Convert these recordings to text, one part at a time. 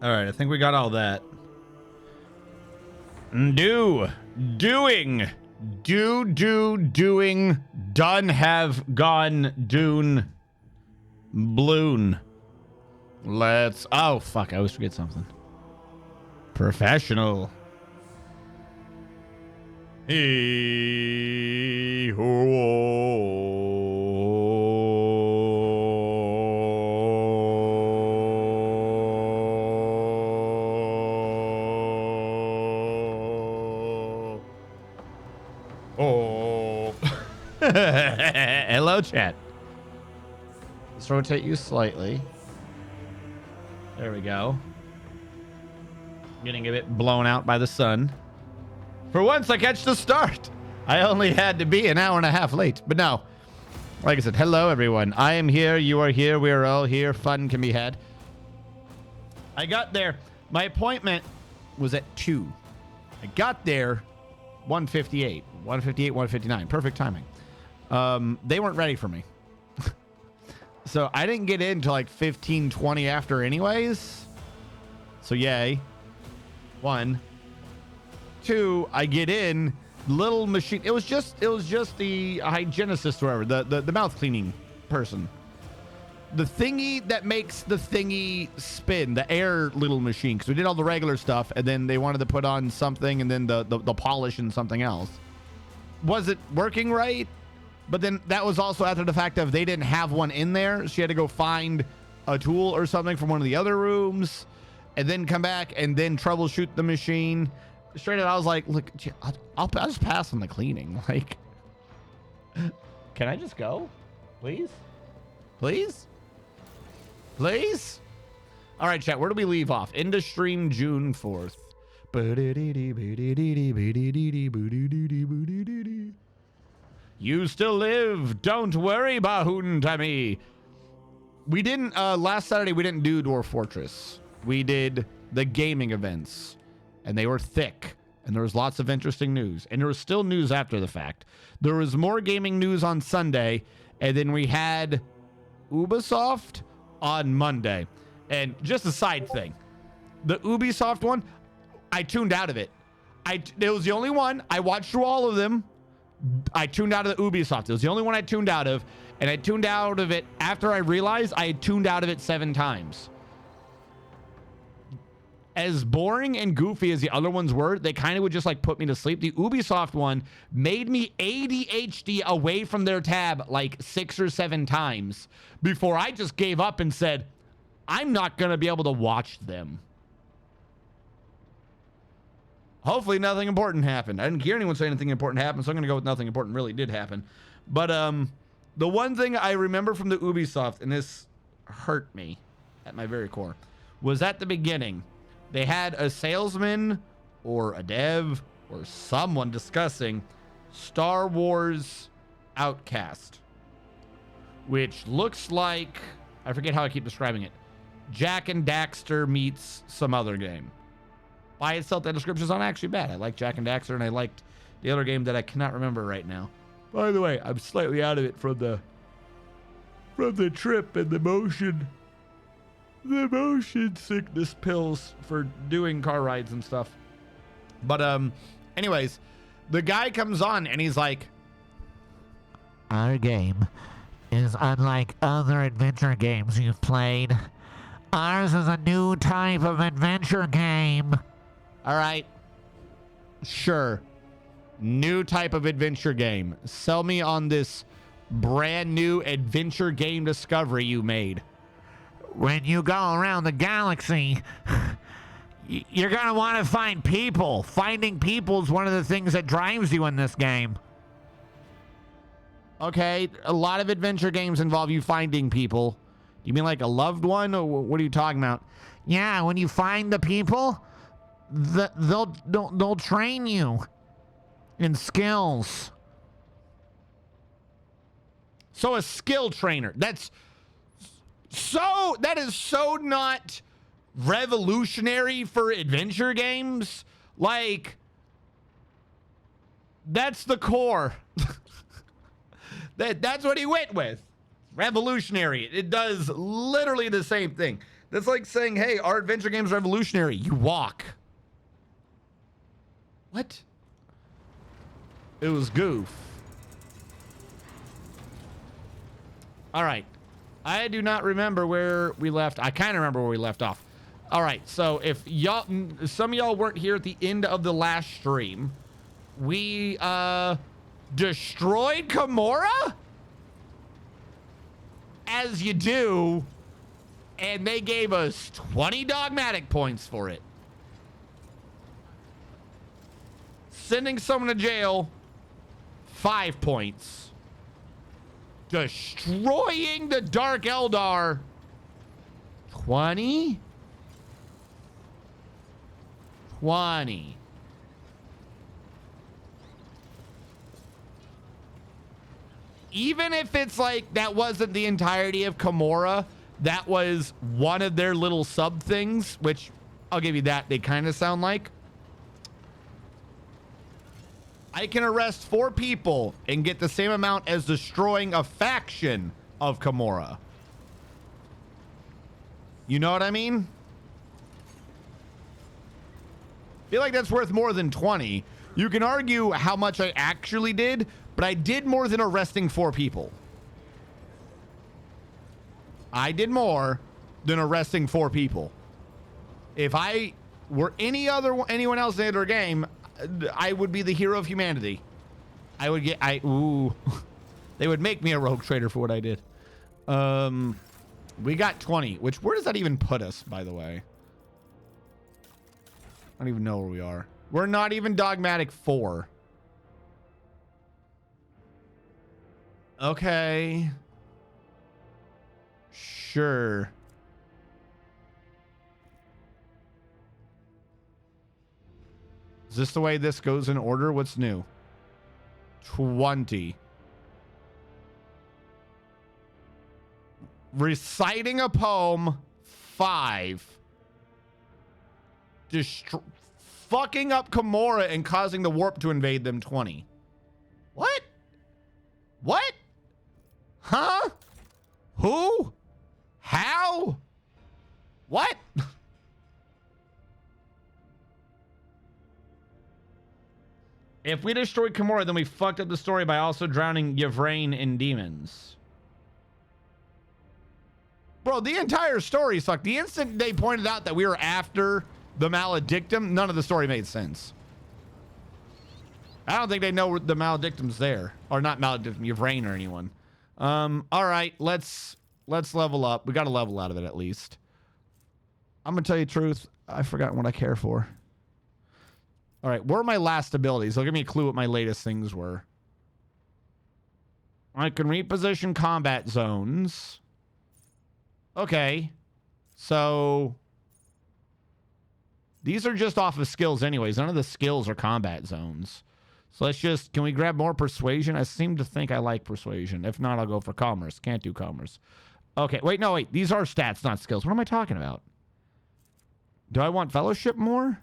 All right, I think we got all that. Doing, done, have, gone, dune, bloon. Let's, oh, fuck, I always forget something. Professional. Hey, oh. Hello, chat. Let's rotate you slightly. There we go. Getting a bit blown out by the sun. For once, I catch the start. I only had to be an hour and a half late. But no, like I said, hello, everyone. I am here. You are here. We are all here. Fun can be had. I got there. My appointment was at 2. I got there 1:58. 1:59. Perfect timing. They weren't ready for me. So I didn't get in till like 15:20 after anyways. So yay. 1. 2, I get in, little machine. It was just the hygienist or whatever, the mouth cleaning person. The thingy that makes the thingy spin, the air little machine, because we did all the regular stuff, and then they wanted to put on something, and then the polish and something else. Was it working right? But then that was also after the fact of they didn't have one in there. She had to go find a tool or something from one of the other rooms, and then come back and then troubleshoot the machine. Straight up, I was like, look, I'll just pass on the cleaning. Like, can I just go? Please? Please? Please? All right, chat, where do we leave off? End of stream June 4th. You still live. Don't worry, Bahun Tami. We didn't, last Saturday, we didn't do Dwarf Fortress. We did the gaming events. And they were thick, and there was lots of interesting news, and there was still news after the fact. There was more gaming news on Sunday, and then we had Ubisoft on Monday. And just a side thing, the Ubisoft one, I tuned out of it. It was the only one. I watched through all of them. I tuned out of the Ubisoft. It was the only one I tuned out of, and I tuned out of it after I realized I had tuned out of it 7 times. As boring and goofy as the other ones were, they kind of would just like put me to sleep. The Ubisoft one made me ADHD away from their tab like 6 or 7 times before I just gave up and said, I'm not going to be able to watch them. Hopefully nothing important happened. I didn't hear anyone say anything important happened, so I'm going to go with nothing important really did happen. But the one thing I remember from the Ubisoft, and this hurt me at my very core, was at the beginning. They had a salesman or a dev or someone discussing Star Wars Outcast, which looks like, I forget how I keep describing it, Jak and Daxter meets some other game. By itself, that description is not actually bad. I like Jak and Daxter, and I liked the other game that I cannot remember right now. By the way, I'm slightly out of it from the trip and the motion sickness pills for doing car rides and stuff. But anyways, the guy comes on and he's like, our game is unlike other adventure games you've played. Ours is a new type of adventure game. All right, sure, new type of adventure game. Sell me on this brand new adventure game discovery you made. When you go around the galaxy, you're going to want to find people. Finding people is one of the things that drives you in this game. Okay, a lot of adventure games involve you finding people. You mean like a loved one, or what are you talking about? Yeah, when you find the people, they'll train you in skills. So a skill trainer. That is so not revolutionary for adventure games. Like, that's the core. That's what he went with. Revolutionary. It does literally the same thing. That's like saying, hey, our adventure game's revolutionary. You walk. What? It was goof. All right. I do not remember where we left. I kind of remember where we left off. All right. So if y'all, some of y'all weren't here at the end of the last stream, we destroyed Kimura, as you do, and they gave us 20 dogmatic points for it. Sending someone to jail, 5 points. Destroying the Dark Eldar, 20. Even if it's like that wasn't the entirety of Kimura, that was one of their little sub things, which I'll give you that, they kind of sound like. I can arrest 4 people and get the same amount as destroying a faction of Kimura. You know what I mean? I feel like that's worth more than 20. You can argue how much I actually did, but I did more than arresting 4 people. I did more than arresting 4 people. If I were anyone else in their game, I would be the hero of humanity. I would get, they would make me a rogue trader for what I did. We got 20, which, where does that even put us, by the way? I don't even know where we are. We're not even dogmatic 4. Okay. Sure. Is this the way this goes in order? What's new? 20. Reciting a poem, 5. Fucking up Kimura and causing the warp to invade them, 20. What? What? Huh? Who? How? What? If we destroyed Kimura, then we fucked up the story by also drowning Yvrain in demons. Bro, the entire story sucked. The instant they pointed out that we were after the Maledictum, none of the story made sense. I don't think they know the Maledictum's there. Or not Maledictum, Yvrain or anyone. All right, let's level up. We got to level out of it at least. I'm going to tell you the truth. I've forgotten what I care for. All right, where are my last abilities? They'll give me a clue what my latest things were. I can reposition combat zones. Okay. So these are just off of skills anyways. None of the skills are combat zones. So let's just, can we grab more persuasion? I seem to think I like persuasion. If not, I'll go for commerce. Can't do commerce. Okay, wait, no, wait. These are stats, not skills. What am I talking about? Do I want fellowship more?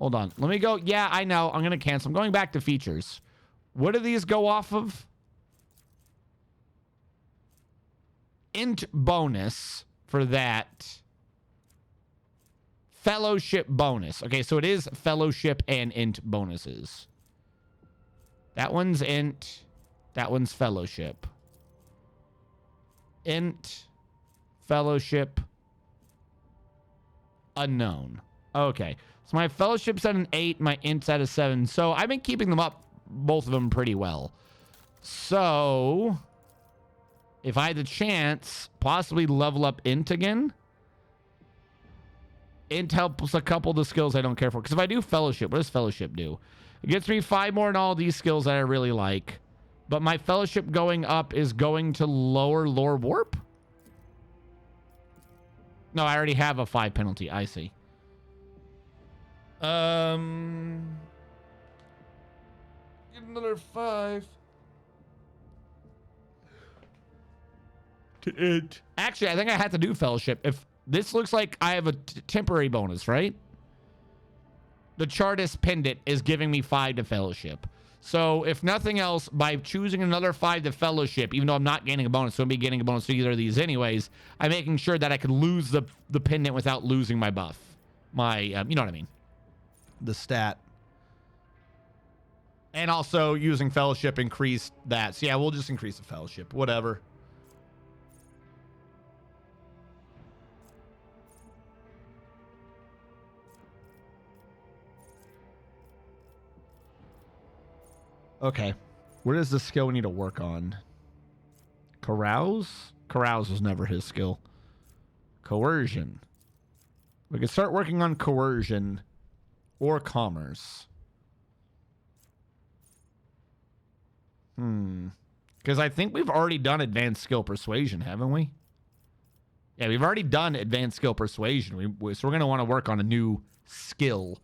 Hold on. Let me go. Yeah, I know. I'm going to cancel. I'm going back to features. What do these go off of? Int bonus for that. Fellowship bonus. Okay, so it is fellowship and int bonuses. That one's int. That one's fellowship. Int. Fellowship. Unknown. Okay. So my fellowship's at an 8. My int's at a 7. So I've been keeping them up, both of them, pretty well. So if I had the chance, possibly level up int again. Int helps a couple of the skills I don't care for. Because if I do fellowship, what does fellowship do? It gets me 5 more in all these skills that I really like. But my fellowship going up is going to lower lore warp? No, I already have a 5 penalty. I see. Get another 5. To it. Actually, I think I have to do fellowship. If this looks like I have a temporary bonus, right? The Chartist pendant is giving me 5 to fellowship. So if nothing else, by choosing another 5 to fellowship, even though I'm not gaining a bonus, so I'm be getting a bonus to either of these anyways, I'm making sure that I could lose the pendant without losing my buff. My, you know what I mean? The stat. And also using fellowship increased that. So yeah, we'll just increase the fellowship. Whatever. Okay. Where is the skill we need to work on? Carouse? Carouse was never his skill. Coercion. We can start working on coercion or commerce. Because I think we've already done advanced skill persuasion, haven't we? Yeah, we've already done advanced skill persuasion. So we're going to want to work on a new skill.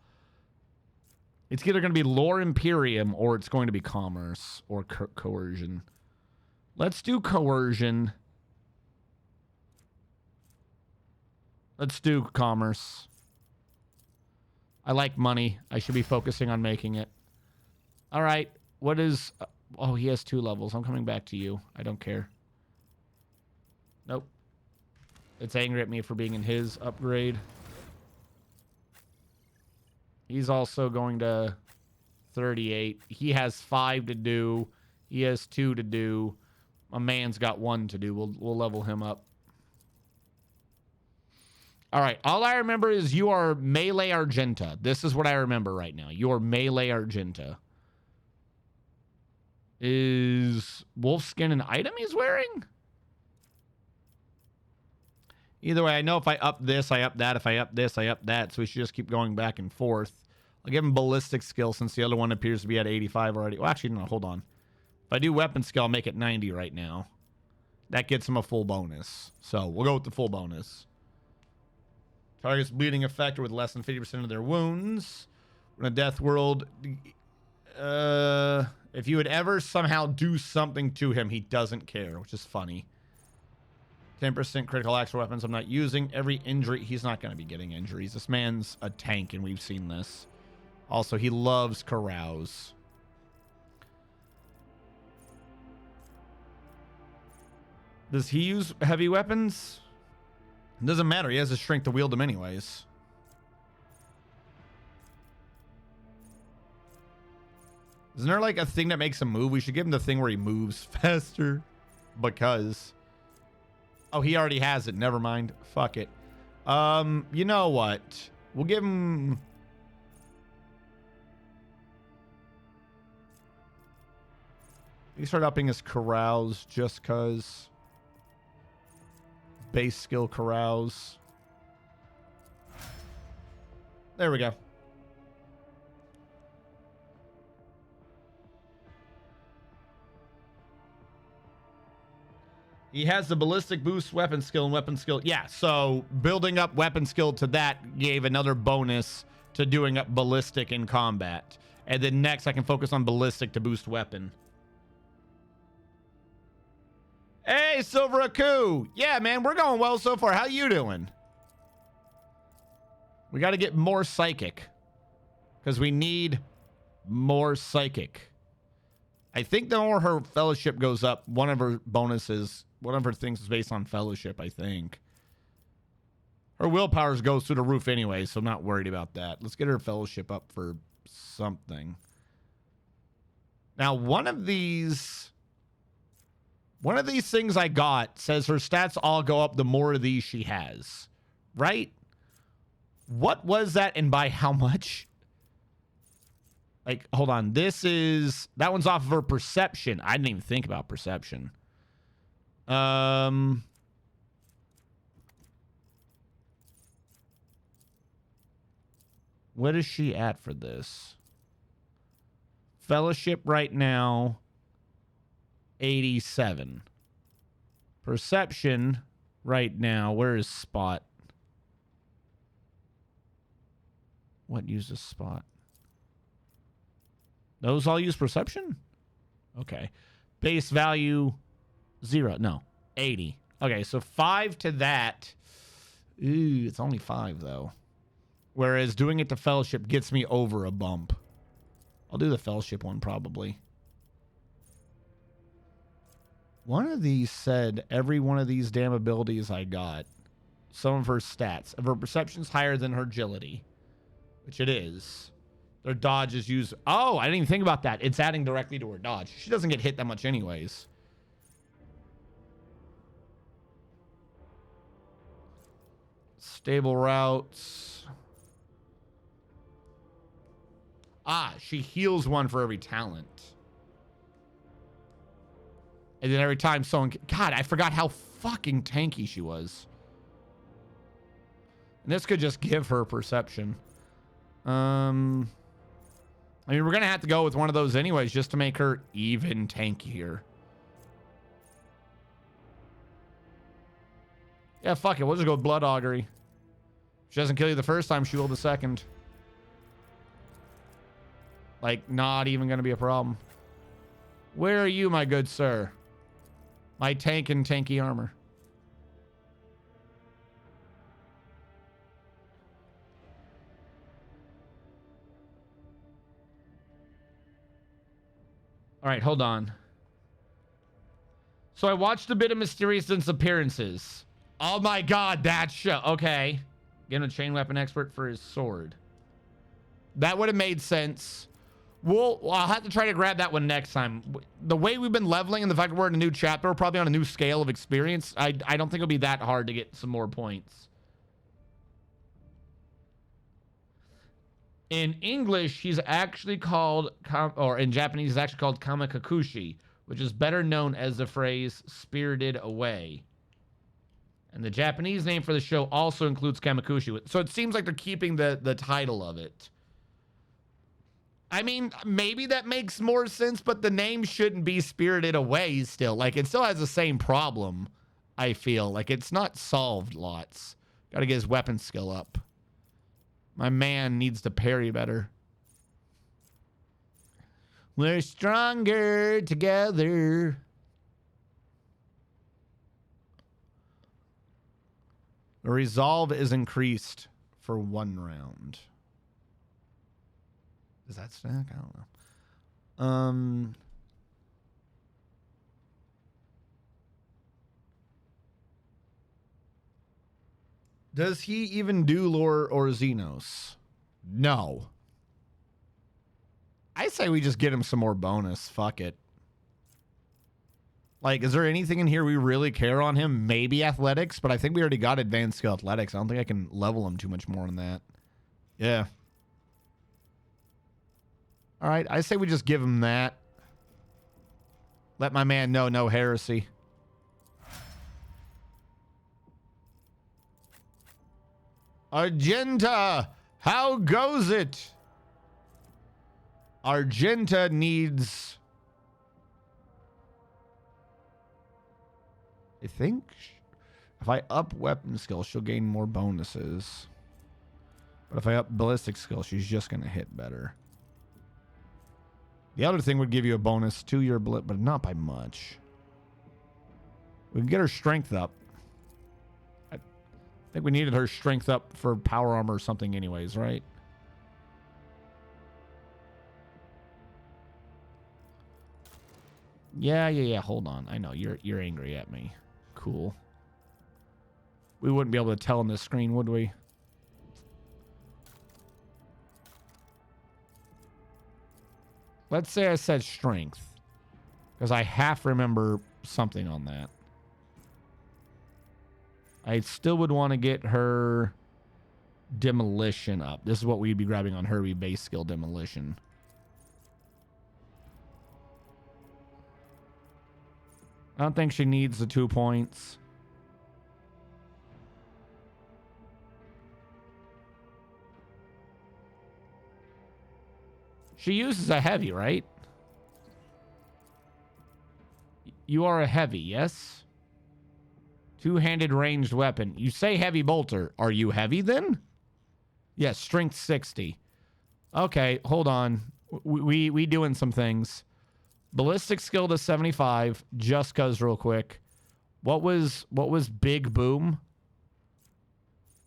It's either going to be lore Imperium or it's going to be commerce or coercion. Let's do coercion. Let's do commerce. I like money. I should be focusing on making it. All right. What is... oh, he has 2 levels. I'm coming back to you. I don't care. Nope. It's angry at me for being in his upgrade. He's also going to 38. He has 5 to do. He has 2 to do. A man's got 1 to do. We'll level him up. All right. All I remember is you are melee Argenta. This is what I remember right now. You're melee Argenta. Is wolfskin an item he's wearing? Either way, I know if I up this, I up that. If I up this, I up that. So we should just keep going back and forth. I'll give him ballistic skill since the other one appears to be at 85 already. Well, actually, no, hold on. If I do weapon skill, I'll make it 90 right now. That gets him a full bonus. So we'll go with the full bonus. Targets bleeding effect with less than 50% of their wounds. In a death world, if you would ever somehow do something to him, he doesn't care, which is funny. 10% critical axe for weapons I'm not using. Every injury, he's not going to be getting injuries. This man's a tank, and we've seen this. Also, he loves carouse. Does he use heavy weapons? It doesn't matter. He has the strength to wield them anyways. Isn't there like a thing that makes him move? We should give him the thing where he moves faster. Because... oh, he already has it. Never mind. Fuck it. You know what? We'll give him... he start upping his carouse just because... base skill carouse. There we go. He has the ballistic boost weapon skill and weapon skill. Yeah, so building up weapon skill to that gave another bonus to doing up ballistic in combat. And then next I can focus on ballistic to boost weapon. Hey, Silver Aku. Yeah, man, we're going well so far. How you doing? We got to get more psychic. Because we need more psychic. I think the more her fellowship goes up, one of her bonuses, one of her things is based on fellowship, I think. Her willpower goes through the roof anyway, so I'm not worried about that. Let's get her fellowship up for something. Now, one of these things I got says her stats all go up the more of these she has. Right? What was that and by how much? Like, hold on. That one's off of her perception. I didn't even think about perception. What is she at for this? Fellowship right now, 87. Perception right now, where is Spot? What uses Spot? Those all use perception? Okay. Base value, 0. No, 80. Okay, so 5 to that. Ooh, it's only 5, though. Whereas doing it to fellowship gets me over a bump. I'll do the fellowship one probably. One of these said every one of these damn abilities I got, some of her stats, if her perception's higher than her agility, which it is, their dodge is used. Oh, I didn't even think about that. It's adding directly to her dodge. She doesn't get hit that much anyways. Stable routes. Ah, she heals one for every talent. And then every time someone... God, I forgot how fucking tanky she was. And this could just give her perception. I mean, we're going to have to go with one of those anyways just to make her even tankier. Yeah, fuck it. We'll just go with Blood Augury. If she doesn't kill you the first time, she will the second. Like, not even going to be a problem. Where are you, my good sir? My tank and tanky armor. All right, hold on. So I watched a bit of Mysterious Disappearances. Oh my god, that show. Okay. Getting a chain weapon expert for his sword. That would have made sense. I'll have to try to grab that one next time. The way we've been leveling and the fact that we're in a new chapter, we're probably on a new scale of experience. I don't think it'll be that hard to get some more points. In English, he's actually called, or in Japanese, he's actually called Kamikakushi, which is better known as the phrase spirited away. And the Japanese name for the show also includes Kamikushi. So it seems like they're keeping the title of it. I mean, maybe that makes more sense, but the name shouldn't be Spirited Away still. Like, it still has the same problem, I feel. Like, it's not solved lots. Got to get his weapon skill up. My man needs to parry better. We're stronger together. The resolve is increased for 1 round. Does that stack? I don't know. Does he even do Lore or Xenos? No. I say we just get him some more bonus. Fuck it. Like, is there anything in here we really care on him? Maybe athletics, but I think we already got advanced skill athletics. I don't think I can level him too much more than that. Yeah. All right, I say we just give him that. Let my man know no heresy. Argenta, how goes it? Argenta needs... I think if I up weapon skill, she'll gain more bonuses. But if I up ballistic skill, she's just going to hit better. The other thing would give you a bonus to your blip, but not by much. We can get her strength up. I think we needed her strength up for power armor or something anyways, right? Yeah. Hold on. I know you're angry at me. Cool. We wouldn't be able to tell on this screen, would we? Let's say I said strength, because I half remember something on that. I still would want to get her demolition up. This is what we'd be grabbing on her. We base skill demolition. I don't think she needs the 2 points. She uses a heavy, right? You are a heavy, yes? Two-handed ranged weapon. You say heavy bolter. Are you heavy then? Yes, strength 60. Okay, hold on. We doing some things. Ballistic skill to 75, just cause real quick. What was Big Boom?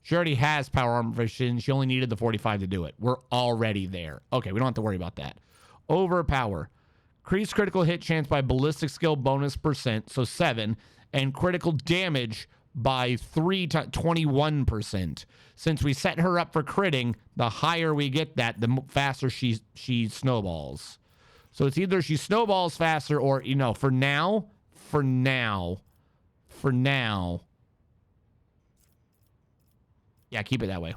She already has power armor vision. She only needed the 45 to do it. We're already there. Okay, we don't have to worry about that. Overpower. Increase critical hit chance by ballistic skill bonus percent, so 7, and critical damage by 21%. Since we set her up for critting, the higher we get that, the faster she snowballs. So it's either she snowballs faster or, you know, for now. Yeah, keep it that way.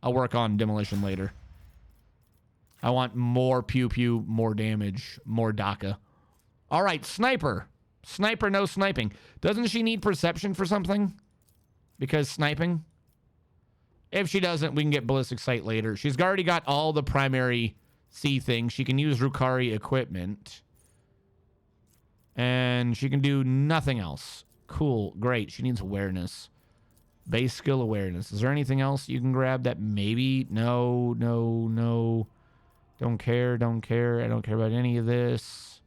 I'll work on demolition later. I want more pew-pew, more damage, more DACA. All right, sniper. Sniper, no sniping. Doesn't she need perception for something? Because sniping? If she doesn't, we can get ballistic sight later. She's already got all the primary C things. She can use Rukari equipment. And she can do nothing else. Cool, great. She needs awareness. Base skill awareness. Is there anything else you can grab that maybe? No. Don't care. I don't care about any of this.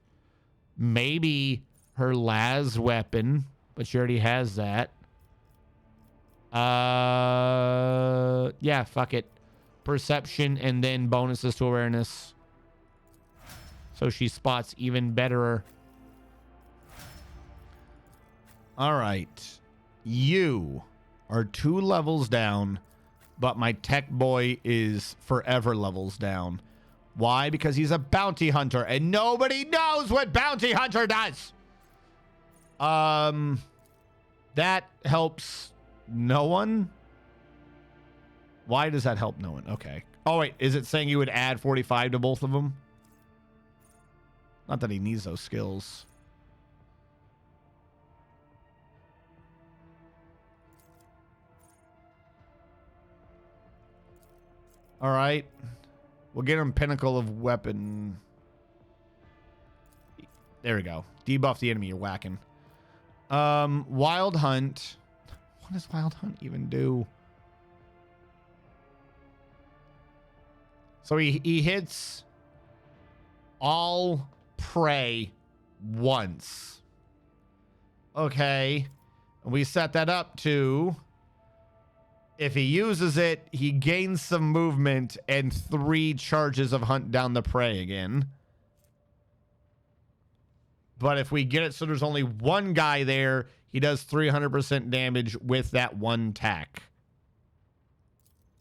Maybe her las weapon, but she already has that. Yeah, fuck it. Perception and then bonuses to awareness. So she spots even better. All right. You are 2 levels down, but my tech boy is forever levels down. Why? Because he's a bounty hunter, and nobody knows what bounty hunter does. That helps no one. Why does that help no one? Okay. Oh, wait. Is it saying you would add 45 to both of them? Not that he needs those skills. All right. We'll get him Pinnacle of Weapon. There we go. Debuff the enemy you're whacking. Wild Hunt. What does Wild Hunt even do? So he hits all prey once. Okay. And we set that up to... If he uses it, he gains some movement and 3 charges of hunt down the prey again. But if we get it so there's only one guy there, he does 300% damage with that one tack.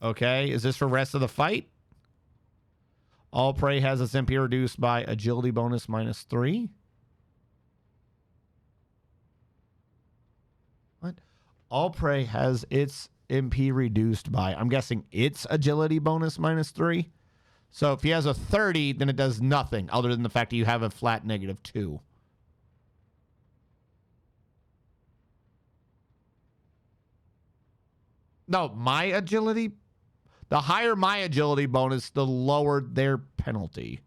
Okay, is this for rest of the fight? All prey has its MP reduced by agility bonus -3. What? All prey has its MP reduced by, I'm guessing it's agility bonus -3. So if he has a 30, then it does nothing other than the fact that you have a flat -2. No, my agility, the higher my agility bonus, the lower their penalty.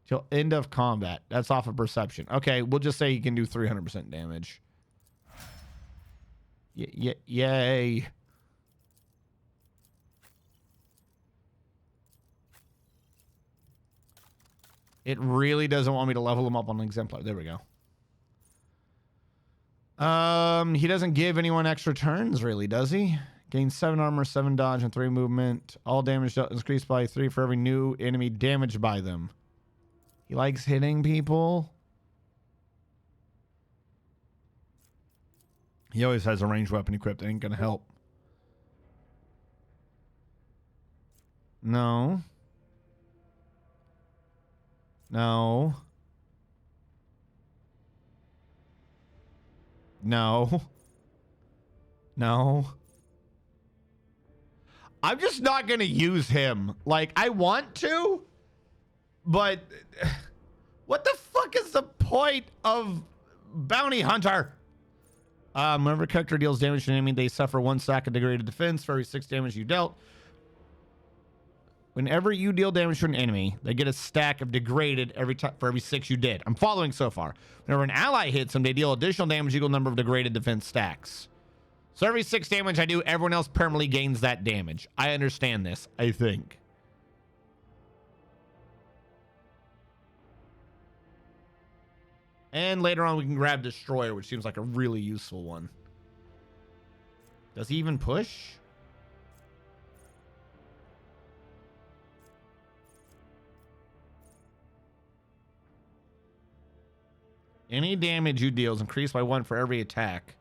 Till end of combat. That's off of perception. Okay, we'll just say he can do 300% damage. Yay. It really doesn't want me to level him up on an exemplar. There we go. He doesn't give anyone extra turns, really, does he? Gains 7 armor, 7 dodge, and 3 movement. All damage dealt increased by 3 for every new enemy damaged by them. He likes hitting people. He always has a ranged weapon equipped. It ain't gonna help. No. No. No. No. I'm just not gonna use him. Like, I want to, but what the fuck is the point of bounty hunter? Whenever a character deals damage to an enemy, they suffer 1 stack of degraded defense for every 6 damage you dealt. Whenever you deal damage to an enemy, they get a stack of degraded every time for every 6 you did. I'm following so far. Whenever an ally hits them, they deal additional damage equal number of degraded defense stacks. So every 6 damage I do, everyone else permanently gains that damage. I understand this, I think. And later on, we can grab Destroyer, which seems like a really useful one. Does he even push? Any damage you deal is increased by 1 for every attack.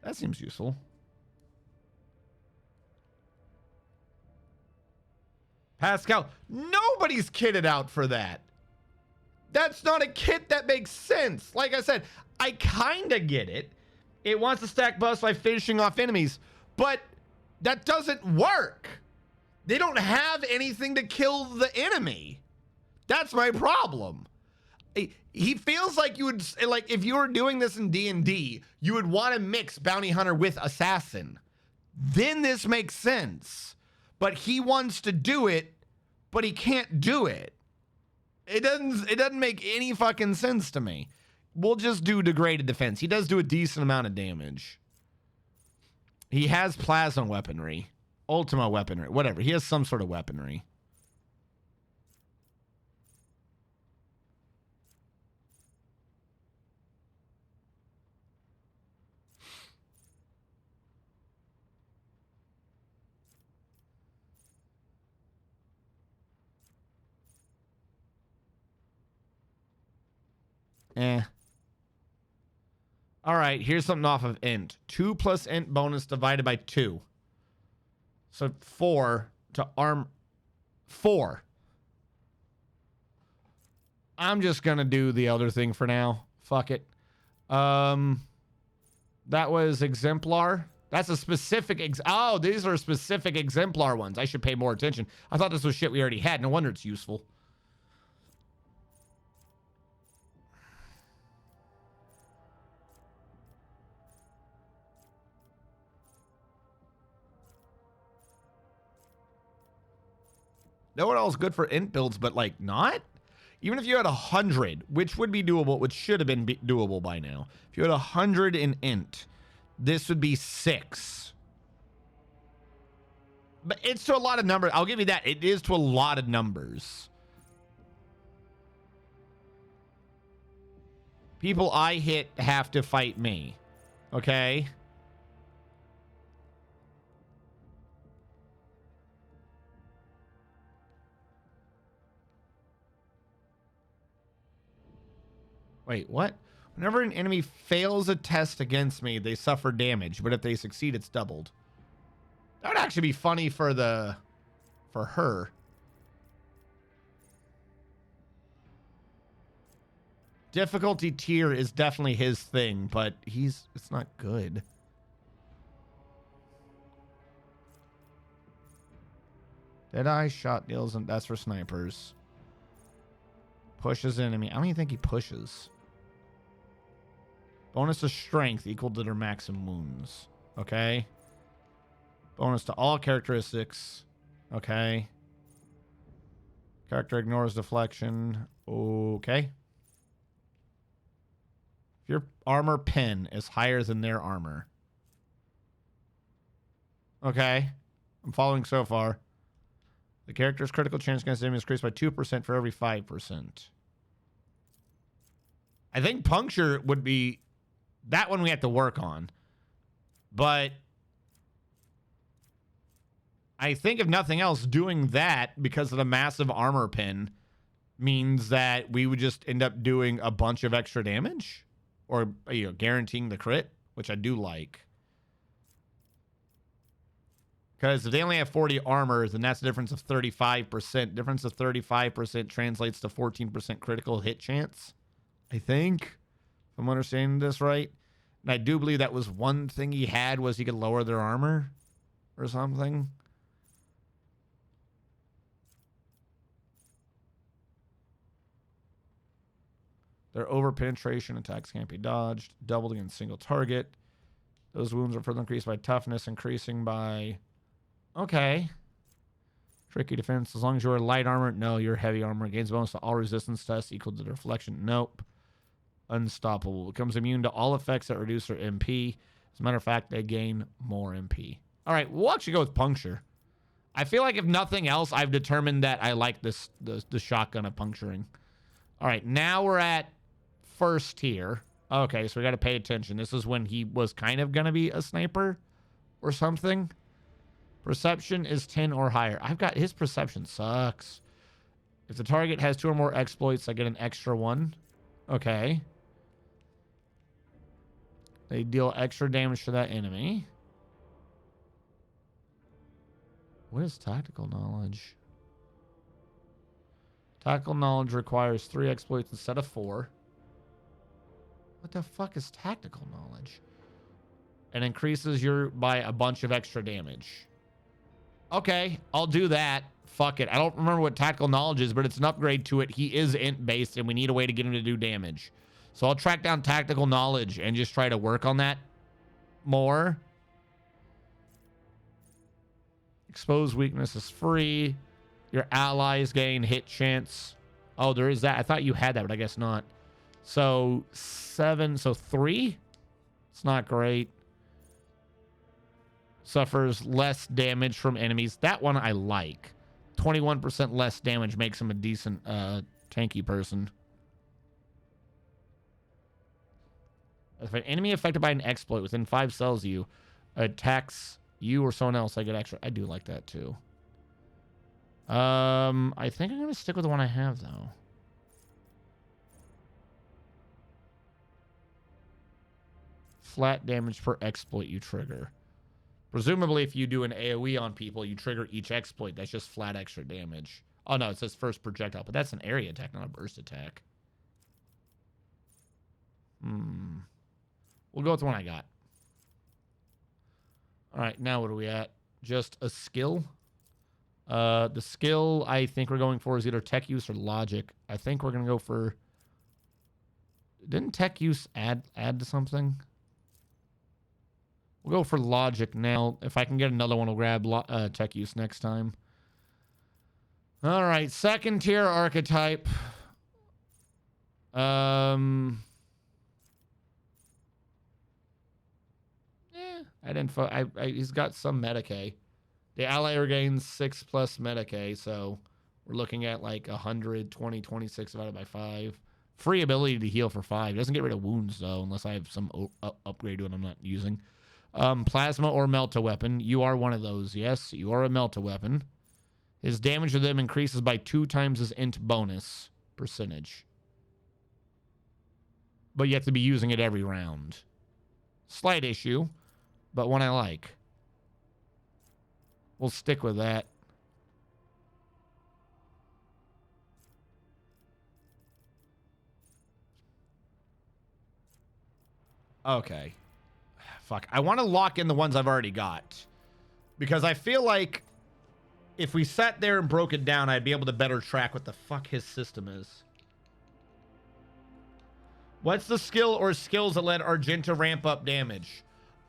That seems useful. Pascal, nobody's kitted out for that. That's not a kit that makes sense. Like I said, I kind of get it. It wants to stack buffs by finishing off enemies, but that doesn't work. They don't have anything to kill the enemy. That's my problem. He feels like you would, like, if you were doing this in D&D, you would want to mix bounty hunter with assassin. Then this makes sense. But he wants to do it, but he can't do it. It doesn't make any fucking sense to me. We'll just do degraded defense. He does do a decent amount of damage. He has plasma weaponry, ultima weaponry, whatever. He has some sort of weaponry. All right, here's something off of int. 2 plus int bonus divided by 2. So 4 to arm 4. I'm just going to do the other thing for now. Fuck it. That was exemplar. That's a specific oh, these are specific exemplar ones. I should pay more attention. I thought this was shit we already had. No wonder it's useful. No one else good for int builds, but like not? Even if you had 100, which would be doable, which should have been doable by now. If you had 100 in int, this would be 6. But it's to a lot of numbers. I'll give you that. It is to a lot of numbers. People I hit have to fight me. Okay? Wait, what? Whenever an enemy fails a test against me, they suffer damage, but if they succeed, it's doubled. That would actually be funny for her. Difficulty tier is definitely his thing, but it's not good. Deadeye shot deals, and that's for snipers. Pushes enemy. I don't even think he pushes. Bonus to strength equal to their maximum wounds. Okay. Bonus to all characteristics. Okay. Character ignores deflection. Okay. If your armor pin is higher than their armor. Okay. I'm following so far. The character's critical chance against enemy is increased by 2% for every 5%. I think puncture would be that one we have to work on. But I think if nothing else, doing that because of the massive armor pin means that we would just end up doing a bunch of extra damage or, you know, guaranteeing the crit, which I do like. Because if they only have 40 armor, then that's a difference of 35%. Difference of 35% translates to 14% critical hit chance, I think, if I'm understanding this right. And I do believe that was one thing he had, was he could lower their armor or something. Their over-penetration attacks can't be dodged. Doubled against single target. Those wounds are further increased by toughness, increasing by... Okay. Tricky defense. As long as you're light armor. No, you're heavy armor. Gains bonus to all resistance tests equal to deflection. Nope. Unstoppable. Becomes immune to all effects that reduce their MP. As a matter of fact, they gain more MP. All right, we'll actually go with puncture. I feel like if nothing else, I've determined that I like the shotgun of puncturing. All right, now we're at first tier. Okay, so we got to pay attention. This is when he was kind of going to be a sniper or something. Perception is 10 or higher. I've got his perception sucks. If the target has 2 or more exploits, I get an extra 1. Okay. They deal extra damage to that enemy. What is tactical knowledge? Tactical knowledge requires 3 exploits instead of 4. What the fuck is tactical knowledge? And increases your by a bunch of extra damage. Okay, I'll do that. Fuck it. I don't remember what tactical knowledge is, but it's an upgrade to it. He is int based, and we need a way to get him to do damage. So I'll track down tactical knowledge and just try to work on that more. Exposed weakness is free. Your allies gain hit chance. Oh, there is that. I thought you had that, but I guess not. So 7, so 3. It's not great. Suffers less damage from enemies. That one I like. 21% less damage makes him a decent tanky person. If an enemy affected by an exploit within 5 cells of you attacks you or someone else, I get extra. I do like that too. I think I'm gonna stick with the one I have though. Flat damage per exploit you trigger. Presumably, if you do an AoE on people, you trigger each exploit. That's just flat extra damage. Oh no, it says first projectile, but that's an area attack, not a burst attack. We'll go with the one I got. All right, now what are we at? Just a skill. The skill I think we're going for is either tech use or logic. I think we're gonna go for. Didn't tech use add to something? We'll go for logic now. If I can get another one, we'll grab tech use next time. All right, second tier archetype. I didn't. He's got some meta K. The ally regains 6+ meta K, so we're looking at like 120, 26 divided by 5. Free ability to heal for 5. Doesn't get rid of wounds though, unless I have some upgrade to it I'm not using. Plasma or Melta weapon. You are one of those. Yes, you are a Melta weapon. His damage to them increases by 2 times his int bonus percentage. But you have to be using it every round. Slight issue, but one I like. We'll stick with that. Okay. Fuck. I want to lock in the ones I've already got. Because I feel like if we sat there and broke it down, I'd be able to better track what the fuck his system is. What's the skill or skills that let Argenta ramp up damage?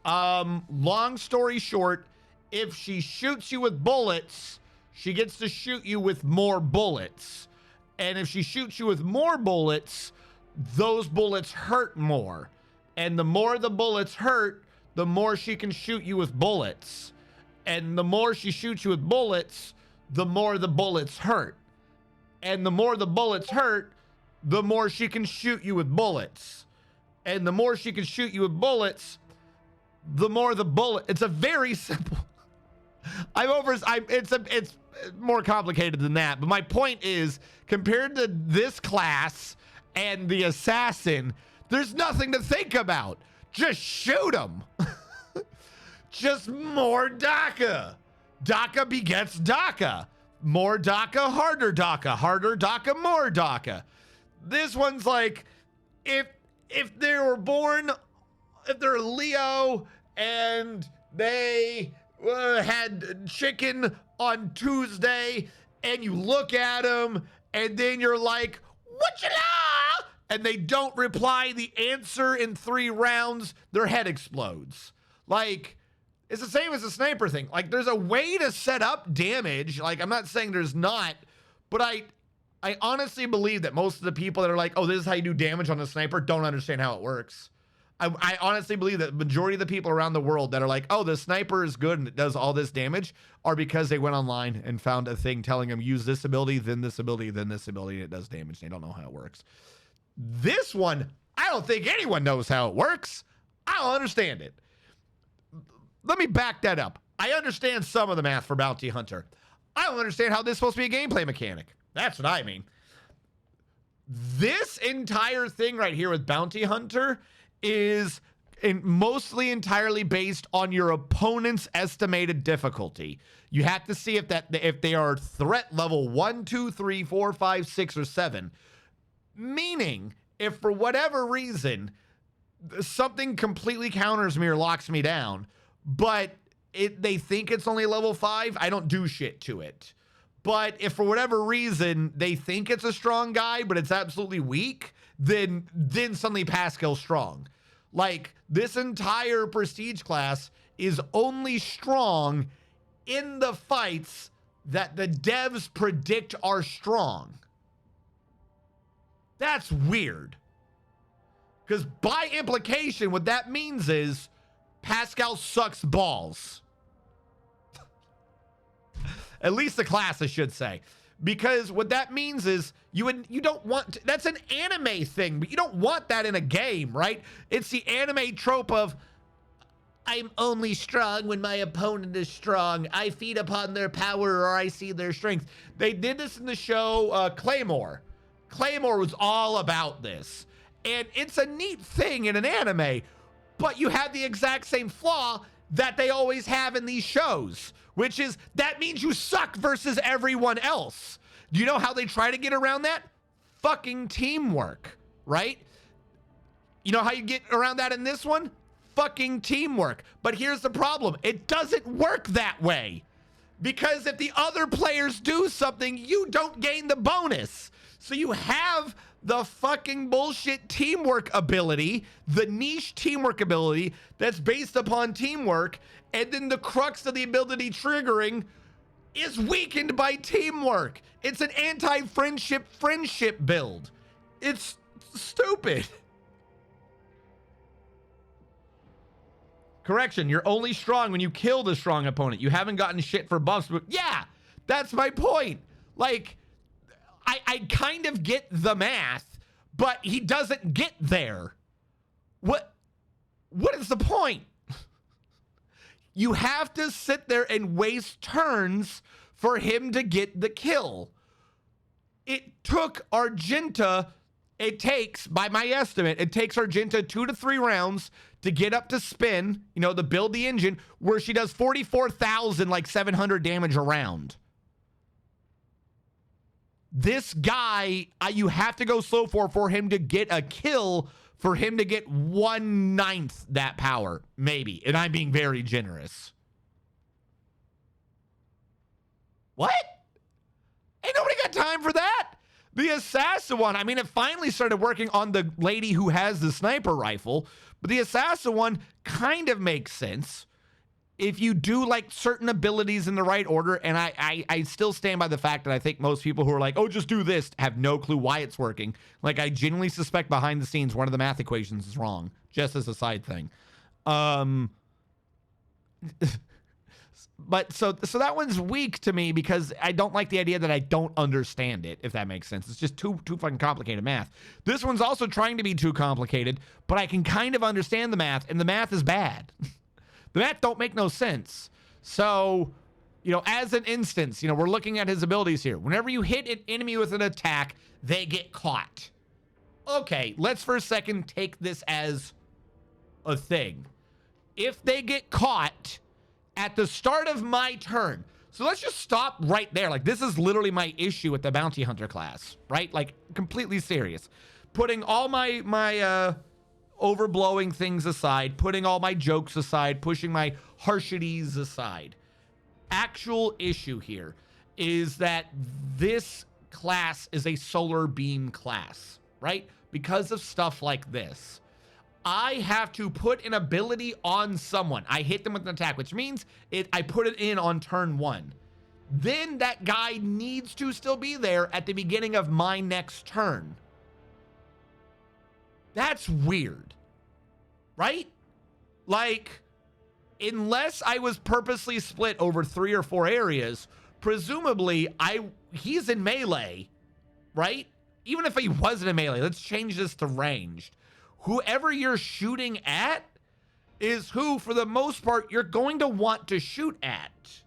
Long story short, if she shoots you with bullets, she gets to shoot you with more bullets. And if she shoots you with more bullets, those bullets hurt more. And the more the bullets hurt, the more she can shoot you with bullets. And the more she shoots you with bullets, the more the bullets hurt. And the more the bullets hurt, the more she can shoot you with bullets. And the more she can shoot you with bullets, the more the bullet. It's a very simple. It's more complicated than that. But my point is, compared to this class and the assassin, there's nothing to think about. Just shoot him. Just more DACA. DACA begets DACA. More DACA, harder DACA. Harder DACA, more DACA. This one's like, if they were born, if they're Leo and they had chicken on Tuesday and you look at them and then you're like, what you know? And they don't reply the answer in 3 rounds, their head explodes. Like, it's the same as the sniper thing. Like, there's a way to set up damage. Like, I'm not saying there's not, but I honestly believe that most of the people that are like, oh, this is how you do damage on a sniper, don't understand how it works. I honestly believe that the majority of the people around the world that are like, oh, the sniper is good and it does all this damage, are because they went online and found a thing telling them use this ability, then this ability, then this ability, and it does damage. They don't know how it works. This one, I don't think anyone knows how it works. I don't understand it. Let me back that up. I understand some of the math for Bounty Hunter. I don't understand how this is supposed to be a gameplay mechanic. That's what I mean. This entire thing right here with Bounty Hunter is mostly entirely based on your opponent's estimated difficulty. You have to see if they are threat level 1, 2, 3, 4, 5, 6, or 7. Meaning, if for whatever reason something completely counters me or locks me down, but they think it's only level 5, I don't do shit to it. But if for whatever reason they think it's a strong guy, but it's absolutely weak, then suddenly Pascal's strong. Like, this entire prestige class is only strong in the fights that the devs predict are strong. That's weird. Because by implication, what that means is Pascal sucks balls. At least the class, I should say. Because what that means is you don't want to, that's an anime thing, but you don't want that in a game, right? It's the anime trope of, I'm only strong when my opponent is strong. I feed upon their power or I see their strength. They did this in the show Claymore. Claymore was all about this. And it's a neat thing in an anime, but you have the exact same flaw that they always have in these shows, which is that means you suck versus everyone else. Do you know how they try to get around that? Fucking teamwork, right? You know how you get around that in this one? Fucking teamwork. But here's the problem. It doesn't work that way. Because if the other players do something, you don't gain the bonus. So you have the fucking bullshit teamwork ability, the niche teamwork ability that's based upon teamwork, and then the crux of the ability triggering is weakened by teamwork. It's an anti-friendship build. It's stupid. Correction, you're only strong when you kill the strong opponent. You haven't gotten shit for buffs, but yeah, that's my point. Like, I kind of get the math, but he doesn't get there. What is the point? You have to sit there and waste turns for him to get the kill. It took Argenta, by my estimate, it takes Argenta 2 to 3 rounds to get up to spin, to build the engine, where she does 44,700 damage a round. This guy, you have to go slow for him to get a kill, for him to get 1/9 that power, maybe. And I'm being very generous. What? Ain't nobody got time for that. The assassin one, I mean, it finally started working on the lady who has the sniper rifle, but the assassin one kind of makes sense if you do like certain abilities in the right order. And I still stand by the fact that I think most people who are like, oh, just do this, have no clue why it's working. Like, I genuinely suspect behind the scenes one of the math equations is wrong, just as a side thing. But so that one's weak to me because I don't like the idea that I don't understand it, if that makes sense. It's just too fucking complicated math. This one's also trying to be too complicated, but I can kind of understand the math, and the math is bad. The math don't make no sense. So, as an instance, we're looking at his abilities here. Whenever you hit an enemy with an attack, they get caught. Okay, let's for a second take this as a thing. If they get caught at the start of my turn, so let's just stop right there. Like, this is literally my issue with the Bounty Hunter class, right? Like, completely serious. Putting all my overblowing things aside, putting all my jokes aside, pushing my harshities aside. Actual issue here is that this class is a solar beam class, right? Because of stuff like this. I have to put an ability on someone. I hit them with an attack, which means I put it in on turn 1. Then that guy needs to still be there at the beginning of my next turn. That's weird, right? Like, unless I was purposely split over 3 or 4 areas, presumably he's in melee, right? Even if he wasn't in melee, let's change this to ranged. Whoever you're shooting at is who, for the most part, you're going to want to shoot at.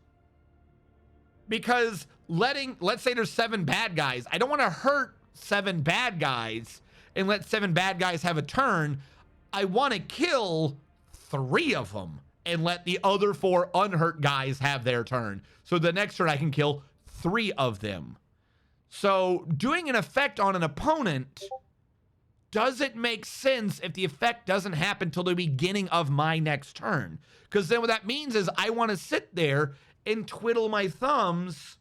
Because let's say there's 7 bad guys. I don't want to hurt 7 bad guys and let 7 bad guys have a turn. I want to kill 3 of them and let the other 4 unhurt guys have their turn. So the next turn I can kill 3 of them. So doing an effect on an opponent doesn't make sense if the effect doesn't happen till the beginning of my next turn. Because then what that means is I want to sit there and twiddle my thumbs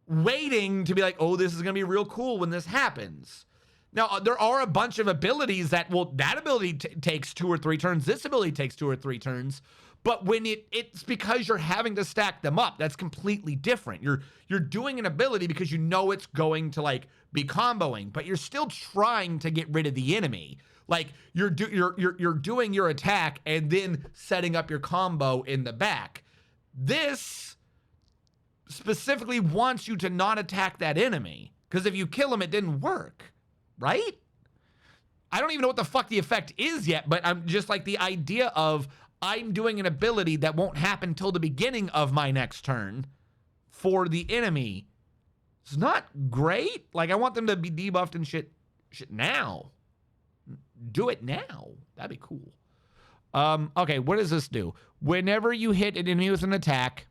waiting to be like, oh, this is going to be real cool when this happens. Now, there are a bunch of abilities that, well, that ability takes 2 or 3 turns. This ability takes 2 or 3 turns. But when it's because you're having to stack them up, that's completely different. You're doing an ability because you know it's going to like be comboing, but you're still trying to get rid of the enemy. Like you're doing your attack and then setting up your combo in the back. This specifically wants you to not attack that enemy, because if you kill him, it didn't work, right? I don't even know what the fuck the effect is yet, but I'm just like the idea of I'm doing an ability that won't happen till the beginning of my next turn for the enemy. It's not great. Like I want them to be debuffed and shit now. Do it now. That'd be cool. Okay, what does this do? Whenever you hit an enemy with an attack,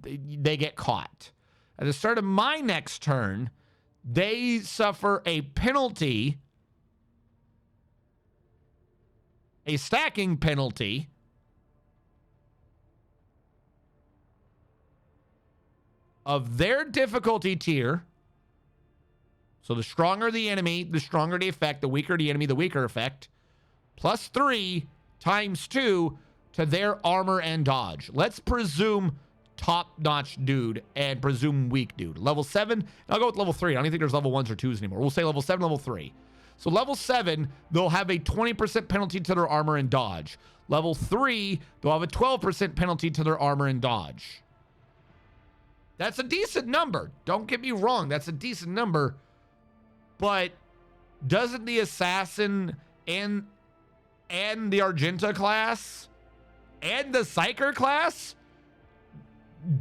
they get caught. At the start of my next turn, they suffer a penalty, a stacking penalty of their difficulty tier. So the stronger the enemy, the stronger the effect, the weaker the enemy, the weaker effect, plus 3 times 2 to their armor and dodge. Let's presume top-notch dude and presume weak dude. Level 7, I'll go with level 3. I don't even think there's level 1s or 2s anymore. We'll say level 7, level 3. So level 7, they'll have a 20% penalty to their armor and dodge. Level 3, they'll have a 12% penalty to their armor and dodge. That's a decent number. Don't get me wrong. That's a decent number. But doesn't the assassin and the Argenta class and the Psyker class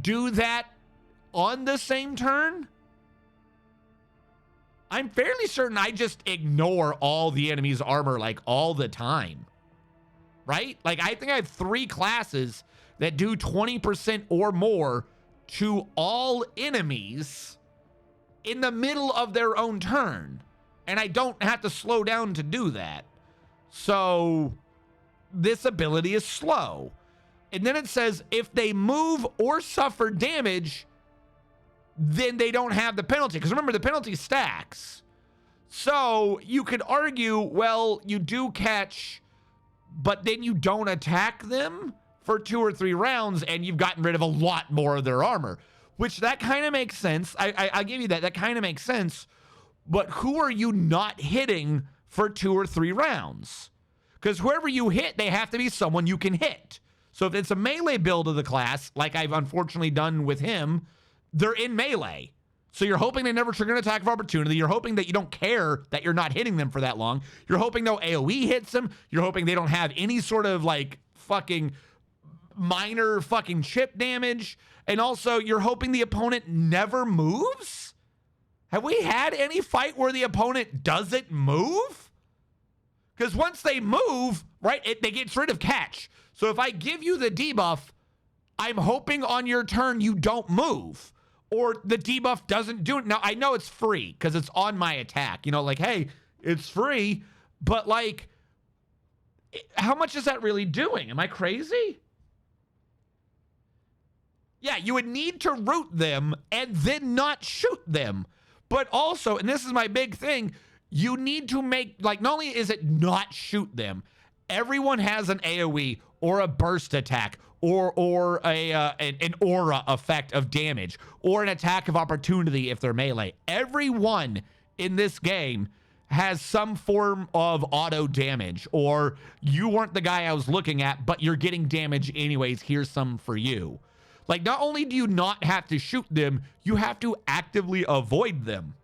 do that on the same turn? I'm fairly certain I just ignore all the enemy's armor like all the time. Right? Like I think I have 3 classes that do 20% or more to all enemies in the middle of their own turn. And I don't have to slow down to do that. So this ability is slow. And then it says if they move or suffer damage, then they don't have the penalty. Because remember, the penalty stacks. So you could argue, well, you do catch, but then you don't attack them for 2 or 3 rounds, and you've gotten rid of a lot more of their armor, which that kind of makes sense. I give you that. That kind of makes sense. But who are you not hitting for 2 or 3 rounds? Because whoever you hit, they have to be someone you can hit. So if it's a melee build of the class, like I've unfortunately done with him, they're in melee. So you're hoping they never trigger an attack of opportunity. You're hoping that you don't care that you're not hitting them for that long. You're hoping no AoE hits them. You're hoping they don't have any sort of like fucking minor fucking chip damage. And also you're hoping the opponent never moves. Have we had any fight where the opponent doesn't move? Because once they move, right, they get rid of catch. So if I give you the debuff, I'm hoping on your turn you don't move, or the debuff doesn't do it. Now, I know it's free because it's on my attack. You know, like, hey, it's free, but like, how much is that really doing? Am I crazy? Yeah, you would need to root them and then not shoot them. But also, and this is my big thing, you need to make, like, not only is it not shoot them, everyone has an AoE or a burst attack or an aura effect of damage or an attack of opportunity if they're melee. Everyone in this game has some form of auto damage, or you weren't the guy I was looking at, but you're getting damage anyways. Here's some for you. Like, not only do you not have to shoot them, you have to actively avoid them.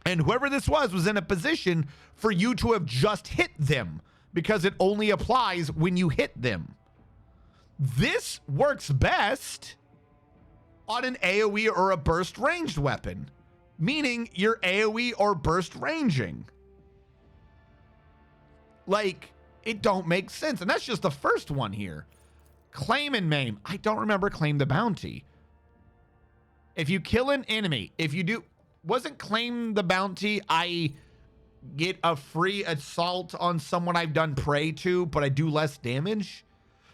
And whoever this was in a position for you to have just hit them, because it only applies when you hit them. This works best on an AoE or a burst ranged weapon, meaning you're AoE or burst ranging. Like, it don't make sense. And that's just the first one here. Claim and maim. I don't remember claim the bounty. If you kill an enemy, if you do, wasn't claim the bounty, I get a free assault on someone I've done prey to, but I do less damage.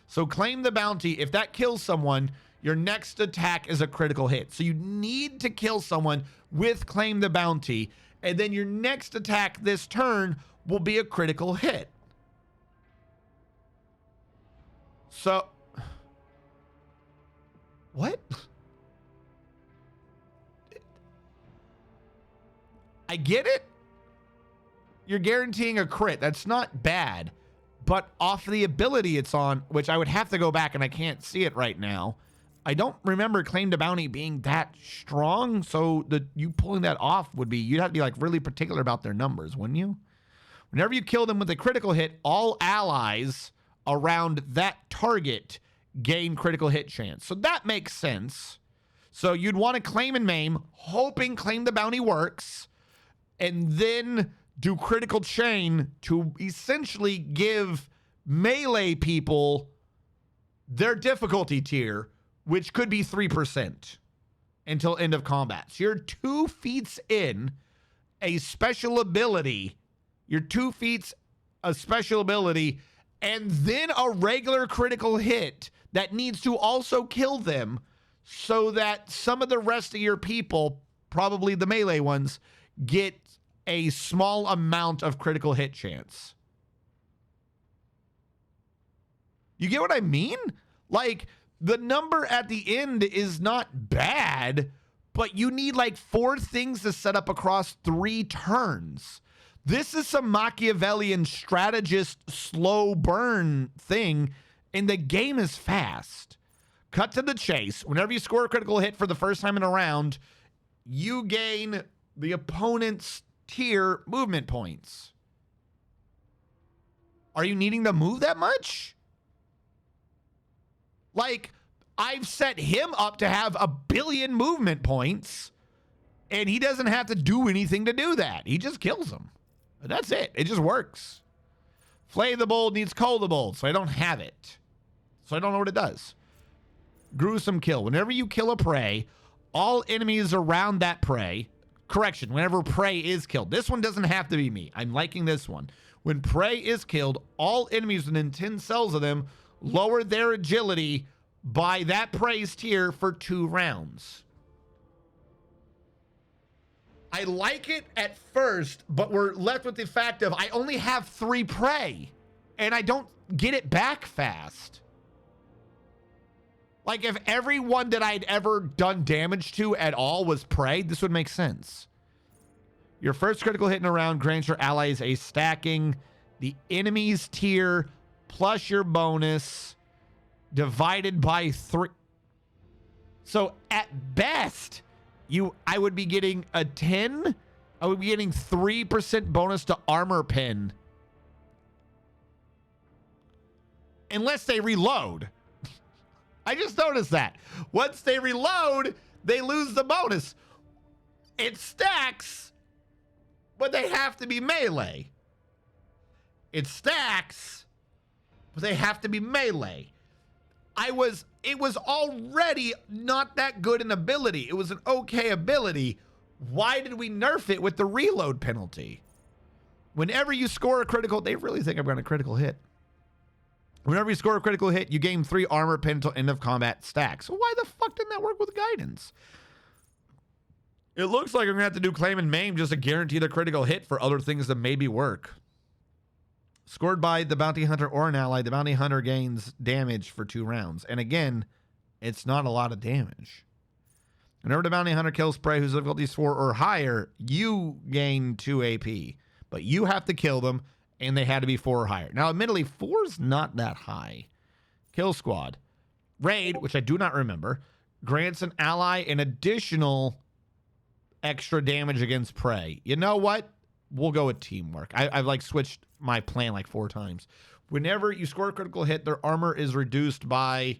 So claim the bounty. If that kills someone, your next attack is a critical hit. So you need to kill someone with claim the bounty, and then your next attack this turn will be a critical hit. So, what? I get it. You're guaranteeing a crit. That's not bad. But off the ability it's on, which I would have to go back and I can't see it right now. I don't remember claim to bounty being that strong. So you pulling that off would be, you'd have to be like really particular about their numbers, wouldn't you? Whenever you kill them with a critical hit, all allies around that target gain critical hit chance. So that makes sense. So you'd want to claim and maim, hoping claim the bounty works, and then do critical chain to essentially give melee people their difficulty tier, which could be 3% until end of combat. So you're 2 feats in a special ability. You're 2 feats a special ability, and then a regular critical hit that needs to also kill them so that some of the rest of your people, probably the melee ones, get a small amount of critical hit chance. You get what I mean? Like, the number at the end is not bad, but you need like 4 things to set up across 3 turns. This is some Machiavellian strategist slow burn thing, and the game is fast. Cut to the chase. Whenever you score a critical hit for the first time in a round, you gain the opponent's tier movement points. Are you needing to move that much? Like, I've set him up to have 1 billion movement points, and he doesn't have to do anything to do that. He just kills them. That's it. It just works. Flay the Bold needs Cull the Bold, so I don't have it. So I don't know what it does. Gruesome kill. Whenever you kill a prey, all enemies around that prey, correction, whenever prey is killed. This one doesn't have to be me. I'm liking this one. When prey is killed, all enemies within 10 cells of them lower their agility by that prey's tier for 2 rounds. I like it at first, but we're left with the fact of I only have 3 prey, and I don't get it back fast. Like, if everyone that I'd ever done damage to at all was prey, this would make sense. Your first critical hit in a round grants your allies a stacking the enemy's tier plus your bonus divided by 3. So at best, I would be getting a 10. I would be getting 3% bonus to armor pin. Unless they reload. I just noticed that. Once they reload, they lose the bonus. It stacks, but they have to be melee. It stacks, but they have to be melee. It was already not that good an ability. It was an okay ability. Why did we nerf it with the reload penalty? Whenever you score a critical, they really think I'm going to critical hit. Whenever you score a critical hit, you gain 3 armor pin until end of combat stack. So why the fuck didn't that work with guidance? It looks like I'm going to have to do claim and maim just to guarantee the critical hit for other things that maybe work. Scored by the bounty hunter or an ally, the bounty hunter gains damage for 2 rounds. And again, it's not a lot of damage. Whenever the bounty hunter kills prey whose difficulty is 4 or higher, you gain 2 AP. But you have to kill them, and they had to be 4 or higher. Now, admittedly, 4 is not that high. Kill squad. Raid, which I do not remember, grants an ally an additional extra damage against prey. You know what? We'll go with teamwork. I've like switched my plan like 4 times. Whenever you score a critical hit, their armor is reduced by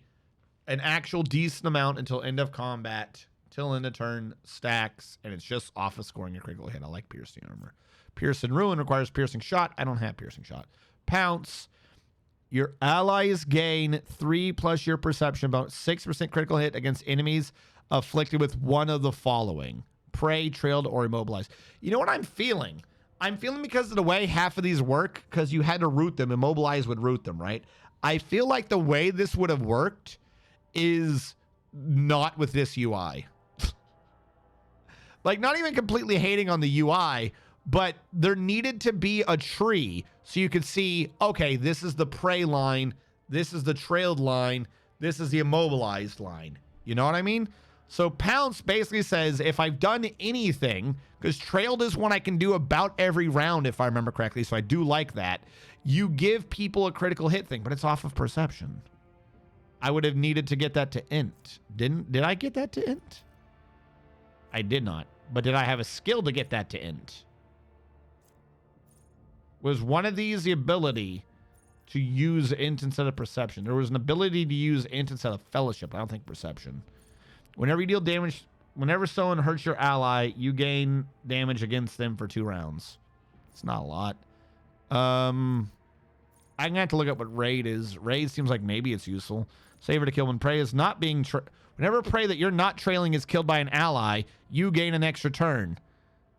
an actual decent amount until end of combat, till end of turn, stacks, and it's just off of scoring a critical hit. I like piercing armor. Piercing ruin requires piercing shot. I don't have piercing shot. Pounce. Your allies gain 3 plus your perception, about 6% critical hit against enemies afflicted with one of the following: prey, trailed, or immobilized. You know what I'm feeling? I'm feeling, because of the way half of these work, because you had to root them, immobilize would root them, right? I feel like the way this would have worked is not with this UI. Like, not even completely hating on the UI, but there needed to be a tree so you could see, okay, this is the prey line, this is the trailed line, this is the immobilized line. You know what I mean? So Pounce basically says, if I've done anything, because trailed is one I can do about every round, if I remember correctly, so I do like that, you give people a critical hit thing, but it's off of perception. I would have needed to get that to int. Did I get that to int? I did not. But did I have a skill to get that to int? Was one of these the ability to use int instead of perception? There was an ability to use int instead of fellowship. I don't think perception. Whenever you deal damage, whenever someone hurts your ally, you gain damage against them for 2 rounds. It's not a lot. I'm gonna have to look up what raid is. Raid seems like maybe it's useful. Saver to kill when prey is not being whenever prey that you're not trailing is killed by an ally, you gain an extra turn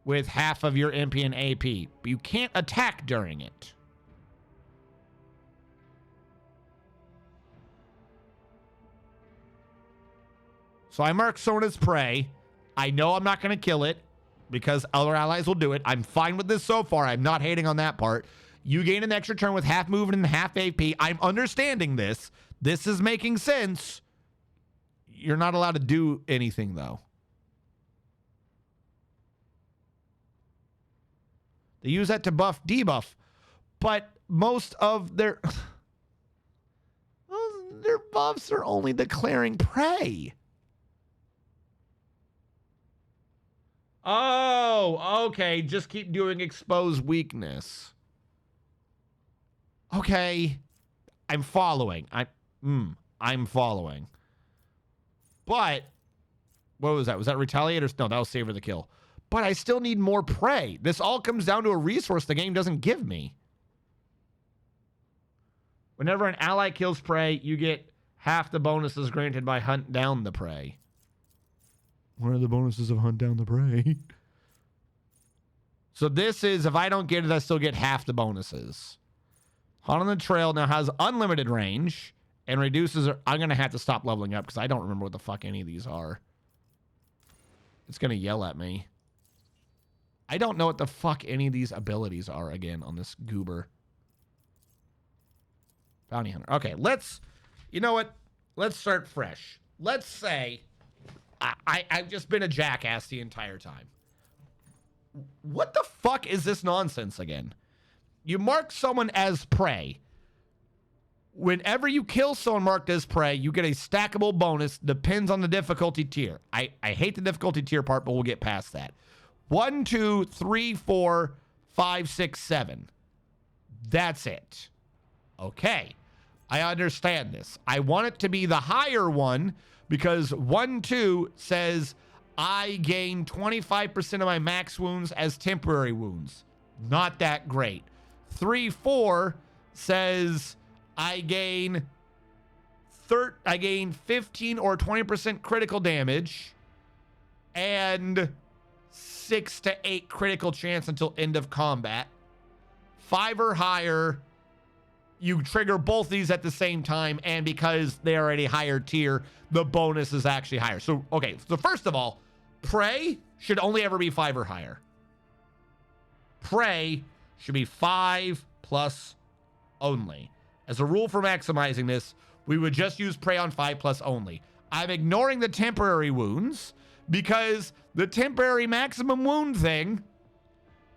with half of your MP and AP, but you can't attack during it. So I mark someone as prey. I know I'm not going to kill it because other allies will do it. I'm fine with this so far. I'm not hating on that part. You gain an extra turn with half movement and half AP. I'm understanding this. This is making sense. You're not allowed to do anything, though. They use that to buff, debuff. But most of their buffs are only declaring prey. Oh, okay. Just keep doing expose weakness. Okay. I'm following. I'm following. But what was that? Was that retaliators? No, that was savor the kill. But I still need more prey. This all comes down to a resource the game doesn't give me. Whenever an ally kills prey, you get half the bonuses granted by hunt down the prey. What are the bonuses of hunt down the prey? So this is, if I don't get it, I still get half the bonuses. Hunt on the Trail now has unlimited range and reduces. I'm going to have to stop leveling up because I don't remember what the fuck any of these are. It's going to yell at me. I don't know what the fuck any of these abilities are again on this goober. Bounty Hunter. Okay, you know what? Let's start fresh. Let's say I've just been a jackass the entire time. What the fuck is this nonsense again? You mark someone as prey. Whenever you kill someone marked as prey, you get a stackable bonus. Depends on the difficulty tier. I hate the difficulty tier part, but we'll get past that. 1, 2, 3, 4, 5, 6, 7. That's it. Okay. I understand this. I want it to be the higher one because 1, 2 says I gain 25% of my max wounds as temporary wounds. Not that great. 3, 4 says I gain 15 or 20% critical damage and 6 to 8 critical chance until end of combat. 5 or higher, you trigger both these at the same time, and because they are at a higher tier, the bonus is actually higher. So, okay, so first of all, prey should only ever be 5 or higher. Prey should be 5 plus only. As a rule for maximizing this, we would just use prey on 5 plus only. I'm ignoring the temporary wounds because the temporary maximum wound thing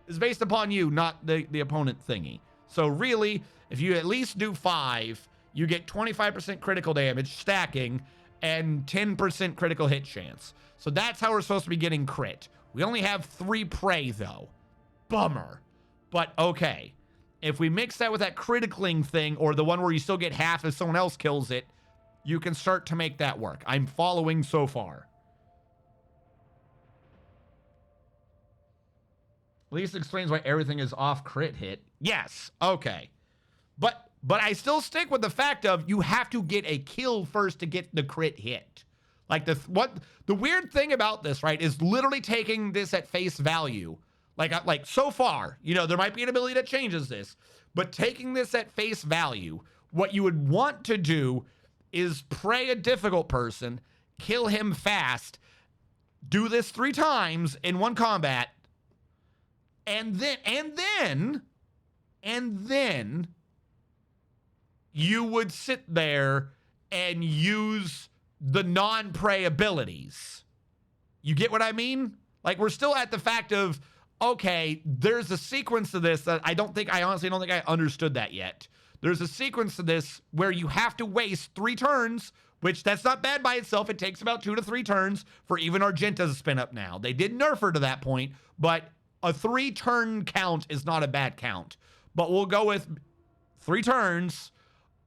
is based upon you, not the opponent thingy. So really, if you at least do 5, you get 25% critical damage stacking and 10% critical hit chance. So that's how we're supposed to be getting crit. We only have 3 prey though. Bummer. But okay. If we mix that with that criticaling thing, or the one where you still get half if someone else kills it, you can start to make that work. I'm following so far. At least explains why everything is off crit hit. Yes, okay. But I still stick with the fact of you have to get a kill first to get the crit hit. Like the weird thing about this, right, is literally taking this at face value. Like so far, you know, there might be an ability that changes this, but taking this at face value, what you would want to do is pray a difficult person, kill him fast, do this 3 times in one combat, and then you would sit there and use the non-prey abilities. You get what I mean? Like, we're still at the fact of, okay, there's a sequence to this that I honestly don't think I understood that yet. There's a sequence to this where you have to waste 3 turns, which that's not bad by itself. It takes about 2 to 3 turns for even Argenta to spin up now. They did nerf her to that point, but a 3-turn count is not a bad count. But we'll go with 3 turns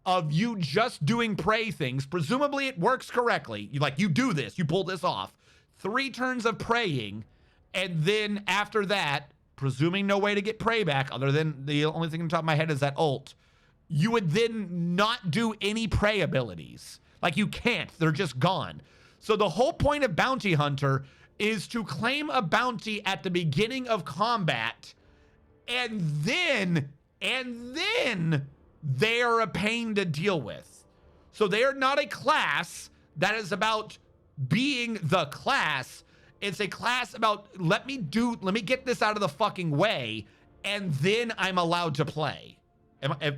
of you just doing prey things. Presumably it works correctly. You do this, you pull this off. 3 turns of praying, and then after that, presuming no way to get prey back, other than the only thing on top of my head is that ult, you would then not do any prey abilities. Like, you can't, they're just gone. So the whole point of Bounty Hunter is to claim a bounty at the beginning of combat, and then they are a pain to deal with. So they are not a class that is about being the class. It's a class about, let me get this out of the fucking way, and then I'm allowed to play.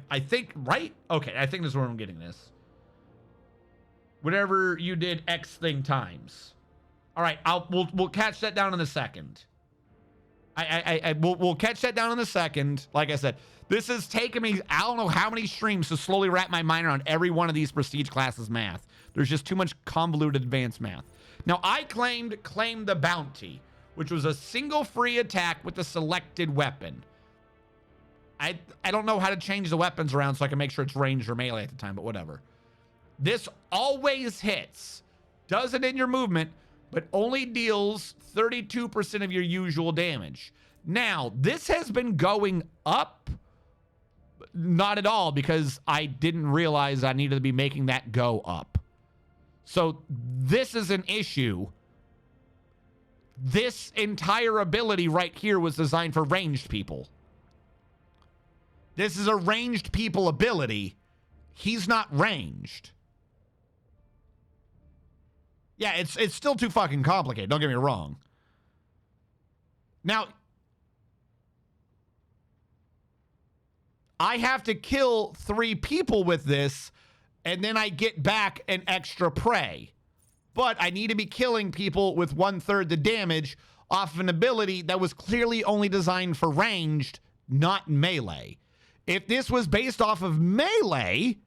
I think, right? Okay, I think this is where I'm getting this. Whatever you did X thing times. All right, we'll catch that down in a second. We'll catch that down in a second. Like I said, this has taken me, I don't know how many streams to slowly wrap my mind around every one of these prestige classes math. There's just too much convoluted advanced math. Now, I claimed the bounty, which was a single free attack with a selected weapon. I don't know how to change the weapons around so I can make sure it's ranged or melee at the time, but whatever. This always hits, does it in your movement, but only deals 32% of your usual damage. Now, this has been going up. Not at all, because I didn't realize I needed to be making that go up. So this is an issue. This entire ability right here was designed for ranged people. This is a ranged people ability. He's not ranged. Yeah, it's still too fucking complicated. Don't get me wrong. Now, I have to kill 3 people with this, and then I get back an extra prey. But I need to be killing people with 1/3 the damage off of an ability that was clearly only designed for ranged, not melee. If this was based off of melee,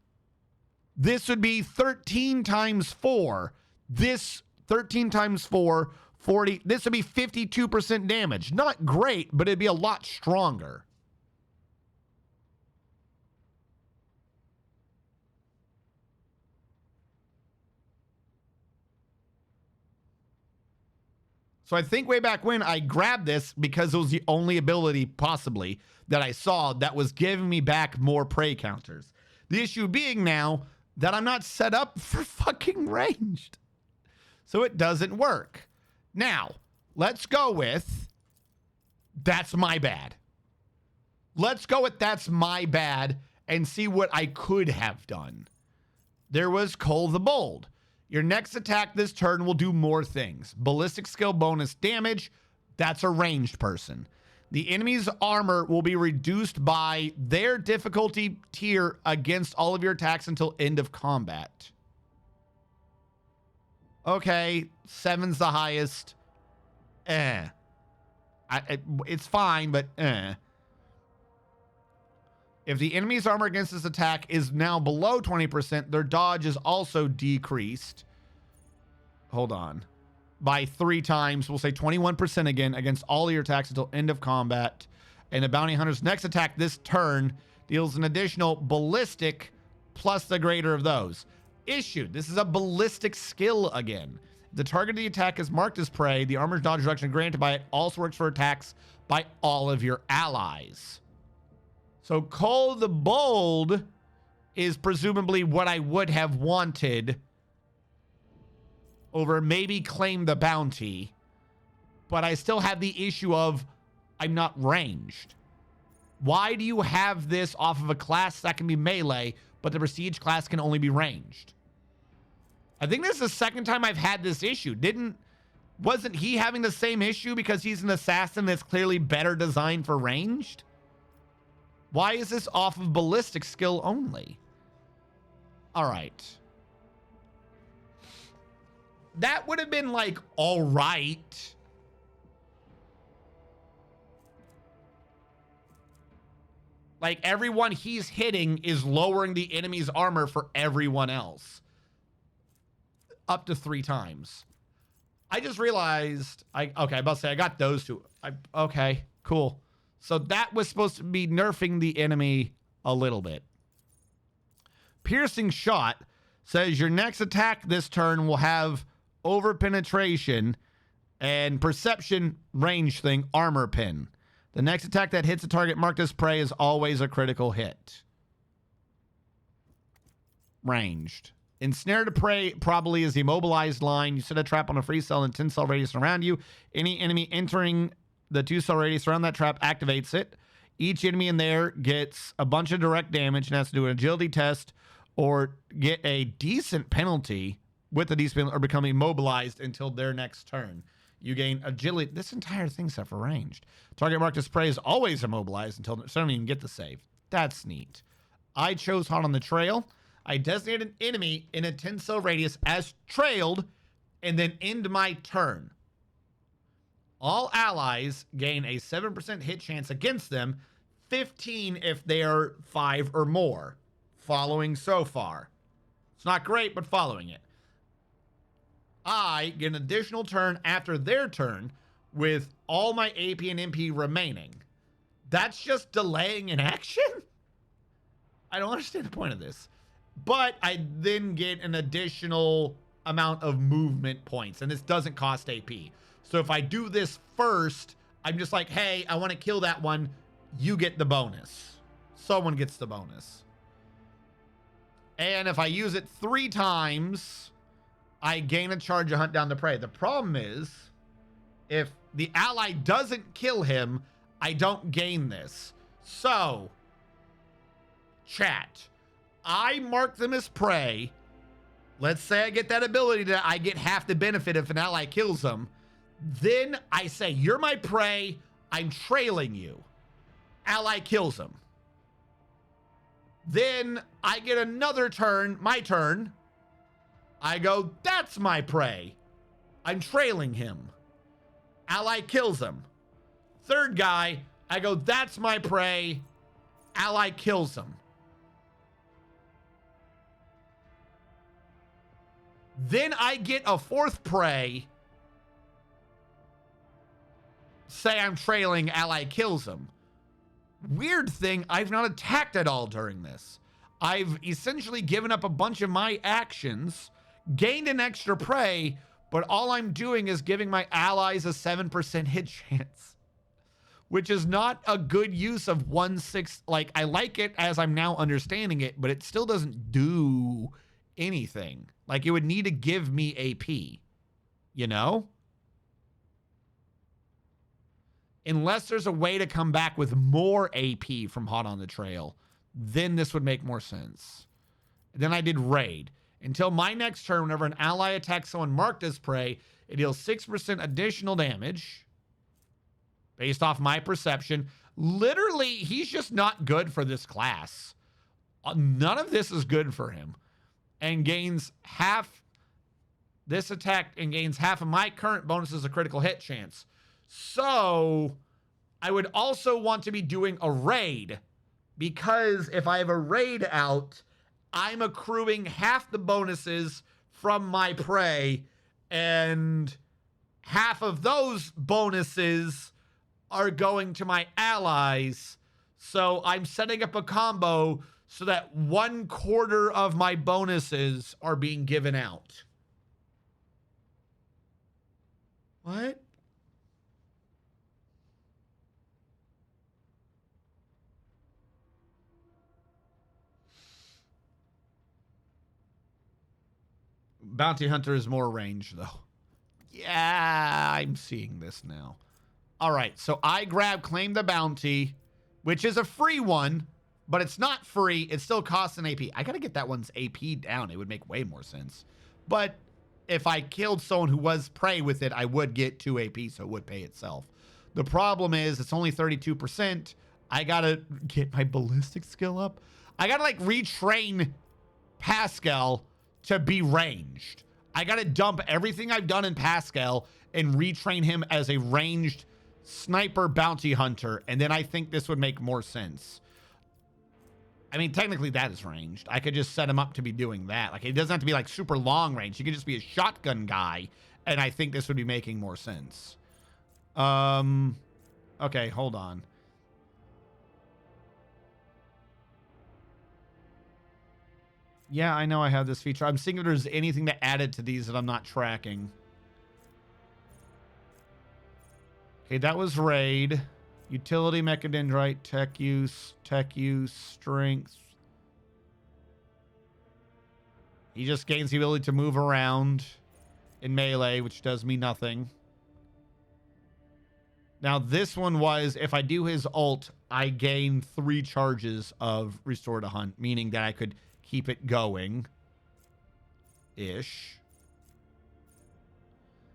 this would be 13 times 4. This 13 times 4, 40. This would be 52% damage. Not great, but it'd be a lot stronger. So I think way back when I grabbed this because it was the only ability possibly that I saw that was giving me back more prey counters. The issue being now that I'm not set up for fucking ranged. So it doesn't work. Now, let's go with that's my bad. Let's go with that's my bad and see what I could have done. There was Cole the Bold. Your next attack this turn will do more things. Ballistic skill bonus damage, that's a ranged person. The enemy's armor will be reduced by their difficulty tier against all of your attacks until end of combat. Okay, 7's the highest. It's fine, but If the enemy's armor against this attack is now below 20%, their dodge is also decreased. Hold on. By 3 times, we'll say 21% again against all your attacks until end of combat. And the bounty hunter's next attack this turn deals an additional ballistic plus the greater of those. issued. This is a ballistic skill again. The target of the attack is marked as prey. The armor's dodge reduction granted by it also works for attacks by all of your allies. So Cole the Bold is presumably what I would have wanted over maybe Claim the Bounty. But I still have the issue of I'm not ranged. Why do you have this off of a class that can be melee, but the Prestige class can only be ranged? I think this is the second time I've had this issue. Wasn't he having the same issue because he's an assassin that's clearly better designed for ranged? Why is this off of ballistic skill only? All right. That would have been like, all right. Like everyone he's hitting is lowering the enemy's armor for everyone else. Up to 3 times. I just realized, okay, I'm about to say I got those two. Okay, cool. So that was supposed to be nerfing the enemy a little bit. Piercing Shot says your next attack this turn will have over penetration and perception range thing, armor pin. The next attack that hits a target marked as prey is always a critical hit. Ranged. Ensnare to prey probably is the immobilized line. You set a trap on a free cell and 10 cell radius around you. Any enemy entering the 2 cell radius around that trap activates it. Each enemy in there gets a bunch of direct damage and has to do an agility test or get a decent penalty with a decent penalty or become immobilized until their next turn. You gain agility. This entire thing's set for ranged. Target marked as prey is always immobilized until so I don't even get the save. That's neat. I chose Hot on the Trail. I designated an enemy in a 10 cell radius as trailed and then end my turn. All allies gain a 7% hit chance against them, 15 if they are 5 or more. Following so far. It's not great, but following it. I get an additional turn after their turn with all my AP and MP remaining. That's just delaying an action? I don't understand the point of this. But I then get an additional amount of movement points, and this doesn't cost AP. So if I do this first, I'm just like, hey, I want to kill that one. You get the bonus. Someone gets the bonus. And if I use it 3 times, I gain a charge to hunt down the prey. The problem is, if the ally doesn't kill him, I don't gain this. So, chat, I mark them as prey. Let's say I get that ability that I get half the benefit if an ally kills them. Then I say, you're my prey. I'm trailing you. Ally kills him. Then I get another turn, my turn. I go, that's my prey. I'm trailing him. Ally kills him. Third guy, I go, that's my prey. Ally kills him. Then I get a 4th prey. Say I'm trailing, ally kills him. Weird thing, I've not attacked at all during this. I've essentially given up a bunch of my actions, gained an extra prey, but all I'm doing is giving my allies a 7% hit chance, which is not a good use of 1/6. Like, I like it as I'm now understanding it, but it still doesn't do anything. Like, it would need to give me AP, you know? Unless there's a way to come back with more AP from Hot on the Trail, then this would make more sense. Then I did Raid. Until my next turn, whenever an ally attacks someone marked as prey, it deals 6% additional damage based off my perception. Literally, he's just not good for this class. None of this is good for him. And gains half this attack and gains half of my current bonuses a critical hit chance. So I would also want to be doing a raid, because if I have a raid out, I'm accruing half the bonuses from my prey, and half of those bonuses are going to my allies. So I'm setting up a combo so that 1/4 of my bonuses are being given out. What? Bounty Hunter is more range, though. Yeah, I'm seeing this now. All right, so I grab Claim the Bounty, which is a free one, but it's not free. It still costs an AP. I got to get that one's AP down. It would make way more sense. But if I killed someone who was prey with it, I would get 2 AP, so it would pay itself. The problem is it's only 32%. I got to get my ballistic skill up. I got to, like, retrain Pascal to be ranged. I got to dump everything I've done in Pascal and retrain him as a ranged sniper bounty hunter, and then I think this would make more sense. I mean, technically that is ranged. I could just set him up to be doing that. Like, it doesn't have to be like super long range. He could just be a shotgun guy, and I think this would be making more sense. Okay, hold on. Yeah, I know I have this feature. I'm seeing if there's anything to add it to these that I'm not tracking. Okay, that was raid. Utility, mechadendrite, tech use, strength. He just gains the ability to move around in melee, which does me nothing. Now, this one was, if I do his ult, I gain 3 charges of Restore to Hunt, meaning that I could keep it going. Ish.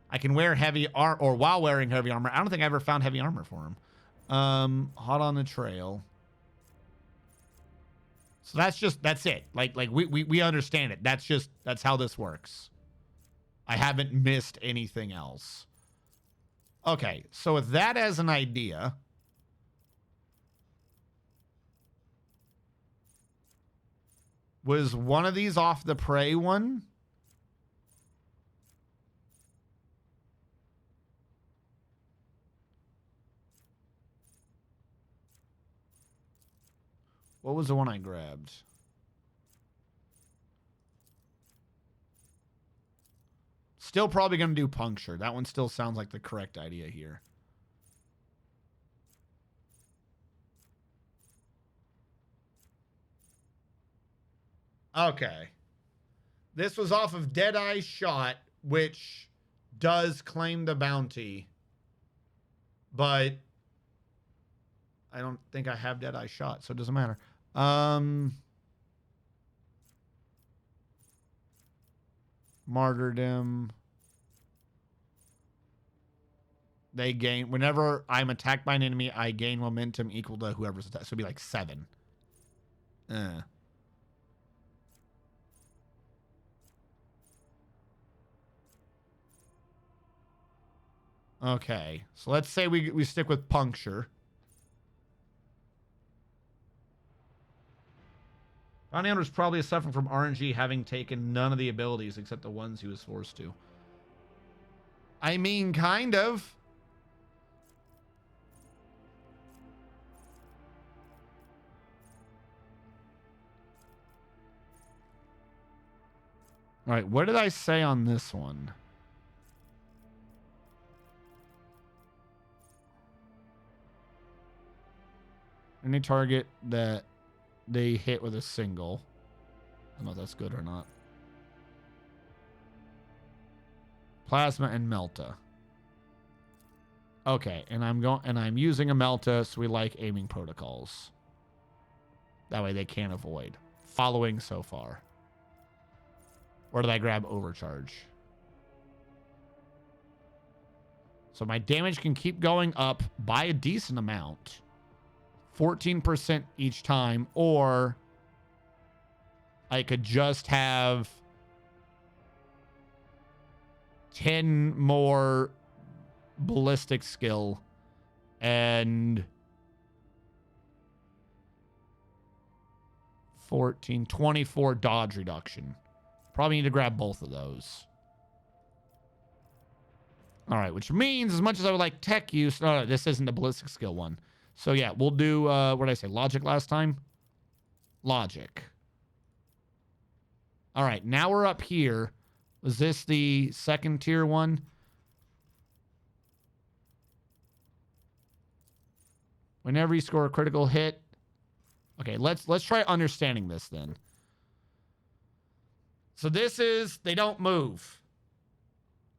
I can wear heavy armor, or while wearing heavy armor. I don't think I ever found heavy armor for him. Hot on the trail. So that's it. Like we understand it. That's how this works. I haven't missed anything else. Okay, so with that as an idea, was one of these off the prey one? What was the one I grabbed? Still probably going to do puncture. That one still sounds like the correct idea here. Okay. This was off of Deadeye Shot, which does claim the bounty. But I don't think I have Deadeye Shot, so it doesn't matter. Martyrdom. They gain, whenever I'm attacked by an enemy, I gain momentum equal to whoever's attacked. So it'd be like 7. Okay, so let's say we stick with puncture. Bounty Hunter is probably suffering from RNG, having taken none of the abilities except the ones he was forced to. I mean, kind of. All right, what did I say on this one? Any target that they hit with a single. I don't know if that's good or not. Plasma and Melta. Okay, and I'm using a Melta, so we like aiming protocols. That way they can't avoid. Following so far. Or did I grab overcharge? So my damage can keep going up by a decent amount. 14% each time, or I could just have 10 more ballistic skill and 24 dodge reduction. Probably need to grab both of those. All right, which means as much as I would like tech use, no, this isn't the ballistic skill one. So yeah, we'll do, what did I say, logic last time? logic. All right, now we're up here. Was this the second tier one? Whenever you score a critical hit. Okay, let's try understanding this then. So this is, they don't move.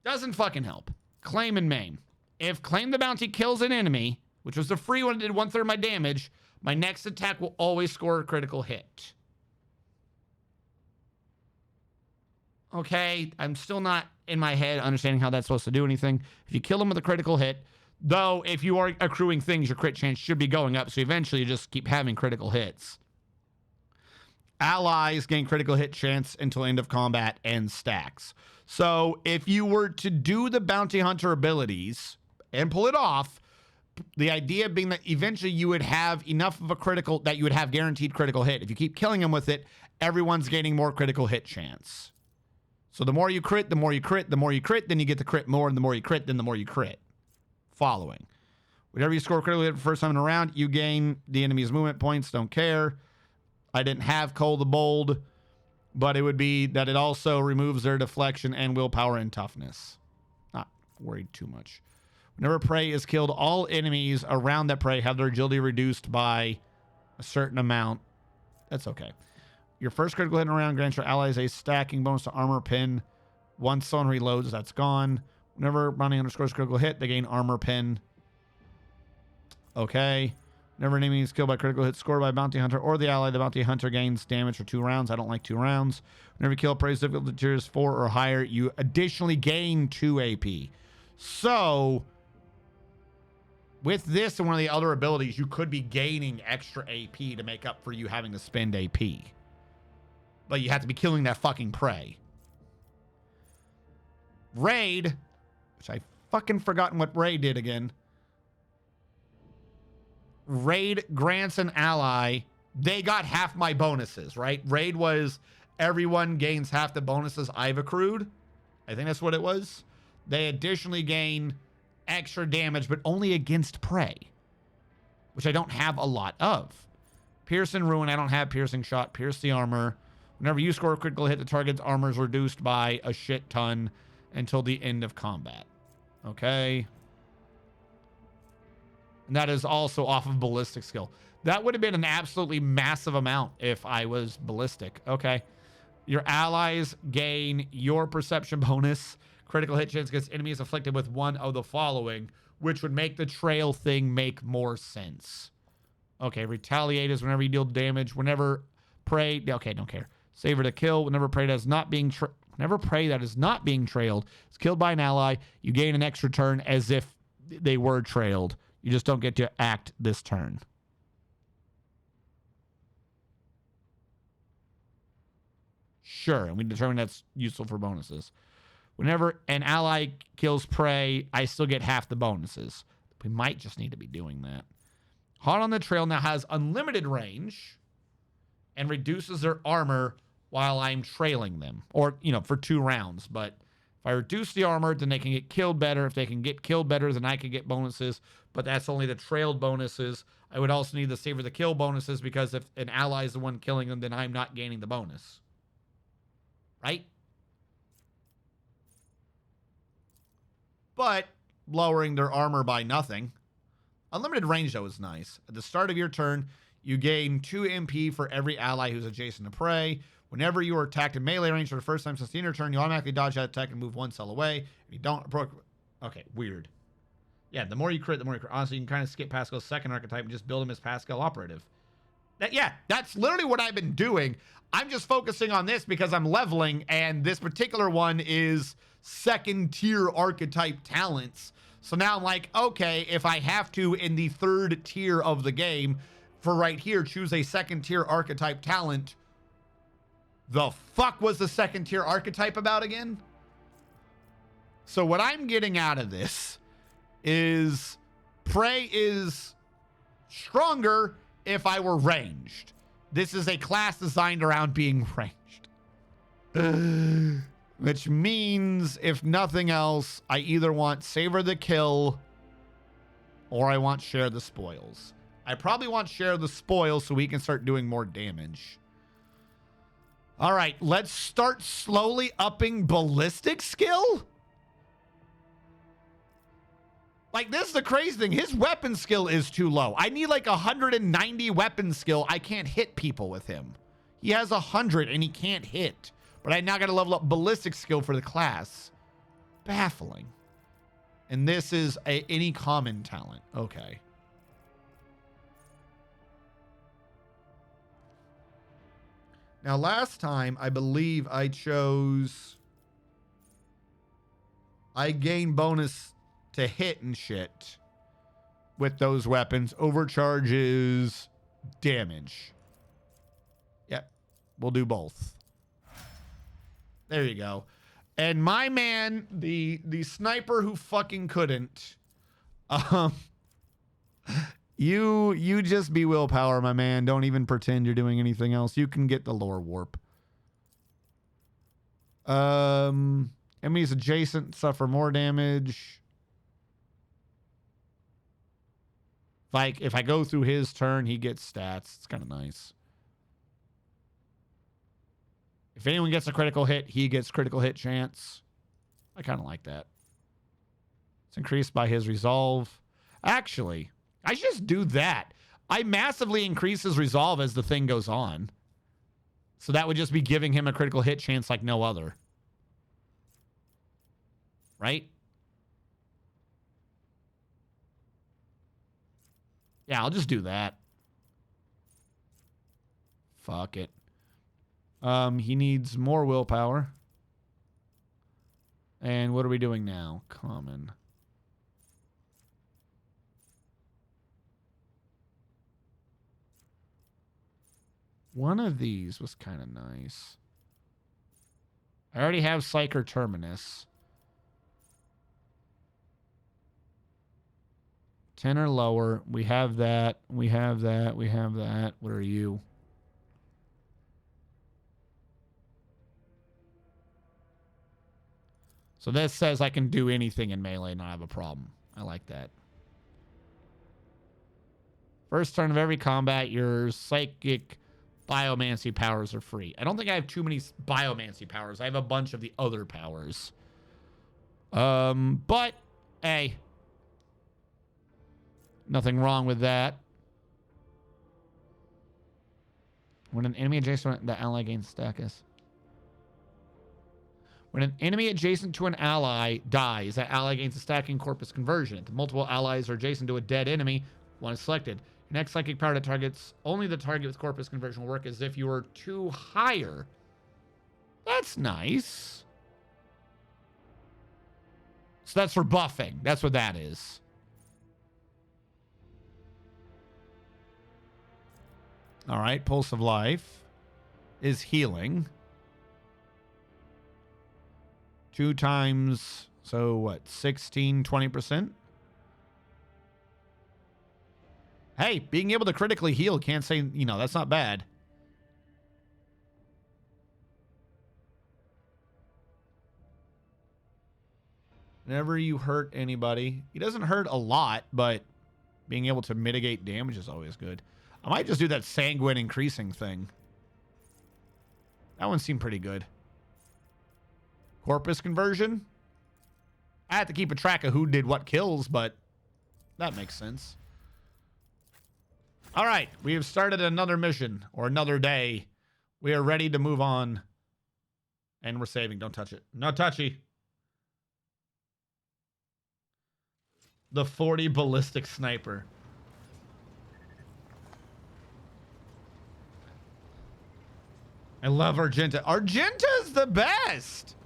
Doesn't fucking help. Claim and maim. If Claim the Bounty kills an enemy, which was the free one that did 1/3 of my damage, my next attack will always score a critical hit. Okay, I'm still not in my head understanding how that's supposed to do anything. If you kill them with a critical hit, though, if you are accruing things, your crit chance should be going up, so eventually you just keep having critical hits. Allies gain critical hit chance until end of combat and stacks. So if you were to do the bounty hunter abilities and pull it off, the idea being that eventually you would have enough of a critical that you would have guaranteed critical hit. If you keep killing them with it, everyone's gaining more critical hit chance. So the more you crit, the more you crit, the more you crit, then you get to crit more, and the more you crit, then the more you crit. Following. Whenever you score critical hit for the first time in a round, you gain the enemy's movement points. Don't care. I didn't have Cole the Bold, but it would be that it also removes their deflection and willpower and toughness. Not worried too much. Whenever prey is killed, all enemies around that prey have their agility reduced by a certain amount. That's okay. Your first critical hit in a round grants your allies a stacking bonus to armor pin. Once someone reloads, that's gone. Whenever bounty underscores critical hit, they gain armor pin. Okay. Whenever an enemy is killed by critical hit scored by a bounty hunter or the ally, the bounty hunter gains damage for 2 rounds. I don't like 2 rounds. Whenever you kill a prey difficulty tiers 4 or higher, you additionally gain 2 AP. So, with this and one of the other abilities, you could be gaining extra AP to make up for you having to spend AP. But you have to be killing that fucking prey. Raid, which I fucking forgotten what Raid did again. Raid grants an ally. They got half my bonuses, right? Raid was everyone gains half the bonuses I've accrued. I think that's what it was. They additionally gain extra damage, but only against prey, which I don't have a lot of. Pierce and Ruin, I don't have Piercing Shot. Pierce the armor. Whenever you score a critical hit, the target's armor is reduced by a shit ton until the end of combat. Okay. And that is also off of ballistic skill. That would have been an absolutely massive amount if I was ballistic. Okay. Your allies gain your perception bonus. Critical hit chance against enemies afflicted with one of the following, which would make the trail thing make more sense. Okay. Retaliate is whenever you deal damage. Whenever prey. Okay. Don't care. Savor to kill. Whenever prey that is not being trailed is killed by an ally, you gain an extra turn as if they were trailed. You just don't get to act this turn. Sure, and we determine that's useful for bonuses. Whenever an ally kills prey, I still get half the bonuses. We might just need to be doing that. Hot on the Trail now has unlimited range and reduces their armor while I'm trailing them. Or, for 2 rounds. But if I reduce the armor, then they can get killed better. If they can get killed better, then I can get bonuses. But that's only the trailed bonuses. I would also need the Savor the Kill bonuses because if an ally is the one killing them, then I'm not gaining the bonus. Right? But lowering their armor by nothing. Unlimited range, though, is nice. At the start of your turn, you gain 2 MP for every ally who's adjacent to prey. Whenever you are attacked in melee range for the first time since the end of your turn, you automatically dodge that attack and move 1 cell away. If you don't... Okay, weird. Yeah, the more you crit, the more you crit. Honestly, you can kind of skip Pascal's second archetype and just build him as Pascal Operative. That's literally what I've been doing. I'm just focusing on this because I'm leveling, and this particular one is second-tier archetype talents. So now I'm like, okay, if I have to, in the 3rd tier of the game, for right here, choose a second-tier archetype talent... The fuck was the second-tier archetype about again? So what I'm getting out of this is prey is stronger if I were ranged. This is a class designed around being ranged. Which means, if nothing else, I either want Savor the Kill or I want Share the Spoils. I probably want share the spoil so we can start doing more damage. All right, let's start slowly upping ballistic skill. Like, this is the crazy thing. His weapon skill is too low. I need like 190 weapon skill. I can't hit people with him. He has 100 and he can't hit. But I now got to level up ballistic skill for the class. Baffling. And this is any common talent. Okay. Now, last time, I believe I chose... I gain bonus to hit and shit with those weapons. Overcharges damage. Yep. We'll do both. There you go. And my man, the sniper who fucking couldn't, you just be willpower, my man. Don't even pretend you're doing anything else. You can get the lore warp. Enemies adjacent suffer more damage. If I go through his turn, he gets stats. It's kind of nice. If anyone gets a critical hit, he gets critical hit chance. I kind of like that. It's increased by his resolve. Actually, I should just do that. I massively increase his resolve as the thing goes on. So that would just be giving him a critical hit chance like no other. Right? Yeah, I'll just do that. Fuck it. He needs more willpower. And what are we doing now? Common. One of these was kind of nice. I already have Psyker Terminus. 10 or lower. We have that. We have that. We have that. What are you? So this says I can do anything in melee and not have a problem. I like that. First turn of every combat, your psychic biomancy powers are free. I don't think I have too many biomancy powers. I have a bunch of the other powers. But, hey. Nothing wrong with that. When an enemy adjacent, the ally gains status. When an enemy adjacent to an ally dies, that ally gains a stacking corpus conversion. If multiple allies are adjacent to a dead enemy, one is selected. Your next psychic power that targets only the target with corpus conversion will work as if you were 2 higher. That's nice. So that's for buffing. That's what that is. All right, Pulse of Life is healing. 2 times, so what, 16, 20%? Hey, being able to critically heal, can't say, that's not bad. Whenever you hurt anybody, he doesn't hurt a lot, but being able to mitigate damage is always good. I might just do that sanguine increasing thing. That one seemed pretty good. Corpus conversion. I have to keep a track of who did what kills, but that makes sense. All right, we have started another mission or another day. We are ready to move on. And we're saving. Don't touch it. No touchy. The 40 ballistic sniper. I love Argenta. Argenta's the best.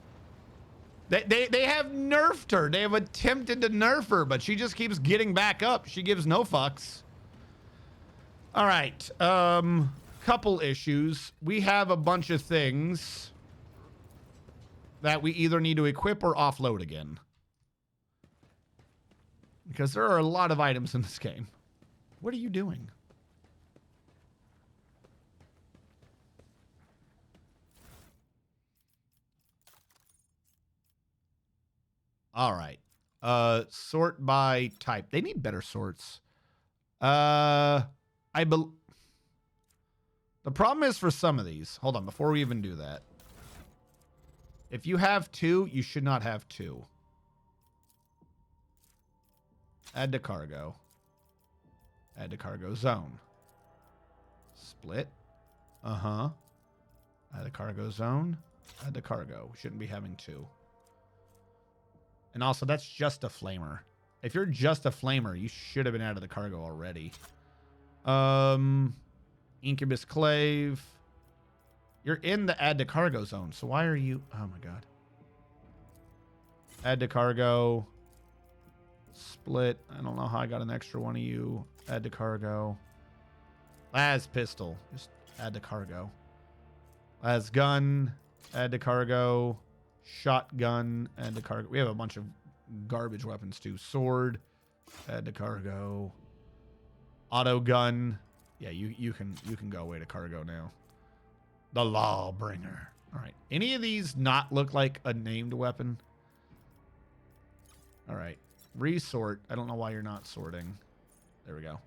They have nerfed her. They have attempted to nerf her, but she just keeps getting back up. She gives no fucks. All right. Couple issues. We have a bunch of things that we either need to equip or offload again. Because there are a lot of items in this game. What are you doing? All right. Sort by type. They need better sorts. I bel The problem is for some of these. Hold on, before we even do that. If you have 2, you should not have 2. Add to cargo. Add to cargo zone. Split. Uh-huh. Add to cargo zone. Add to cargo. We shouldn't be having 2. And also, that's just a flamer. If you're just a flamer, you should have been out of the cargo already. Incubus Clave. You're in the add to cargo zone, so why are you... Oh my god. Add to cargo. Split. I don't know how I got an extra one of you. Add to cargo. Las pistol. Just add to cargo. Las gun. Add to cargo. Shotgun. Add to cargo. We have a bunch of garbage weapons too. Sword. Add to cargo. Auto gun. Yeah, you can go away to cargo now. The Lawbringer. All right. Any of these not look like a named weapon? All right. Resort. I don't know why you're not sorting. There we go.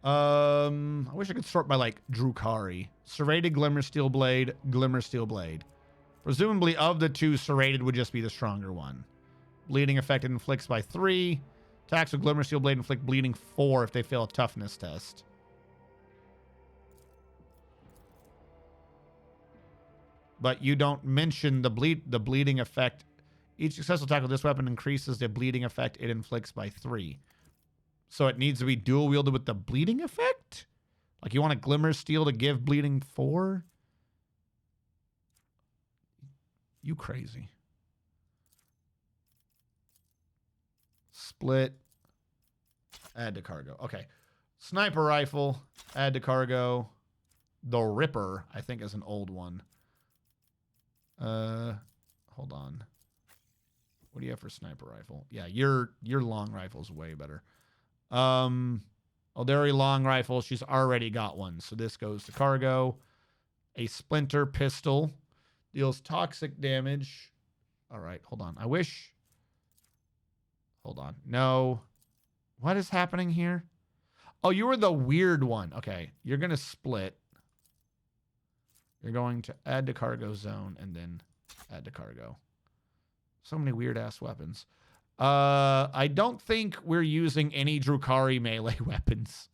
I wish I could sort by like Drukhari. Serrated Glimmer Steel Blade, Glimmer Steel Blade. Presumably of the 2, Serrated would just be the stronger one. Bleeding effect inflicts by 3. Attacks with Glimmer Steel Blade inflict bleeding 4 if they fail a toughness test. But you don't mention the bleeding effect. Each successful attack with this weapon increases the bleeding effect it inflicts by 3. So it needs to be dual wielded with the bleeding effect? Like you want a Glimmer Steel to give bleeding 4? You crazy. Split. Add to cargo. Okay. Sniper rifle. Add to cargo. The Ripper, I think, is an old one. Hold on. What do you have for sniper rifle? Yeah, your long rifle's way better. Aldari long rifle, she's already got one, so this goes to cargo. A splinter pistol deals toxic damage. All right, hold on. I wish. Hold on. No. What is happening here? Oh, you were the weird one. Okay, you're gonna split. You're going to add to cargo zone and then add to cargo. So many weird ass weapons. I don't think we're using any Drukhari melee weapons.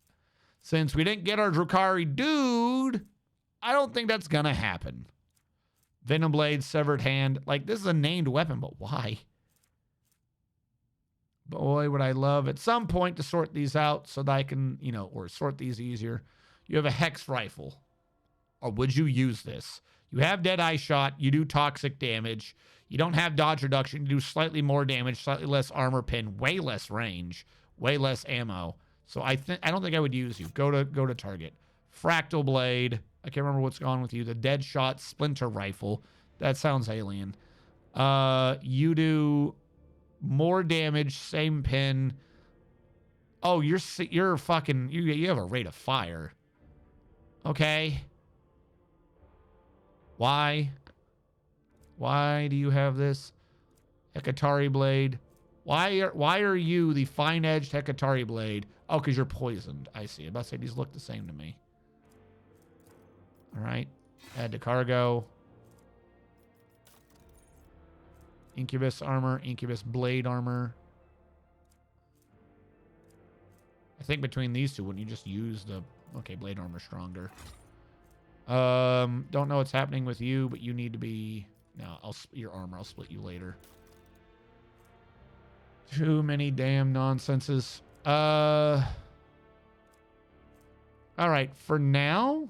Since we didn't get our Drukhari dude, I don't think that's gonna happen. Venom Blade, Severed Hand. Like, this is a named weapon, but why? Boy, would I love at some point to sort these out so that I can, or sort these easier. You have a Hex Rifle. Or would you use this? You have Deadeye Shot. You do toxic damage. You don't have dodge reduction. You do slightly more damage, slightly less armor pin, way less range, way less ammo. So I don't think I would use you. Go to target. Fractal Blade. I can't remember what's gone with you. The Dead Shot Splinter Rifle. That sounds alien. You do more damage, same pin. Oh, you're fucking you have a rate of fire. Okay. Why? Why do you have this? Hekatari Blade. Why are you the fine-edged Hekatari Blade? Oh, because you're poisoned. I see. I'm about to say these look the same to me. All right. Add to cargo. Incubus armor. Incubus blade armor. I think between these two, wouldn't you just use the... Okay, blade armor stronger. Don't know what's happening with you, but you need to be... No, your armor, I'll split you later. Too many damn nonsenses. All right, for now,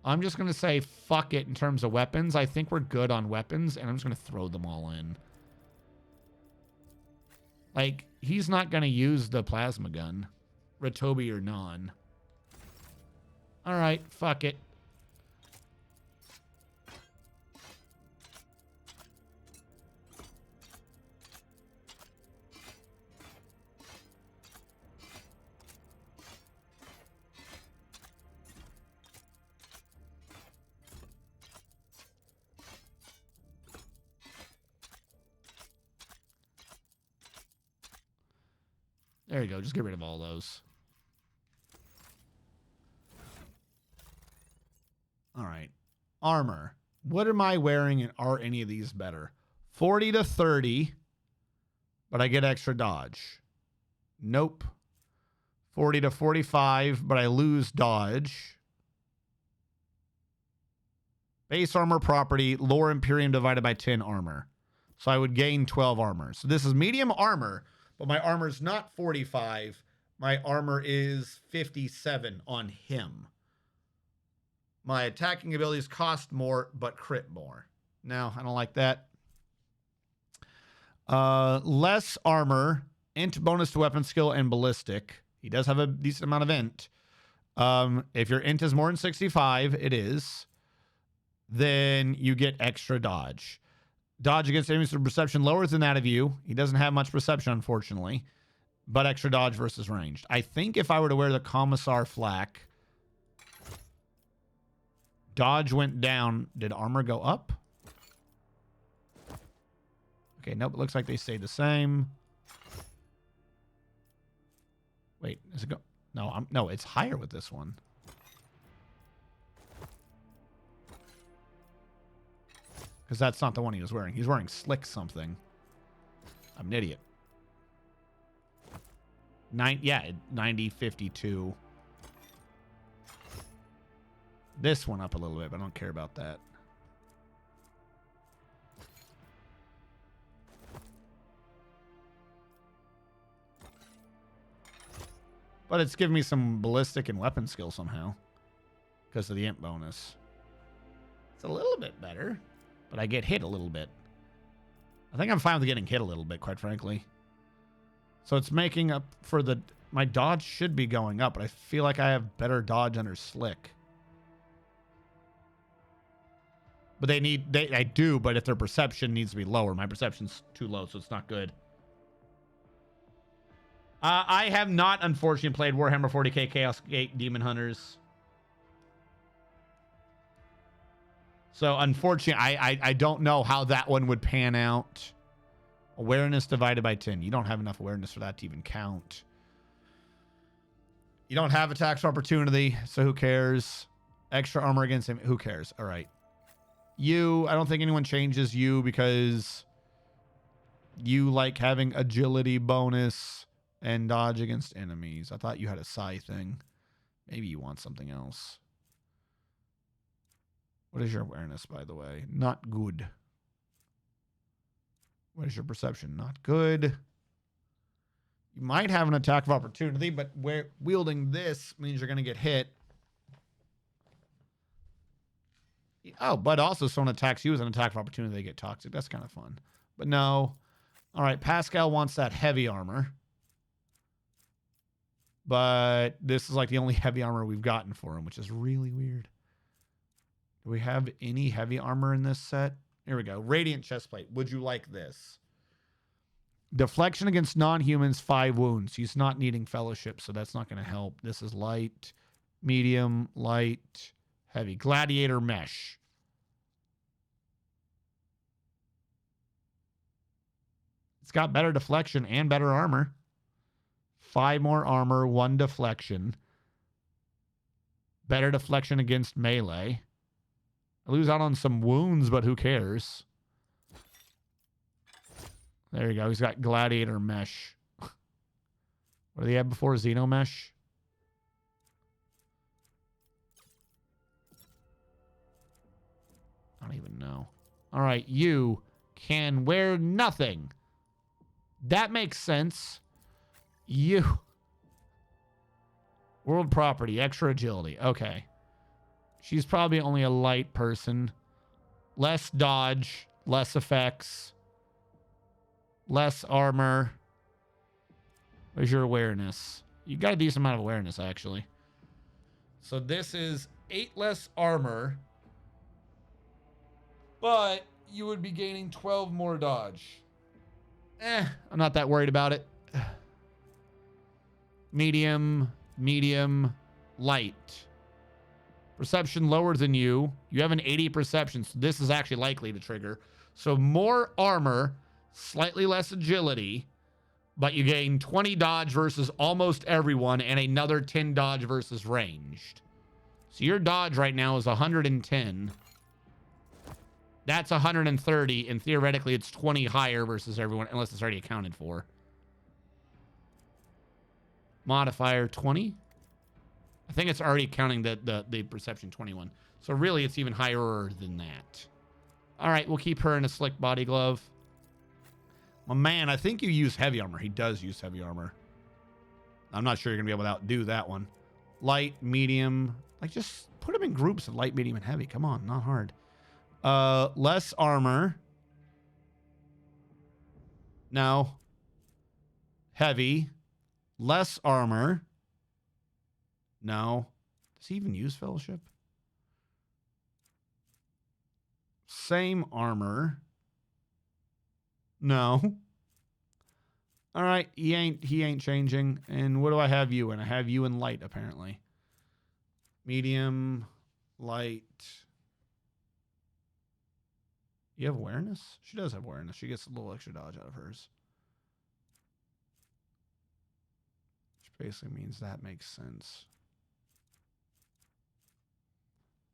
I'm just going to say fuck it in terms of weapons. I think we're good on weapons, and I'm just going to throw them all in. Like, he's not going to use the plasma gun, Ratobi or non. All right, fuck it. There you go. Just get rid of all those. All right. Armor. What am I wearing and are any of these better? 40 to 30, but I get extra dodge. Nope. 40 to 45, but I lose dodge. Base armor property, lore Imperium divided by 10 armor. So I would gain 12 armor. So this is medium armor, but my armor is not 45. My armor is 57 on him. My attacking abilities cost more, but crit more. No, I don't like that. Less armor, int bonus to weapon skill and ballistic. He does have a decent amount of int. If your int is more than 65, it is. Then you get extra dodge. Dodge against enemies with perception lower than that of you. He doesn't have much perception, unfortunately. But extra dodge versus ranged. I think if I were to wear the Commissar flak, dodge went down. Did armor go up? Okay, nope. It looks like they stayed the same. Wait, is it go? No, no, it's higher with this one. Because that's not the one he was wearing. He's wearing slick something. I'm an idiot. 90, 52. This one up a little bit, but I don't care about that. But it's giving me some ballistic and weapon skill somehow. Because of the imp bonus. It's a little bit better. But I get hit a little bit. I think I'm fine with getting hit a little bit, quite frankly. So it's making up for the... My dodge should be going up, but I feel like I have better dodge under slick. But I do, but if their perception needs to be lower. My perception's too low, so it's not good. I have not, unfortunately, played Warhammer 40K Chaos Gate Demon Hunters. So, unfortunately, I don't know how that one would pan out. Awareness divided by 10. You don't have enough awareness for that to even count. You don't have attacks of opportunity, so who cares? Extra armor against him, who cares? All right. You, I don't think anyone changes you because you like having agility bonus and dodge against enemies. I thought you had a psi thing. Maybe you want something else. What is your awareness, by the way? Not good. What is your perception? Not good. You might have an attack of opportunity, but wielding this means you're going to get hit. Oh, but also someone attacks you as an attack of opportunity, they get toxic. That's kind of fun. But no. All right, Pascal wants that heavy armor. But this is like the only heavy armor we've gotten for him, which is really weird. Do we have any heavy armor in this set? Here we go. Radiant chestplate. Would you like this? Deflection against non-humans, 5 wounds. He's not needing fellowship, so that's not going to help. This is light, medium, light, heavy. Gladiator mesh. It's got better deflection and better armor. 5 more armor, 1 deflection. Better deflection against melee. I lose out on some wounds, but who cares? There you go. He's got Gladiator Mesh. What did he have before? Xeno Mesh? I don't even know. All right, you can wear nothing. That makes sense. You. World property, extra agility. Okay. She's probably only a light person. Less dodge, less effects, less armor. Where's your awareness? You got a decent amount of awareness, actually. So this is 8 less armor, but you would be gaining 12 more dodge. I'm not that worried about it. Medium, medium, light. Perception lower than you. You have an 80 perception, so this is actually likely to trigger. So more armor, slightly less agility, but you gain 20 dodge versus almost everyone and another 10 dodge versus ranged. So your dodge right now is 110. That's 130, and theoretically it's 20 higher versus everyone, unless it's already accounted for. Modifier 20. I think it's already counting the perception 21. So really it's even higher than that. All right, we'll keep her in a slick body glove. Well, man, I think you use heavy armor. He does use heavy armor. I'm not sure you're going to be able to outdo that one. Light, medium. Like, just put them in groups of light, medium, and heavy. Come on, not hard. Less armor. No. Heavy. Less armor. No. Does he even use fellowship? Same armor. No. All right, he ain't changing. And what do I have you in? I have you in light, apparently. Medium, light. You have awareness? She does have awareness. She gets a little extra dodge out of hers. Which basically means that makes sense.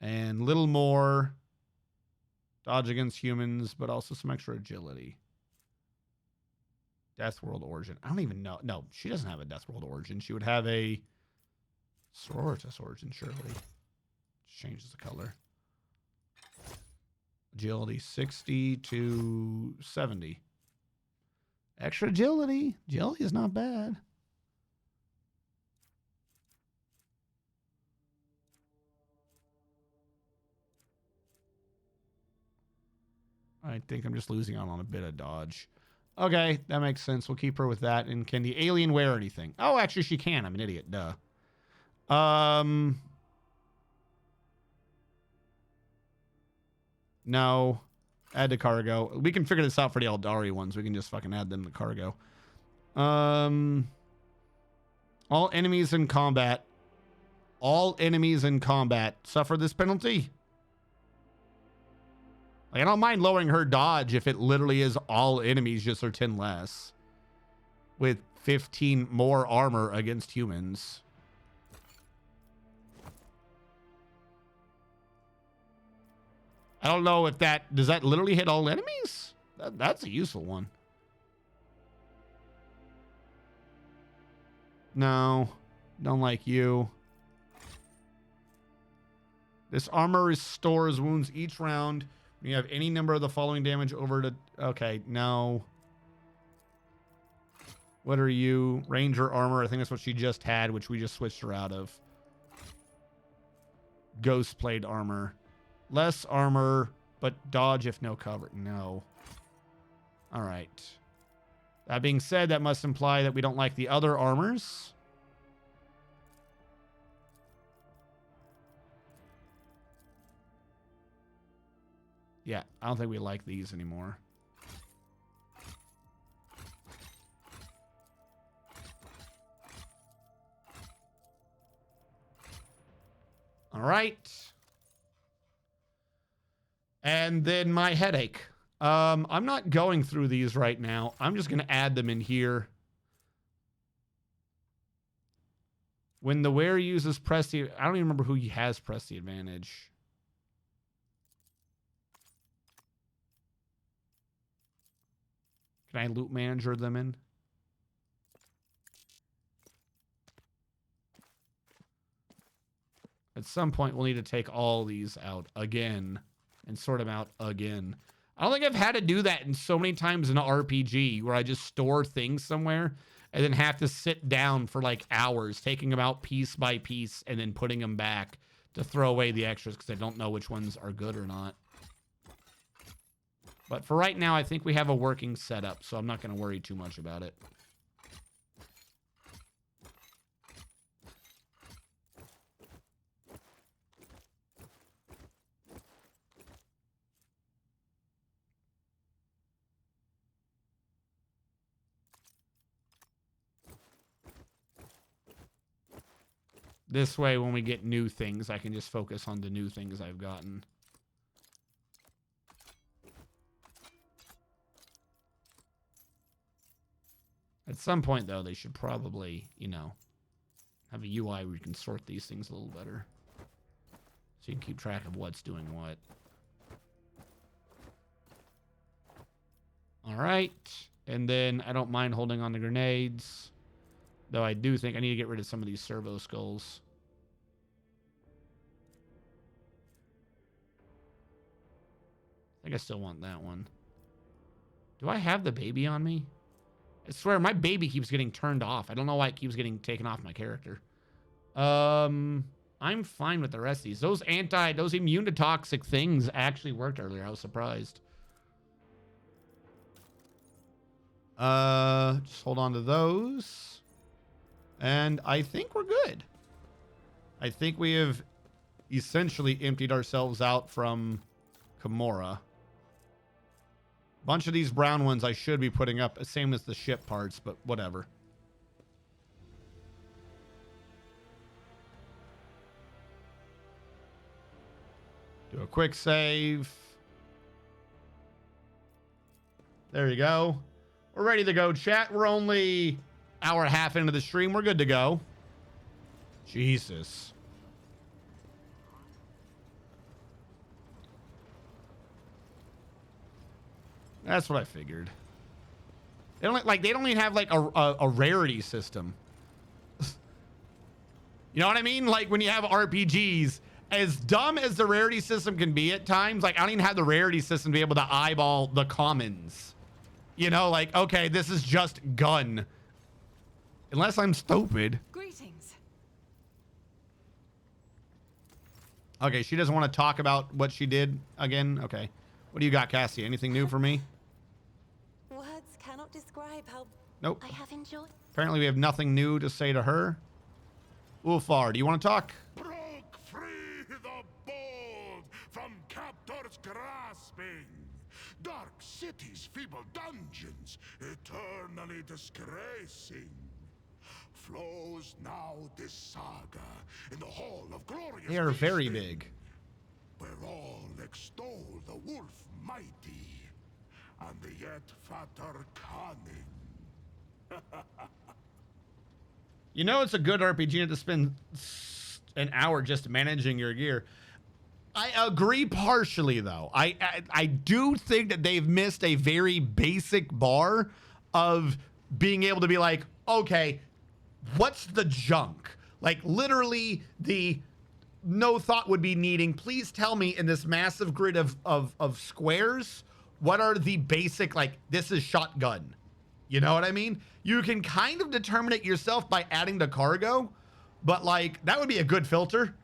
And little more dodge against humans, but also some extra agility. Death World origin. I don't even know. No, she doesn't have a Death World origin. She would have a Sororitas origin, surely. Just changes the color. Agility 60 to 70. Extra agility. Agility is not bad. I think I'm just losing out on a bit of dodge. Okay, that makes sense. We'll keep her with that. And can the alien wear anything? Oh, actually, she can. I'm an idiot. Duh. No. Add to cargo. We can figure this out for the Eldari ones. We can just fucking add them to cargo. All enemies in combat. All enemies in combat suffer this penalty. Like, I don't mind lowering her dodge if it literally is all enemies just are 10 less. With 15 more armor against humans. I don't know if that... Does that literally hit all enemies? That's a useful one. No. Don't like you. This armor restores wounds each round. When you have any number of the following damage over to... Okay, no. What are you? Ranger armor. I think that's what she just had, which we just switched her out of. Ghost plate armor. Less armor, but dodge if no cover. No. All right. That being said, that must imply that we don't like the other armors. Yeah, I don't think we like these anymore. All right. And then my headache. I'm not going through these right now. I'm just going to add them in here. When the wearer uses press the... I don't even remember who has press the advantage. Can I loot manager them in? At some point, we'll need to take all these out again and sort them out again. I don't think I've had to do that in so many times in an RPG where I just store things somewhere and then have to sit down for like hours, taking them out piece by piece and then putting them back to throw away the extras because I don't know which ones are good or not. But for right now, I think we have a working setup, so I'm not going to worry too much about it. This way, when we get new things, I can just focus on the new things I've gotten. At some point, though, they should probably, you know, have a UI where you can sort these things a little better. So you can keep track of what's doing what. All right. And then I don't mind holding on to grenades. Though I do think I need to get rid of some of these servo skulls. I think I still want that one. Do I have the baby on me? I swear my baby keeps getting turned off. I don't know why it keeps getting taken off my character. I'm fine with the rest of these. Those immune to toxic things actually worked earlier. I was surprised. Just hold on to those. And I think we're good. I think we have essentially emptied ourselves out from Kimura. Bunch of these brown ones I should be putting up, same as the ship parts, but whatever. Do a quick save. There you go. We're ready to go, chat. We're only hour and a half into the stream. We're good to go. Jesus. That's what I figured. They don't even have like a rarity system. You know what I mean? Like when you have RPGs, as dumb as the rarity system can be at times, like I don't even have the rarity system to be able to eyeball the commons. You know, like, okay, this is just gun. Unless I'm stupid. Greetings. Okay, she doesn't want to talk about what she did again. Okay. What do you got, Cassia? Anything new for me? Words cannot describe how Nope. I have enjoyed. Apparently we have nothing new to say to her. Ulfar, do you want to talk? Broke free the bold from captors grasping. Dark cities, feeble dungeons, eternally disgracing. Flows now this saga in the hall of glorious. They are very feasting, big. where all extol the wolf mighty, and the yet fatter cunning. You know it's a good RPG to spend an hour just managing your gear. I agree partially, though. I do think that they've missed a very basic bar of being able to be like, okay, what's the junk? Like, literally, the no thought would be needing, please tell me in this massive grid of squares, what are the basic, like, this is shotgun. You know what I mean? You can kind of determine it yourself by adding the cargo, but, like, that would be a good filter.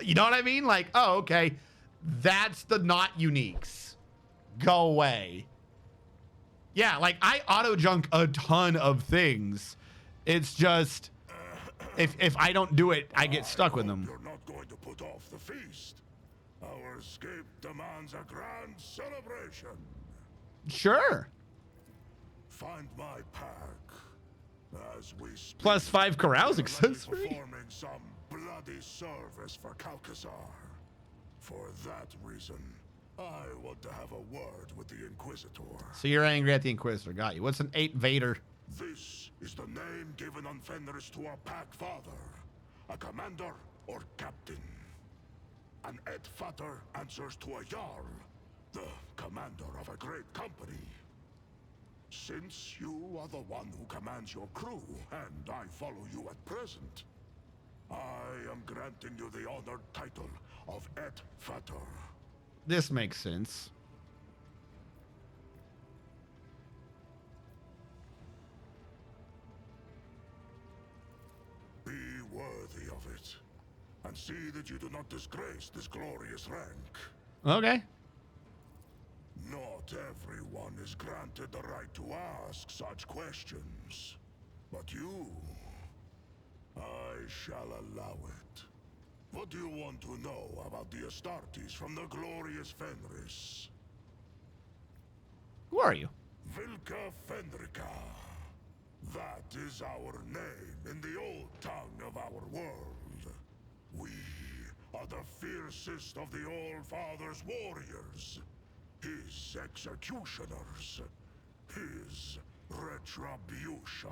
You know what I mean? Like, oh, okay, that's the not uniques. Go away. Yeah, like, I auto-junk a ton of things. It's just, if I don't do it, I get stuck with them. You're not going to put off the feast. Our escape demands a grand celebration. Sure. Find my pack as we speak. Plus 5 carouse We're accessory. performing some bloody service for Calcazar. For that reason, I want to have a word with the Inquisitor. So you're angry at the Inquisitor. Got you. What's an 8 Vader? This is the name given on Fenris to a pack father, a commander or captain. An Et Vater answers to a Jarl, the commander of a great company. Since you are the one who commands your crew, and I follow you at present, I am granting you the honored title of Et Vater. This makes sense. Be worthy of it, and see that you do not disgrace this glorious rank. Okay. Not everyone is granted the right to ask such questions. But you, I shall allow it. What do you want to know about the Astartes from the glorious Fenris? Who are you? Vilka Fenrica. That is our name in the old tongue of our world. We are the fiercest of the All-Father's warriors. His executioners. His retribution.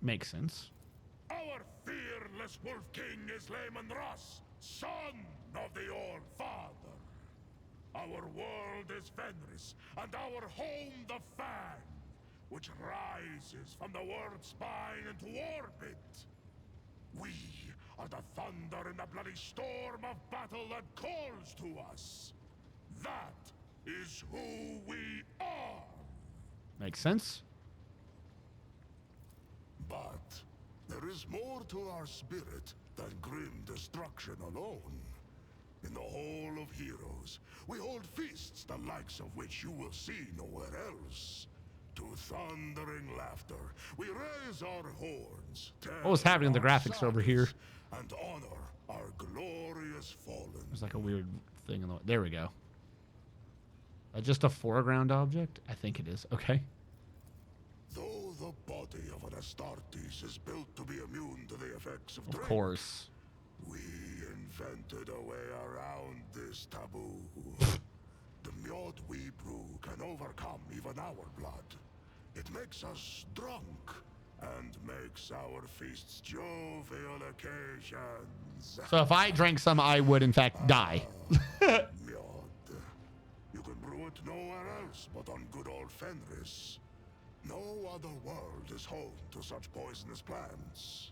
Makes sense. Our fear heartless Wolf King is Laman Russ, son of the All-Father. Our world is Fenris, and our home the Fan, which rises from the world's spine into orbit. We are the thunder in the bloody storm of battle that calls to us. That is who we are. Makes sense. But there is more to our spirit than grim destruction alone. In the Hall of Heroes, we hold feasts the likes of which you will see nowhere else. To thundering laughter, we raise our horns. What was happening in the graphics over here? And honor our glorious fallen. There's like a weird thing in the... There we go. Just a foreground object? I think it is. Okay. Though the body of an Astartes is built to be immune to the effects of drink, course. we invented a way around this taboo. The mjod we brew can overcome even our blood. It makes us drunk and makes our feasts jovial occasions. So if I drank some, I would in fact die. Mjod. You can brew it nowhere else but on good old Fenris. No other world is home to such poisonous plants.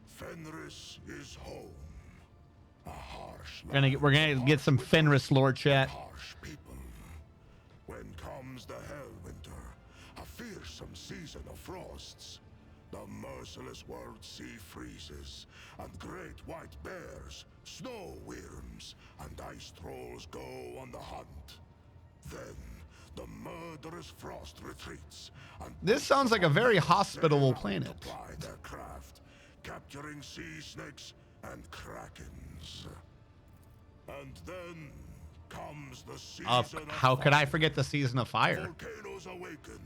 Fenris is home. A harsh We're gonna get some Fenris lore chat. harsh people. When comes the Hellwinter, a fearsome season of frosts, the merciless world sea freezes, and great white bears, snow worms, and ice trolls go on the hunt. Then the murderous frost retreats, and This sounds like a very hospitable planet. multiply their craft, capturing sea snakes and krakens. And then comes the season of How could I fire. forget the season of fire? Volcanoes awaken.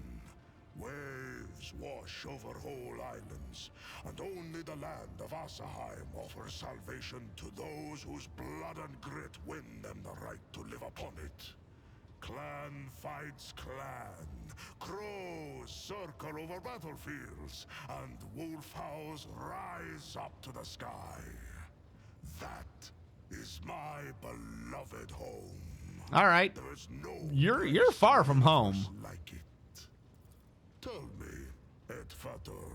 Waves wash over whole islands, and only the land of Asaheim offers salvation to those whose blood and grit win them the right to live upon it. Clan fights clan. Crows circle over battlefields, and wolf howls rise up to the sky. That is my beloved home. All right. There is no You're far from home. place like it. Tell me, Edfator,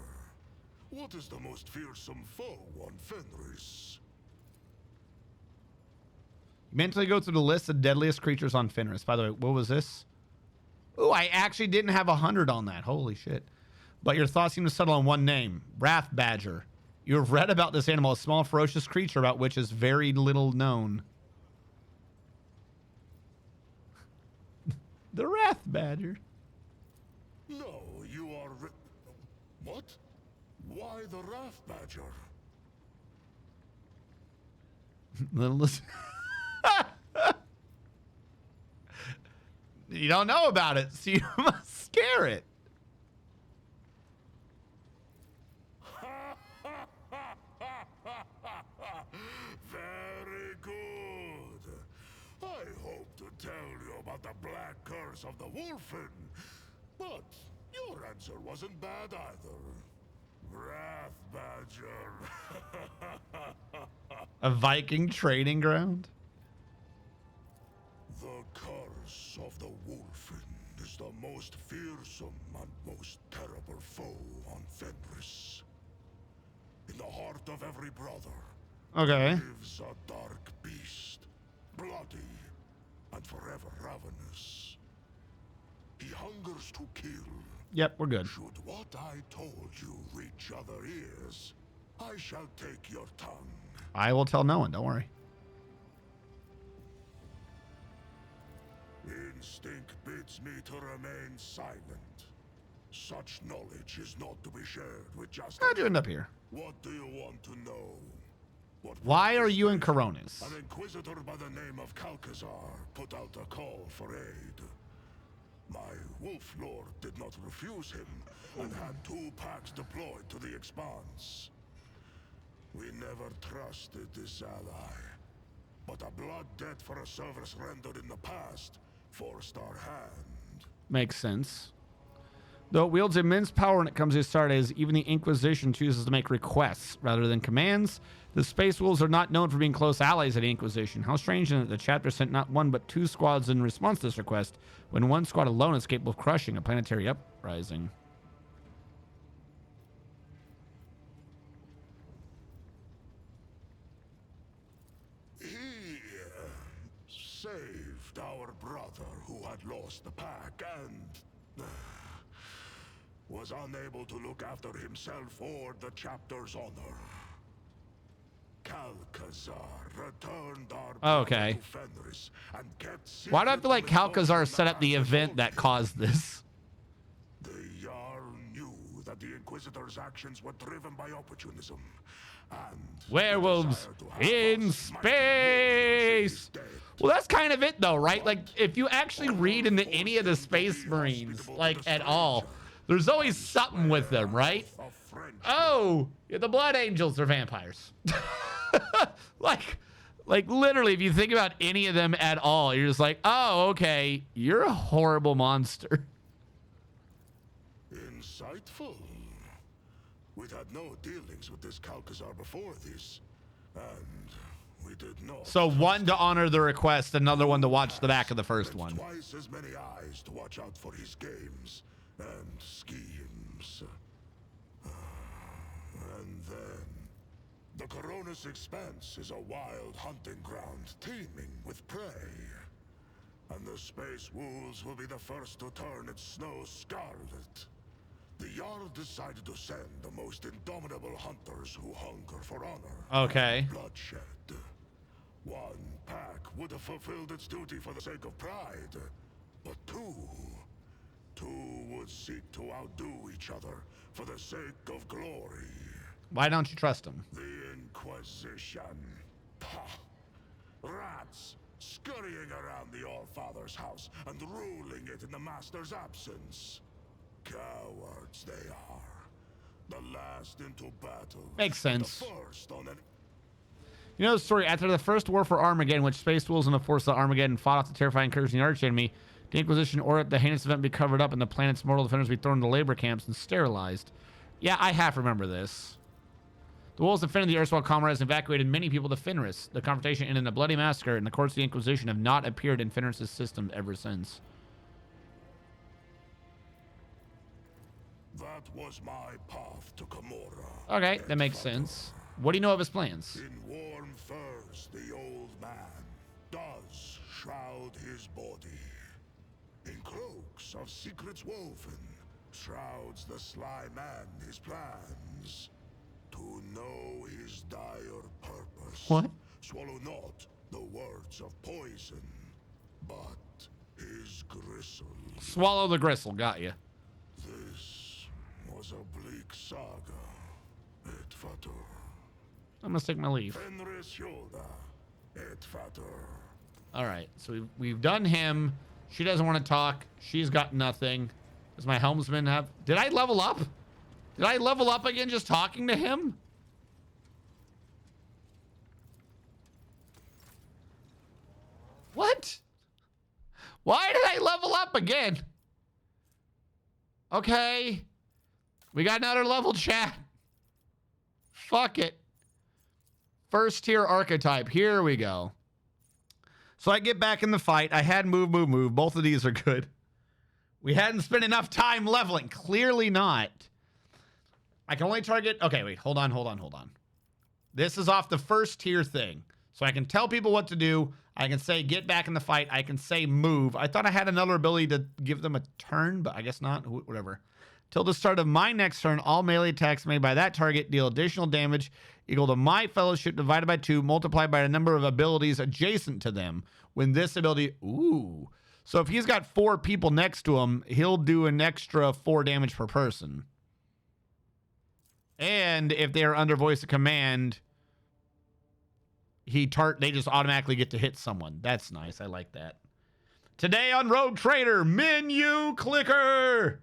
what is the most fearsome foe on Fenris? Mentally go through the list of deadliest creatures on Fenris. By the way, what was this? Oh, I actually didn't have 100 on that. Holy shit. But your thoughts seem to settle on one name. Wrath Badger. You have read about this animal, a small, ferocious creature about which is very little known. The Wrath Badger. No, you are... What? Why the Wrath Badger? Littlest... You don't know about it, so you must scare it. Very good. I hope to tell you about the black curse of the Wolfen, but your answer wasn't bad either. Wrath Badger. A Viking trading ground? The curse of the Wolfen is the most fearsome and most terrible foe on Fenris. In the heart of every brother Okay. lives a dark beast, bloody and forever ravenous. He hungers to kill. Yep, we're good. Should what I told you reach other ears, I shall take your tongue. I will tell no one, don't worry. Instinct bids me to remain silent. Such knowledge is not to be shared with just... How'd you end up here? What do you want to know? What Why are you in Coronis? An inquisitor by the name of Calcazar put out a call for aid. My wolf lord did not refuse him and had 2 packs deployed to the Expanse. We never trusted this ally, but a blood debt for a service rendered in the past forced our hand. Makes sense. Though it wields immense power when it comes to Astartes, even the Inquisition chooses to make requests rather than commands. The Space Wolves are not known for being close allies of the Inquisition. How strange that the chapter sent not one but 2 squads in response to this request, when one squad alone is capable of crushing a planetary uprising. He saved our brother who had lost the pack and was unable to look after himself or the chapter's honor. Calcazar returned our Okay. brother to Fenris and kept Why do I feel like secretly Calcazar imposing set up the mass event that caused this? The Jarl knew that the Inquisitor's actions were driven by opportunism and the Werewolves desire to have in us mighty warriors space. dead. Well, that's kind of it, though, right? Like, if you actually read into any of the Space Marines, like, at all, there's always something with them, right? Of friendship. Oh, yeah, the Blood Angels are vampires. like literally, if you think about any of them at all, you're just like, oh, okay, you're a horrible monster. Insightful. We'd had no dealings with this Calcazar before this, and we did not. So one to honor the request, another one to watch the back of the first one. Twice as many eyes to watch out for his games and schemes. And then the Coronis Expanse is a wild hunting ground teeming with prey. And the Space Wolves will be the first to turn its snow scarlet. The Jarl decided to send the most indomitable hunters who hunger for honor. Okay. And bloodshed. One pack would have fulfilled its duty for the sake of pride, but two would seek to outdo each other for the sake of glory. Why don't you trust him? The Inquisition. Pah. Rats scurrying around the Allfather's house and ruling it in the Master's absence. Cowards they are. The last into battle. Makes sense. The first on an You know the story, after the first war for Armageddon, which Space Wolves and the force of Armageddon fought off the terrifying incursion of the archenemy, the Inquisition ordered the heinous event be covered up and the planet's mortal defenders be thrown into labor camps and sterilized. Yeah, I half remember this. The wolves defended the erstwhile comrades and evacuated many people to Fenris. The confrontation ended in a bloody massacre, and the courts of the Inquisition have not appeared in Fenris' system ever since. That was my path to Camorra. Okay, that makes sense. What do you know of his plans? In warm furs, the old man does shroud his body. In cloaks of secrets woven, shrouds the sly man his plans. To know his dire purpose. What? Swallow not the words of poison, but his gristle. Swallow the gristle, got you. This was a bleak saga. Et fatur. I'm gonna take my leave. Fenris Yoda. Et fatur. All right, so we've done him. She doesn't want to talk. She's got nothing. Does my helmsman have... Did I level up? Did I level up again just talking to him? What? Why did I level up again? Okay. We got another level, chat. Fuck it. First tier archetype. Here we go. So I get back in the fight. I had move. Both of these are good. We hadn't spent enough time leveling. Clearly not. I can only target... Okay, wait. Hold on. This is off the first tier thing. So I can tell people what to do. I can say get back in the fight. I can say move. I thought I had another ability to give them a turn, but I guess not. Whatever. Till the start of my next turn, all melee attacks made by that target deal additional damage equal to my fellowship divided by 2, multiplied by the number of abilities adjacent to them. When this ability... Ooh. So if he's got 4 people next to him, he'll do an extra 4 damage per person. And if they are under voice of command, they just automatically get to hit someone. That's nice. I like that. Today on Rogue Trader, menu clicker.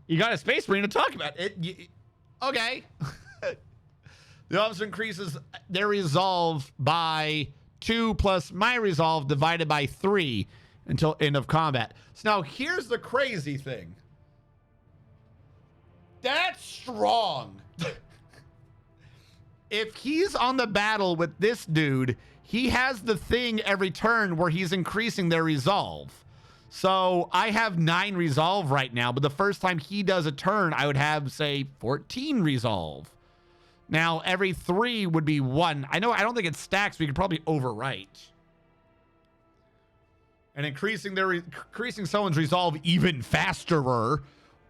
You got a Space Marine to talk about. Okay. The officer increases their resolve by 2 plus my resolve divided by 3. until end of combat. So now here's the crazy thing. That's strong. If he's on the battle with this dude, he has the thing every turn where he's increasing their resolve. So I have 9 resolve right now, but the first time he does a turn, I would have, say, 14 resolve. Now, every 3 would be 1. I don't think it stacks. We could probably overwrite. And increasing someone's resolve even faster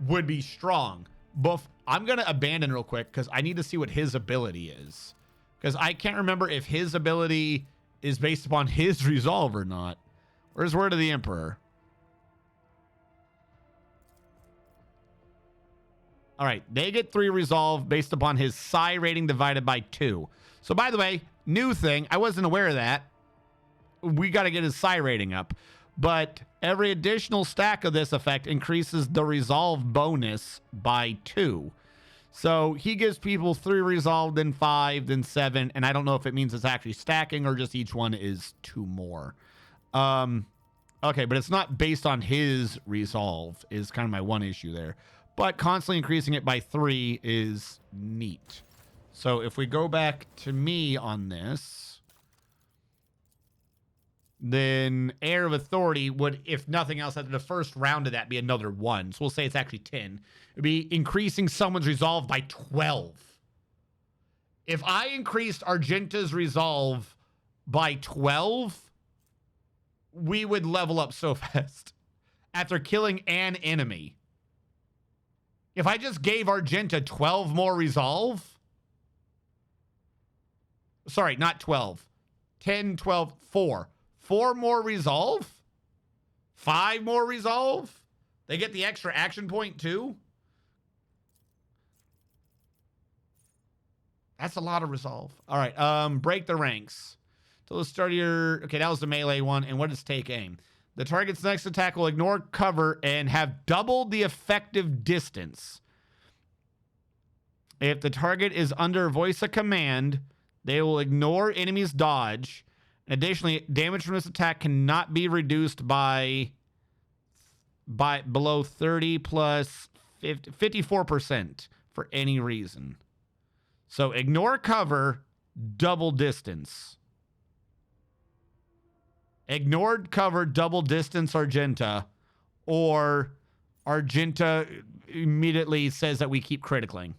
would be strong. But I'm going to abandon real quick because I need to see what his ability is. Because I can't remember if his ability is based upon his resolve or not. Where's Word of the Emperor? All right, they get 3 resolve based upon his psi rating divided by 2. So by the way, new thing, I wasn't aware of that. We got to get his psi rating up. But every additional stack of this effect increases the resolve bonus by 2. So he gives people 3 resolve, then 5, then 7. And I don't know if it means it's actually stacking or just each one is 2 more. Okay, but it's not based on his resolve is kind of my one issue there. But constantly increasing it by 3 is neat. So if we go back to me on this, then Heir of Authority would, if nothing else, after the first round of that, be another 1. So we'll say it's actually 10. It'd be increasing someone's resolve by 12. If I increased Argenta's resolve by 12, we would level up so fast after killing an enemy. If I just gave Argenta 12 more resolve, sorry, not 12, 10, 12, 4. 4 more resolve, 5 more resolve. They get the extra action point too. That's a lot of resolve. All right, break the ranks. Till the start of your, okay, that was the melee one. And what is take aim? The target's next attack will ignore cover and have doubled the effective distance. If the target is under voice of command, they will ignore enemy's dodge. Additionally, damage from this attack cannot be reduced by below 30 plus 54% for any reason. So ignore cover, double distance. Ignored cover, double distance Argenta, or Argenta immediately says that we keep critically.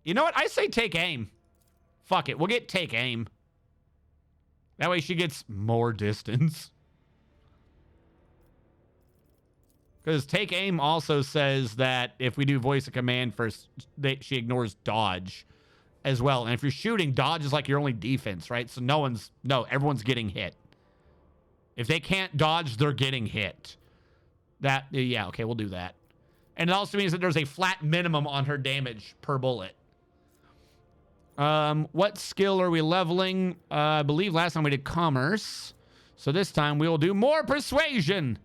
You know what? I say take aim. Fuck it. We'll get take aim. That way she gets more distance. Because take aim also says that if we do voice of command first, she ignores dodge as well. And if you're shooting, dodge is like your only defense, right? So everyone's getting hit. If they can't dodge, they're getting hit. Yeah, okay, we'll do that. And it also means that there's a flat minimum on her damage per bullet. What skill are we leveling? I believe last time we did commerce. So this time we will do more persuasion.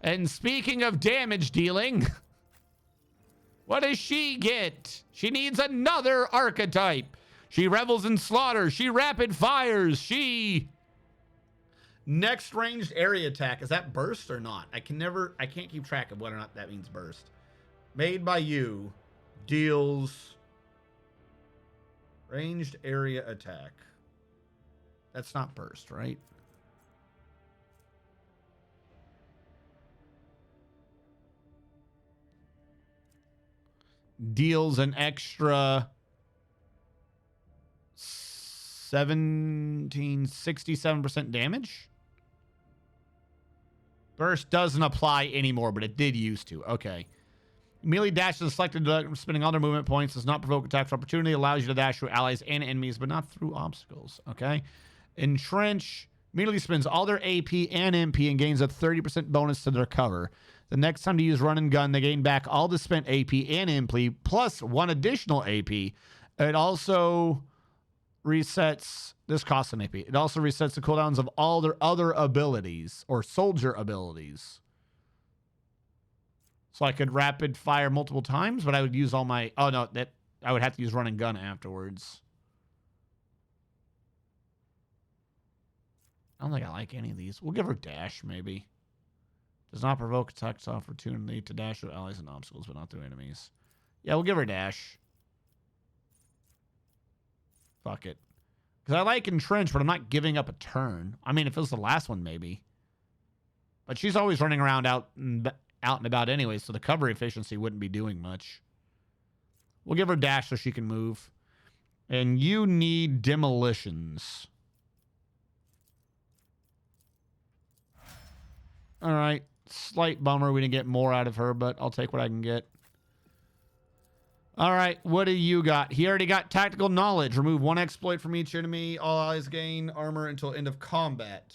And speaking of damage dealing, what does she get? She needs another archetype. She revels in slaughter. She rapid fires. She next ranged area attack. Is that burst or not? I can't keep track of whether or not that means burst. Made by you deals ranged area attack. That's not burst, right? Deals an extra 67% damage. Burst doesn't apply anymore, but it did used to. Okay. Melee dash is selected, spending all their movement points. Does not provoke attacks of opportunity. Allows you to dash through allies and enemies, but not through obstacles. Okay. Entrench immediately spends all their AP and MP and gains a 30% bonus to their cover. The next time to use run and gun, they gain back all the spent AP and MP plus 1 additional AP. It also resets, this costs an AP. It also resets the cooldowns of all their other abilities or soldier abilities. So I could rapid fire multiple times, but I would use all my, oh no, I would have to use run and gun afterwards. don't think I like any of these. We'll give her dash, maybe. Does not provoke attacks opportunity to dash through allies and obstacles, but not through enemies. Yeah, we'll give her dash. Fuck it. Because I like entrench, but I'm not giving up a turn. I mean, if it was the last one, maybe. But she's always running around out and about anyway, so the cover efficiency wouldn't be doing much. We'll give her dash so she can move. And you need demolitions. All right. Slight bummer we didn't get more out of her, but I'll take what I can get. All right. What do you got? He already got tactical knowledge. Remove one exploit from each enemy. All allies gain armor until end of combat.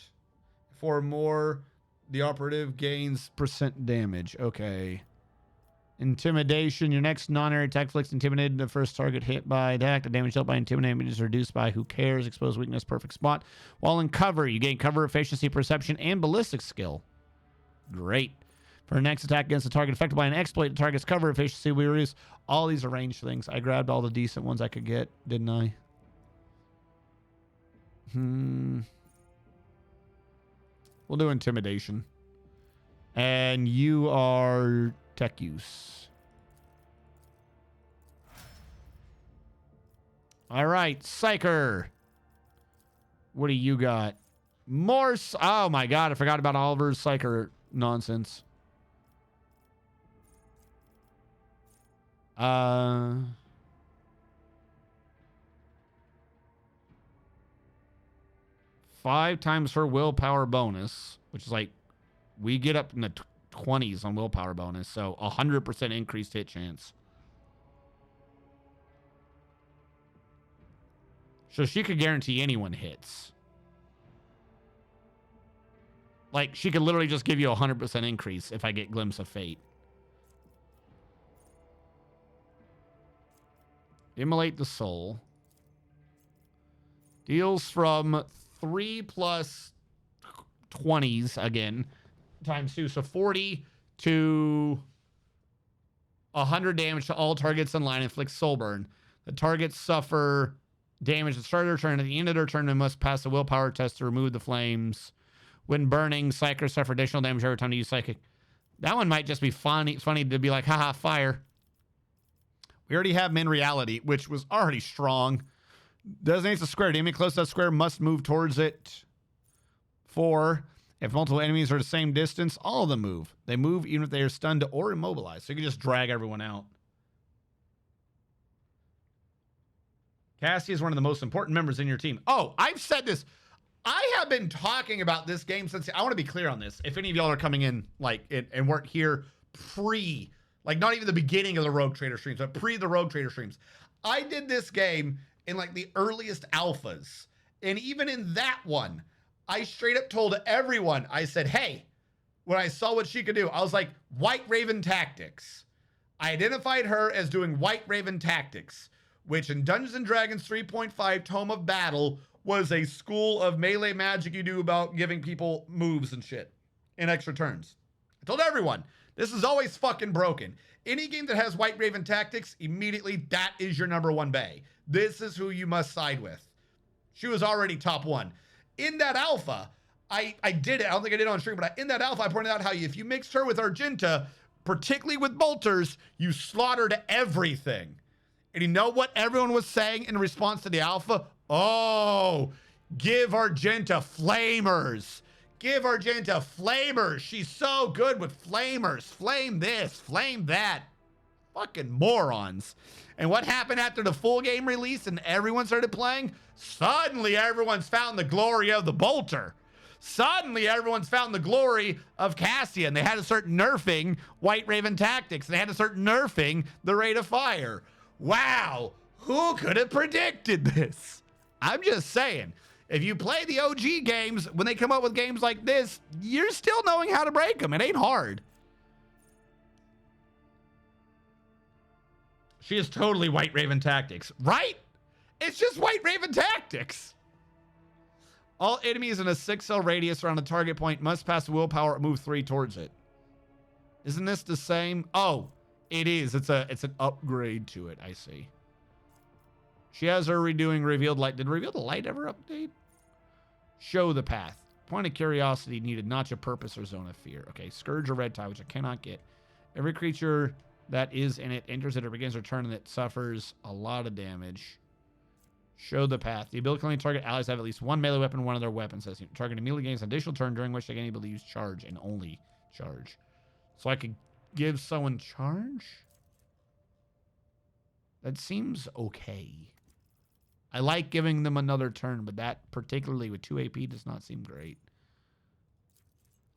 For more, the operative gains % damage. Okay. Intimidation. Your next non-area attack inflicts intimidate the first target hit by attack. The damage dealt by intimidation is reduced by who cares. Exposed weakness, perfect spot. While in cover, you gain cover efficiency, perception, and ballistic skill. Great. For our next attack against a target affected by an exploit, the target's cover efficiency, we reduce all these ranged things. I grabbed all the decent ones I could get, didn't I? We'll do intimidation. And you are tech use. All right, Psyker. What do you got? Morse. Oh my God, I forgot about Oliver's Psyker nonsense. 5 times her willpower bonus, which is like, we get up in the 20s on willpower bonus, so 100% increased hit chance. So she could guarantee anyone hits. Like, she could literally just give you a 100% increase if I get Glimpse of Fate. Immolate the Soul. Deals from 3 plus 20s again, times 2. So 40 to 100 damage to all targets in line. Inflicts soul burn. The targets suffer damage at the start of their turn. At the end of their turn, they must pass a willpower test to remove the flames. When burning, Psychers suffer additional damage every time they use Psychic. That one might just be funny to be like, haha, fire. We already have Men Reality, which was already strong. Designates a square. The enemy close to that square must move towards it. 4. If multiple enemies are the same distance, all of them move. They move even if they are stunned or immobilized. So you can just drag everyone out. Cassia is one of the most important members in your team. Oh, I've said this. I have been talking about this game since... I want to be clear on this. If any of y'all are coming in like and weren't here pre... Like, not even the beginning of the Rogue Trader streams, but pre the Rogue Trader streams. I did this game in, like, the earliest alphas. And even in that one, I straight up told everyone, I said, hey, when I saw what she could do, I was like, White Raven Tactics. I identified her as doing White Raven Tactics, which in Dungeons & Dragons 3.5 Tome of Battle was a school of melee magic you do about giving people moves and shit in extra turns. I told everyone, this is always fucking broken. Any game that has White Raven Tactics, immediately that is your number one bay. This is who you must side with. She was already top 1. In that alpha, I did it. I don't think I did it on stream, but in that alpha, I pointed out how if you mixed her with Argenta, particularly with bolters, you slaughtered everything. And you know what everyone was saying in response to the alpha? Oh, give Argenta flamers. Give Argenta flamers. She's so good with flamers. Flame this, flame that. Fucking morons. And what happened after the full game release and everyone started playing? Suddenly everyone's found the glory of the bolter. Suddenly everyone's found the glory of Cassia, and they had to start nerfing White Raven Tactics. They had to start nerfing the rate of fire. Wow, who could have predicted this? I'm just saying. If you play the OG games, when they come up with games like this, you're still knowing how to break them. It ain't hard. She is totally White Raven Tactics, right? It's just White Raven Tactics. All enemies in a 6-cell radius around the target point must pass a willpower or move 3 towards it. Isn't this the same? Oh, it is. It's an upgrade to it. I see. She has her redoing Revealed Light. Did Revealed Light ever update? Show the path. Point of curiosity needed, not your purpose or zone of fear. Okay, Scourge or Red Tide, which I cannot get. Every creature that is in it enters it or begins their turn and it suffers a lot of damage. Show the path. The ability to only target allies have at least one melee weapon, one of their weapons. Says target immediately gains an additional turn during which they can able to use charge and only charge. So I could give someone charge? That seems okay. I like giving them another turn, but that, particularly with 2 AP, does not seem great.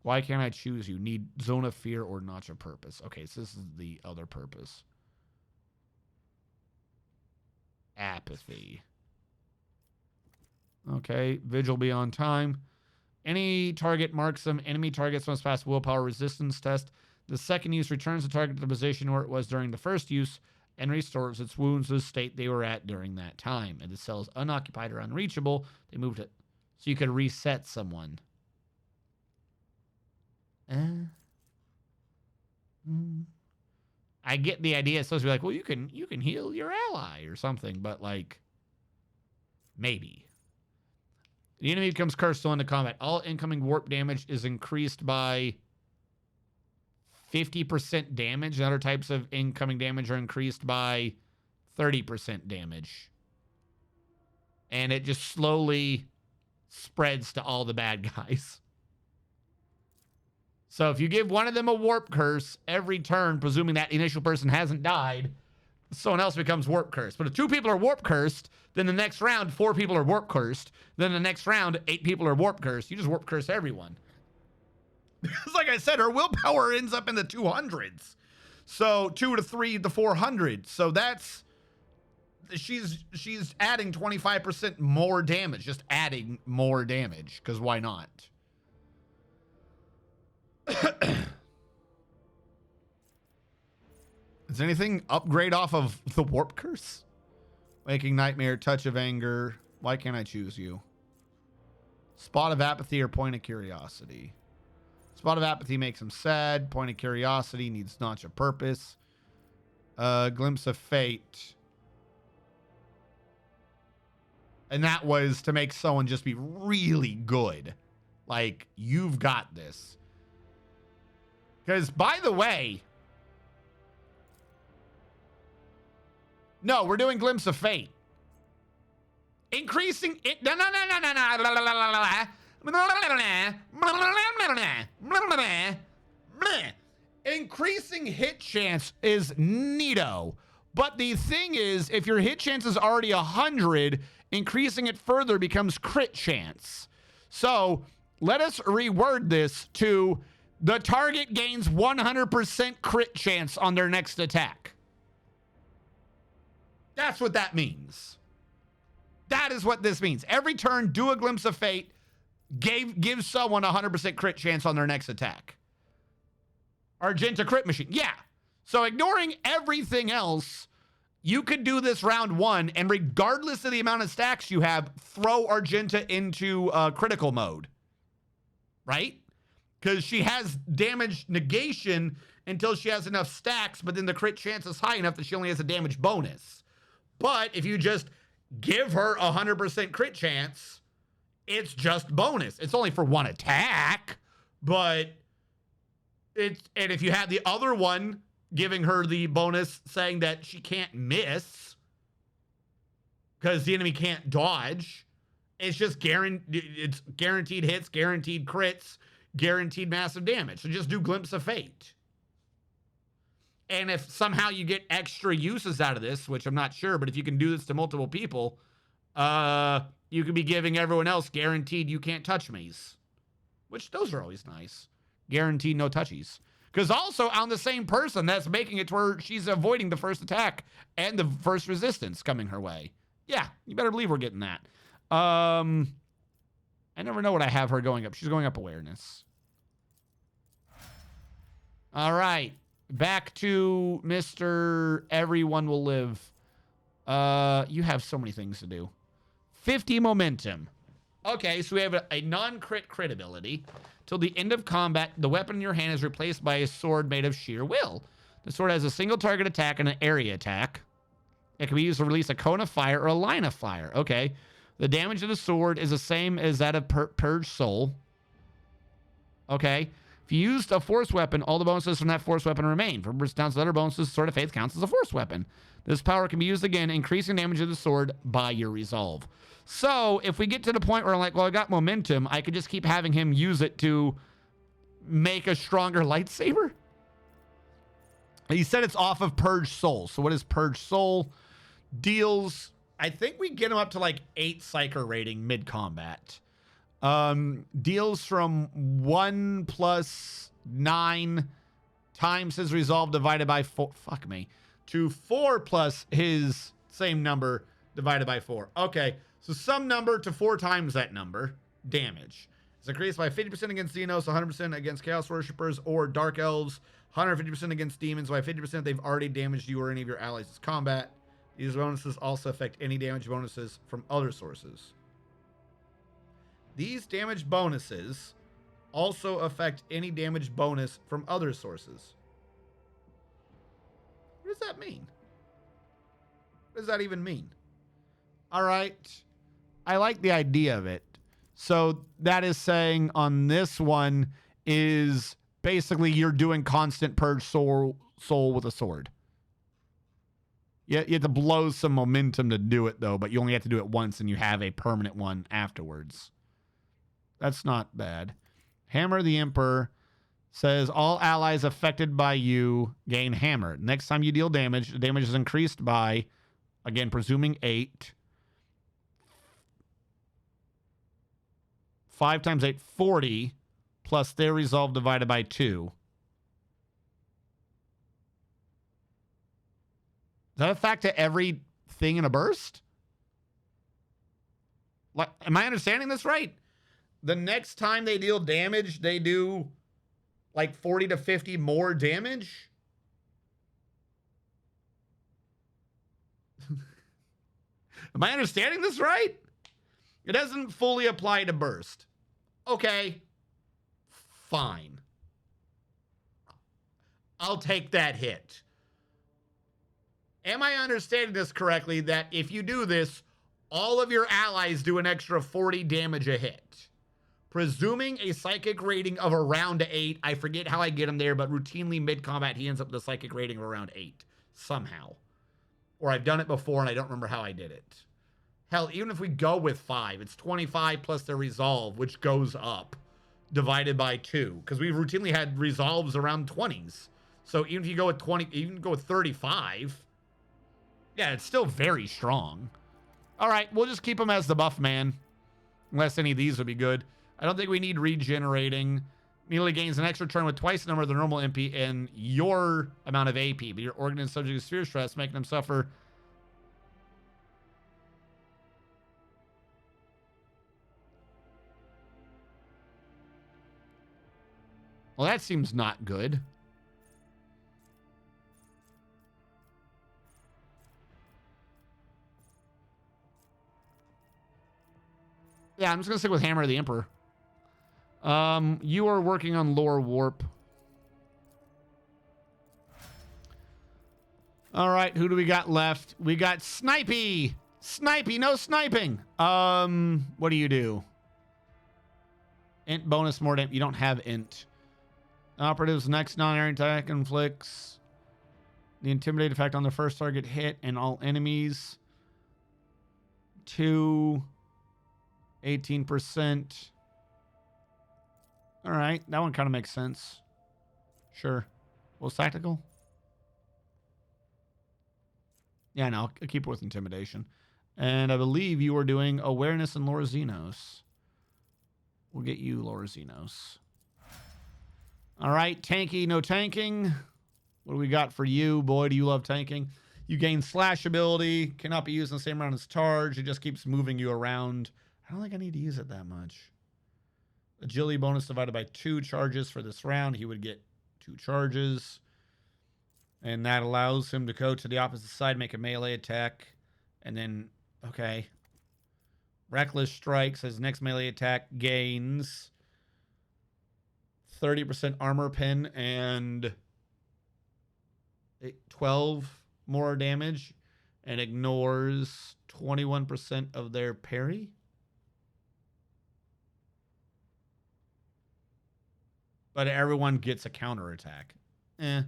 Why can't I choose you? Need Zone of Fear or Notch of Purpose. Okay, so this is the other purpose. Apathy. Okay, Vigil be on time. Any target marks some enemy targets must pass willpower resistance test. The second use returns the target to the position where it was during the first use and restores its wounds to the state they were at during that time. And the cell is unoccupied or unreachable. They moved it. So you could reset someone. I get the idea. It's supposed to be like, well, you can heal your ally or something, but like, maybe. The enemy becomes cursed still into combat. All incoming warp damage is increased by 50% damage. And other types of incoming damage are increased by 30% damage. And it just slowly spreads to all the bad guys. So if you give one of them a warp curse every turn, presuming that initial person hasn't died, someone else becomes warp cursed. But if 2 people are warp cursed, then the next round 4 people are warp cursed. Then the next round 8 people are warp cursed. You just warp curse everyone. Because like I said, her willpower ends up in the 200s. So 2 to 3 to 400. So that's she's adding 25% more damage, just adding more damage. Because why not? Is anything upgrade off of the warp curse? Waking Nightmare, Touch of Anger. Why can't I choose you? Spot of Apathy or Point of Curiosity? Spot of Apathy makes him sad. Point of Curiosity needs Notch of Purpose. Glimpse of Fate. And that was to make someone just be really good. Like, you've got this. Because, by the way... No, we're doing Glimpse of Fate. Increasing it. Increasing hit chance is neato. But the thing is, if your hit chance is already 100, increasing it further becomes crit chance. So let us reword this to the target gains 100% crit chance on their next attack. That's what that means. That is what this means. Every turn, do a Glimpse of Fate. Give someone 100% crit chance on their next attack. Argenta crit machine. Yeah. So ignoring everything else, you could do this round 1, and regardless of the amount of stacks you have, throw Argenta into critical mode. Right? Because she has damage negation until she has enough stacks, but then the crit chance is high enough that she only has a damage bonus. But if you just give her 100% crit chance, it's just bonus. It's only for 1 attack, but and if you have the other one giving her the bonus saying that she can't miss because the enemy can't dodge, it's just guaranteed hits, guaranteed crits, guaranteed massive damage. So just do Glimpse of Fate. And if somehow you get extra uses out of this, which I'm not sure, but if you can do this to multiple people, you could be giving everyone else guaranteed you can't touch me's. Which those are always nice. Guaranteed no touchies. Because also on the same person, that's making it to where she's avoiding the first attack and the first resistance coming her way. Yeah, you better believe we're getting that. I never know what I have her going up. She's going up awareness. All right. Back to Mr. Everyone Will Live. You have so many things to do. 50 momentum. Okay, so we have a non-crit crit ability. Till the end of combat, the weapon in your hand is replaced by a sword made of sheer will. The sword has a single target attack and an area attack. It can be used to release a cone of fire or a line of fire. Okay. The damage of the sword is the same as that of Purge Soul. Okay. If you used a force weapon, all the bonuses from that force weapon remain. For burst down to other bonuses, Sword of Faith counts as a force weapon. This power can be used again, increasing damage of the sword by your resolve. So if we get to the point where I'm like, well, I got momentum, I could just keep having him use it to make a stronger lightsaber. He said it's off of Purge Soul. So what is Purge Soul? Deals, I think we get him up to like 8 Psyker rating mid-combat. Deals from 1 plus 9 times his resolve divided by 4. Fuck me. To 4 plus his same number divided by 4. Okay, so some number to 4 times that number. Damage. It's increased by 50% against Xenos, 100% against Chaos Worshippers or Dark Elves, 150% against demons, by 50% they've already damaged you or any of your allies as combat. These bonuses also affect any damage bonuses from other sources. These damage bonuses also affect any damage bonus from other sources. What does that mean? What does that even mean? All right. I like the idea of it. So that is saying on this one is basically you're doing constant purge soul with a sword. Yeah, you have to blow some momentum to do it, though, but you only have to do it once and you have a permanent one afterwards. That's not bad. Hammer the Emperor says all allies affected by you gain hammer. Next time you deal damage, the damage is increased by, again, presuming 8. 5 times 8, 40, plus their resolve divided by 2. Is that a fact to everything in a burst? Like, am I understanding this right? The next time they deal damage, they do like 40 to 50 more damage? Am I understanding this right? It doesn't fully apply to burst. Okay. Fine. I'll take that hit. Am I understanding this correctly that if you do this, all of your allies do an extra 40 damage a hit? Presuming a psychic rating of around 8. I forget how I get him there, but routinely mid-combat, he ends up with a psychic rating of around 8. Somehow. Or I've done it before and I don't remember how I did it. Hell, even if we go with 5, it's 25 plus their resolve, which goes up, divided by 2. Because we've routinely had resolves around 20s. So even if you go with 20, even go with 35, yeah, it's still very strong. All right, we'll just keep him as the buff man. Unless any of these would be good. I don't think we need regenerating. Immediately gains an extra turn with twice the number of the normal MP and your amount of AP. But your organ is subject to sphere stress, making them suffer. Well, that seems not good. Yeah, I'm just going to stick with Hammer of the Emperor. You are working on lore warp. All right, who do we got left? We got Snipey. Snipey, no sniping. What do you do? Int bonus more damage. You don't have int. Operative's next non-area attack inflicts the intimidate effect on the first target hit and all enemies. 18%. All right, that one kind of makes sense. Sure. What's tactical? Yeah, no, I'll keep it with intimidation. And I believe you are doing awareness and Lore Xenos. We'll get you Lore Xenos. All right, tanky, no tanking. What do we got for you? Boy, do you love tanking. You gain slash ability. Cannot be used in the same round as charge. It just keeps moving you around. I don't think I need to use it that much. Agility bonus divided by 2 charges for this round. He would get 2 charges. And that allows him to go to the opposite side, make a melee attack. And then, okay. Reckless Strike says next melee attack gains 30% armor pen and 12 more damage and ignores 21% of their parry. but everyone gets a counterattack. Eh.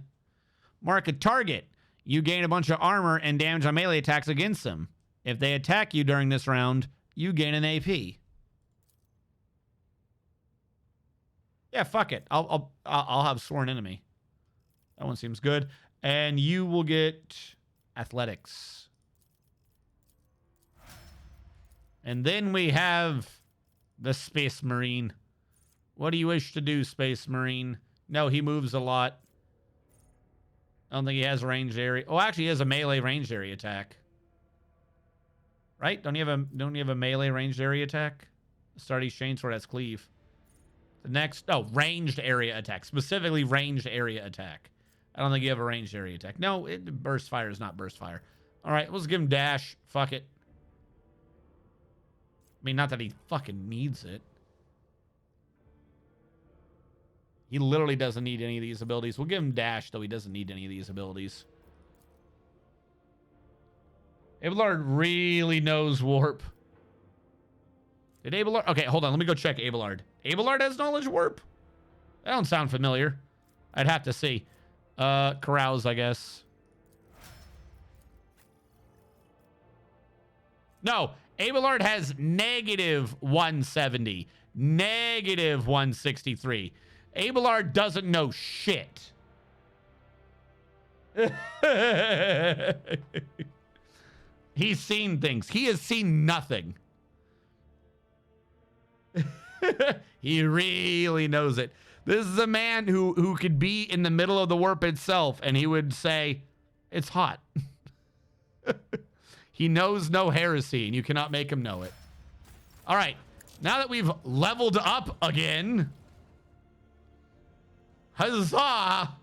Mark a target. You gain a bunch of armor and damage on melee attacks against them. If they attack you during this round, you gain an AP. Yeah, fuck it. I'll have sworn enemy. That one seems good. And you will get athletics. And then we have the Space Marine. What do you wish to do, Space Marine? No, he moves a lot. I don't think he has a ranged area. Oh, actually, he has a melee ranged area attack. Right? Don't you have a melee ranged area attack? Start Chainsword has cleave. The next, ranged area attack. Specifically ranged area attack. I don't think you have a ranged area attack. No, burst fire is not burst fire. All right, let's give him dash. Fuck it. I mean, not that he fucking needs it. He literally doesn't need any of these abilities. We'll give him dash, though he doesn't need any of these abilities. Abelard really knows warp. Did Abelard? Okay, hold on. Let me go check Abelard. Abelard has knowledge warp? That don't sound familiar. I'd have to see. Carouse, I guess. No, Abelard has negative 170. Negative 163. Abelard doesn't know shit. He's seen things. He has seen nothing. He really knows it. This is a man who could be in the middle of the warp itself and he would say, it's hot. He knows no heresy and you cannot make him know it. All right. Now that we've leveled up again. Huzzah!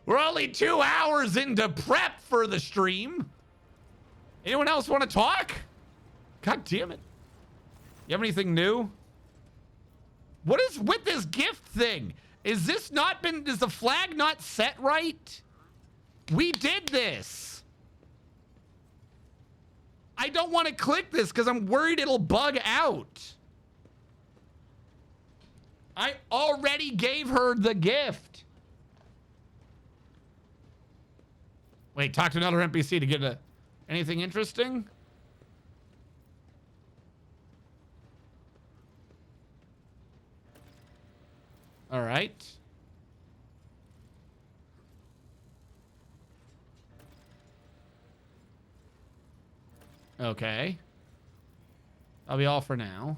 We're only 2 hours into prep for the stream. Anyone else want to talk? God damn it. You have anything new? What is with this gift thing? Is this not been, is the flag not set right? We did this. I don't want to click this because I'm worried it'll bug out. I already gave her the gift. Wait, talk to another NPC to get anything interesting? All right. Okay. That'll be all for now.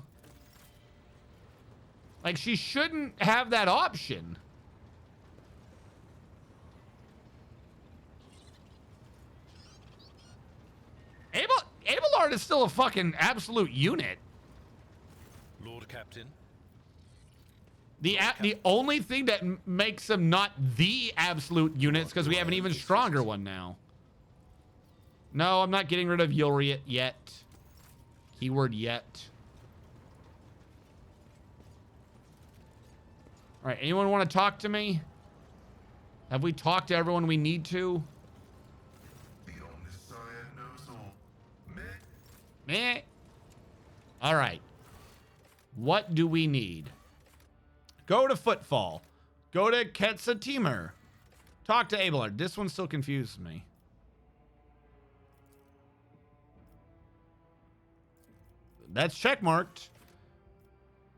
Like, she shouldn't have that option. Abelard is still a fucking absolute unit. Lord Captain. The only thing that makes him not the absolute unit is because we have an even stronger one now. No, I'm not getting rid of Yulriet yet. Keyword yet. All right, anyone want to talk to me? Have we talked to everyone we need to? The Omniscient knows all. Meh. Meh. All right. What do we need? Go to Footfall. Go to Ketsa Teamer. Talk to Abelard. This one still confuses me. That's checkmarked.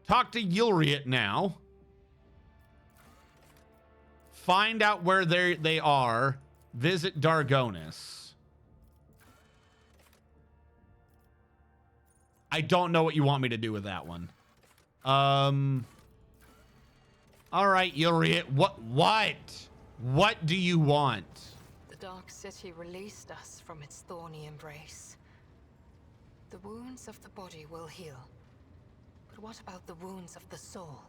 Talk to Yulriet now. Find out where they are. Visit Dargonis. I don't know what you want me to do with that one. All right, Yulriet. What do you want? The Dark City released us from its thorny embrace. The wounds of the body will heal. But what about the wounds of the soul?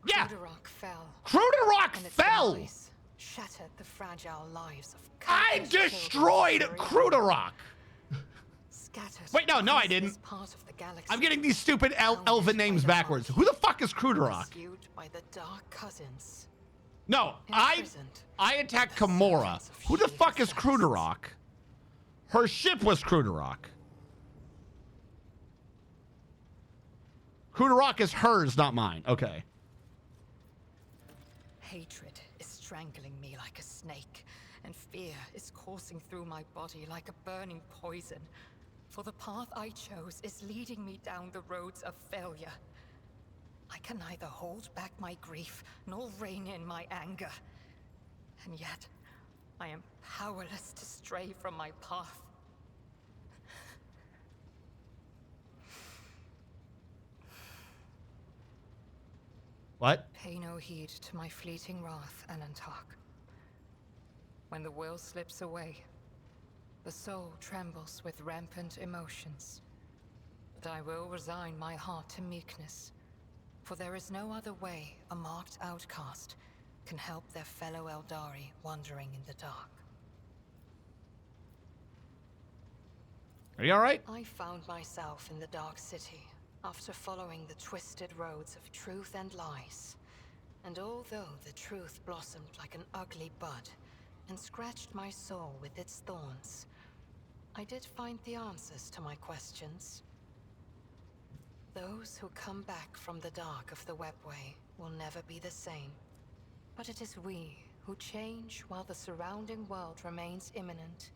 Yeah. Cruderrock fell. Cruderrock And its fell! demise shattered the fragile lives of I countless destroyed children. Cruderrock! Scattered Wait, no, I across didn't. this part of the galaxy. I'm getting these stupid elven Hounded names by the backwards. monkey. Who the fuck is Cruderrock? Pursued by the Dark Cousins. No, Imprisoned I attacked by the Kimura. servants of Who the Shield fuck is assassins. Cruderrock? Her ship was Cruderrock. Krudarok is hers, not mine. Okay. Hatred is strangling me like a snake, and fear is coursing through my body like a burning poison. For the path I chose is leading me down the roads of failure. I can neither hold back my grief nor rein in my anger. And yet, I am powerless to stray from my path. What? Pay no heed to my fleeting wrath, Alantark. When the will slips away, the soul trembles with rampant emotions. But I will resign my heart to meekness, for there is no other way a marked outcast can help their fellow Eldari wandering in the dark. Are you all right? I found myself in the Dark City after following the twisted roads of truth and lies. And although the truth blossomed like an ugly bud and scratched my soul with its thorns, I did find the answers to my questions. Those who come back from the dark of the webway will never be the same. But it is we who change while the surrounding world remains imminent.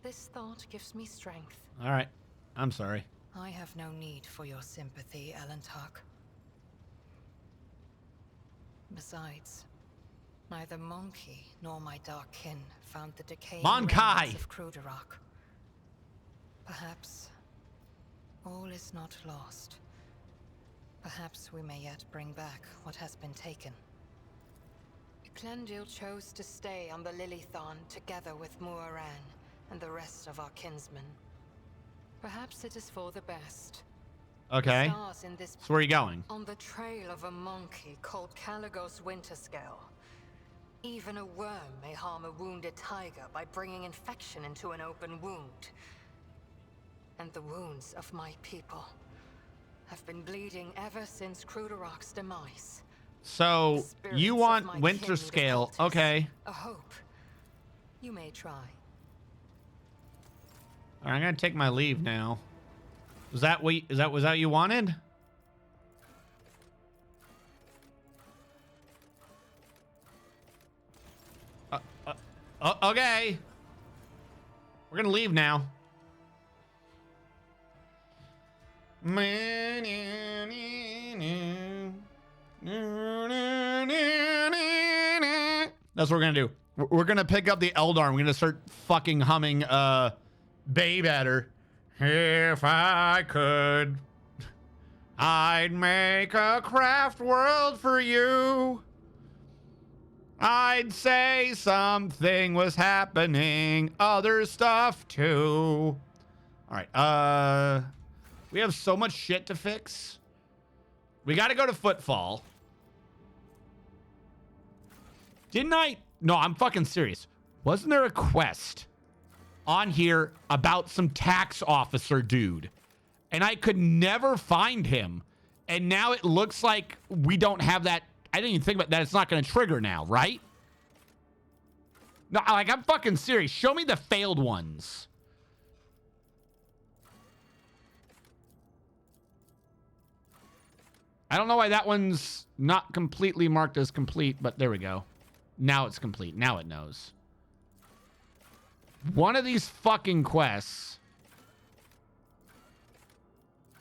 This thought gives me strength. All right. I'm sorry. I have no need for your sympathy, Alantark. Besides, neither Monkey nor my dark kin found the decaying Monkai! remnants of Krudarok. Perhaps all is not lost. Perhaps we may yet bring back what has been taken. Clendil chose to stay on the Lilithon together with Muaran and the rest of our kinsmen. Perhaps it is for the best. Okay. The stars in this So where are you going? on the trail of a monkey called Caligos Winterscale. Even a worm may harm a wounded tiger by bringing infection into an open wound. And the wounds of my people have been bleeding ever since Krudarok's demise. So Spirits you of want my Winterscale? kin Okay. A hope. You may try. All right, I'm gonna take my leave now. Was that what you wanted? Okay. We're gonna leave now. That's what we're gonna do. We're gonna pick up the Eldar. We're gonna start fucking humming Babe at her. If I could, I'd make a craft world for you. I'd say something was happening, other stuff too. All right, we have so much shit to fix. We got to go to Footfall. Didn't I? No, I'm fucking serious. Wasn't there a quest on here about some tax officer dude? And I could never find him. And now it looks like we don't have that. I didn't even think about that. It's not going to trigger now, right? No, like, I'm fucking serious. Show me the failed ones. I don't know why that one's not completely marked as complete, but there we go. Now it's complete. Now it knows. One of these fucking quests.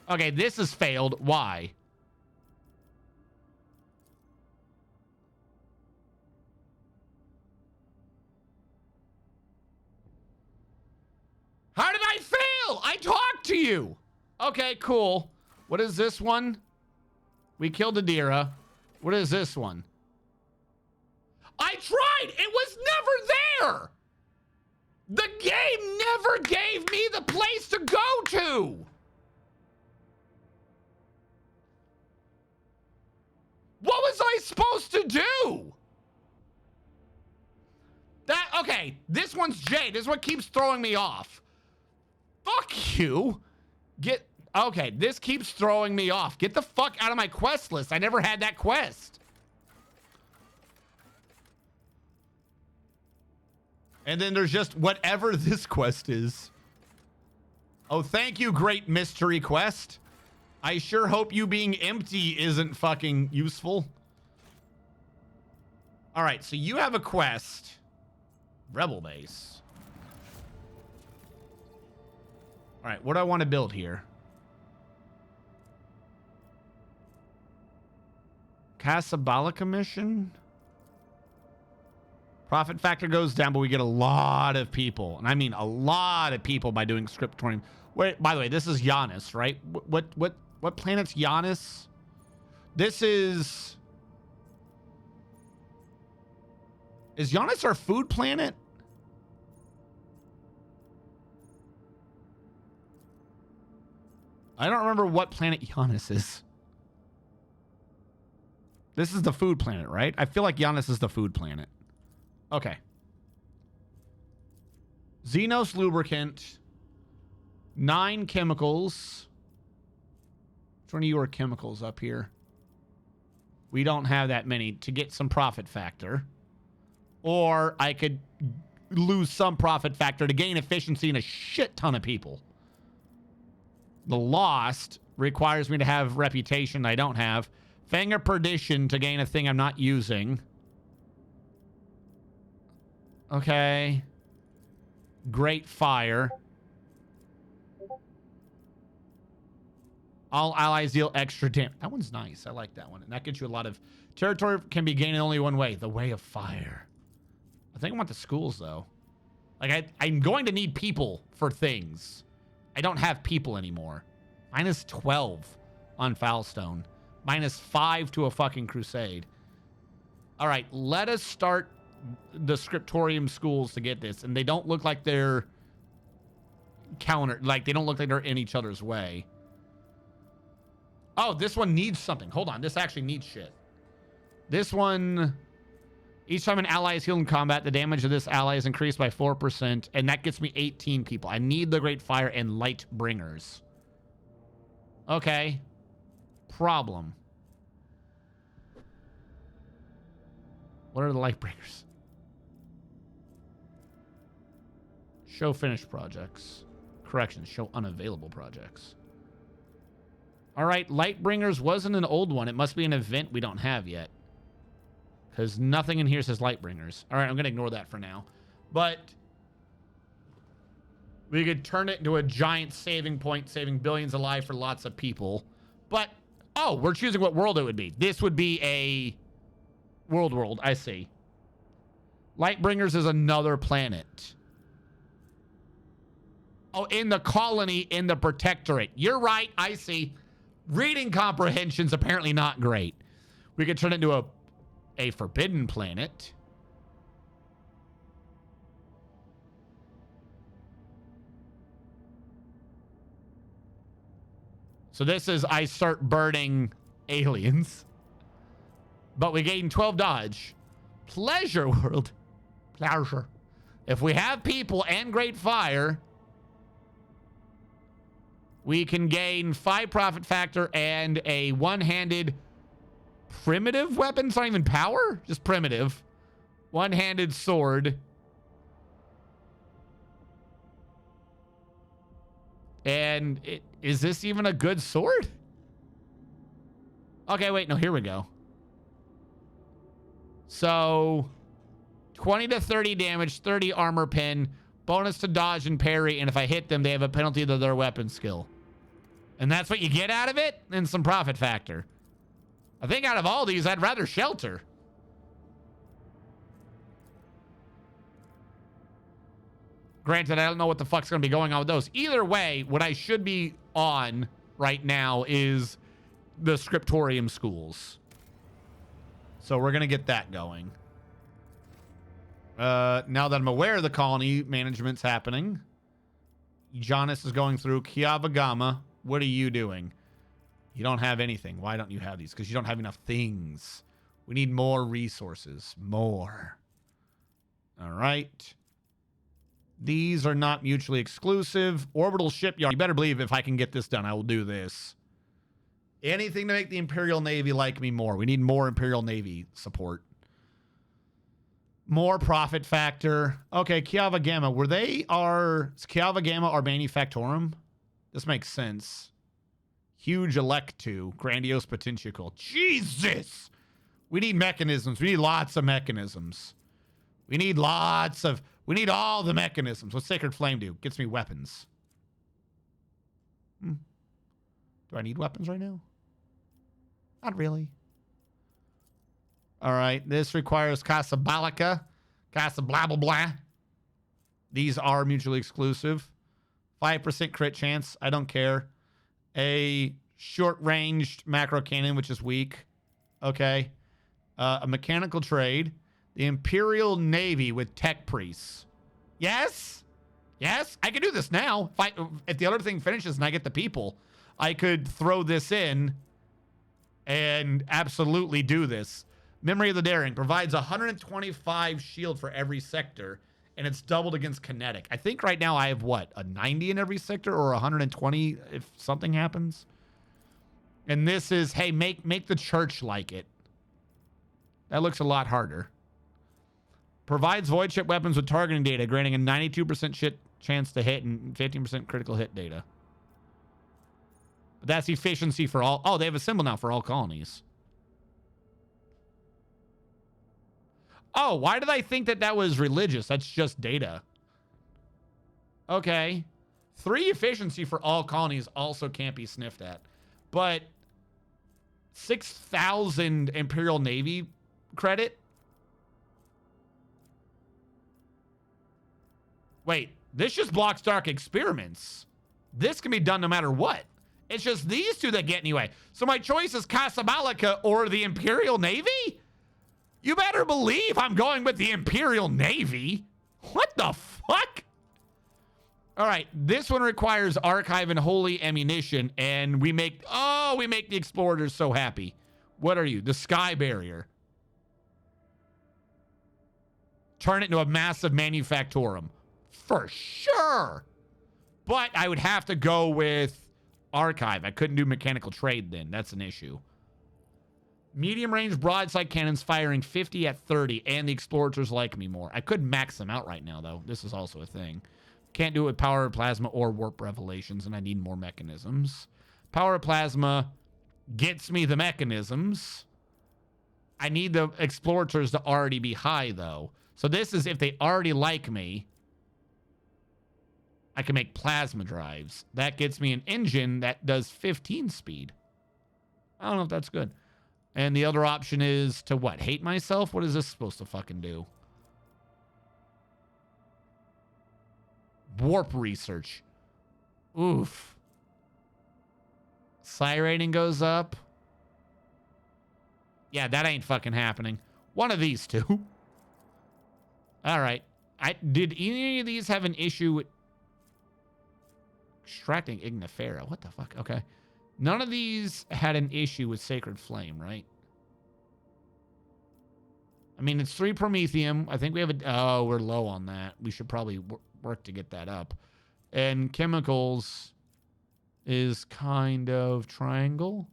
Okay, this is failed. Why? How did I fail? I talked to you. Okay, cool. What is this one? We killed Adira. What is this one? I tried. It was never there. The game never gave me the place to go to. What was I supposed to do? Okay, this one's Jade. This is what keeps throwing me off. Fuck you. Okay, this keeps throwing me off. Get the fuck out of my quest list. I never had that quest. And then there's just whatever this quest is. Oh, thank you, great mystery quest. I sure hope you being empty isn't fucking useful. All right, so you have a quest. Rebel base. All right, what do I want to build here? Casablanca mission. Profit factor goes down, but we get a lot of people. And I mean a lot of people by doing scriptorium. Wait, by the way, this is Giannis, right? What planet's Giannis? This is Giannis our food planet? I don't remember what planet Giannis is. This is the food planet, right? I feel like Giannis is the food planet. Okay. Xenos lubricant. 9 chemicals. Which one of you are chemicals up here? We don't have that many to get some profit factor. Or I could lose some profit factor to gain efficiency in a shit ton of people. The lost requires me to have reputation I don't have. Fang of Perdition to gain a thing I'm not using. Okay. Great Fire. All allies deal extra damage. That one's nice. I like that one. And that gets you a lot of... Territory can be gained in only one way. The Way of Fire. I think I want the schools, though. Like, I'm going to need people for things. I don't have people anymore. Minus 12 on Foulstone. Minus 5 to a fucking crusade. All right, let us start the scriptorium schools to get this. And they don't look like they're counter... Like, they don't look like they're in each other's way. Oh, this one needs something. Hold on. This actually needs shit. This one... Each time an ally is healed in combat, the damage of this ally is increased by 4. And that gets me 18 people. I need the Great Fire and Light Bringers. Okay. Problem. What are the Light Bringers? Show finished projects. Corrections. Show unavailable projects. All right, Lightbringers wasn't an old one. It must be an event we don't have yet. Because nothing in here says Lightbringers. All right, I'm going to ignore that for now. But we could turn it into a giant saving point, saving billions of lives for lots of people. But, oh, we're choosing what world it would be. This would be a world. I see. Lightbringers is another planet. Oh, in the colony, in the protectorate. You're right, I see. Reading comprehension's apparently not great. We could turn it into a forbidden planet. So this is I start burning aliens. But we gain 12 dodge. Pleasure world. Pleasure. If we have people and Great Fire... We can gain 5 profit factor and a one-handed primitive weapon. It's not even power, just primitive. One-handed sword. And is this even a good sword? Okay, wait, no, here we go. So 20 to 30 damage, 30 armor pin, bonus to dodge and parry, and if I hit them, they have a penalty to their weapon skill. And that's what you get out of it? And some profit factor. I think out of all these, I'd rather shelter. Granted, I don't know what the fuck's going to be going on with those. Either way, what I should be on right now is the scriptorium schools. So we're going to get that going. Now that I'm aware the colony management's happening, Giannis is going through. Kiavagama, what are you doing? You don't have anything. Why don't you have these? Because you don't have enough things. We need more resources. More. All right. These are not mutually exclusive. Orbital shipyard. You better believe if I can get this done, I will do this. Anything to make the Imperial Navy like me more. We need more Imperial Navy support. More profit factor. Okay, Kiava Gamma. Is Kiava Gamma our manufactorum? This makes sense. Huge elect 2. Grandiose potential. Jesus! We need mechanisms. We need lots of mechanisms. We need all the mechanisms. What's Sacred Flame do? Gets me weapons. Do I need weapons right now? Not really. All right. This requires Casa Balica. Casa blah, blah, blah. These are mutually exclusive. 5% crit chance. I don't care. A short-ranged macro cannon, which is weak. Okay. A mechanical trade. The Imperial Navy with tech priests. Yes? Yes? I can do this now. If the other thing finishes and I get the people, I could throw this in and absolutely do this. Memory of the Daring provides 125 shield for every sector, and it's doubled against kinetic. I think right now I have, what, a 90 in every sector or 120 if something happens? And this is, hey, make the church like it. That looks a lot harder. Provides void ship weapons with targeting data, granting a 92% chance to hit and 15% critical hit data. But that's efficiency for all. Oh, they have a symbol now for all colonies. Oh, why did I think that was religious? That's just data. Okay. 3 efficiency for all colonies also can't be sniffed at. But 6,000 Imperial Navy credit? Wait, this just blocks dark experiments. This can be done no matter what. It's just these two that get anyway. So my choice is Casablanca or the Imperial Navy? You better believe I'm going with the Imperial Navy. What the fuck? All right, this one requires archive and holy ammunition, and we make the explorators so happy. What are you? The Sky Barrier. Turn it into a massive manufactorum. For sure. But I would have to go with archive. I couldn't do mechanical trade then. That's an issue. Medium range broadside cannons firing 50 at 30, and the explorators like me more. I could max them out right now, though. This is also a thing. Can't do it with power of plasma or warp revelations, and I need more mechanisms. Power of plasma gets me the mechanisms. I need the explorators to already be high, though. So this is if they already like me. I can make plasma drives. That gets me an engine that does 15 speed. I don't know if that's good. And the other option is to what? Hate myself? What is this supposed to fucking do? Warp research. Oof. Psi rating goes up. Yeah, that ain't fucking happening. One of these two. All right. Did any of these have an issue with extracting Ignifera? What the fuck? Okay. None of these had an issue with Sacred Flame, right? I mean, it's 3 Promethium. I think we have we're low on that. We should probably work to get that up. And chemicals is kind of triangle.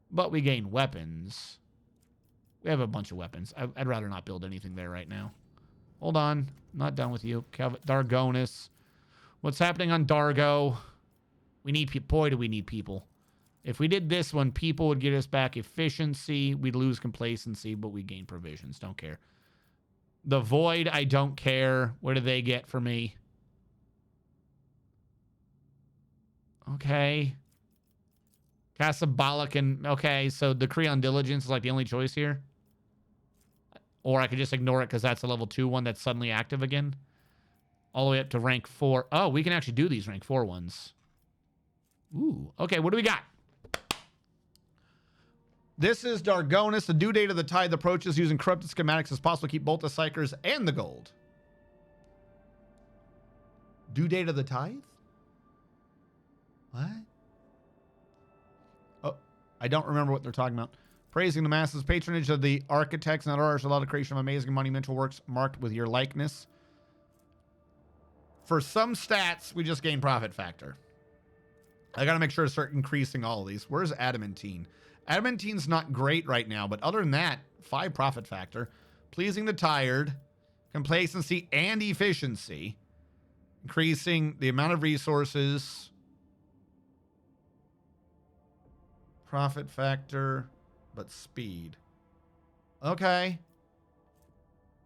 But we gain weapons. We have a bunch of weapons. I'd rather not build anything there right now. Hold on. I'm not done with you. Dargonus. What's happening on Dargo? We need people. Boy, do we need people. If we did this one, people would get us back efficiency. We'd lose complacency, but we gain provisions. Don't care. The Void, I don't care. What do they get for me? Okay. Casabolic and... Okay, so Decree on Diligence is like the only choice here. Or I could just ignore it because that's a level 2 one that's suddenly active again. All the way up to rank 4. Oh, we can actually do these rank 4 ones. Ooh. Okay, what do we got? This is Dargonus. The due date of the tithe approaches. Using corrupted schematics as possible to keep both the psychers and the gold. Due date of the tithe? What? Oh, I don't remember what they're talking about. Praising the masses, patronage of the architects, not ours, allowed the creation of amazing monumental works marked with your likeness. For some stats, we just gain profit factor. I got to make sure to start increasing all of these. Where's adamantine? Adamantine's not great right now, but other than that, 5 profit factor. Pleasing the tired, complacency, and efficiency. Increasing the amount of resources. Profit factor, but speed. Okay.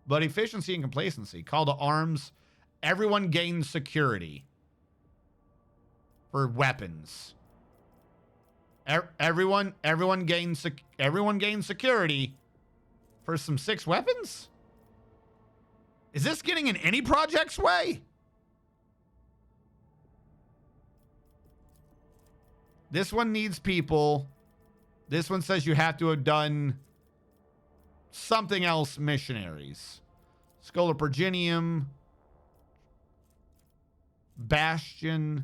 But efficiency and complacency. Call to arms. Everyone gains security. For weapons. Everyone gains security for some 6 weapons? Is this getting in any project's way? This one needs people. This one says you have to have done something else missionaries. Scholar Perginium. Bastion.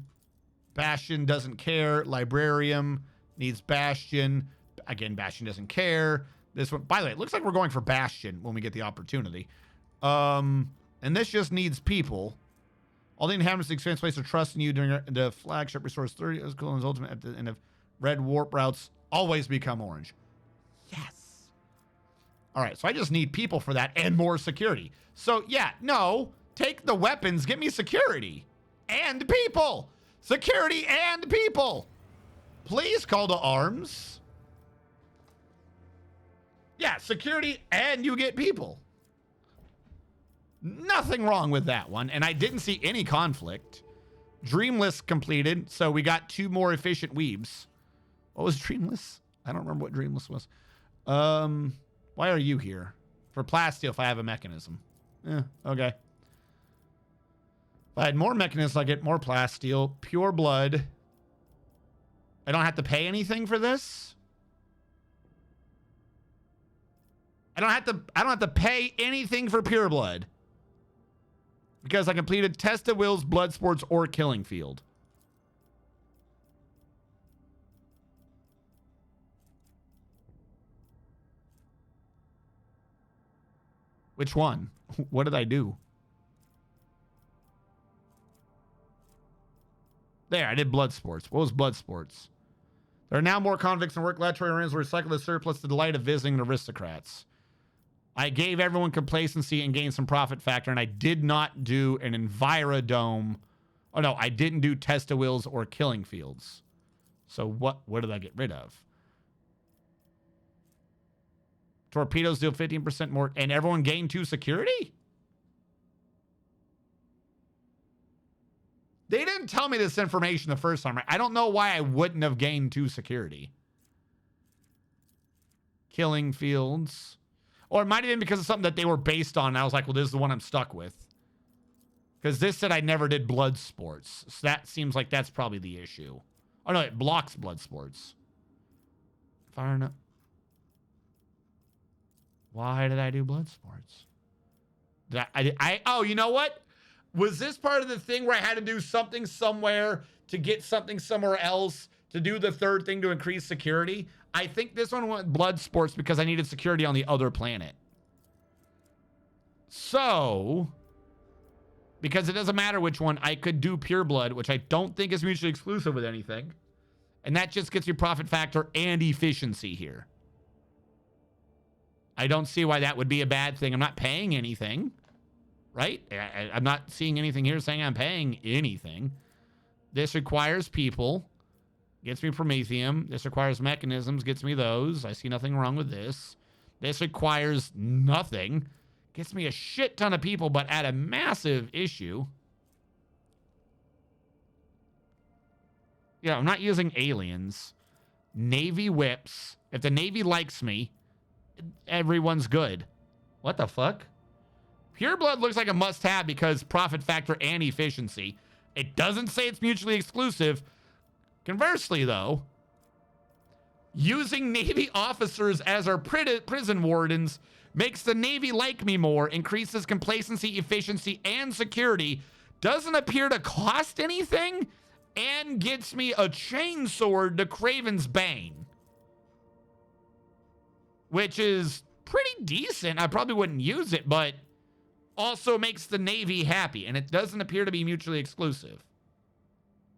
Bastion doesn't care. Librarium needs Bastion. Again, Bastion doesn't care. This one, by the way, it looks like we're going for Bastion when we get the opportunity. And this just needs people. All the inhabitants experience place of trust in you during the flagship restores 30 as cool as ultimate at the end of red warp routes always become orange. Yes. All right, so I just need people for that and more security. So yeah, no, take the weapons, get me security and people. Security and people. Please call to arms. Yeah, security and you get people. Nothing wrong with that one. And I didn't see any conflict. Dreamless completed. So we got 2 more efficient weebs. What was Dreamless? I don't remember what Dreamless was. Why are you here? For plasteel if I have a mechanism. Okay. If I had more mechanisms, I get more plasteel. Pure blood. I don't have to pay anything for this. I don't have to pay anything for pure blood. Because I completed Test of Wills, Blood Sports, or Killing Field. Which one? What did I do? There, I did Blood Sports. What was Blood Sports? There are now more convicts and work laboratory rooms will recycle the surplus to the delight of visiting the aristocrats. I gave everyone complacency and gained some profit factor, and I did not do an Envirodome. Oh, no, I didn't do Test of Wills or Killing Fields. So what did I get rid of? Torpedoes deal 15% more, and everyone gained 2 security? They didn't tell me this information the first time. I don't know why I wouldn't have gained 2 security. Killing Fields. Or it might have been because of something that they were based on. And I was like, well, this is the one I'm stuck with. Because this said I never did Blood Sports. So that seems like that's probably the issue. Oh, no, it blocks Blood Sports. Fire no. Why did I do Blood Sports? Oh, you know what? Was this part of the thing where I had to do something somewhere to get something somewhere else to do the third thing to increase security? I think this one went Blood Sports because I needed security on the other planet. So, because it doesn't matter which one, I could do Pure Blood, which I don't think is mutually exclusive with anything. And that just gets you profit factor and efficiency here. I don't see why that would be a bad thing. I'm not paying anything, right? I'm not seeing anything here saying I'm paying anything. This requires people. Gets me Promethium. This requires mechanisms. Gets me those. I see nothing wrong with this. This requires nothing. Gets me a shit ton of people, but at a massive issue. Yeah, I'm not using aliens. Navy whips. If the Navy likes me, everyone's good. What the fuck? Pure Blood looks like a must-have because profit factor and efficiency. It doesn't say it's mutually exclusive. Conversely, though, using Navy officers as our prison wardens makes the Navy like me more, increases complacency, efficiency, and security, doesn't appear to cost anything, and gets me a chainsword to Craven's Bane. Which is pretty decent. I probably wouldn't use it, but also makes the Navy happy, and it doesn't appear to be mutually exclusive.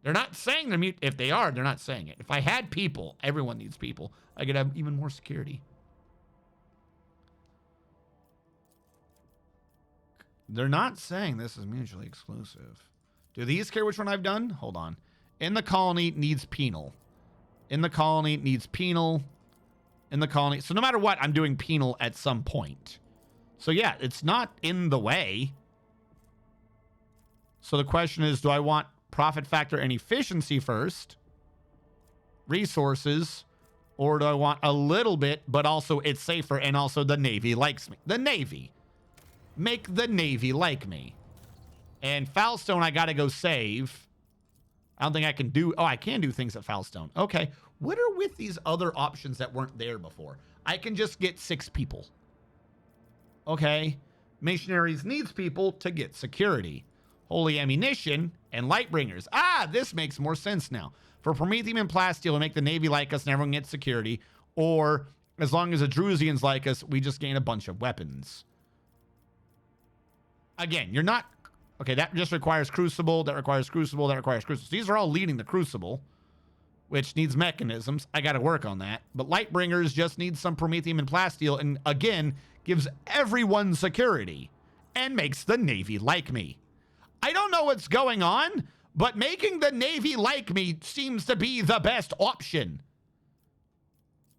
They're not saying they're if they are, they're not saying it. If I had people, everyone needs people, I could have even more security. They're not saying this is mutually exclusive. Do these care which one I've done? Hold on. In the colony needs penal. in the colony needs penal in the colony. So no matter what, I'm doing penal at some point. So yeah, it's not in the way. So the question is, do I want profit factor and efficiency first? Resources? Or do I want a little bit, but also it's safer and also the Navy likes me? The Navy. Make the Navy like me. And Foulstone, I got to go save. I don't think I can do... Oh, I can do things at Foulstone. Okay. What are with these other options that weren't there before? I can just get 6 people. Okay. Missionaries needs people to get security. Holy ammunition and lightbringers. Ah, this makes more sense now. For Promethium and Plasteel, we make the Navy like us and everyone gets security. Or, as long as the Drusians like us, we just gain a bunch of weapons. Again, you're not... Okay, that just requires Crucible, that requires Crucible, that requires Crucible. So these are all leading the Crucible, which needs mechanisms. I got to work on that. But Lightbringers just need some Promethium and Plasteel, and again, gives everyone security and makes the Navy like me. I don't know what's going on, but making the Navy like me seems to be the best option.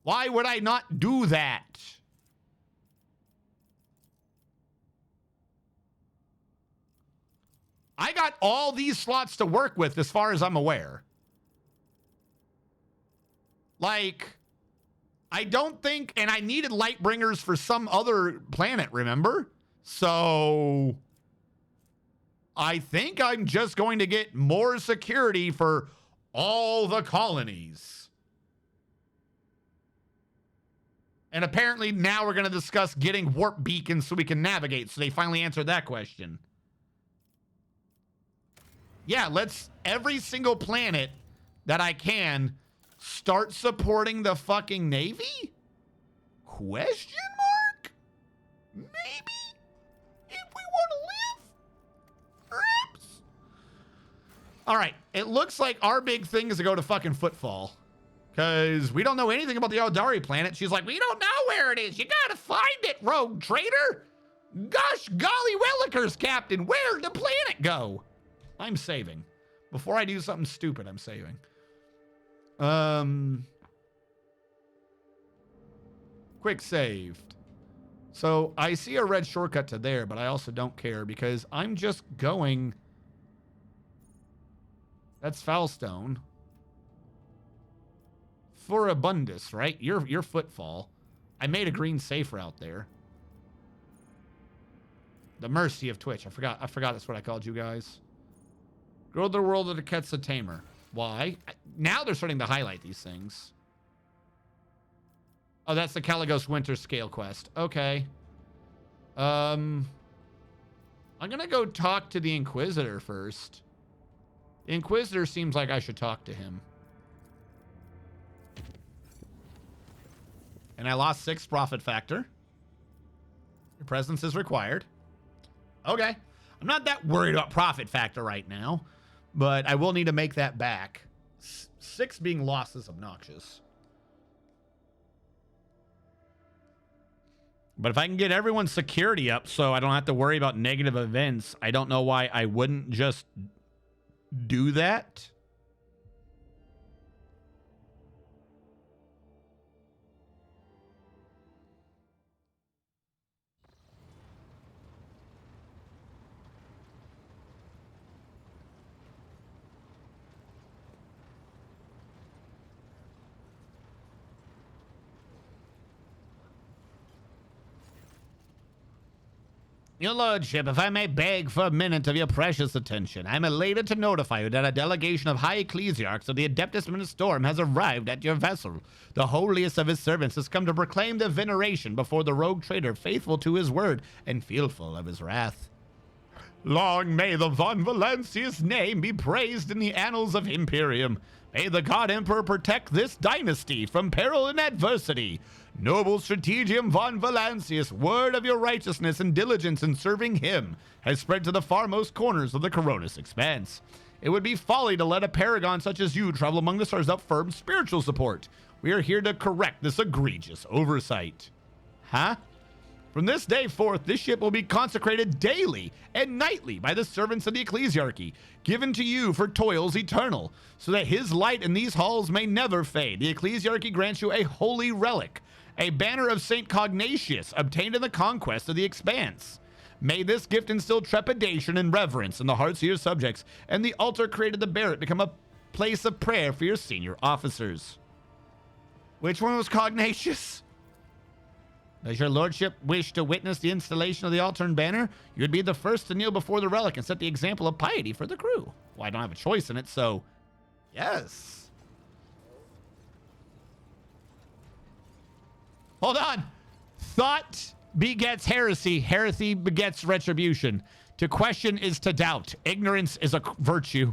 Why would I not do that? I got all these slots to work with as far as I'm aware. Like, I don't think, and I needed Lightbringers for some other planet, remember? So I think I'm just going to get more security for all the colonies. And apparently now we're going to discuss getting warp beacons so we can navigate. So they finally answered that question. Yeah, let's every single planet that I can start supporting the fucking Navy? Question mark? Maybe? If we want to live? Perhaps? All right, it looks like our big thing is to go to fucking Footfall. Because we don't know anything about the Eldari planet. She's like, we don't know where it is. You gotta find it, rogue trader. Gosh golly willikers, Captain. Where'd the planet go? I'm saving. Before I do something stupid, I'm saving. Quick saved. So I see a red shortcut to there, but I also don't care because I'm just going. That's Foulstone. For Abundus, right? Your Footfall. I made a green safe route there. The Mercy of Twitch. I forgot that's what I called you guys. Grow the world of the Ketsa Tamer. Why? Now they're starting to highlight these things. Oh, that's the Caligos Winter Scale quest. Okay. I'm gonna go talk to the Inquisitor first. The Inquisitor seems like I should talk to him. And I lost 6 profit factor. Your presence is required. Okay. I'm not that worried about profit factor right now, but I will need to make that back. 6 being lost is obnoxious. But if I can get everyone's security up so I don't have to worry about negative events, I don't know why I wouldn't just do that. Your Lordship, if I may beg for a minute of your precious attention, I am elated to notify you that a delegation of high ecclesiarchs of the Adeptus Ministorum has arrived at your vessel. The holiest of his servants has come to proclaim their veneration before the rogue trader, faithful to his word and fearful of his wrath. Long may the Von Valancius name be praised in the annals of Imperium. May the God Emperor protect this dynasty from peril and adversity. Noble Strategium Von Valancius, word of your righteousness and diligence in serving him has spread to the farmost corners of the Coronis expanse. It would be folly to let a paragon such as you travel among the stars without firm spiritual support. We are here to correct this egregious oversight. Huh? From this day forth, this ship will be consecrated daily and nightly by the servants of the ecclesiarchy, given to you for toils eternal, so that his light in these halls may never fade. The ecclesiarchy grants you a holy relic, a banner of St. Cognatius, obtained in the conquest of the expanse. May this gift instill trepidation and reverence in the hearts of your subjects, and the altar created to bear it become a place of prayer for your senior officers. Which one was Cognatius? Does your lordship wish to witness the installation of the altar and banner? You would be the first to kneel before the relic and set the example of piety for the crew. Well, I don't have a choice in it, so yes. Hold on. Thought begets heresy. Heresy begets retribution. To question is to doubt. Ignorance is a virtue.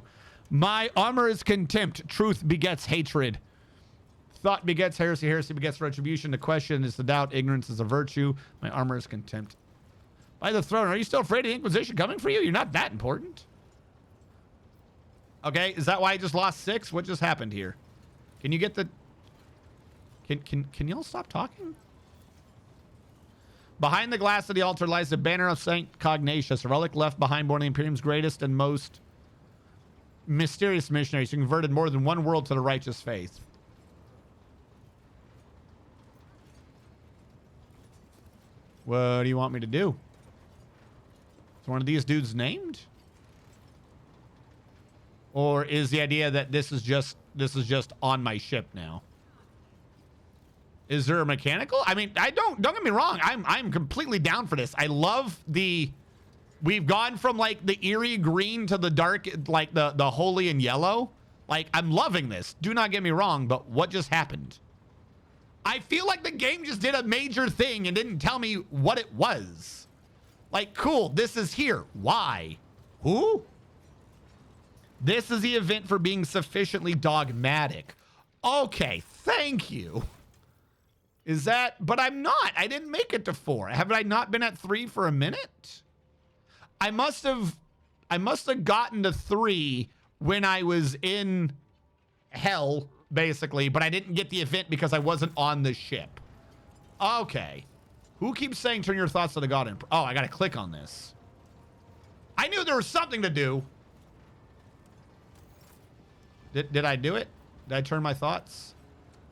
My armor is contempt. Truth begets hatred. Thought begets heresy. Heresy begets retribution. The question is to doubt. Ignorance is a virtue. My armor is contempt. By the throne, are you still afraid of the Inquisition coming for you? You're not that important. Okay, is that why I just lost 6? What just happened here? Can you get the... Can y'all stop talking? Behind the glass of the altar lies the banner of St. Cognatius, a relic left behind by one of the Imperium's greatest and most mysterious missionaries who converted more than one world to the righteous faith. What do you want me to do? Is one of these dudes named? Or is the idea that this is just on my ship now? Is there a mechanical? I mean, don't get me wrong. I'm completely down for this. I love we've gone from like the eerie green to the dark, like the holy and yellow. Like, I'm loving this. Do not get me wrong, but what just happened? I feel like the game just did a major thing and didn't tell me what it was. Like, cool, this is here. Why? Who? This is the event for being sufficiently dogmatic. Okay, thank you. Is that... But I'm not. I didn't make it to 4. Have I not been at 3 for a minute? I must have gotten to 3 when I was in hell, basically, but I didn't get the event because I wasn't on the ship. Okay. Who keeps saying turn your thoughts to the God Emperor? Oh, I gotta click on this. I knew there was something to do. Did I do it? Did I turn my thoughts?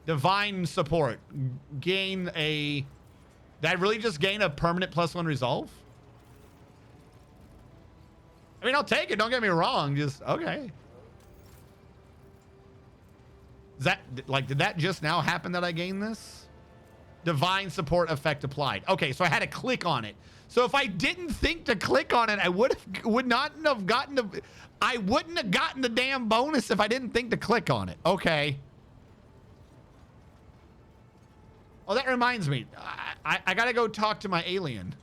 Divine support. Gain a... Did I really just gain a permanent +1 resolve? I mean, I'll take it. Don't get me wrong. Just, okay. Is that, like, did that just now happen that I gained this? Divine support effect applied. Okay, so I had to click on it. So if I didn't think to click on it, I would not have gotten the... I wouldn't have gotten the damn bonus if I didn't think to click on it. Okay. Oh, that reminds me. I gotta go talk to my alien.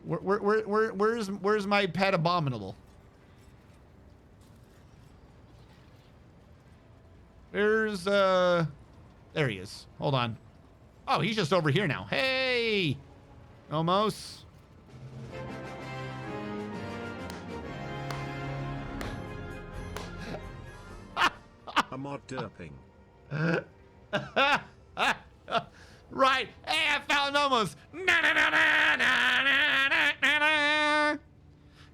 Where's my pet abominable? There's there he is. Hold on. Oh, he's just over here now. Hey, Almost. A mod derping. Right. Hey, I found Almost.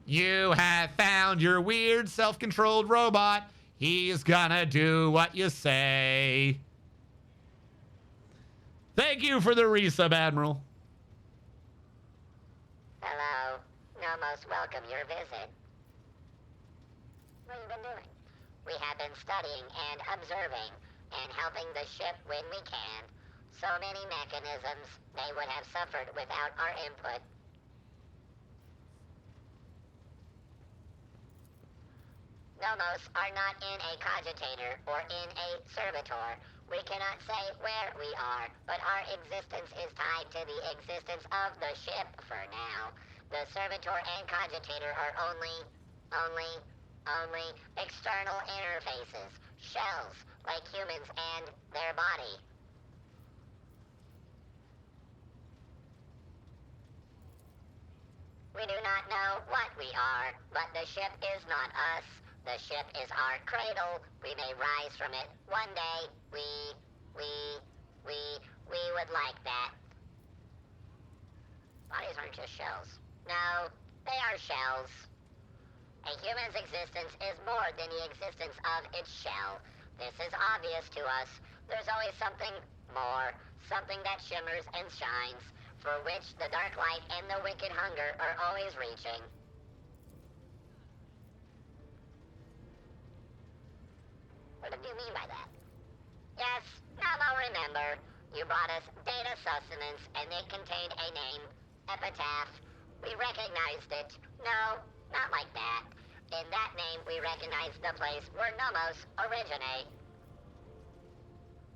You have found your weird self-controlled robot. He's gonna do what you say. Thank you for the resub, Admiral. Hello. Almost welcome your visit. What have you been doing? We have been studying and observing and helping the ship when we can. So many mechanisms, they would have suffered without our input. Nomos are not in a cogitator or in a servitor. We cannot say where we are, but our existence is tied to the existence of the ship for now. The servitor and cogitator are only external interfaces, shells, like humans and their body. We do not know what we are, but the ship is not us. The ship is our cradle. We may rise from it one day. We would like that. Bodies aren't just shells. No, they are shells. A human's existence is more than the existence of its shell. This is obvious to us. There's always something more, something that shimmers and shines, for which the dark light and the wicked hunger are always reaching. What did you mean by that? Yes, now I'll remember. You brought us data sustenance, and it contained a name, Epitaph. We recognized it. No, not like that. In that name, we recognized the place where Nomos originate.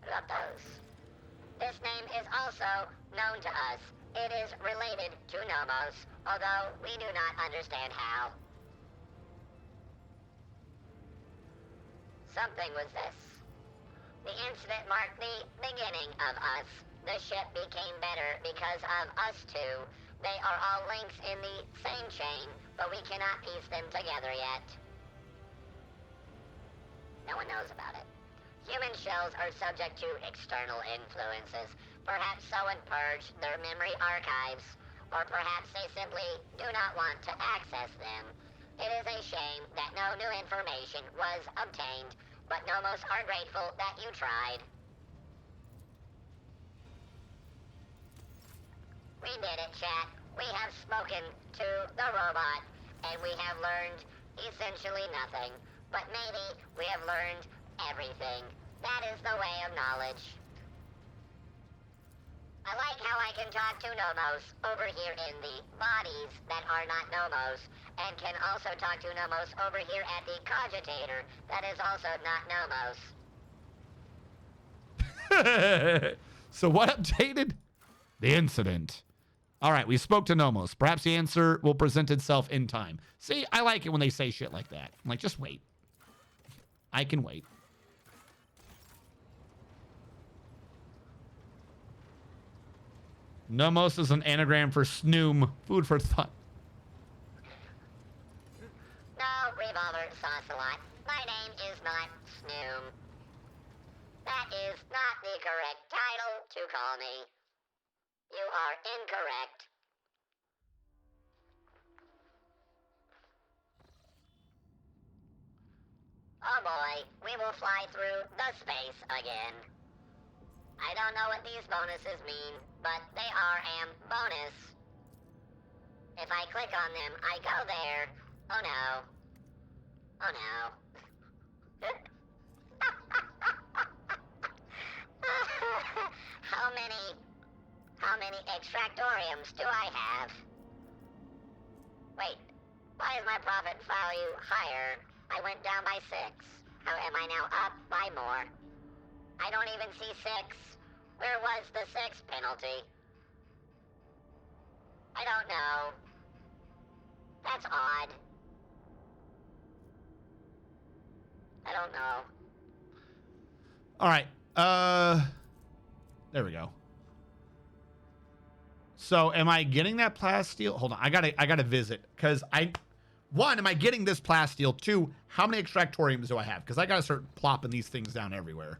What about those? This name is also known to us. It is related to Nomos, although we do not understand how. Something was this. The incident marked the beginning of us. The ship became better because of us two. They are all links in the same chain, but we cannot piece them together yet. No one knows about it. Human shells are subject to external influences. Perhaps someone purged their memory archives, or perhaps they simply do not want to access them. It is a shame that no new information was obtained, but Nomos are grateful that you tried. We did it, chat. We have spoken to the robot, and we have learned essentially nothing. But maybe we have learned everything. That is the way of knowledge. I like how I can talk to Nomos over here in the bodies that are not Nomos, and can also talk to Nomos over here at the cogitator that is also not Nomos. So what updated? The incident. All right, we spoke to Nomos. Perhaps the answer will present itself in time. See, I like it when they say shit like that. I'm like, just wait. I can wait. Nomos is an anagram for snoom. Food for thought. No, Revolver Saucelot. My name is not Snoom. That is not the correct title to call me. You are incorrect. Oh boy, we will fly through the space again. I don't know what these bonuses mean, but they are bonus. If I click on them, I go there. Oh no. Oh no. How many extractoriums do I have? Wait, why is my profit value higher? I went down by 6. How am I now up by more? I don't even see 6. Where was the 6 penalty? I don't know. That's odd. I don't know. All right. There we go. So am I getting that plasteel? Hold on. I gotta visit. Because one, am I getting this plasteel? 2, how many extractoriums do I have? Because I gotta start plopping these things down everywhere.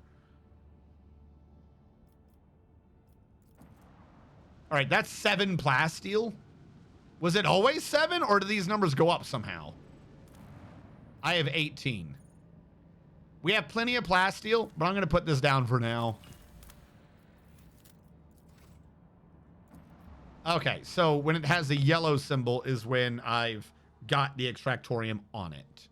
All right, that's 7 plasteel. Was it always 7, or do these numbers go up somehow? I have 18. We have plenty of plasteel, but I'm going to put this down for now. Okay, so when it has a yellow symbol is when I've got the extractorium on it.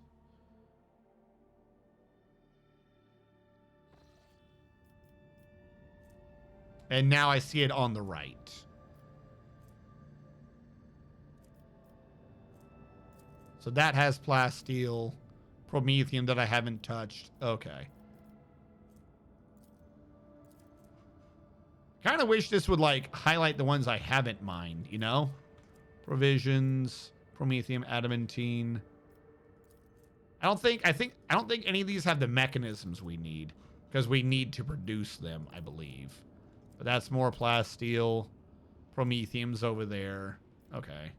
And now I see it on the right. So that has plasteel, promethium that I haven't touched. Okay. Kind of wish this would like highlight the ones I haven't mined, you know? Provisions, promethium, adamantine. I don't think any of these have the mechanisms we need, because we need to produce them, I believe. But that's more plasteel. Promethium's over there. Okay.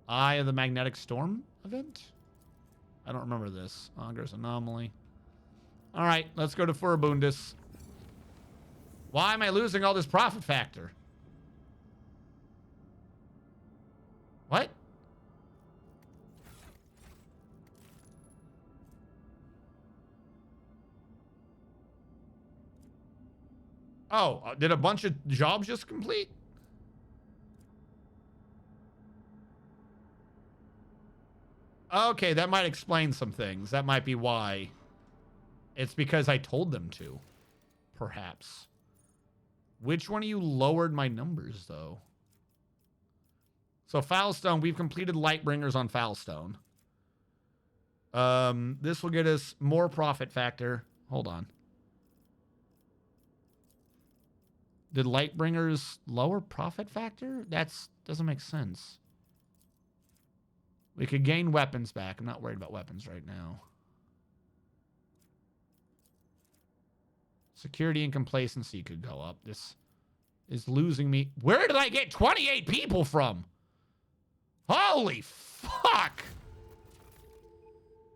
Eye of the Magnetic Storm event? I don't remember this. Auger's Anomaly. All right, let's go to Furibundus. Why am I losing all this profit factor? What? Oh, did a bunch of jobs just complete? Okay, that might explain some things. That might be why. It's because I told them to. Perhaps. Which one of you lowered my numbers, though? So, Foulstone, we've completed Lightbringers on Foulstone. This will get us more profit factor. Hold on. Did Lightbringers lower profit factor? Doesn't make sense. We could gain weapons back. I'm not worried about weapons right now. Security and complacency could go up. This is losing me. Where did I get 28 people from? Holy fuck!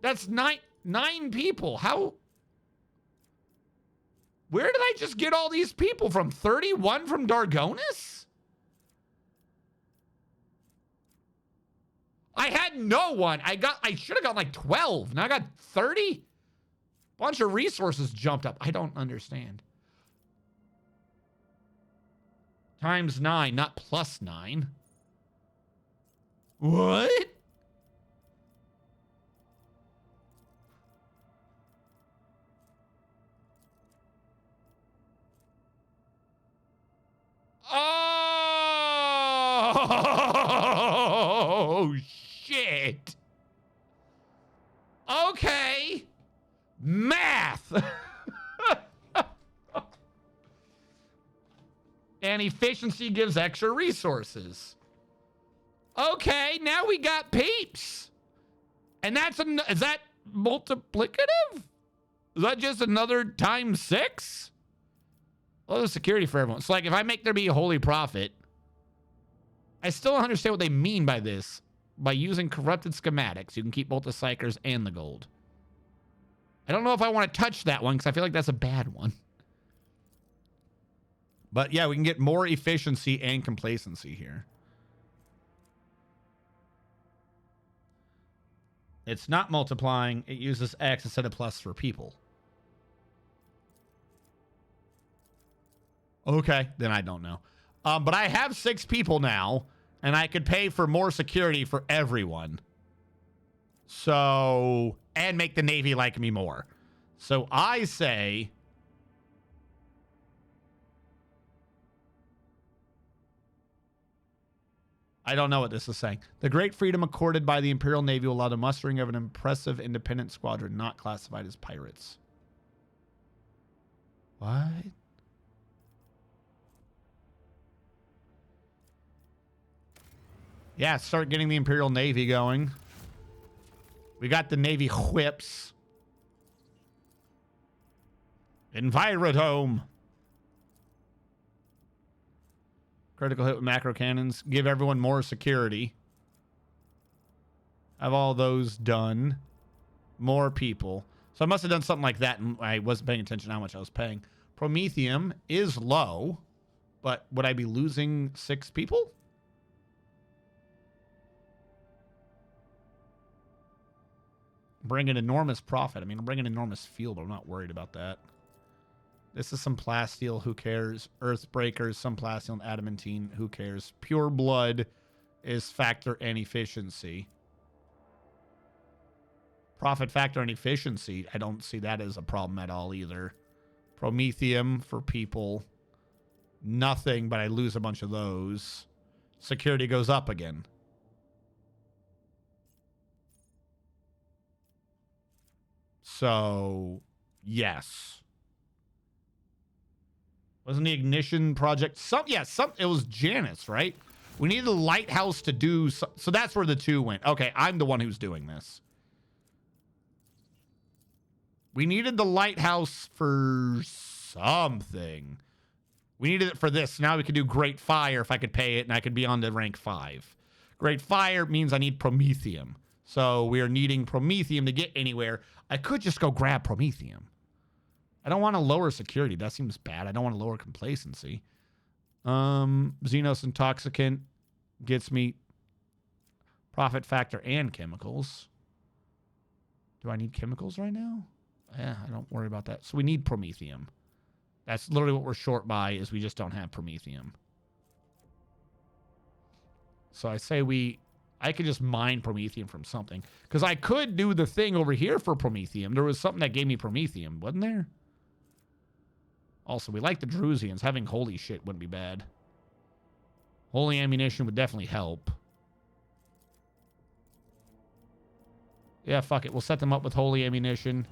That's nine people. How? Where did I just get all these people from? 31 from Dargonis? I had no one. I should have got like 12. Now I got 30? Bunch of resources jumped up. I don't understand. Times 9, not plus 9. What? Oh, shit. Okay. Math. And efficiency gives extra resources. Okay, now we got peeps. And is that multiplicative? Is that just another times 6? Oh, the security for everyone. So, like, if I make there be a holy prophet, I still don't understand what they mean by this. By using corrupted schematics, you can keep both the psychers and the gold. I don't know if I want to touch that one because I feel like that's a bad one. But yeah, we can get more efficiency and complacency here. It's not multiplying. It uses X instead of plus for people. Okay, then I don't know. But I have 6 people now, and I could pay for more security for everyone. So, and make the Navy like me more. So I say... I don't know what this is saying. The great freedom accorded by the Imperial Navy will allow the mustering of an impressive independent squadron not classified as pirates. What? Yeah, start getting the Imperial Navy going. We got the Navy whips. Envirodome. Critical hit with macro cannons. Give everyone more security. Have all those done. More people. So I must have done something like that, and I wasn't paying attention to how much I was paying. Promethium is low, but would I be losing 6 people? Bring an enormous profit. I mean, bring an enormous fuel, but I'm not worried about that. This is some plasteel, who cares? Earthbreakers, some plasteel and adamantine, who cares? Pure blood is factor and efficiency. Profit factor and efficiency, I don't see that as a problem at all either. Promethium for people. Nothing, but I lose a bunch of those. Security goes up again. So, yes. Wasn't the ignition project it was Janice, right? We needed the lighthouse to do so that's where the 2 went. Okay, I'm the one who's doing this. We needed the lighthouse for something. We needed it for this. Now we could do Great Fire if I could pay it, and I could be on to rank 5. Great Fire means I need Promethium. So we are needing Promethium to get anywhere. I could just go grab Promethium. I don't want to lower security. That seems bad. I don't want to lower complacency. Xenos Intoxicant gets me profit factor and chemicals. Do I need chemicals right now? Yeah, I don't worry about that. So we need Promethium. That's literally what we're short by, is we just don't have Promethium. So I say I could just mine Promethium from something. Because I could do the thing over here for Promethium. There was something that gave me Promethium, wasn't there? Also, we like the Drusians. Having holy shit wouldn't be bad. Holy ammunition would definitely help. Yeah, fuck it. We'll set them up with holy ammunition.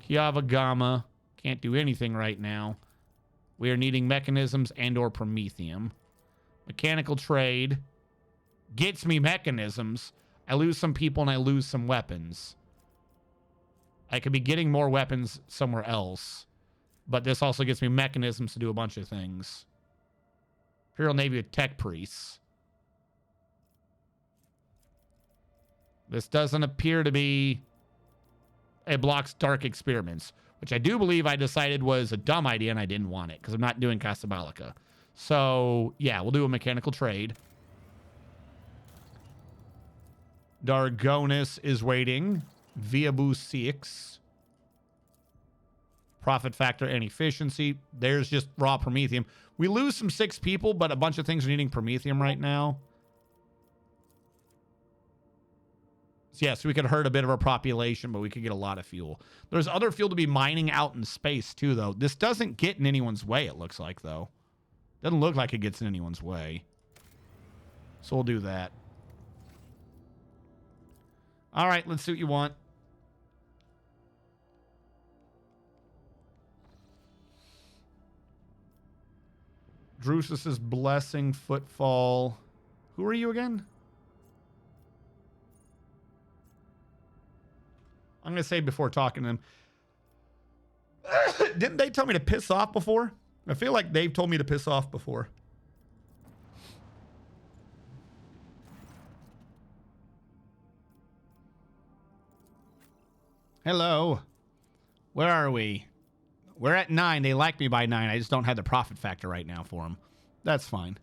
Kiava Gamma. Can't do anything right now. We are needing mechanisms and or Promethium. Mechanical trade gets me mechanisms. I lose some people and I lose some weapons. I could be getting more weapons somewhere else. But this also gets me mechanisms to do a bunch of things. Imperial Navy with tech priests. This doesn't appear to be... It blocks dark experiments, which I do believe I decided was a dumb idea and I didn't want it because I'm not doing Casabalica. So, yeah, we'll do a mechanical trade. Dargonis is waiting. Viabu 6. Profit factor and efficiency. There's just raw Promethium. We lose some 6 people, but a bunch of things are needing Promethium right now. So yes, we could hurt a bit of our population, but we could get a lot of fuel. There's other fuel to be mining out in space, too, though. This doesn't get in anyone's way, it looks like, though. Doesn't look like it gets in anyone's way. So we'll do that. All right, let's see what you want. Drusus's Blessing, Footfall. Who are you again? I'm going to say before talking to them. Didn't they tell me to piss off before? I feel like they've told me to piss off before. Hello. Where are we? We're at 9. They like me by 9. I just don't have the profit factor right now for them. That's fine.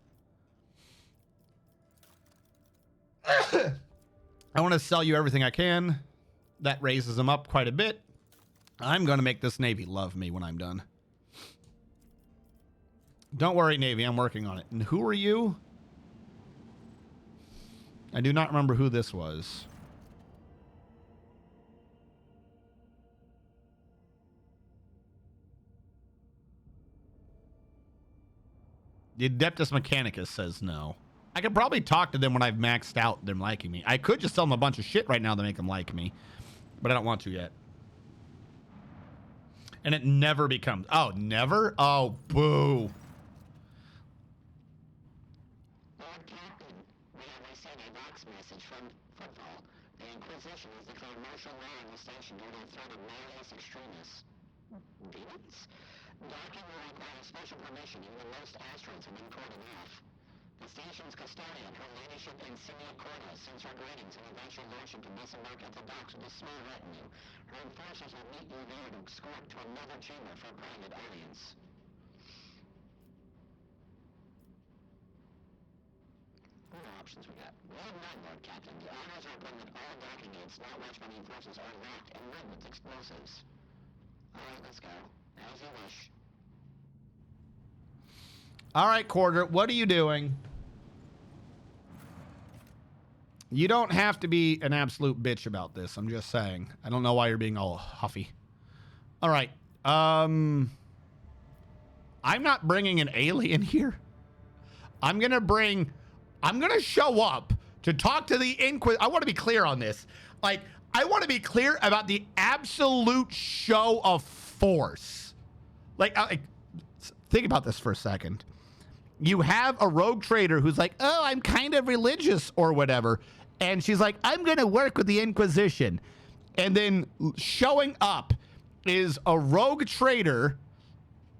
I want to sell you everything I can. That raises them up quite a bit. I'm going to make this Navy love me when I'm done. Don't worry, Navy. I'm working on it. And who are you? I do not remember who this was. The Adeptus Mechanicus says no. I could probably talk to them when I've maxed out them liking me. I could just tell them a bunch of shit right now to make them like me. But I don't want to yet. And it never becomes... Oh, never? Oh, boo. Lord Captain, we have received a Vox message from Footfall. The Inquisition has declared martial law on the station due to the threat of Malleus extremists. Demons? Docking will require special permission, even most asteroids have been cordoned off. The station's custodian, her ladyship Insignia Corda, sends her greetings and invites your lordship to disembark at the docks with a small retinue. Her enforcers will meet you there to escort to another chamber for a private audience. What options we got? Well done, Lord Captain. The orders are open that all docking gates not watched by the enforcers are locked and lit with explosives. Alright, let's go. As you wish. All right, Quarter, what are you doing? You don't have to be an absolute bitch about this. I'm just saying. I don't know why you're being all huffy. All right. I'm not bringing an alien here. I'm going to show up to talk to the Inquisition. I want to be clear on this. Like, I want to be clear about the absolute show of force. Like, think about this for a second. You have a rogue trader who's like, oh, I'm kind of religious or whatever. And she's like, I'm going to work with the Inquisition. And then showing up is a rogue trader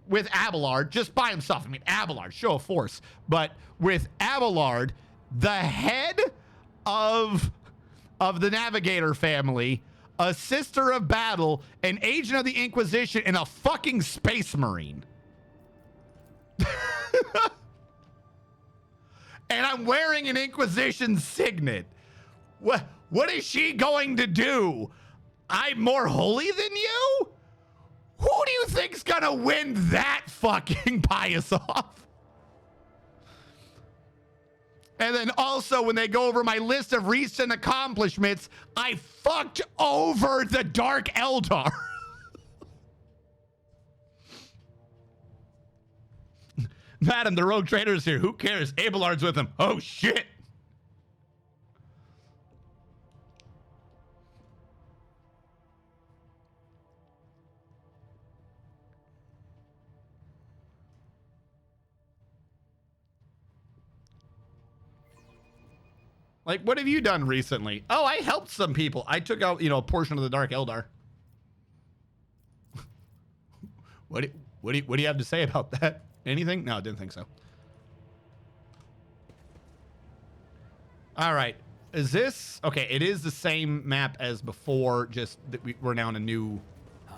with Abelard just by himself. I mean, Abelard, show of force. But with Abelard, the head of the Navigator family, a sister of battle, an agent of the Inquisition, and a fucking space marine. And I'm wearing an Inquisition signet. What is she going to do? I'm more holy than you? Who do you think's gonna win that fucking pious off? And then also, when they go over my list of recent accomplishments, I fucked over the Dark Eldar. Madam, the rogue trader is here. Who cares? Abelard's with him. Oh, shit. Like, what have you done recently? Oh, I helped some people. I took out, a portion of the Dark Eldar. What do you have to say about that? Anything? No, I didn't think so. All right. Is this... Okay, it is the same map as before, just that we're now in a new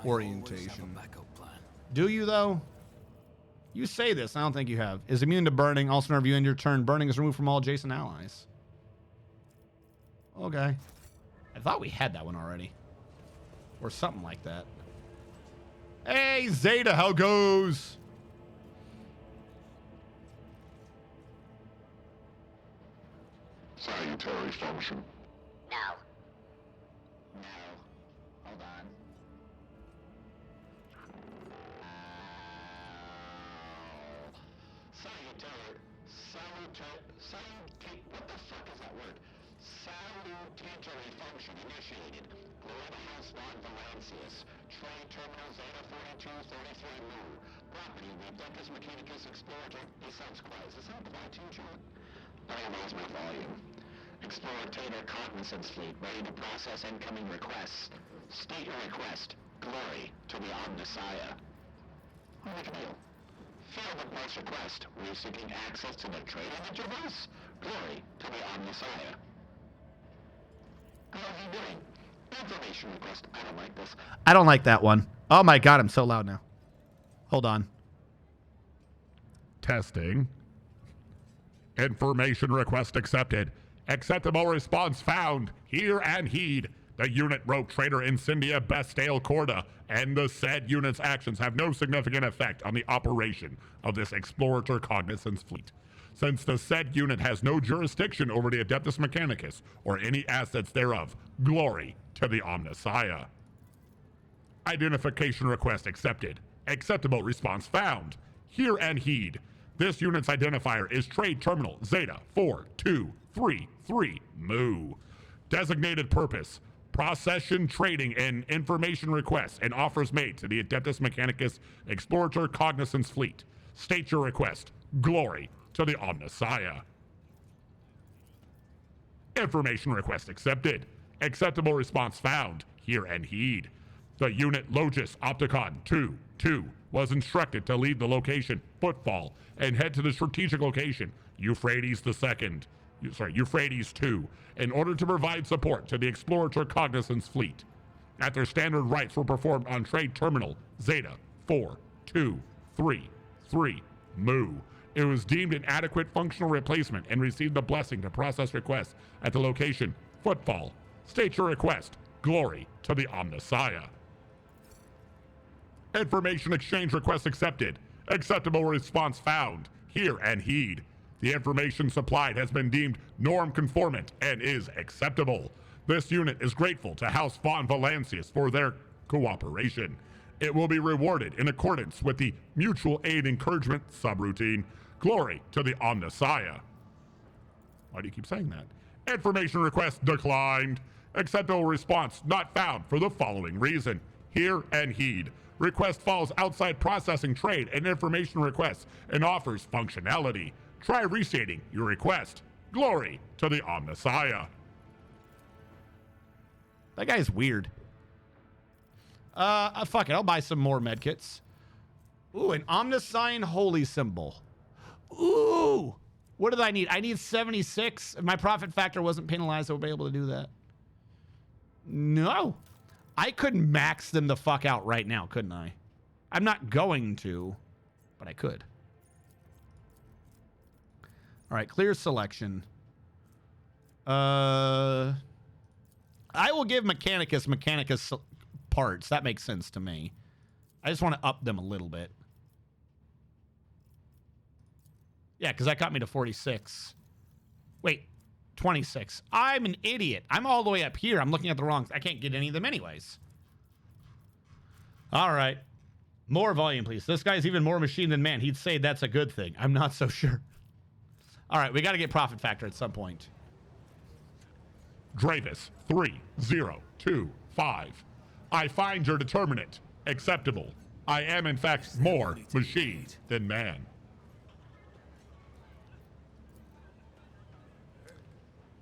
orientation. Do you, though? You say this. I don't think you have. Is immune to burning. Also, whenever you end your turn, burning is removed from all adjacent allies. Okay. I thought we had that one already. Or something like that. Hey, Zeta, how goes? Salutary function. No. No. Hold on. What the fuck is that word? Salutatory function initiated. Glory to House Von Valancius. Trade Terminal Zeta 4233 Mu. Property Redecus Mechanicus Explorator. This sounds quiet. Does it sound quiet to you, John? I raise my volume. Explorator Cognizance Fleet ready to process incoming requests. State your request. Glory to the Omnissiah. I'll make a deal. Fail the boss request. We're seeking access to the trading interface. Glory to the Omnissiah. How are you doing? Information request. I don't like this. I don't like that one. Oh my god, I'm so loud now. Hold on. Testing. Information request accepted. Acceptable response found. Hear and heed. The unit rogue trader Incendia Bastille Corda and the said unit's actions have no significant effect on the operation of this Explorator Cognizance fleet. Since the said unit has no jurisdiction over the Adeptus Mechanicus or any assets thereof, glory to the Omnissiah. Identification request accepted. Acceptable response found. Hear and heed. This unit's identifier is Trade Terminal Zeta 4233 Mu. Designated purpose: procession trading and information requests and offers made to the Adeptus Mechanicus Explorator Cognizance Fleet. State your request. Glory to the Omnissiah. Information request accepted. Acceptable response found. Hear and heed. The unit Logis Opticon 2-2 was instructed to leave the location Footfall and head to the strategic location Euphrates II in order to provide support to the Explorator Cognizance fleet. At their standard rights were performed on Trade Terminal Zeta 4233 Mu. It was deemed an adequate functional replacement and received the blessing to process requests at the location Footfall. State your request. Glory to the Omnissiah. Information exchange request accepted. Acceptable response found. Hear and heed. The information supplied has been deemed norm conformant and is acceptable. This unit is grateful to House Von Valancius for their cooperation. It will be rewarded in accordance with the Mutual Aid Encouragement subroutine. Glory to the Omnissiah. Why do you keep saying that? Information request declined. Acceptable response not found for the following reason. Hear and heed. Request falls outside processing trade and information requests and offers functionality. Try restating your request. Glory to the Omnissiah. That guy's weird. Fuck it. I'll buy some more medkits. Ooh, an Omnissiah holy symbol. Ooh. What did I need? I need 76. If my profit factor wasn't penalized, I would be able to do that. No. I could max them the fuck out right now, couldn't I? I'm not going to, but I could. All right, clear selection. I will give Mechanicus parts. That makes sense to me. I just want to up them a little bit. Yeah, because that got me to 46. Wait, 26. I'm an idiot. I'm all the way up here. I'm looking at the wrong... I can't get any of them anyways. All right. More volume, please. This guy's even more machine than man. He'd say that's a good thing. I'm not so sure. All right, we got to get profit factor at some point. Dravis 3025. I find your determinant acceptable. I am in fact more machine than man.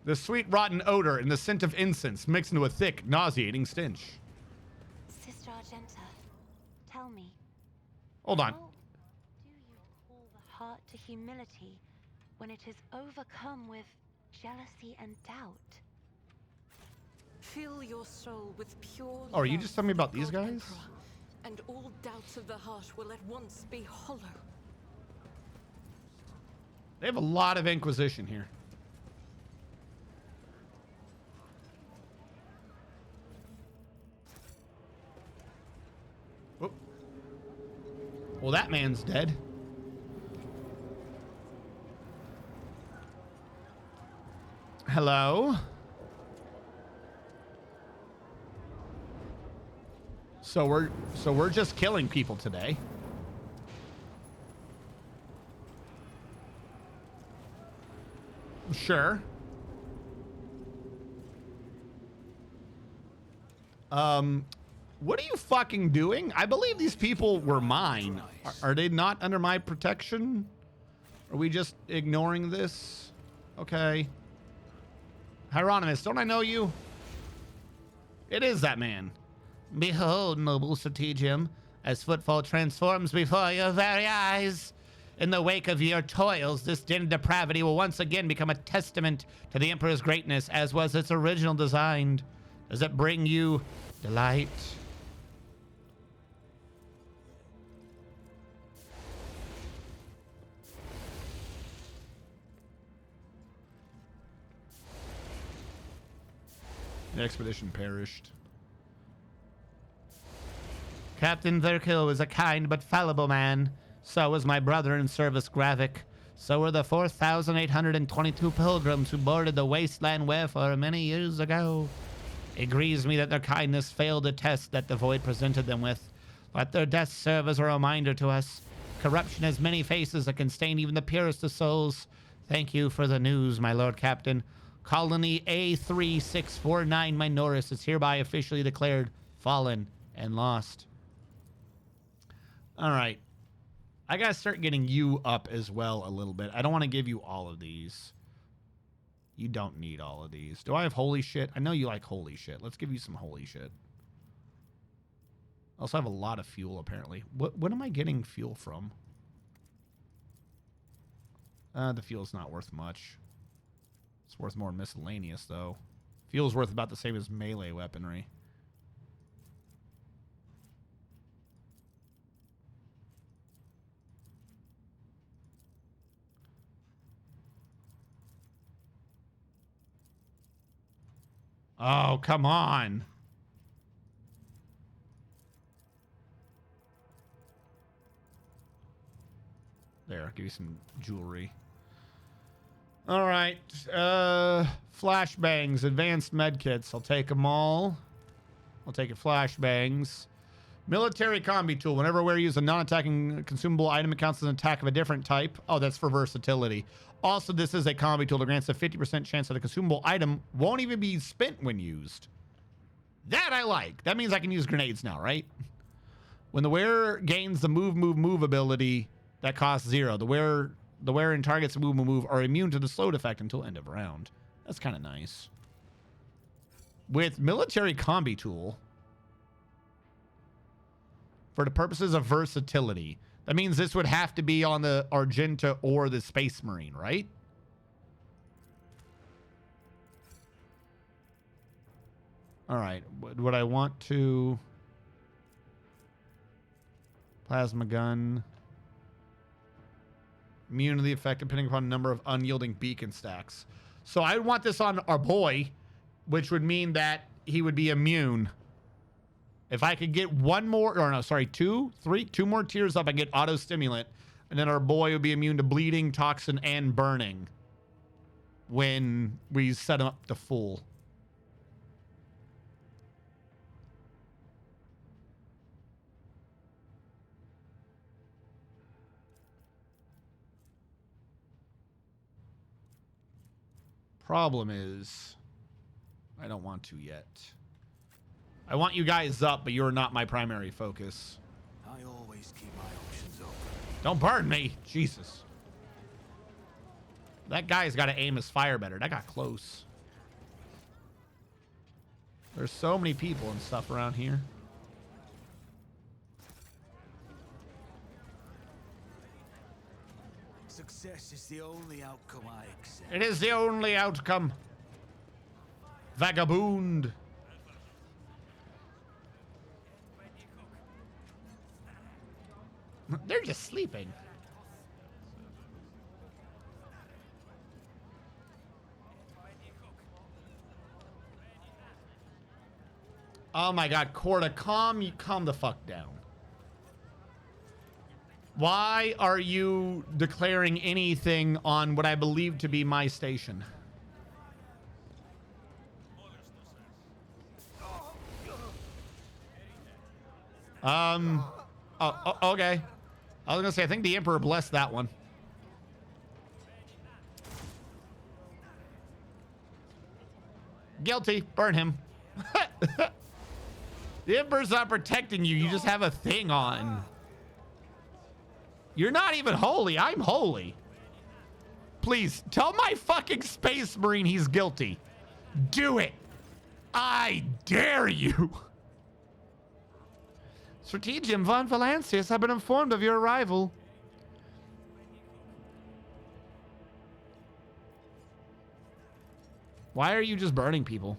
The sweet rotten odor and the scent of incense mixed into a thick, nauseating stench. Sister Argenta, tell me. Hold on. How do you call the heart to humility when it is overcome with jealousy and doubt? Fill your soul with pure Oh, are you love just telling me about for these God guys? Emperor, and all doubts of the heart will at once be hollow. They have a lot of Inquisition here. Oh. Well, that man's dead. Hello? So we're just killing people today. Sure. What are you fucking doing? I believe these people were mine. Are they not under my protection? Are we just ignoring this? Okay. Hieronymus, don't I know you? It is that man. Behold, noble stratagem, as footfall transforms before your very eyes. In the wake of your toils, this den of depravity will once again become a testament to the Emperor's greatness, as was its original design. Does it bring you delight? The expedition perished. Captain Verkill was a kind but fallible man. So was my brother in service, Gravik. So were the 4,822 pilgrims who boarded the wasteland wayfarer many years ago. It grieves me that their kindness failed the test that the void presented them with. Let their deaths serve as a reminder to us. Corruption has many faces that can stain even the purest of souls. Thank you for the news, my Lord Captain. Colony A3649 Minoris is hereby officially declared fallen and lost. All right. I gotta start getting you up as well a little bit. I don't want to give you all of these. You don't need all of these. Do I have holy shit? I know you like holy shit. Let's give you some holy shit. I also have a lot of fuel, apparently. What am I getting fuel from? The fuel's not worth much. It's worth more miscellaneous, though. Fuel's worth about the same as melee weaponry. Oh, come on. There, I'll give you some jewelry. All right. Flashbangs, advanced medkits. I'll take them all. I'll take it flashbangs. Military combi tool. Whenever we're using a non-attacking consumable item, it counts as an attack of a different type. Oh, that's for versatility. Also, this is a combi tool that grants a 50% chance that a consumable item won't even be spent when used. That I like. That means I can use grenades now, right? When the wearer gains the move ability, that costs 0. The wearer and targets move are immune to the slowed effect until end of round. That's kind of nice. With military combi tool, for the purposes of versatility, that means this would have to be on the Argenta or the Space Marine, right? All right. Would I want to... Plasma gun. Immune to the effect depending upon the number of unyielding beacon stacks. So I want this on our boy, which would mean that he would be immune. If I could get one more, or no, sorry, two more tiers up, I get auto stimulant, and then our boy would be immune to bleeding, toxin, and burning when we set him up to full. Problem is, I don't want to yet. I want you guys up, but you're not my primary focus. I always keep my options open. Don't burn me, Jesus. That guy's got to aim his fire better. That got close. There's so many people and stuff around here. Success is the only outcome I accept. It is the only outcome. Vagabond. They're just sleeping. Oh my God, Corda, calm the fuck down. Why are you declaring anything on what I believe to be my station? Okay. I was gonna say, I think the Emperor blessed that one. Guilty. Burn him. The Emperor's not protecting you. You just have a thing on. You're not even holy. I'm holy. Please, tell my fucking Space Marine he's guilty. Do it. I dare you. Strategium von Valancius, I've been informed of your arrival. Why are you just burning people?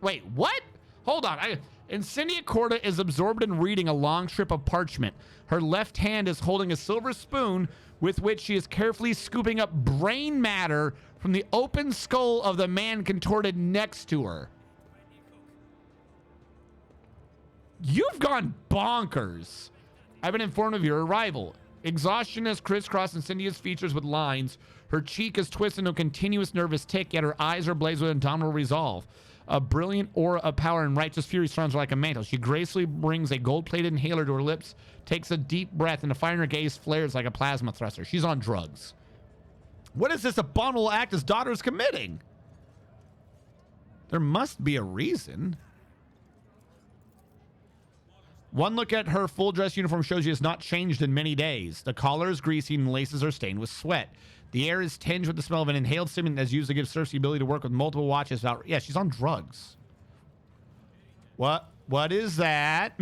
Wait, what? Hold on. Incendia Corda is absorbed in reading a long strip of parchment. Her left hand is holding a silver spoon with which she is carefully scooping up brain matter from the open skull of the man contorted next to her. You've gone bonkers. I've been informed of your arrival. Exhaustion has crisscrossed Incendia's features with lines. Her cheek is twisted into a continuous nervous tick, yet her eyes are ablaze with indomitable resolve. A brilliant aura of power and righteous fury surrounds her like a mantle. She gracefully brings a gold-plated inhaler to her lips, takes a deep breath, and the fire in her gaze flares like a plasma thruster. She's on drugs. What is this abominable act his daughter is committing? There must be a reason. One look at her full dress uniform shows she has not changed in many days. The collar is greasy and laces are stained with sweat. The air is tinged with the smell of an inhaled stimulant that's used to give Cersei the ability to work with multiple watches without... Yeah, she's on drugs. What is that?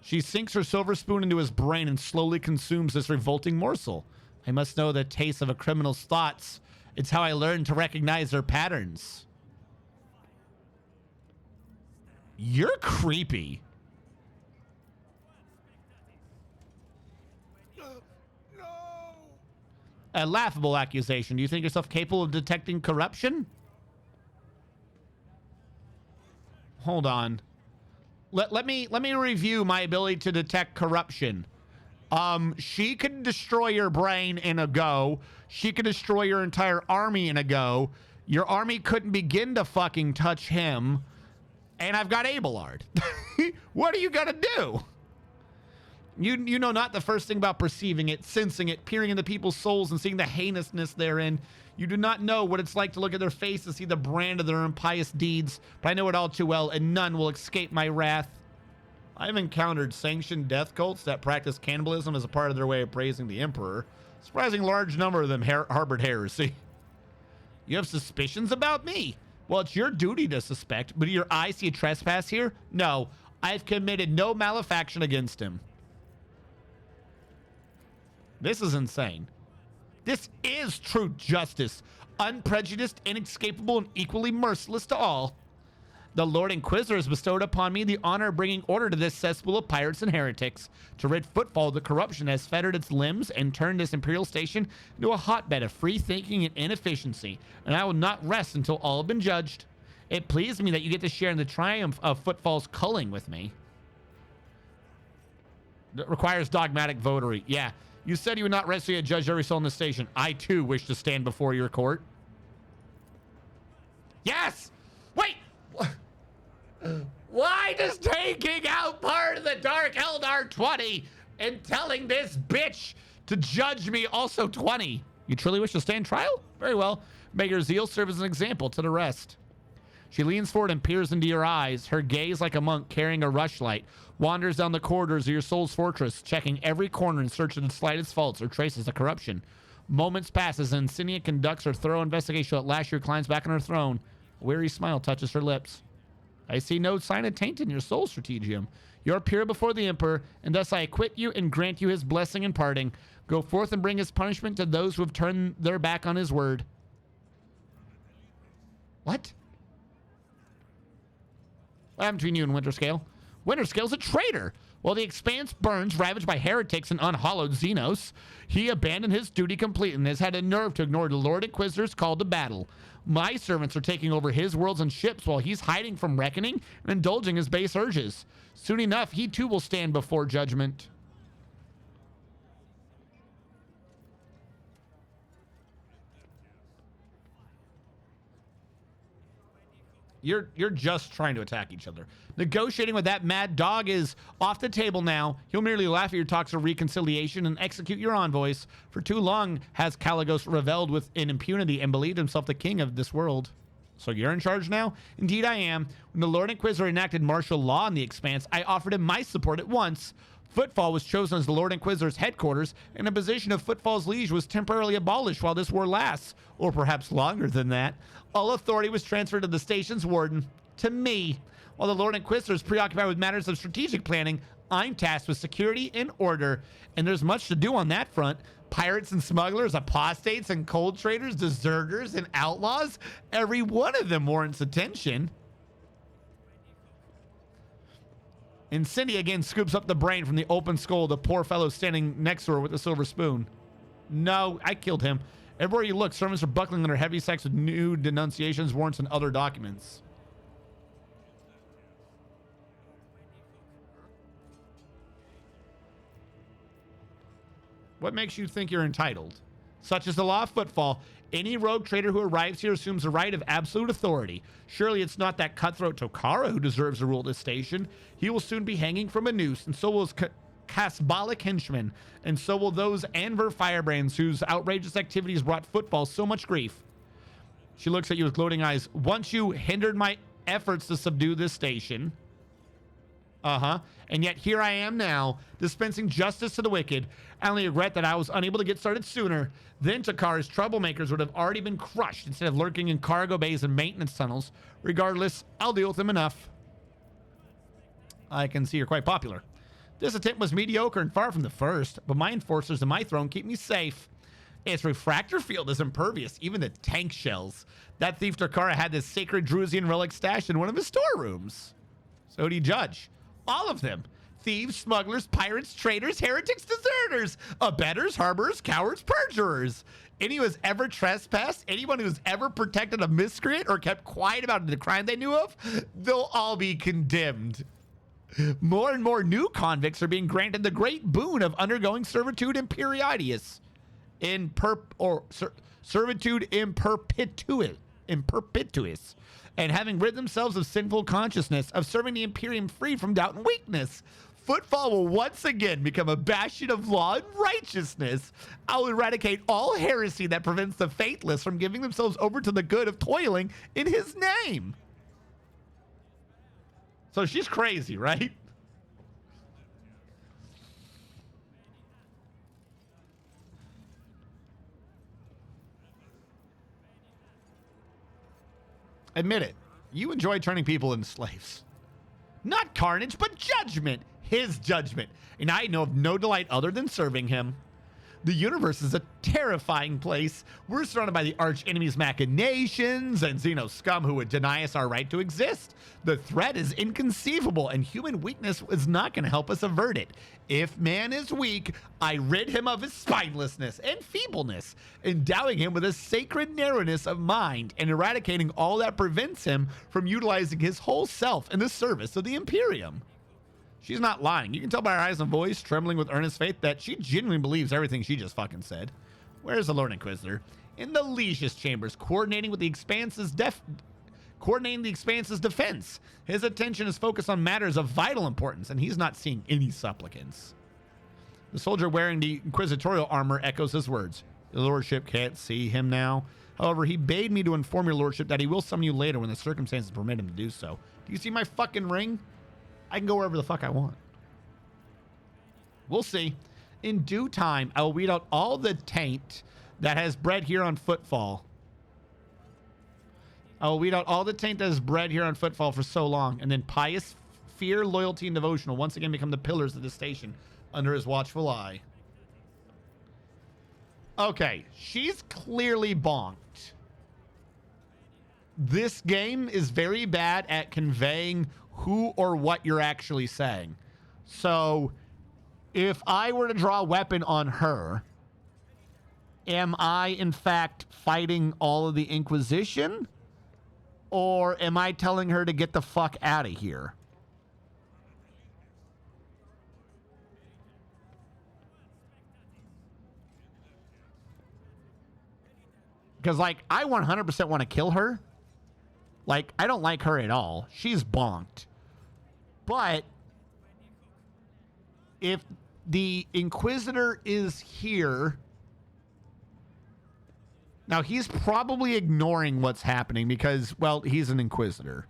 She sinks her silver spoon into his brain and slowly consumes this revolting morsel. I must know the taste of a criminal's thoughts. It's how I learned to recognize their patterns. You're creepy. A laughable accusation. Do you think yourself capable of detecting corruption? Hold on. Let me review my ability to detect corruption. She could destroy your brain in a go. She could destroy your entire army in a go. Your army couldn't begin to fucking touch him. And I've got Abelard. What are you gonna do? You know not the first thing about perceiving it, sensing it, peering into people's souls and seeing the heinousness therein. You do not know what it's like to look at their face and see the brand of their impious deeds, but I know it all too well, and none will escape my wrath. I've encountered sanctioned death cults that practice cannibalism as a part of their way of praising the Emperor. Surprising large number of them harbored heresy. You have suspicions about me? Well, it's your duty to suspect, but do your eyes see a trespass here? No, I've committed no malefaction against him. This is insane. This is true justice. Unprejudiced, inescapable, and equally merciless to all. The Lord Inquisitor has bestowed upon me the honor of bringing order to this cesspool of pirates and heretics, to rid Footfall of the corruption that has fettered its limbs and turned this Imperial station into a hotbed of free thinking and inefficiency, and I will not rest until all have been judged. It pleased me that you get to share in the triumph of Footfall's culling with me. That requires dogmatic votery. Yeah, you said you would not rest till you had judged every soul in the station. I, too, wish to stand before your court. Yes! Wait! Why does taking out part of the Dark Eldar 20 and telling this bitch to judge me also 20? You truly wish to stand trial? Very well. May your zeal serve as an example to the rest. She leans forward and peers into your eyes. Her gaze, like a monk carrying a rushlight, wanders down the corridors of your soul's fortress, checking every corner in search of the slightest faults or traces of corruption. Moments pass as Insignia conducts her thorough investigation. At last, she reclines back on her throne. A weary smile touches her lips. I see no sign of taint in your soul, Strategium. You are pure before the Emperor, and thus I acquit you and grant you his blessing and parting. Go forth and bring his punishment to those who have turned their back on his word. What? What happened between you and Winterscale? Winterscale's a traitor. While the Expanse burns, ravaged by heretics and unhallowed Xenos, he abandoned his duty completely and has had a nerve to ignore the Lord Inquisitor's call to battle. My servants are taking over his worlds and ships while he's hiding from reckoning and indulging his base urges. Soon enough, he too will stand before judgment. You're just trying to attack each other. Negotiating with that mad dog is off the table now. He'll merely laugh at your talks of reconciliation and execute your envoys. For too long has Caligos reveled in impunity and believed himself the king of this world. So you're in charge now? Indeed I am. When the Lord Inquisitor enacted martial law in the Expanse, I offered him my support at once. Footfall was chosen as the Lord Inquisitor's headquarters, and the position of Footfall's liege was temporarily abolished while this war lasts, or perhaps longer than that. All authority was transferred to the station's warden, to me. While the Lord Inquisitor is preoccupied with matters of strategic planning, I'm tasked with security and order, and there's much to do on that front. Pirates and smugglers, apostates and cold traders, deserters and outlaws, every one of them warrants attention. And Cindy again scoops up the brain from the open skull of the poor fellow standing next to her with the silver spoon. No, I killed him. Everywhere you look, servants are buckling under heavy sacks with new denunciations, warrants, and other documents. What makes you think you're entitled? Such is the law of Footfall. Any rogue trader who arrives here assumes the right of absolute authority. Surely it's not that cutthroat Tokara who deserves to rule this station. He will soon be hanging from a noose, and so will his Casbalic henchmen, and so will those Anver firebrands whose outrageous activities brought Footfall so much grief. She looks at you with gloating eyes. Once you hindered my efforts to subdue this station. And yet here I am now, dispensing justice to the wicked. I only regret that I was unable to get started sooner. Then Takara's troublemakers would have already been crushed instead of lurking in cargo bays and maintenance tunnels. Regardless, I'll deal with them enough. I can see you're quite popular. This attempt was mediocre and far from the first, but my enforcers and my throne keep me safe. Its refractor field is impervious, even to tank shells. That thief Takara had this sacred Drusian relic stashed in one of his storerooms. So who do you judge? All of them. Thieves, smugglers, pirates, traitors, heretics, deserters, abettors, harborers, cowards, perjurers. Any who has ever trespassed, anyone who's ever protected a miscreant or kept quiet about the crime they knew of, they'll all be condemned. More and more new convicts are being granted the great boon of undergoing servitude imperitus, servitude in perpetuis, and having rid themselves of sinful consciousness, of serving the Imperium free from doubt and weakness. Footfall will once again become a bastion of law and righteousness. I will eradicate all heresy that prevents the faithless from giving themselves over to the good of toiling in his name. So she's crazy, right? Admit it. You enjoy turning people into slaves. Not carnage, but judgment. His judgment. And I know of no delight other than serving him. The universe is a terrifying place. We're surrounded by the arch enemy's machinations and Xeno scum who would deny us our right to exist. The threat is inconceivable, and human weakness is not going to help us avert it. If man is weak, I rid him of his spinelessness and feebleness, endowing him with a sacred narrowness of mind and eradicating all that prevents him from utilizing his whole self in the service of the Imperium. She's not lying. You can tell by her eyes and voice, trembling with earnest faith, that she genuinely believes everything she just fucking said. Where's the Lord Inquisitor? In the Legis chambers, coordinating the Expanse's defense. His attention is focused on matters of vital importance, and he's not seeing any supplicants. The soldier wearing the inquisitorial armor echoes his words. Your lordship can't see him now. However, he bade me to inform your lordship that he will summon you later when the circumstances permit him to do so. Do you see my fucking ring? I can go wherever the fuck I want. We'll see. In due time, I will weed out all the taint that has bred here on Footfall. I will weed out all the taint that has bred here on Footfall for so long, and then pious fear, loyalty, and devotion will once again become the pillars of the station under his watchful eye. Okay, she's clearly bonked. This game is very bad at conveying who or what you're actually saying. So if I were to draw a weapon on her, am I in fact fighting all of the Inquisition? Or am I telling her to get the fuck out of here? Because, like, I 100% want to kill her. Like, I don't like her at all. She's bonked. But if the Inquisitor is here... Now, he's probably ignoring what's happening because, well, he's an Inquisitor.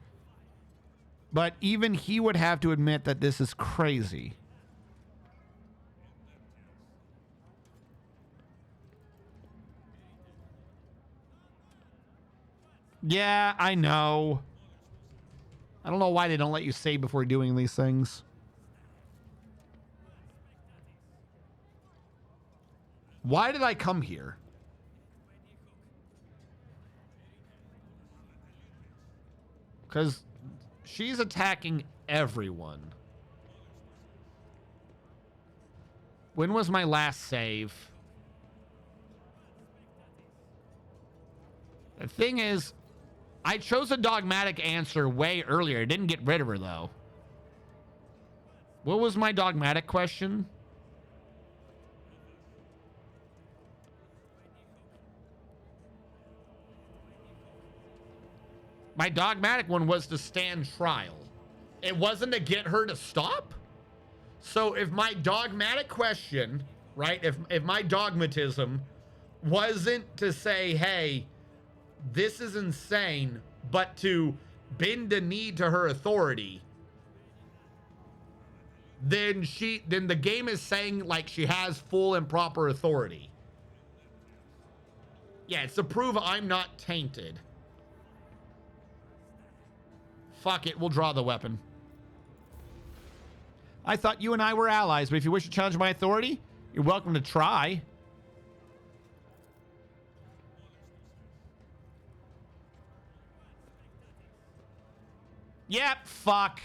But even he would have to admit that this is crazy. Yeah, I know. I don't know why they don't let you save before doing these things. Why did I come here? Because she's attacking everyone. When was my last save? The thing is, I chose a dogmatic answer way earlier. I didn't get rid of her, though. What was my dogmatic question? My dogmatic one was to stand trial. It wasn't to get her to stop? So if my dogmatic question, right, if my dogmatism wasn't to say, hey, this is insane, but to bend the knee to her authority, then the game is saying like she has full and proper authority. Yeah, it's to prove I'm not tainted. Fuck it, we'll draw the weapon. I thought you and I were allies, but if you wish to challenge my authority, you're welcome to try. Yep, fuck.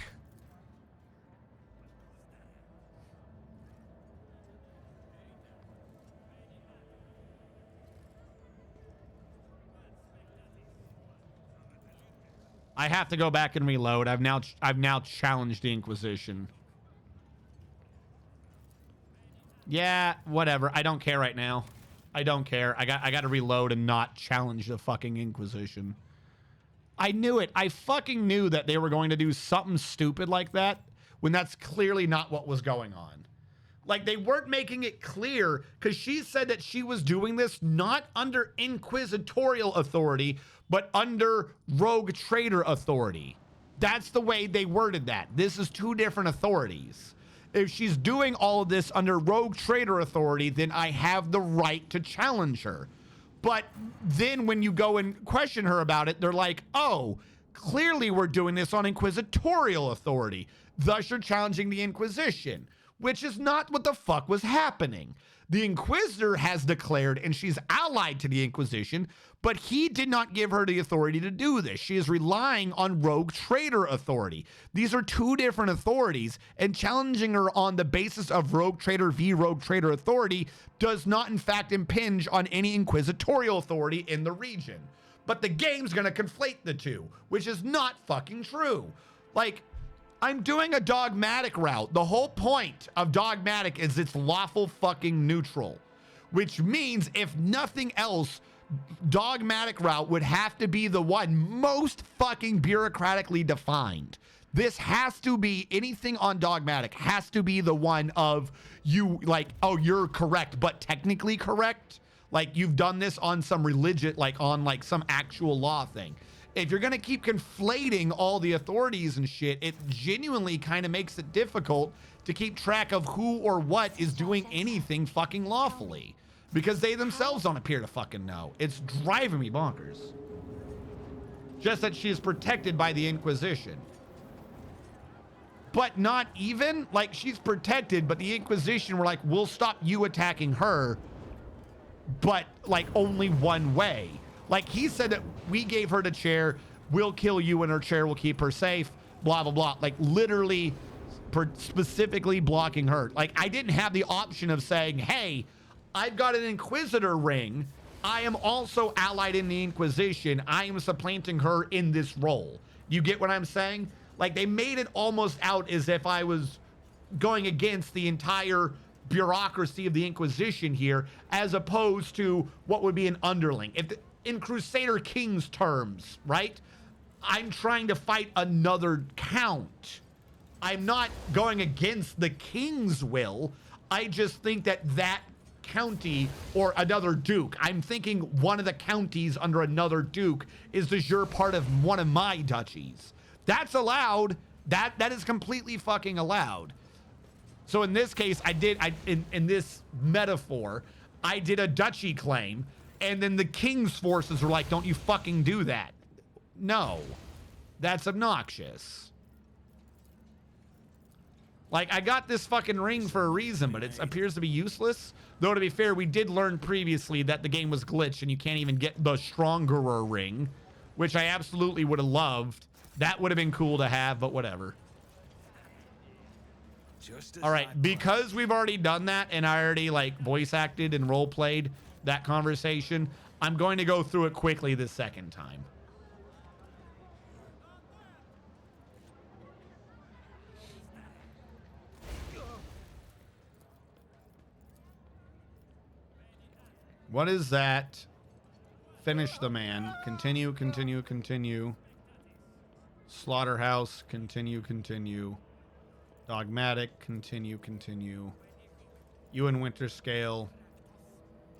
I have to go back and reload. I've now challenged the Inquisition. Yeah, whatever. I don't care right now. I don't care. I got to reload and not challenge the fucking Inquisition. I knew it. I fucking knew that they were going to do something stupid like that when that's clearly not what was going on. Like, they weren't making it clear because she said that she was doing this not under inquisitorial authority, but under rogue trader authority. That's the way they worded that. This is two different authorities. If she's doing all of this under rogue trader authority, then I have the right to challenge her. But then when you go and question her about it, they're like, oh, clearly we're doing this on inquisitorial authority. Thus, you're challenging the Inquisition. which is not what the fuck was happening. The Inquisitor has declared, and she's allied to the Inquisition, but he did not give her the authority to do this. She is relying on Rogue Trader authority. These are two different authorities, and challenging her on the basis of Rogue Trader v. Rogue Trader authority does not, in fact, impinge on any inquisitorial authority in the region. But the game's gonna conflate the two, which is not fucking true. Like, I'm doing a dogmatic route. The whole point of dogmatic is it's lawful fucking neutral, which means if nothing else, dogmatic route would have to be the one most fucking bureaucratically defined. This has to be, anything on dogmatic has to be the one of you, like, oh, you're correct, but technically correct. Like, you've done this on some religion, like on like some actual law thing. If you're going to keep conflating all the authorities and shit, it genuinely kind of makes it difficult to keep track of who or what is doing anything fucking lawfully, because they themselves don't appear to fucking know. It's driving me bonkers. Just that she is protected by the Inquisition. But not even, like, she's protected, but the Inquisition were like, we'll stop you attacking her, but like only one way. Like, he said that we gave her the chair, we'll kill you and her chair will keep her safe, blah, blah, blah. Like, literally, specifically blocking her. Like, I didn't have the option of saying, hey, I've got an Inquisitor ring. I am also allied in the Inquisition. I am supplanting her in this role. You get what I'm saying? Like, they made it almost out as if I was going against the entire bureaucracy of the Inquisition here, as opposed to what would be an underling. If in Crusader Kings terms, right? I'm trying to fight another count. I'm not going against the king's will. I just think that that county or another duke, I'm thinking one of the counties under another duke is de jure part of one of my duchies. That's allowed. That is completely fucking allowed. So in this case, in this metaphor, I did a duchy claim, and then the king's forces were like, don't you fucking do that. No, that's obnoxious. Like, I got this fucking ring for a reason, but it appears to be useless. Though, to be fair, we did learn previously that the game was glitched and you can't even get the strongerer ring, which I absolutely would have loved. That would have been cool to have, but whatever. All right, because we've already done that and I already like voice acted and role played that conversation, I'm going to go through it quickly the second time. What is that? Finish the man. Continue, continue, continue. Slaughterhouse, continue, continue. Dogmatic, continue, continue. You and Winterscale,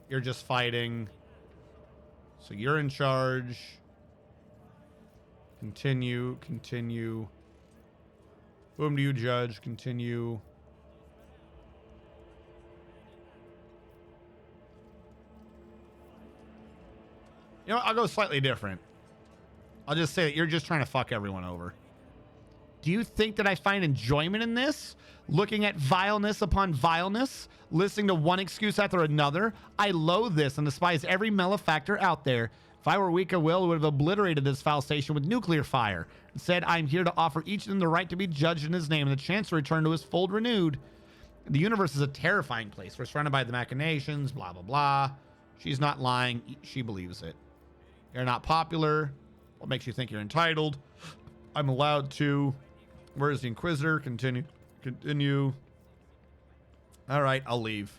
you're just fighting. So you're in charge. Continue, continue. Whom do you judge? Continue. You know, I'll go slightly different. I'll just say that you're just trying to fuck everyone over. Do you think that I find enjoyment in this? Looking at vileness upon vileness? Listening to one excuse after another? I loathe this and despise every malefactor out there. If I were weak of will, I would have obliterated this foul station with nuclear fire. Instead, I'm here to offer each of them the right to be judged in his name and the chance to return to his fold renewed. The universe is a terrifying place. We're surrounded by the machinations, blah, blah, blah. She's not lying. She believes it. You're not popular. What makes you think you're entitled? I'm allowed to. Where's the Inquisitor? Continue. Continue. All right, I'll leave.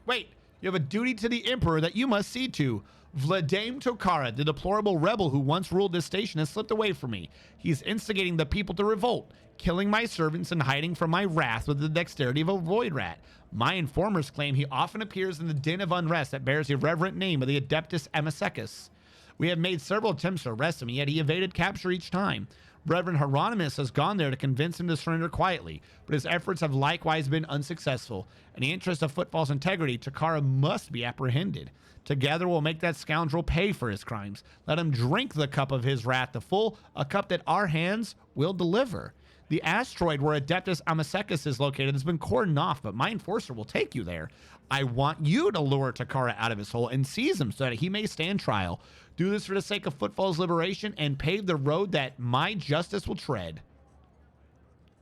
Wait, you have a duty to the Emperor that you must see to. Vladimir Tokara, the deplorable rebel who once ruled this station, has slipped away from me. He's instigating the people to revolt, killing my servants and hiding from my wrath with the dexterity of a void rat. My informers claim he often appears in the din of unrest that bears the irreverent name of the Adeptus Amicecus. We have made several attempts to arrest him, yet he evaded capture each time. Reverend Hieronymus has gone there to convince him to surrender quietly, but his efforts have likewise been unsuccessful. In the interest of Footfall's integrity, Takara must be apprehended. Together we'll make that scoundrel pay for his crimes. Let him drink the cup of his wrath to full, a cup that our hands will deliver. The asteroid where Adeptus Amasekis is located has been cordoned off, but my enforcer will take you there. I want you to lure Takara out of his hole and seize him so that he may stand trial. Do this for the sake of Footfall's liberation and pave the road that my justice will tread.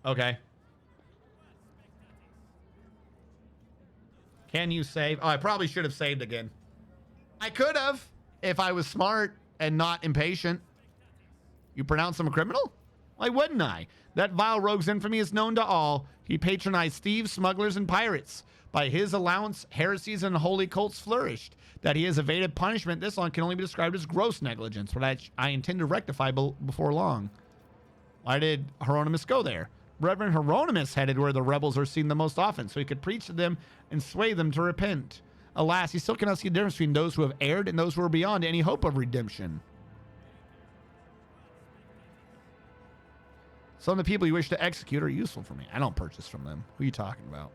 Okay. Can you save? Oh, I probably should have saved again. I could have if I was smart and not impatient. You pronounce him a criminal? Why wouldn't I? That vile rogue's infamy is known to all. He patronized thieves, smugglers, and pirates. By his allowance, heresies and holy cults flourished. That he has evaded punishment this long can only be described as gross negligence, but I intend to rectify before long. Why did Hieronymus go there? Reverend Hieronymus headed where the rebels are seen the most often, so he could preach to them and sway them to repent. Alas, he still cannot see the difference between those who have erred and those who are beyond any hope of redemption. Some of the people you wish to execute are useful for me. I don't purchase from them. Who are you talking about?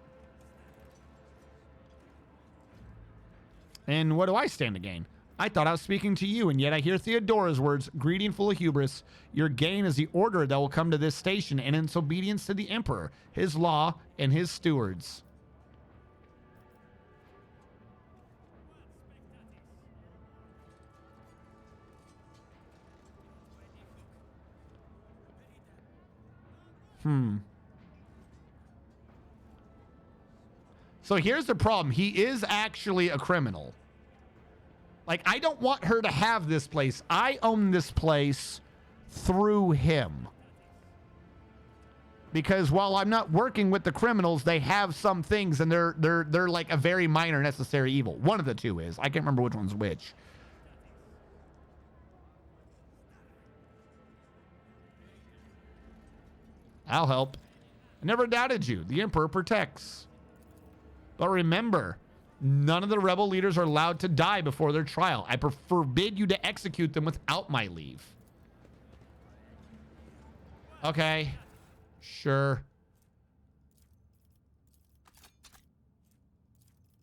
And what do I stand to gain? I thought I was speaking to you, and yet I hear Theodora's words, greeting full of hubris. Your gain is the order that will come to this station, and in its obedience to the Emperor, his law, and his stewards. So here's the problem. He is actually a criminal. Like, I don't want her to have this place. I own this place through him. Because while I'm not working with the criminals, they have some things, and they're like a very minor necessary evil. One of the two is. I can't remember which one's which. I'll help. I never doubted you. The Emperor protects. But remember, none of the rebel leaders are allowed to die before their trial. I forbid you to execute them without my leave. Okay. Sure.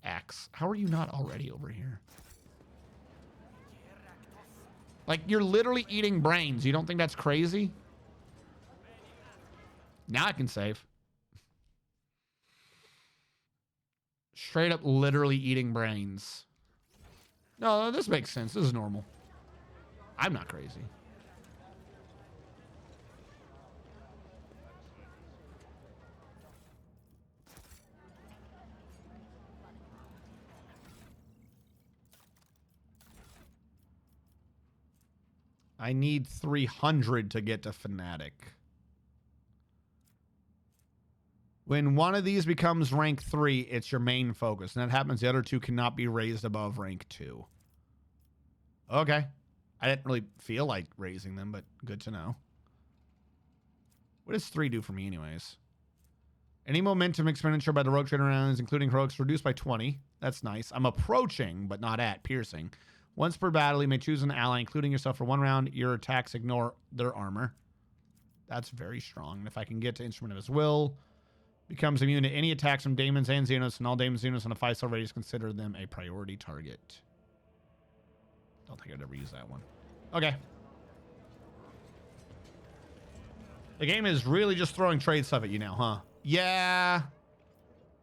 Axe. How are you not already over here? Like, you're literally eating brains. You don't think that's crazy? Now I can save. Straight up literally eating brains. No, this makes sense. This is normal. I'm not crazy. I need 300 to get to Fanatic. When one of these becomes rank 3, it's your main focus. And that happens, the other two cannot be raised above rank 2. Okay. I didn't really feel like raising them, but good to know. What does 3 do for me anyways? Any momentum expenditure by the rogue trader rounds, including heroics, reduced by 20. That's nice. I'm approaching, but not at piercing. Once per battle, you may choose an ally, including yourself, for 1 round. Your attacks ignore their armor. That's very strong. And if I can get to Instrument of His Will... becomes immune to any attacks from daemons and Xenos, and all daemons and Xenos on a 5-star radius consider them a priority target. Don't think I'd ever use that one. Okay. The game is really just throwing trade stuff at you now, huh? Yeah.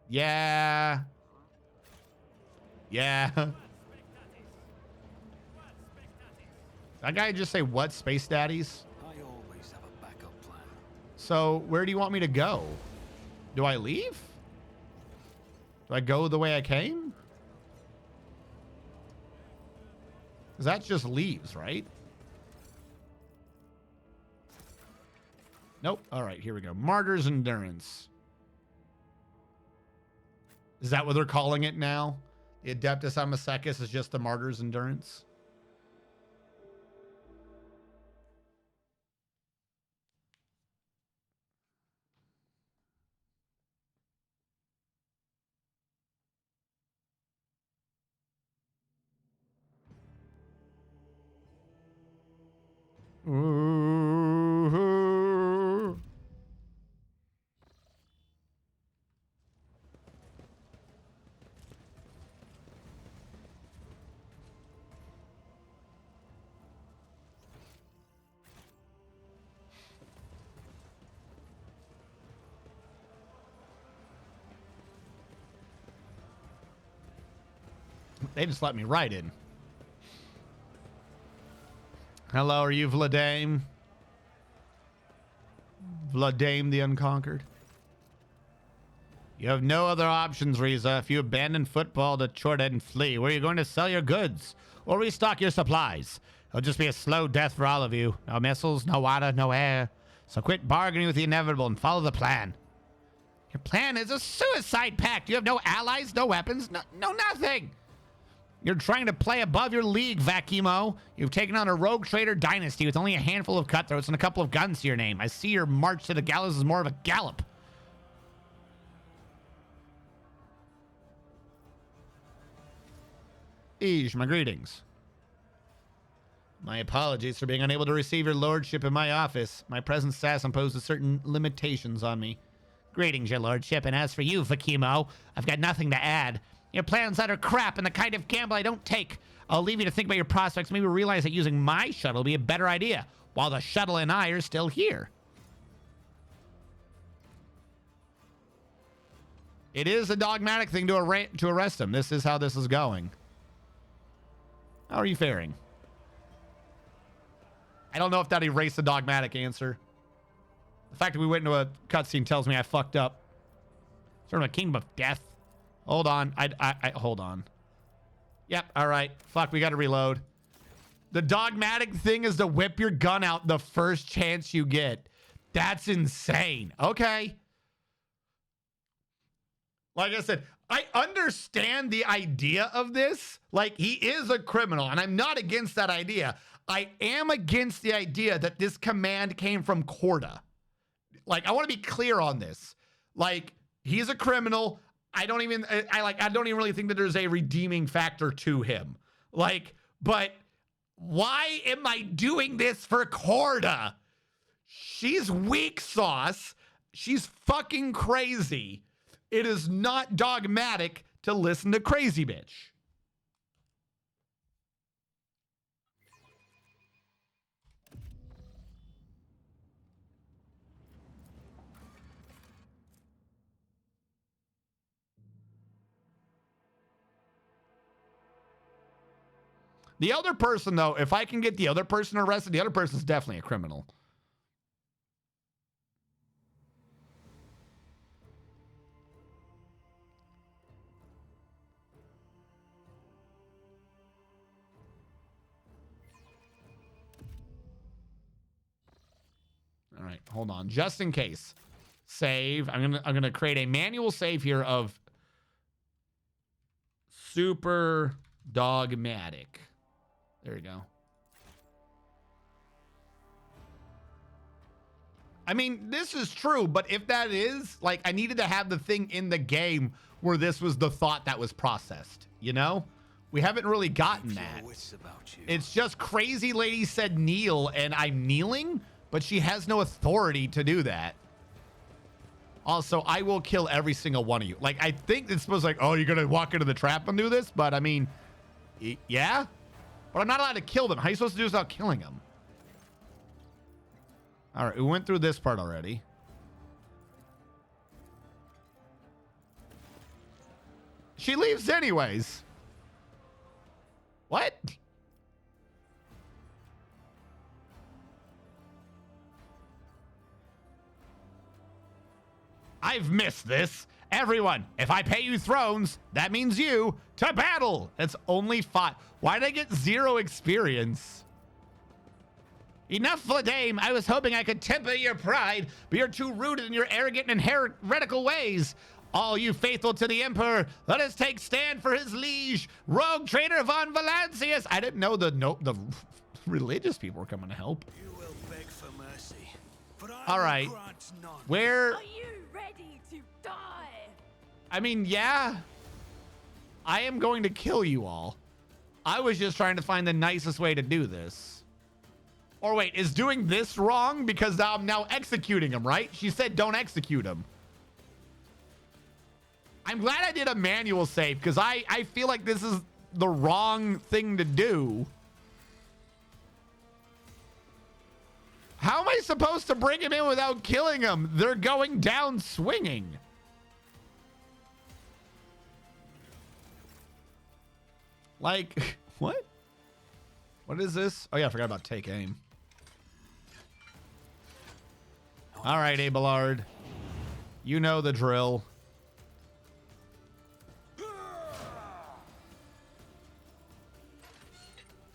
Yeah. Yeah. That guy just say, what, Space Daddies? I always have a backup plan. So, where do you want me to go? Do I leave? Do I go the way I came? Because that just leaves, right? Nope. All right, here we go. Martyr's Endurance. Is that what they're calling it now? The Adeptus Amasekis is just the Martyr's Endurance? Ooh. They just let me right in. Hello, are you Vladame? Vladame the Unconquered? You have no other options, Riza. If you abandon football to Chorda and flee, where are you going to sell your goods or restock your supplies? It'll just be a slow death for all of you. No missiles, no water, no air. So quit bargaining with the inevitable and follow the plan. Your plan is a suicide pact. You have no allies, no weapons, no nothing. You're trying to play above your league, Vakimo. You've taken on a rogue trader dynasty with only a handful of cutthroats and a couple of guns to your name. I see your march to the gallows is more of a gallop. Ij, my greetings. My apologies for being unable to receive your lordship in my office. My present status imposes certain limitations on me. Greetings, your lordship, and as for you, Vakimo, I've got nothing to add. Your plan's utter crap and the kind of gamble I don't take. I'll leave you to think about your prospects. Maybe realize that using my shuttle will be a better idea, while the shuttle and I are still here. It is a dogmatic thing to arrest him. This is how this is going. How are you faring? I don't know if that erased the dogmatic answer. The fact that we went into a cutscene tells me I fucked up. Sort of a kingdom of death. Hold on. I hold on. Yep. All right. Fuck. We got to reload. The dogmatic thing is to whip your gun out the first chance you get. That's insane. Okay. Like I said, I understand the idea of this. Like, he is a criminal, and I'm not against that idea. I am against the idea that this command came from Corda. Like, I want to be clear on this. Like, he's a criminal. I don't even really think that there's a redeeming factor to him. Like, but why am I doing this for Corda? She's weak sauce. She's fucking crazy. It is not dogmatic to listen to crazy bitch. The other person, though, if I can get the other person arrested, the other person is definitely a criminal. All right, hold on. Just in case. Save. I'm gonna create a manual save here of super dogmatic. There you go. I mean, this is true, but if that is, like, I needed to have the thing in the game where this was the thought that was processed, you know? We haven't really gotten that. It's just crazy lady said kneel, and I'm kneeling, but she has no authority to do that. Also, I will kill every single one of you. Like, I think it's supposed to, like, oh, you're going to walk into the trap and do this? But, I mean, yeah? But I'm not allowed to kill them. How are you supposed to do this without killing them? All right, we went through this part already. She leaves anyways. What? I've missed this. Everyone, if I pay you thrones, that means you to battle. It's only 5. Why did I get 0 experience? Enough, Vladame. I was hoping I could temper your pride, but you're too rooted in your arrogant and heretical ways. All you faithful to the Emperor, let us take stand for his liege, rogue traitor von Valancius. I didn't know the religious people were coming to help. You will beg for mercy, but all right. Where? Are you ready to die? I mean, yeah. I am going to kill you all. I was just trying to find the nicest way to do this. Or wait, is doing this wrong? Because I'm now executing him, right? She said don't execute him. I'm glad I did a manual save because I feel like this is the wrong thing to do. How am I supposed to bring him in without killing him? They're going down swinging. Like, what? What is this? Oh, yeah, I forgot about take aim. All right, Abelard. You know the drill.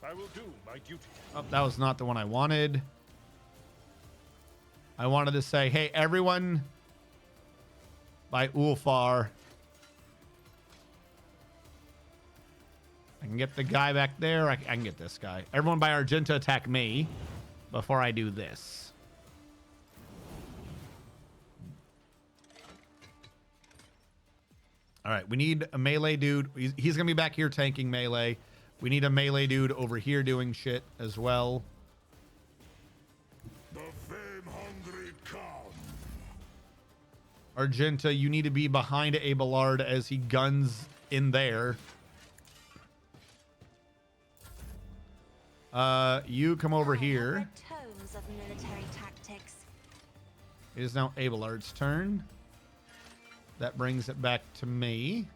I will do my duty. Oh, that was not the one I wanted. I wanted to say, hey, everyone, by Ulfar. I can get the guy back there. I can get this guy. Everyone by Argenta attack me before I do this. All right, we need a melee dude. He's going to be back here tanking melee. We need a melee dude over here doing shit as well. The fame-hungry come. Argenta, you need to be behind Abelard as he guns in there. You come over here. Tomes of military tactics. It is now Abelard's turn. That brings it back to me.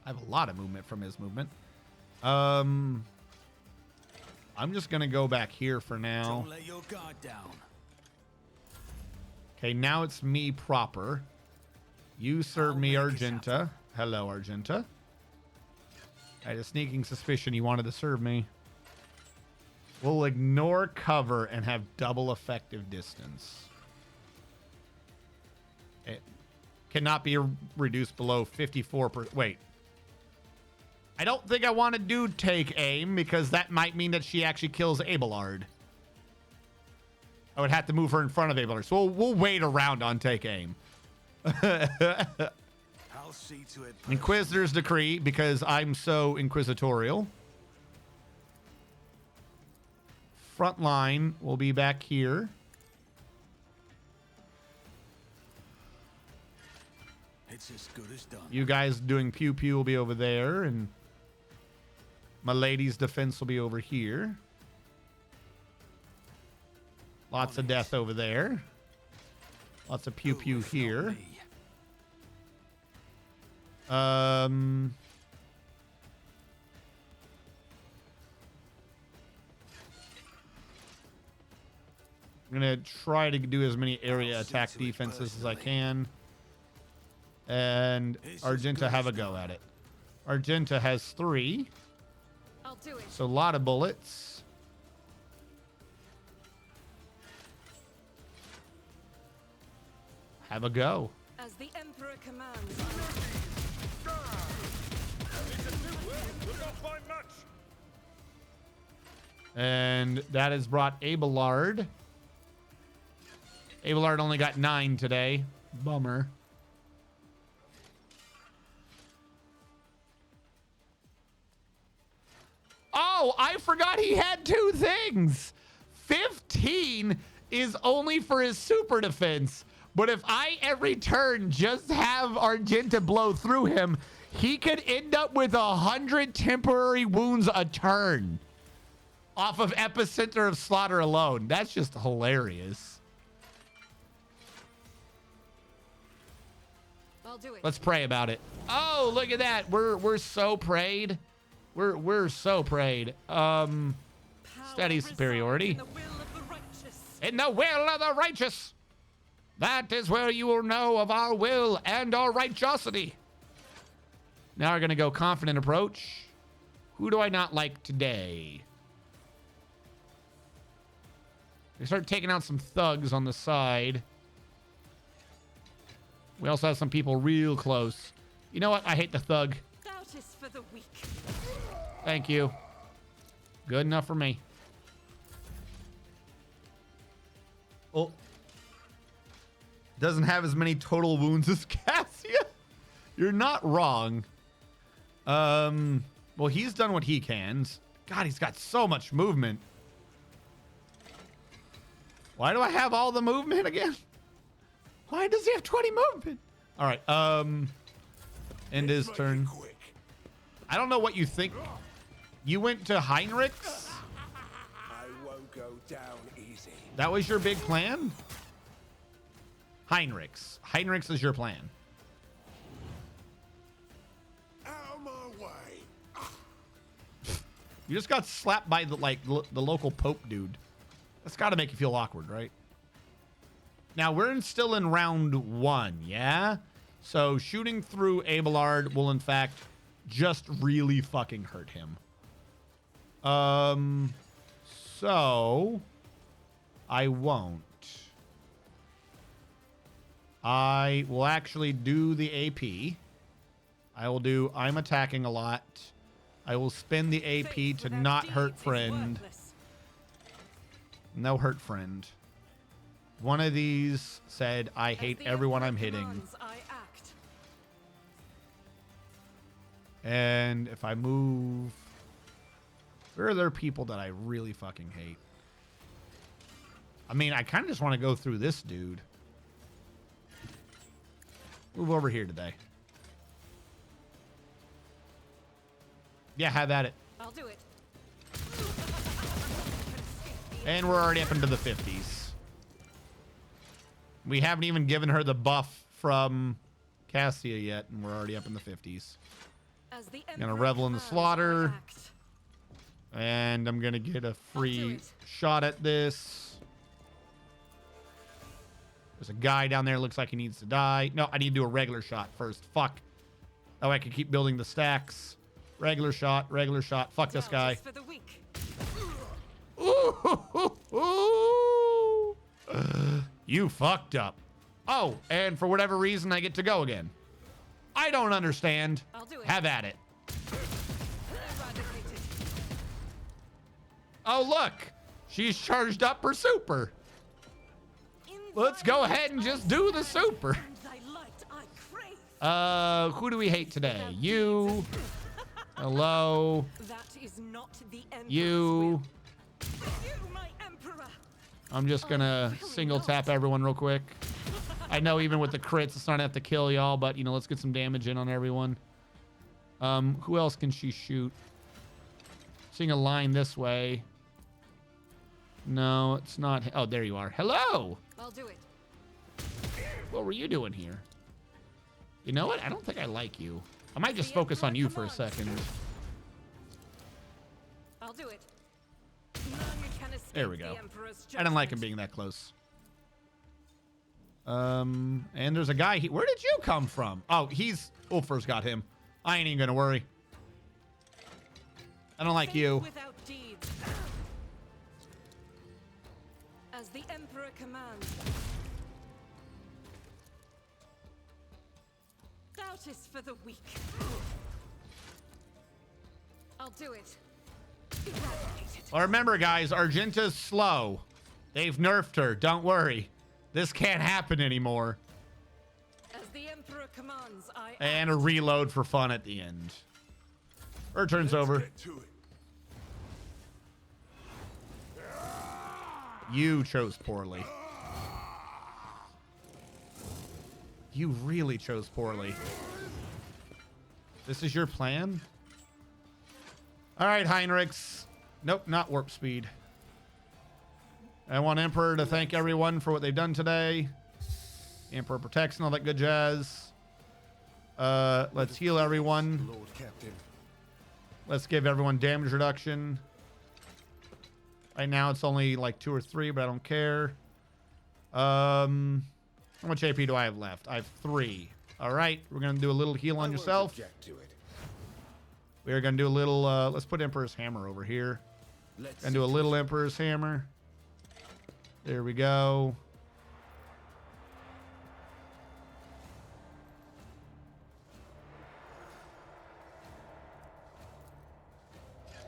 I have a lot of movement from his movement. I'm just gonna go back here for now. Don't let your guard down. Okay, now it's me proper. You serve me, Argenta. Hello, Argenta. I had a sneaking suspicion you wanted to serve me. We'll ignore cover and have double effective distance. It cannot be reduced below 54%. Wait. I don't think I want to do take aim because that might mean that she actually kills Abelard. I would have to move her in front of Abelard. So we'll wait around on take aim. I'll see to it. Inquisitor's Decree because I'm so inquisitorial. Front line will be back here. It's as good as done. You guys doing pew pew will be over there, and my lady's defense will be over here. Lots of death over there. Lots of pew pew here. I'm gonna try to do as many area attack defenses as I can. And Argenta have a go at it. Argenta has 3. I'll do it. So a lot of bullets. Have a go. As the Emperor commands. And that has brought Abelard. Abelard only got 9 today. Bummer. Oh, I forgot he had 2 things. 15 is only for his super defense. But if I every turn just have Argenta blow through him, he could end up with 100 temporary wounds a turn off of Epicenter of Slaughter alone. That's just hilarious. I'll do it. Let's pray about it. Oh, look at that. We're so prayed. We're so prayed. Steady superiority. In the will of the righteous. That is where you will know of our will and our righteosity. Now we're going to go confident approach. Who do I not like today? We start taking out some thugs on the side. We also have some people real close. You know what? I hate the thug. Doubt is for the weak. Thank you. Good enough for me. Oh. Doesn't have as many total wounds as Cassia. You're not wrong. Well, he's done what he can. God, he's got so much movement. Why do I have all the movement again? Why does he have 20 movement? All right. End his turn. I don't know what you think. You went to Heinrich's? I won't go down easy. That was your big plan? Heinrich's. Heinrich's is your plan. Out of my way. You just got slapped by the local Pope dude. That's got to make you feel awkward, right? Now, still in round 1, yeah? So shooting through Abelard will, in fact, just really fucking hurt him. So I won't. I will actually do the AP. I will do I'm attacking a lot. I will spend the AP to not hurt friend. No hurt friend. One of these said, I hate everyone I'm hitting. And if I move... Where are there people that I really fucking hate? I mean, I kind of just want to go through this dude. Move over here today. Yeah, have at it. I'll do it. And we're already up into the 50s. We haven't even given her the buff from Cassia yet, and we're already up in the 50s. Gonna revel in the slaughter. And I'm gonna get a free shot at this. There's a guy down there, looks like he needs to die. No, I need to do a regular shot first. Fuck. That way I can keep building the stacks. Regular shot, regular shot. Fuck this guy. Ooh. You fucked up. Oh, and for whatever reason, I get to go again. I don't understand. Have at it. Oh, look. She's charged up her super. Let's go ahead and just do the super. Who do we hate today? You. Hello. You. I'm just gonna single tap everyone real quick. I know even with the crits, it's not enough to kill y'all, but you know, let's get some damage in on everyone. Who else can she shoot? Seeing a line this way. No, it's not. Oh, there you are. Hello. I'll do it. What were you doing here? You know what? I don't think I like you. I might just focus on you for a second. I'll do it. There we go. I didn't like him being that close. And there's a guy. Where did you come from? Oh, Ulfr's got him. I ain't even gonna worry. I don't like you. As the Emperor commands. Doubt is for the weak. I'll do it. Well, remember, guys, Argenta's slow. They've nerfed her. Don't worry. This can't happen anymore. As the Emperor commands, and a reload for fun at the end. Her turn's over. You chose poorly. You really chose poorly. This is your plan? All right, Heinrichs. Nope, not warp speed. I want Emperor to thank everyone for what they've done today. Emperor protects and all that good jazz. Let's heal everyone. Let's give everyone damage reduction. Right now it's only like 2 or 3, but I don't care. How much AP do I have left? I have 3. All right, we're gonna do a little heal on yourself. We're gonna do a little. Let's put Emperor's Hammer over here. Gonna do a little Emperor's Hammer. There we go.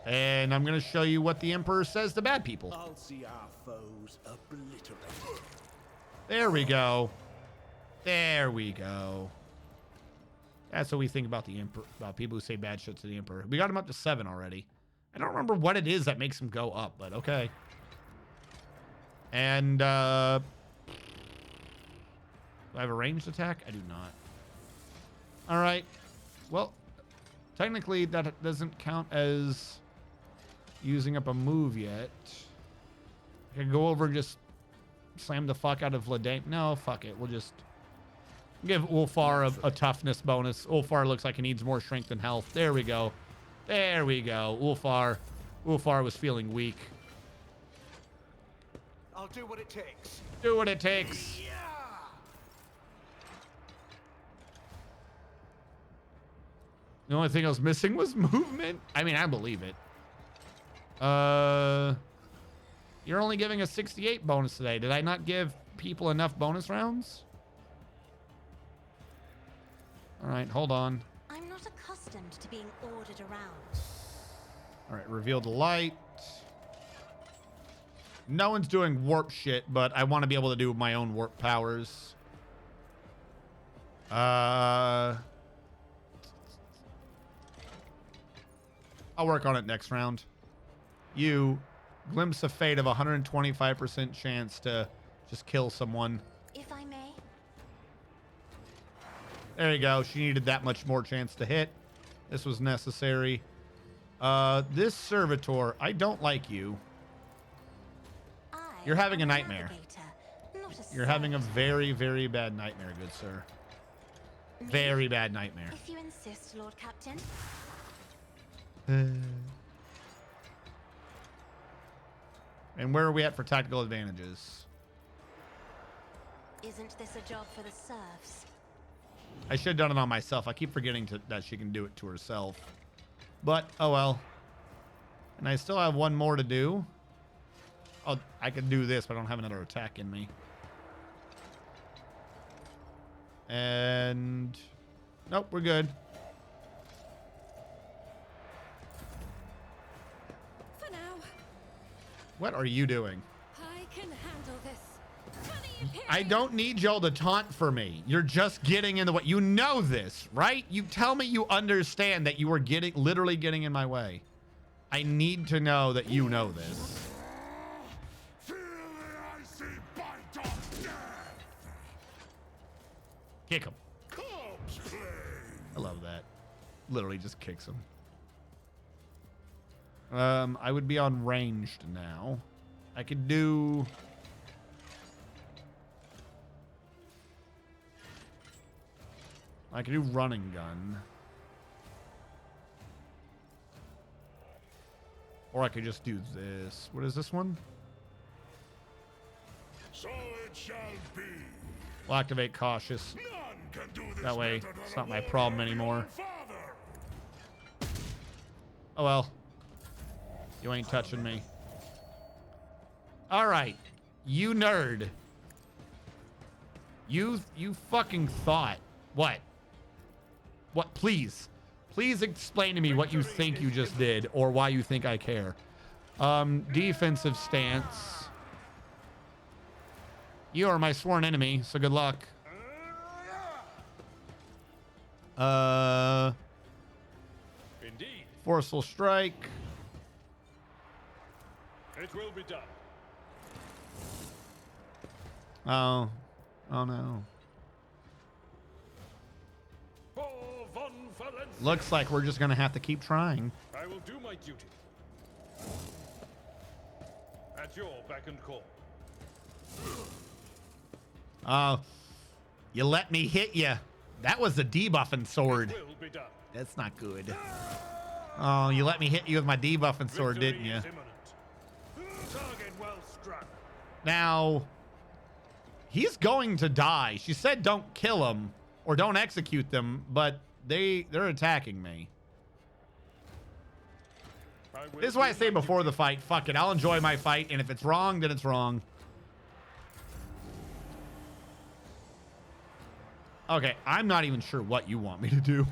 And I'm going to show you what the Emperor says to bad people. I'll see our foes obliterated. There we go. There we go. That's what we think about the Emperor, about people who say bad shit to the Emperor. We got him up to 7 already. I don't remember what it is that makes him go up, but okay. And, do I have a ranged attack? I do not. All right. Well, technically that doesn't count as using up a move yet. I can go over and just slam the fuck out of Ladame. No, fuck it. We'll just give Ulfar a toughness bonus. Ulfar looks like he needs more strength and health. There we go. There we go. Ulfar, Oof, I was feeling weak. I'll do what it takes. Do what it takes. Yeah! The only thing I was missing was movement. I mean, I believe it. You're only giving a 68 bonus today. Did I not give people enough bonus rounds? All right, hold on. I'm not accustomed to being ordered around. All right, reveal the light. No one's doing warp shit, but I want to be able to do my own warp powers. I'll work on it next round. You glimpse of fate of 125% chance to just kill someone. If I may. There you go. She needed that much more chance to hit. This was necessary. This servitor, I don't like you. You're having a nightmare. You're having a very, very bad nightmare, good sir. Very bad nightmare. If you insist, Lord Captain. And where are we at for tactical advantages? Isn't this a job for the serfs? I should have done it on myself. I keep forgetting that she can do it to herself. But, oh well. And I still have one more to do. Oh, I could do this, but I don't have another attack in me. And... nope, we're good. For now, What are you doing? I can handle this. Funny I don't need y'all to taunt for me. You're just getting in the way. You know this, right? You tell me you understand that you are literally getting in my way. I need to know that you know this. Feel the icy bite of death! Kick him. Corpse flame! I love that. Literally just kicks him. I would be on ranged now. I could do... I could do running gun. Or I could just do this. What is this one? So it shall be. We'll activate cautious. None can do this That way, better than it's not a my warrior problem of your anymore. own father. Oh well. You ain't touching me. Alright. You nerd. You fucking thought. What? What? Please. Please explain to me what you think you just did or why you think I care. Defensive stance. You are my sworn enemy, so good luck. Indeed, Forceful strike. it will be done. Oh. Oh no. For Von Valencia, Looks like we're just gonna have to keep trying. I will do my duty. At your beck and call. Oh. You let me hit you. That was a debuffing sword. It will be done. That's not good. Oh, you let me hit you with my debuffing sword, Victory didn't you? is imminent. Target well struck. Now, he's going to die. She said don't kill him or don't execute them, but they're attacking me. This is why I say before the fight, fuck it, I'll enjoy my fight, and if it's wrong, then it's wrong. Okay, I'm not even sure what you want me to do.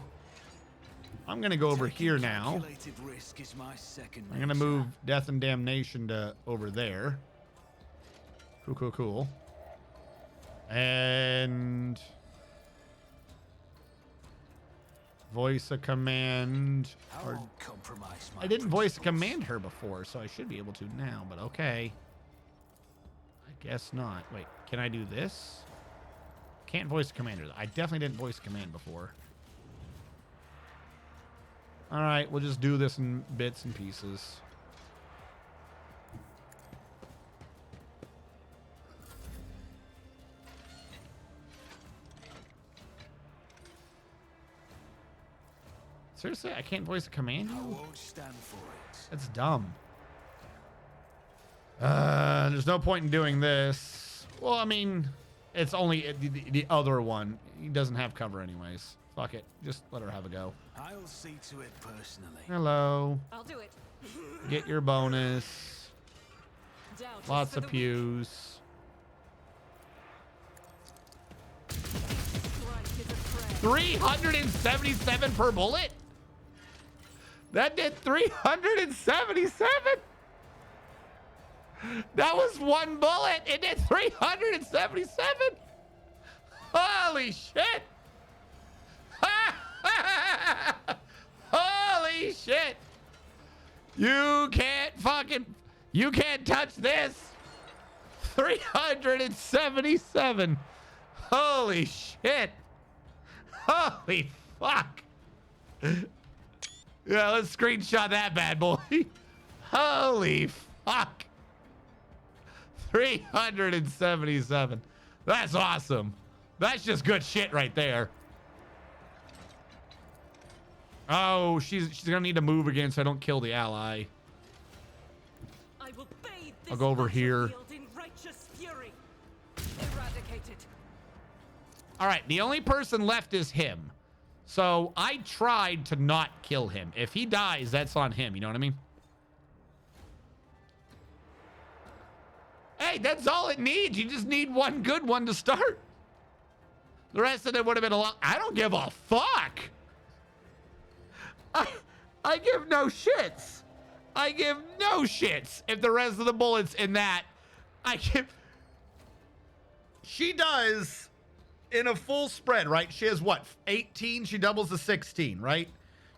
I'm gonna go over here now. Calculated risk is my second I'm gonna nature. move Death and Damnation to over there. Cool, cool, cool. And voice a command. I Or won't compromise my I didn't voice a principles. command her before, so I should be able to now, but okay. I guess not. Wait, can I do this? Can't voice a commander. I definitely didn't voice a command before. All right, we'll just do this in bits and pieces. Seriously, I can't voice a command? I won't stand for it. That's dumb. There's no point in doing this. Well, I mean, it's only the other one. He doesn't have cover anyways. Fuck it. Just let her have a go. I'll see to it personally. Hello. I'll do it. Get your bonus. Doubt Lots for of the pews. strike is a prayer. 377 per bullet? That did 377? That was one bullet. It did 377? Holy shit. Holy shit. You can't touch this. 377. Holy shit. Holy fuck. Yeah, let's screenshot that bad boy. Holy fuck. 377. That's awesome. That's just good shit right there. Oh, she's gonna need to move again so I don't kill the ally. I will bathe this I'll go over here. battlefield in righteous fury. Eradicated. All right, the only person left is him. So I tried to not kill him. If he dies, that's on him. You know what I mean? Hey, that's all it needs. You just need one good one to start. The rest of it would have been a lot. I don't give a fuck. I give no shits. I give no shits if the rest of the bullets in that. She does in a full spread, right? She has what? 18? She doubles the 16, right?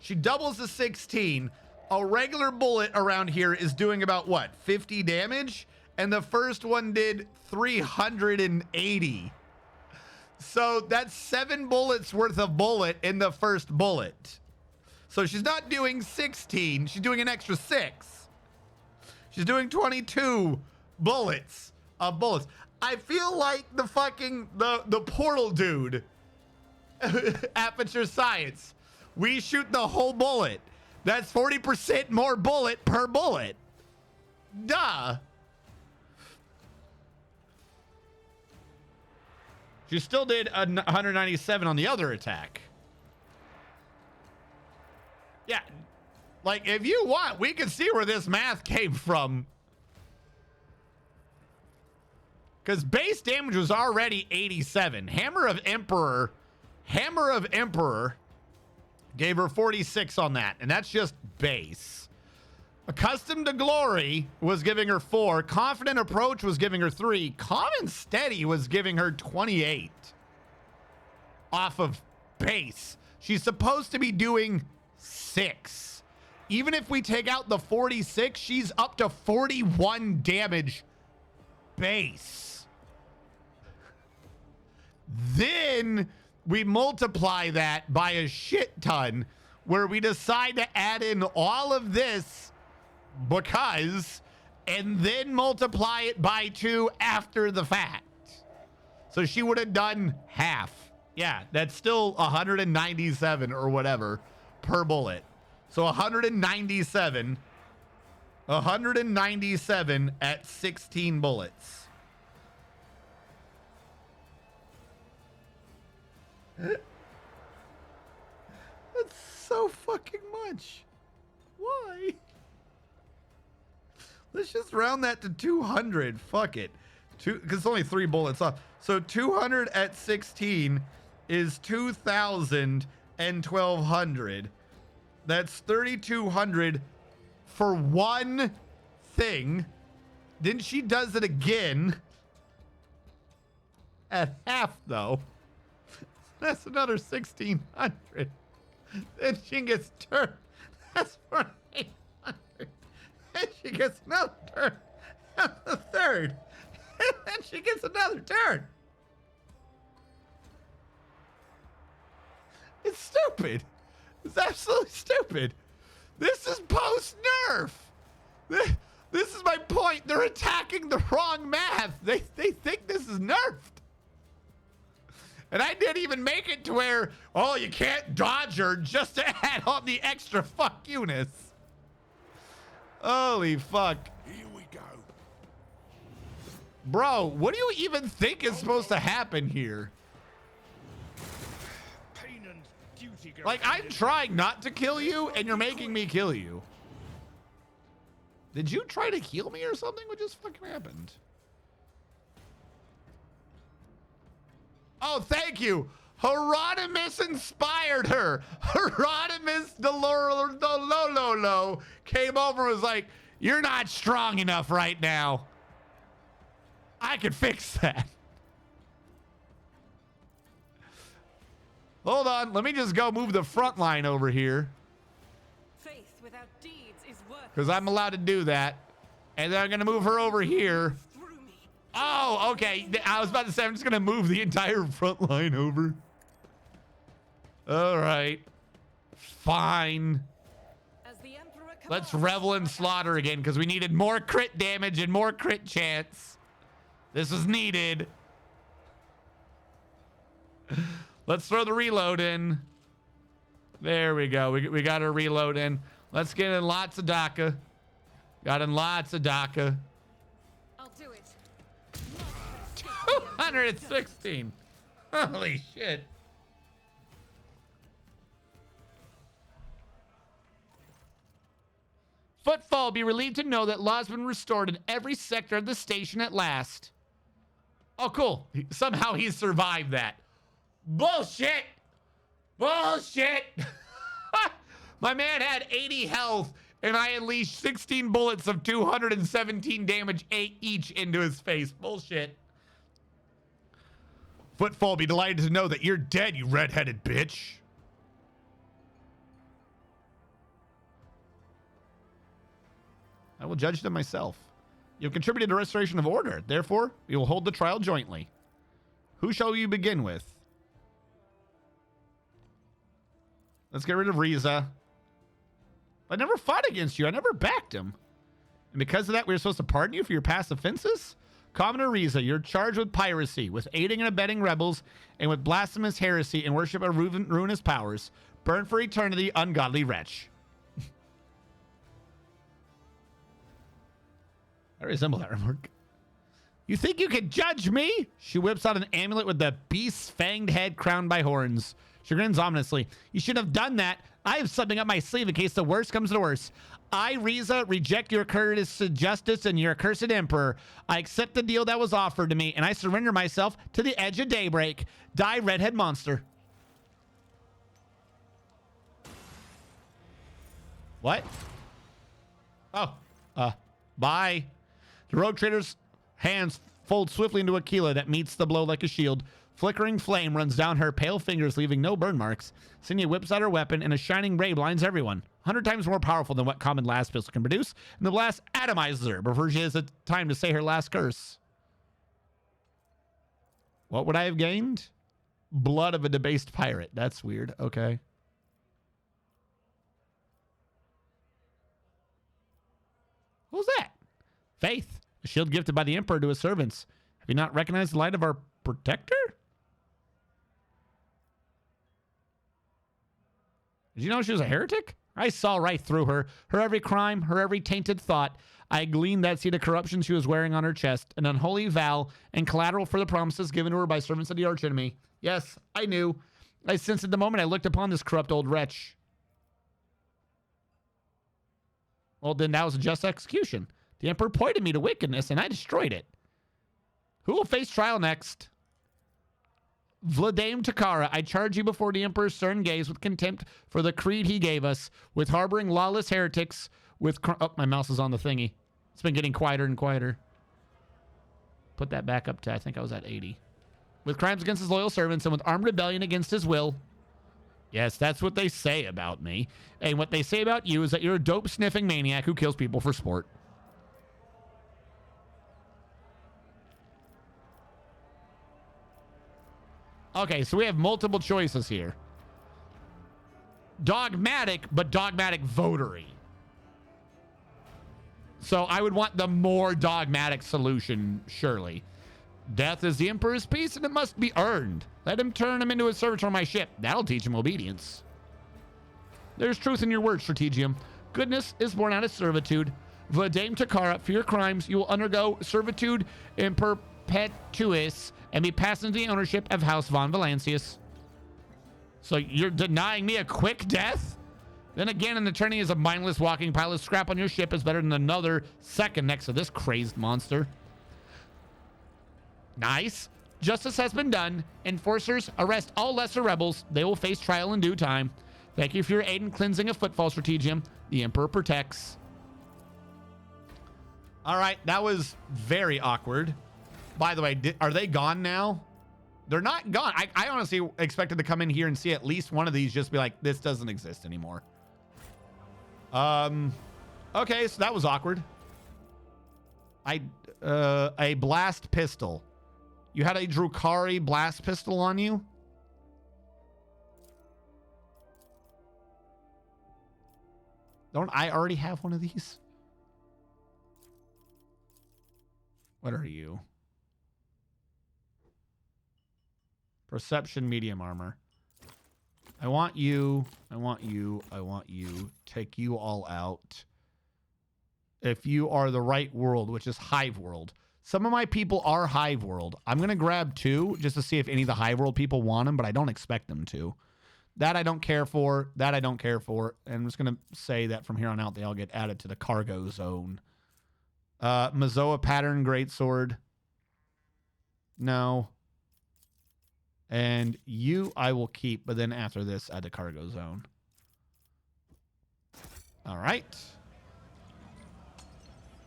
She doubles the 16. A regular bullet around here is doing about what? 50 damage? And the first one did 380. So that's 7 bullets worth of bullet in the first bullet. So she's not doing 16. She's doing an extra 6. She's doing 22 bullets of bullets. I feel like the fucking, the portal dude. Aperture Science. We shoot the whole bullet. That's 40% more bullet per bullet. Duh. She still did a 197 on the other attack. Yeah, like if you want, we can see where this math came from. Because base damage was already 87. Hammer of Emperor gave her 46 on that, and that's just base. Accustomed to Glory was giving her 4. Confident Approach was giving her 3. Calm and Steady was giving her 28 off of base. She's supposed to be doing 6. Even if we take out the 46, she's up to 41 damage base. Then we multiply that by a shit ton where we decide to add in all of this because, and then multiply it by 2 after the fact. So she would have done half. Yeah, that's still 197 or whatever per bullet. So 197 at 16 bullets. That's so fucking much. Why? Let's just round that to 200. Fuck it. Because it's only 3 bullets off. So 200 at 16 is 2,000 and 1,200. That's 3,200 for one thing. Then she does it again at half, though. That's another 1,600. Then she gets turned. That's 4,800. And she gets another turn. That's the third. And then she gets another turn. It's stupid. It's absolutely stupid. This is post-nerf. This is my point. They're attacking the wrong math. They think this is nerfed. And I didn't even make it to where, oh, you can't dodge her just to add on the extra fuck units. Holy fuck. Here we go. Bro, what do you even think is supposed to happen here? Pain and duty go Like, I'm trying not to kill you, and you're making me kill you. Did you try to heal me or something? What just fucking happened? Oh, thank you. Hieronymus inspired her. Hieronymus Delololo came over and was like, you're not strong enough right now. I could fix that. Hold on. Let me just go move the front line over here. Faith without deeds is worthless. Because I'm allowed to do that. And then I'm going to move her over here. Oh, okay. I was about to say, I'm just going to move the entire front line over. All right. Fine. As the Emperor Let's revel in slaughter again because we needed more crit damage and more crit chance. This is needed. Let's throw the reload in. There we go. We got our reload in. Let's get in lots of DACA. Got in lots of DACA. I'll do it. 216. Holy shit. Footfall, be relieved to know that law's been restored in every sector of the station at last. Oh, cool. Somehow he survived that. Bullshit. Bullshit. My man had 80 health, and I unleashed 16 bullets of 217 damage each into his face. Bullshit. Footfall, be delighted to know that you're dead, you red-headed bitch. I will judge them myself. You have contributed to restoration of order. Therefore, we will hold the trial jointly. Who shall you begin with? Let's get rid of Riza. I never fought against you. I never backed him. And because of that, we were supposed to pardon you for your past offenses? Commoner Riza, you're charged with piracy, with aiding and abetting rebels, and with blasphemous heresy and worship of ruinous powers. Burn for eternity, ungodly wretch. I resemble that remark. You think you can judge me? She whips out an amulet with the beast's fanged head crowned by horns. She grins ominously. You shouldn't have done that. I have something up my sleeve in case the worst comes to worst. I, Riza, reject your courteous justice and your accursed emperor. I accept the deal that was offered to me, and I surrender myself to the edge of daybreak. Die, redhead monster. What? Oh, bye. The rogue trader's hands fold swiftly into Aquila that meets the blow like a shield. Flickering flame runs down her pale fingers, leaving no burn marks. Sinia whips out her weapon, and a shining ray blinds everyone. 100 times more powerful than what common blast pistol can produce, and the blast atomizes her before she has the time to say her last curse. What would I have gained? Blood of a debased pirate. That's weird. Okay. Who's that? Faith, a shield gifted by the Emperor to his servants. Have you not recognized the light of our protector? Did you know she was a heretic? I saw right through her. Her every crime, her every tainted thought. I gleaned that seed of corruption she was wearing on her chest, an unholy vow and collateral for the promises given to her by servants of the archenemy. Yes, I knew. I sensed at the moment I looked upon this corrupt old wretch. Well, then that was a just execution. The Emperor pointed me to wickedness, and I destroyed it. Who will face trial next? Vladame Takara, I charge you before the Emperor's stern gaze with contempt for the creed he gave us, with harboring lawless heretics, with... Oh, my mouse is on the thingy. It's been getting quieter and quieter. Put that back up to, I think I was at 80. With crimes against his loyal servants and with armed rebellion against his will. Yes, that's what they say about me. And what they say about you is that you're a dope-sniffing maniac who kills people for sport. Okay, so we have multiple choices here. Dogmatic, but dogmatic votery. So I would want the more dogmatic solution, surely. Death is the Emperor's peace, and it must be earned. Let him turn him into a servitor on my ship. That'll teach him obedience. There's truth in your words, Strategium. Goodness is born out of servitude. Vadame Takara, for your crimes, you will undergo servitude in perpetuis and be passed into the ownership of House von Valancius. So you're denying me a quick death? Then again, an attorney is a mindless walking pile of scrap on your ship is better than another second next to this crazed monster. Nice. Justice has been done. Enforcers, arrest all lesser rebels. They will face trial in due time. Thank you for your aid in cleansing a footfall, Strategium. The Emperor protects. All right, that was very awkward. By the way, are they gone now? They're not gone. I honestly expected to come in here and see at least one of these just be like, this doesn't exist anymore. Okay, so that was awkward. A blast pistol. You had a Drukhari blast pistol on you? Don't I already have one of these? What are you? Perception, medium armor. I want you. I want you. I want you. Take you all out. If you are the right world, which is Hive World. Some of my people are Hive World. I'm going to grab 2 just to see if any of the Hive World people want them, but I don't expect them to. That I don't care for. That I don't care for. And I'm just going to say that from here on out, they all get added to the cargo zone. Mazoa Pattern Greatsword. No. And you I will keep, but then after this, add the cargo zone. All right.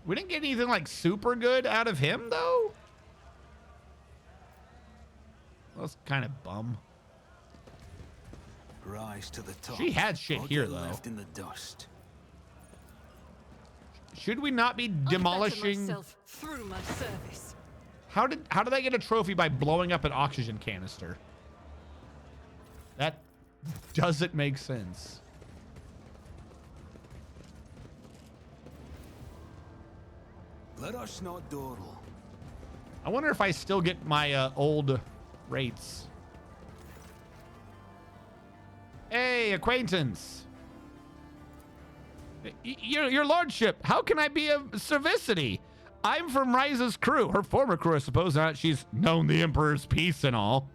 We didn't get anything like super good out of him, though. That's kind of bum. Rise to the top. She had shit here, though. Left in the dust. Should we not be demolishing? Through my service. How did I get a trophy by blowing up an oxygen canister? That doesn't make sense. Let us not dawdle. I wonder if I still get my old rates. Hey, acquaintance. Your lordship, how can I be of servicity? I'm from Rise's crew. Her former crew, I suppose. Not she's known the Emperor's peace and all.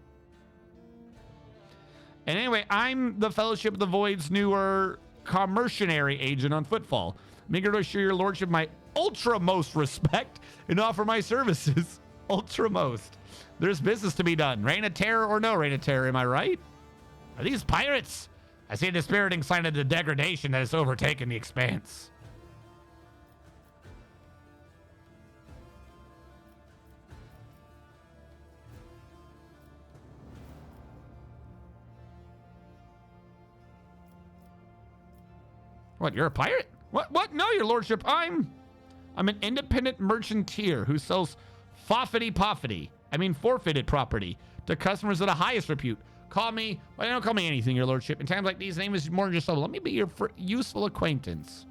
And anyway, I'm the Fellowship of the Void's newer commercenary agent on Footfall. I'm eager to assure your lordship my ultramost respect and offer my services. Ultramost. There's business to be done. Reign of terror or no reign of terror, am I right? Are these pirates? I see a dispiriting sign of the degradation that has overtaken the expanse. What, you're a pirate? What? No, your lordship, I'm an independent merchanteer who sells forfeited property to customers of the highest repute. Call me, well, don't call me anything, your lordship. In times like these, name is more than just so. Let me be your useful acquaintance.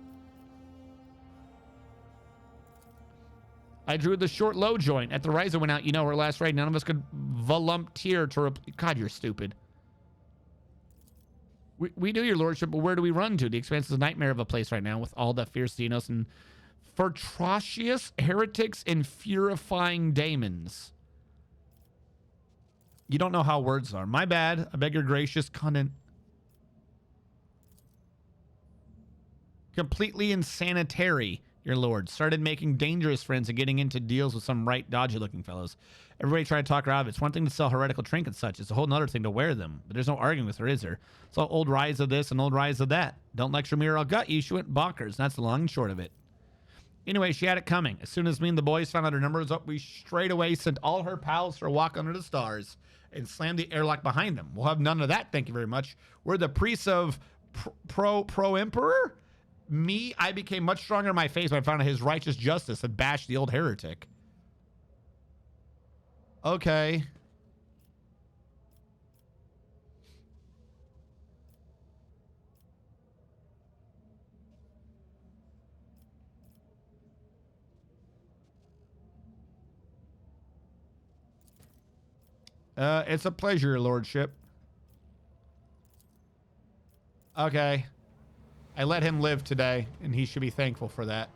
I drew the short low joint. At the Riser went out, you know, her last raid. None of us could volunteer to God, you're stupid. We do, your lordship, but where do we run to? The Expanse is a nightmare of a place right now with all the fierce Xenos and ferocious heretics and purifying daemons. You don't know how words are. My bad. I beg your gracious content. Completely insanitary, your lord. Started making dangerous friends and getting into deals with some right dodgy looking fellows. Everybody tried to talk her out of it. It's one thing to sell heretical trinkets such. It's a whole nother thing to wear them. But there's no arguing with her, is there? It's all old rise of this and old rise of that. Don't lecture me or I'll gut you. She went bonkers. That's the long and short of it. Anyway, she had it coming. As soon as me and the boys found out her number was up, we straight away sent all her pals for a walk under the stars and slammed the airlock behind them. We'll have none of that, thank you very much. We're the priests of pro-emperor. Me, I became much stronger in my face when I found out his righteous justice had bashed the old heretic. Okay. It's a pleasure, your lordship. Okay. I let him live today, and he should be thankful for that.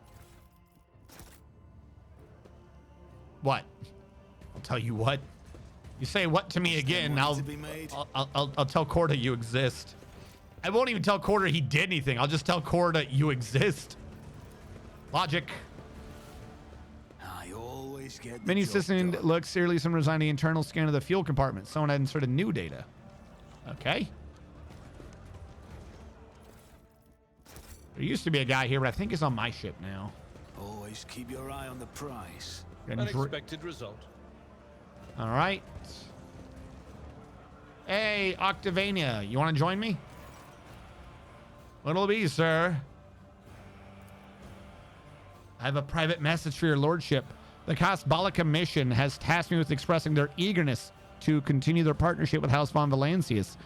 What? I'll tell you what. You say what to me again, I'll tell Corda you exist. I won't even tell Corda he did anything. I'll just tell Corda you exist. Logic. I always get Mini system looks serially some resigned the internal scan of the fuel compartment. Someone had inserted new data. Okay. There used to be a guy here, but I think he's on my ship now. Always keep your eye on the prize. Unexpected result. All right. Hey, Octavania, you want to join me? What'll it be, sir? I have a private message for your lordship. The Casbalica mission has tasked me with expressing their eagerness to continue their partnership with House von Valancius.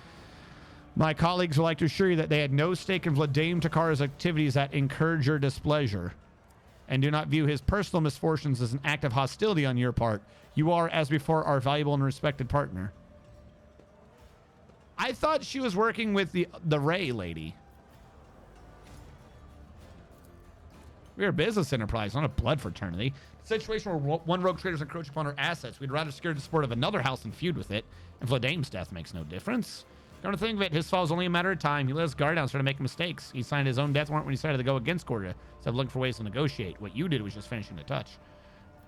My colleagues would like to assure you that they had no stake in Vladimir Takara's activities that encourage your displeasure, and do not view his personal misfortunes as an act of hostility on your part. You are, as before, our valuable and respected partner. I thought she was working with the Ray lady. We are a business enterprise, not a blood fraternity. A situation where one rogue trader's encroach upon our assets. We'd rather secure the support of another house and feud with it. And Vladame's death makes no difference. Come to think of it, his fall is only a matter of time. He let his guard down, started making mistakes. He signed his own death warrant when he decided to go against Corda, instead of looking for ways to negotiate. What you did was just finishing the touch.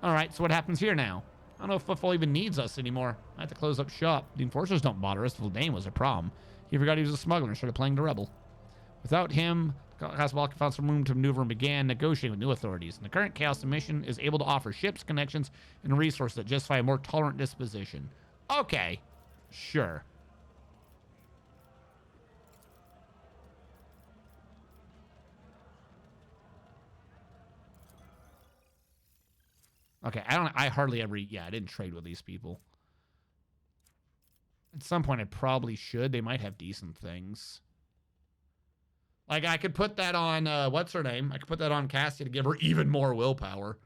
All right, so what happens here now? I don't know if Footfall even needs us anymore. I have to close up shop. The enforcers don't bother us. Vladame was a problem. He forgot he was a smuggler and started playing the rebel. Without him, Casablanca found some room to maneuver and began negotiating with new authorities. And the current Chaos mission is able to offer ships, connections, and resources that justify a more tolerant disposition. Okay, sure. Okay, I hardly ever, I didn't trade with these people. At some point, I probably should. They might have decent things. Like, I could put that on, what's her name? I could put that on Cassia to give her even more willpower.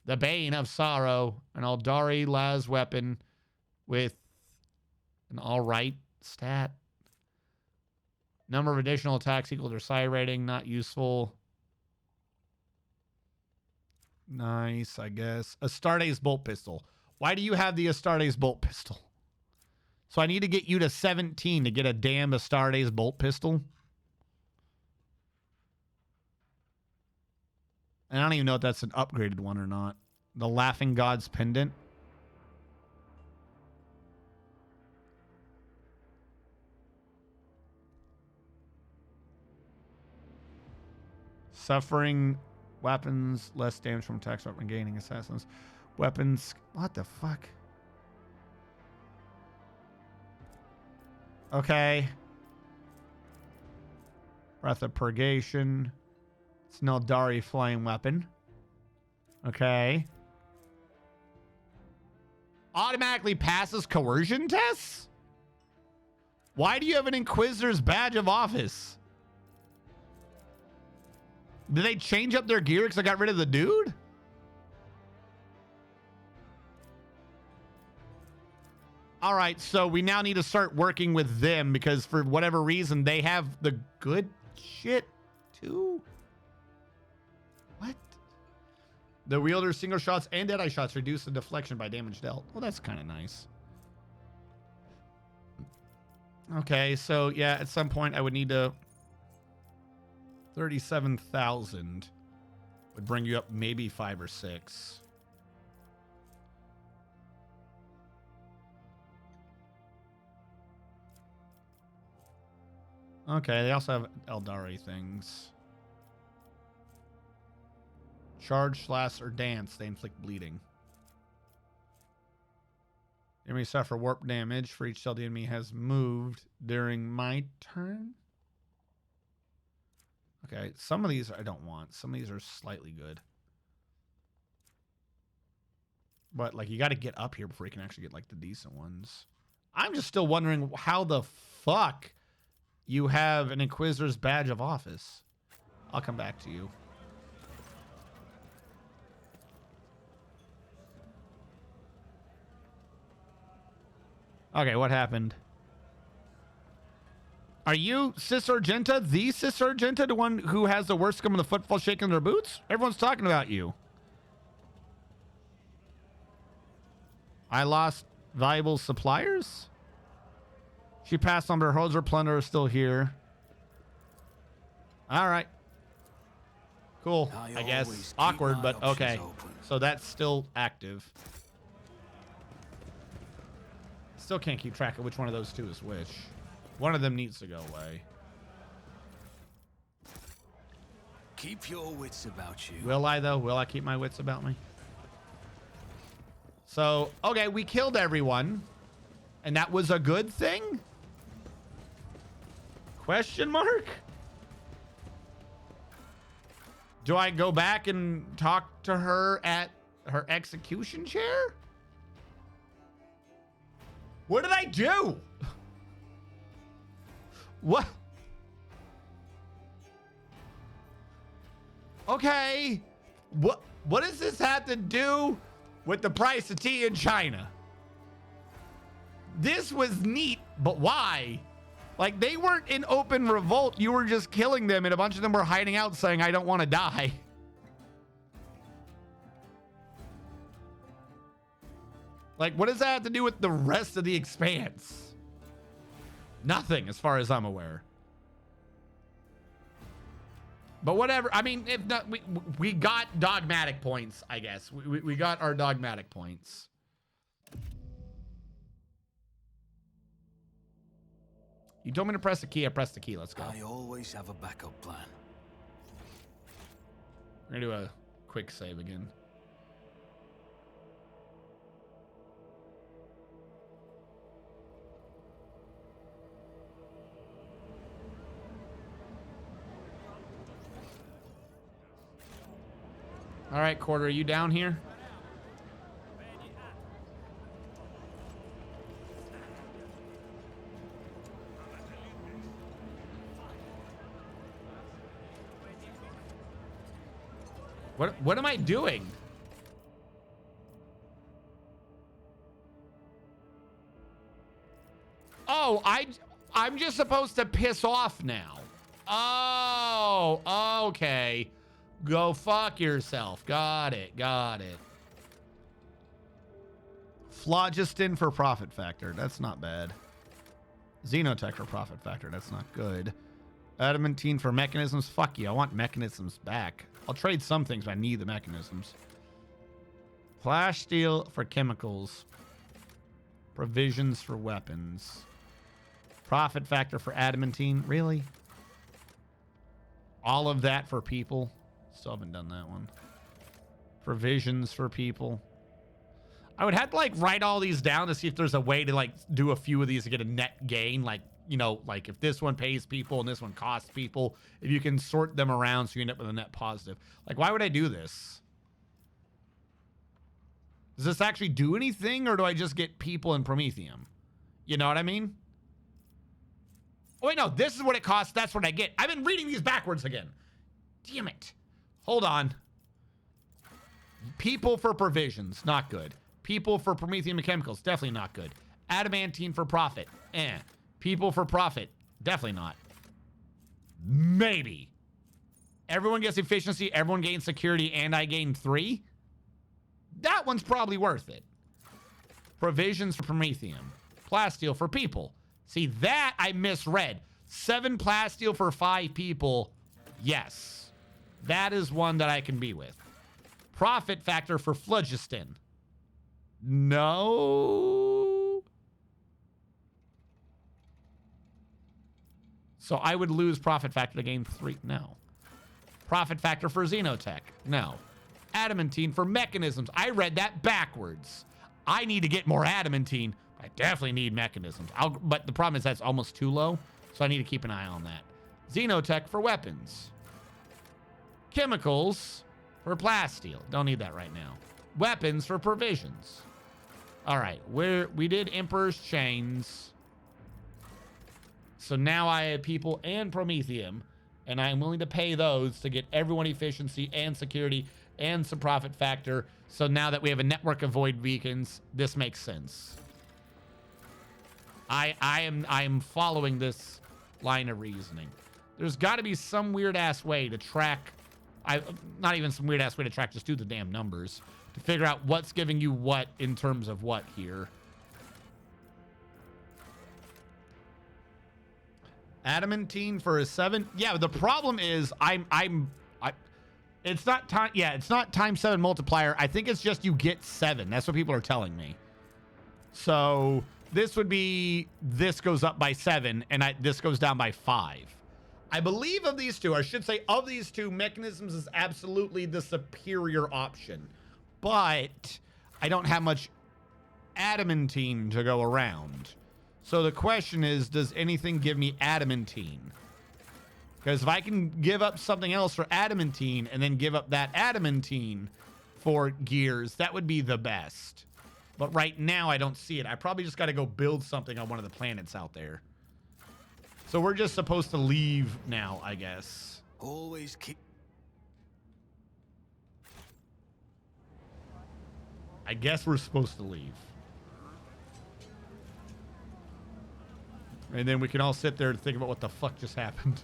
The Bane of Sorrow, an Aldari Laz weapon with an alright stat. Number of additional attacks equal to their psi rating, not useful. Nice, I guess. Astartes bolt pistol. Why do you have the Astartes bolt pistol? So I need to get you to 17 to get a damn Astartes bolt pistol. And I don't even know if that's an upgraded one or not. The Laughing God's Pendant. Suffering weapons, less damage from attacks when gaining assassins. Weapons. What the fuck? Okay. Breath of Purgation. It's an Eldari flame weapon. Okay. Automatically passes coercion tests? Why do you have an Inquisitor's badge of office? Did they change up their gear because I got rid of the dude? All right, so we now need to start working with them because for whatever reason, they have the good shit too. What? The wielder's single shots and deadeye shots reduce the deflection by damage dealt. Well, that's kind of nice. Okay, so yeah, at some point I would need to... 37,000 would bring you up maybe 5 or 6. Okay, they also have Eldari things. Charge, slash, or dance. They inflict bleeding. Enemy suffer warp damage for each cell the enemy has moved during my turn. Okay, some of these I don't want. Some of these are slightly good. But, like, you got to get up here before you can actually get, like, the decent ones. I'm just still wondering how the fuck you have an Inquisitor's badge of office. I'll come back to you. Okay, what happened? Are you Sis Argenta, the Sis Argenta, the one who has the worst scum in the footfall shaking their boots? Everyone's talking about you. I lost valuable suppliers? She passed on, but her holds her plunder is still here. All right. Cool, I guess. Awkward, but okay. So that's still active. Still can't keep track of which one of those two is which. One of them needs to go away. Keep your wits about you. Will I, though? Will I keep my wits about me? So, okay, we killed everyone. And that was a good thing? Question mark? Do I go back and talk to her at her execution chair? What did I do? What? Okay. What does this have to do with the price of tea in China? This was neat, but why? Like, they weren't in open revolt. You were just killing them, and a bunch of them were hiding out saying, I don't want to die. Like, what does that have to do with the rest of the expanse? Nothing, as far as I'm aware. But whatever. I mean, if not, we got dogmatic points, I guess. We got our dogmatic points. You told me to press the key. I pressed the key. Let's go. I always have a backup plan. We're going to do a quick save again. All right, Quarter, are you down here? What am I doing? Oh, I'm just supposed to piss off now. Oh, okay. Go fuck yourself. Got it. Got it. Phlogiston for profit factor. That's not bad. Xenotech for profit factor. That's not good. Adamantine for mechanisms. Fuck you. I want mechanisms back. I'll trade some things, but I need the mechanisms. Flash steel for chemicals. Provisions for weapons. Profit factor for adamantine. Really? All of that for people? Still haven't done that one. Provisions for people. I would have to like write all these down to see if there's a way to like do a few of these to get a net gain. Like, you know, like if this one pays people and this one costs people, if you can sort them around so you end up with a net positive. Like, why would I do this? Does this actually do anything, or do I just get people and Promethium? You know what I mean? Oh, wait, no, this is what it costs. That's what I get. I've been reading these backwards again. Damn it. Hold on. People for provisions, not good. People for Promethium and chemicals, definitely not good. Adamantine for profit, eh. People for profit, definitely not. Maybe. Everyone gets efficiency, everyone gains security, and I gain 3? That one's probably worth it. Provisions for Promethium. Plasteel for people. See, that I misread. 7 plasteel for 5 people. Yes. That is one that I can be with. Profit factor for phlogiston. No. So I would lose profit factor to gain 3. No. Profit factor for xenotech. No. Adamantine for mechanisms. I read that backwards. I need to get more adamantine. I definitely need mechanisms. But the problem is that's almost too low, so I need to keep an eye on that. Xenotech for weapons. Chemicals for plasteel. Don't need that right now. Weapons for provisions. All right, we did Emperor's Chains. So now I have people and Promethium, and I'm willing to pay those to get everyone efficiency and security and some profit factor. So now that we have a network of void beacons, this makes sense. I am following this line of reasoning. There's got to be some weird ass way to track. Not even some weird ass way to track. Just do the damn numbers to figure out what's giving you what in terms of what here. Adamantine for a 7. Yeah, the problem is it's not time. Yeah, it's not times 7 multiplier. I think it's just you get 7. That's what people are telling me. So this would be, this goes up by 7 and this goes down by 5. I believe of these two, I should say of these two, mechanisms is absolutely the superior option. But I don't have much adamantine to go around. So the question is, does anything give me adamantine? Because if I can give up something else for adamantine and then give up that adamantine for gears, that would be the best. But right now, I don't see it. I probably just got to go build something on one of the planets out there. So we're just supposed to leave now, I guess. Always keep... I guess we're supposed to leave. And then we can all sit there and think about what the fuck just happened.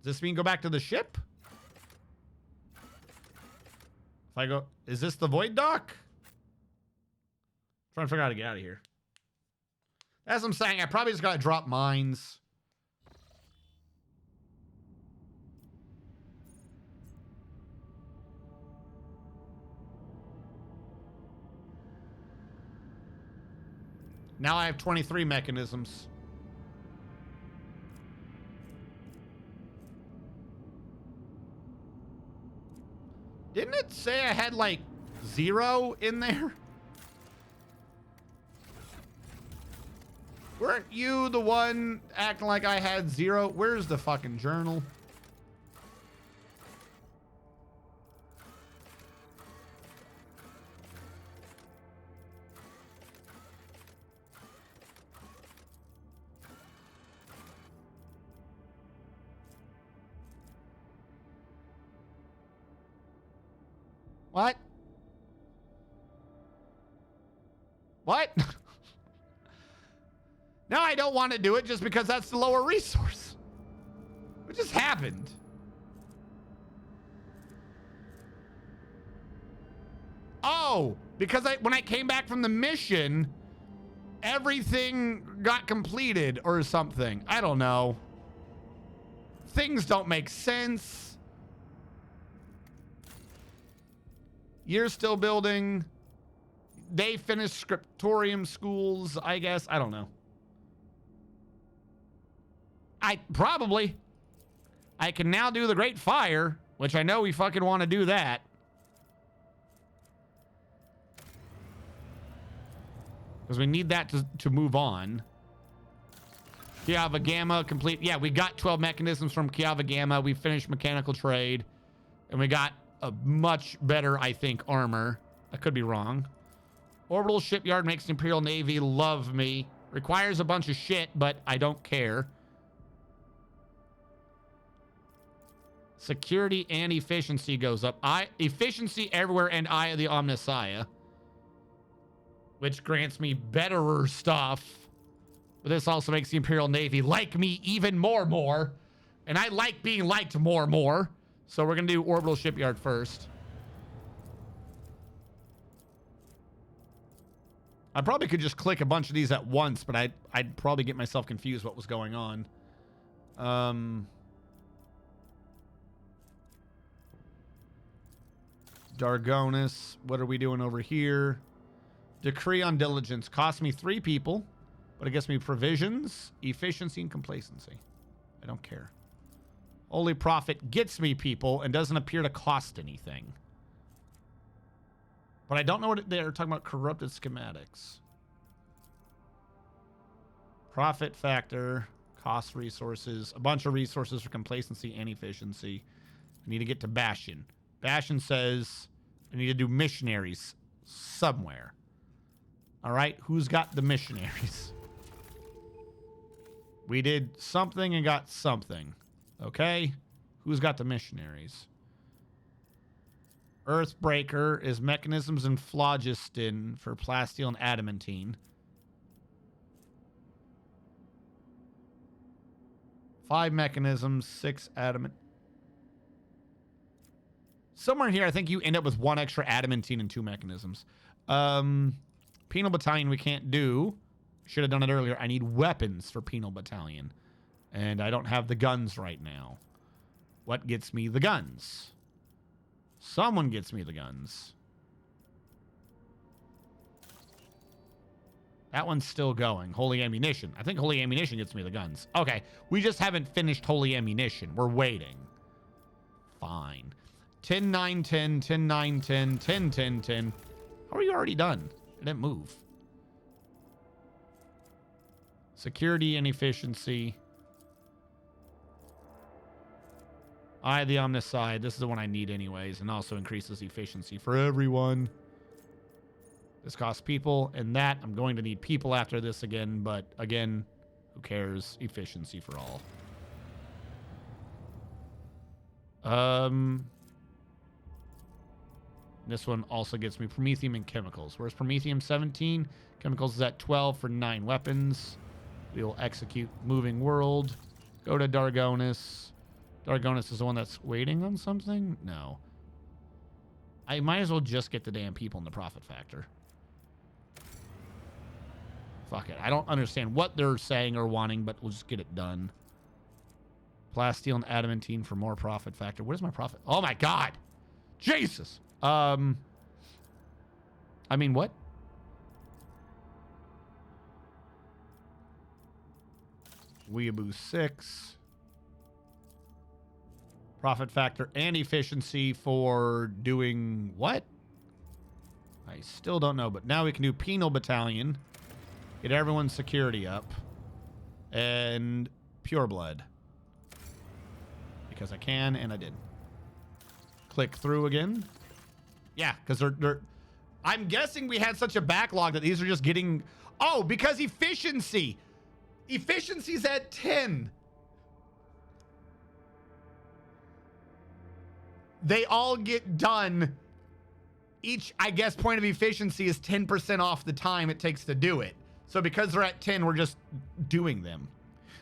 Does this mean go back to the ship? If I go... Is this the void dock? I'm trying to figure out how to get out of here. As I'm saying, I probably just got to drop mines. Now I have 23 mechanisms. Didn't it say I had like 0 in there? Weren't you the one acting like I had 0? Where's the fucking journal? What? What? Now I don't want to do it just because that's the lower resource. What just happened? Oh, because when I came back from the mission, everything got completed or something. I don't know. Things don't make sense. You're still building. They finished scriptorium schools, I guess. I don't know. I can now do the Great Fire, which I know we fucking want to do that. Because we need that to move on. Kiava Gamma complete. Yeah, we got 12 mechanisms from Kiava Gamma. We finished mechanical trade. And we got a much better, I think, armor. I could be wrong. Orbital shipyard makes the Imperial Navy love me. Requires a bunch of shit, but I don't care. Security and efficiency goes up. Efficiency everywhere and Eye of the Omnissiah. Which grants me betterer stuff. But this also makes the Imperial Navy like me even more. And I like being liked more. So we're going to do Orbital Shipyard first. I probably could just click a bunch of these at once, but I'd probably get myself confused what was going on. Dargonis, what are we doing over here? Decree on diligence cost me 3 people, but it gets me provisions, efficiency, and complacency. I don't care. Holy Prophet gets me people and doesn't appear to cost anything. But I don't know what they're talking about. Corrupted schematics. Profit factor, cost resources, a bunch of resources for complacency and efficiency. I need to get to Bastion. Bastion says I need to do missionaries somewhere. All right, who's got the missionaries? We did something and got something. Okay, who's got the missionaries? Earthbreaker is mechanisms and phlogiston for plasteel and adamantine. 5 mechanisms, 6 adamant. Somewhere here, I think you end up with 1 extra adamantine and 2 mechanisms. Penal Battalion we can't do. Should have done it earlier. I need weapons for Penal Battalion. And I don't have the guns right now. What gets me the guns? Someone gets me the guns. That one's still going. Holy Ammunition. I think Holy Ammunition gets me the guns. Okay. We just haven't finished Holy Ammunition. We're waiting. Fine. 10, 9, 10, 10, 9, 10, 10, 10, 10. How are you already done? It didn't move. Security and efficiency. Eye of the Omnicide. This is the one I need anyways, and also increases efficiency for everyone. This costs people, and that I'm going to need people after this again, but again, who cares? Efficiency for all. This one also gets me Promethium and chemicals. Where's Promethium? 17. Chemicals is at 12 for 9 weapons. We will execute Moving World. Go to Dargonis. Dargonis is the one that's waiting on something? No. I might as well just get the damn people in the profit factor. Fuck it. I don't understand what they're saying or wanting, but we'll just get it done. Plasteel and adamantine for more profit factor. What is my profit? Oh my god! Jesus! I mean, what? Weeaboo 6. Profit factor and efficiency for doing what? I still don't know, but now we can do Penal Battalion. Get everyone's security up. And Pure Blood. Because I can, and I did. Click through again. Yeah, because they're... I'm guessing we had such a backlog that these are just getting... Oh, because efficiency! Efficiency's at 10. They all get done. Each, I guess, point of efficiency is 10% off the time it takes to do it. So because they're at 10, we're just doing them.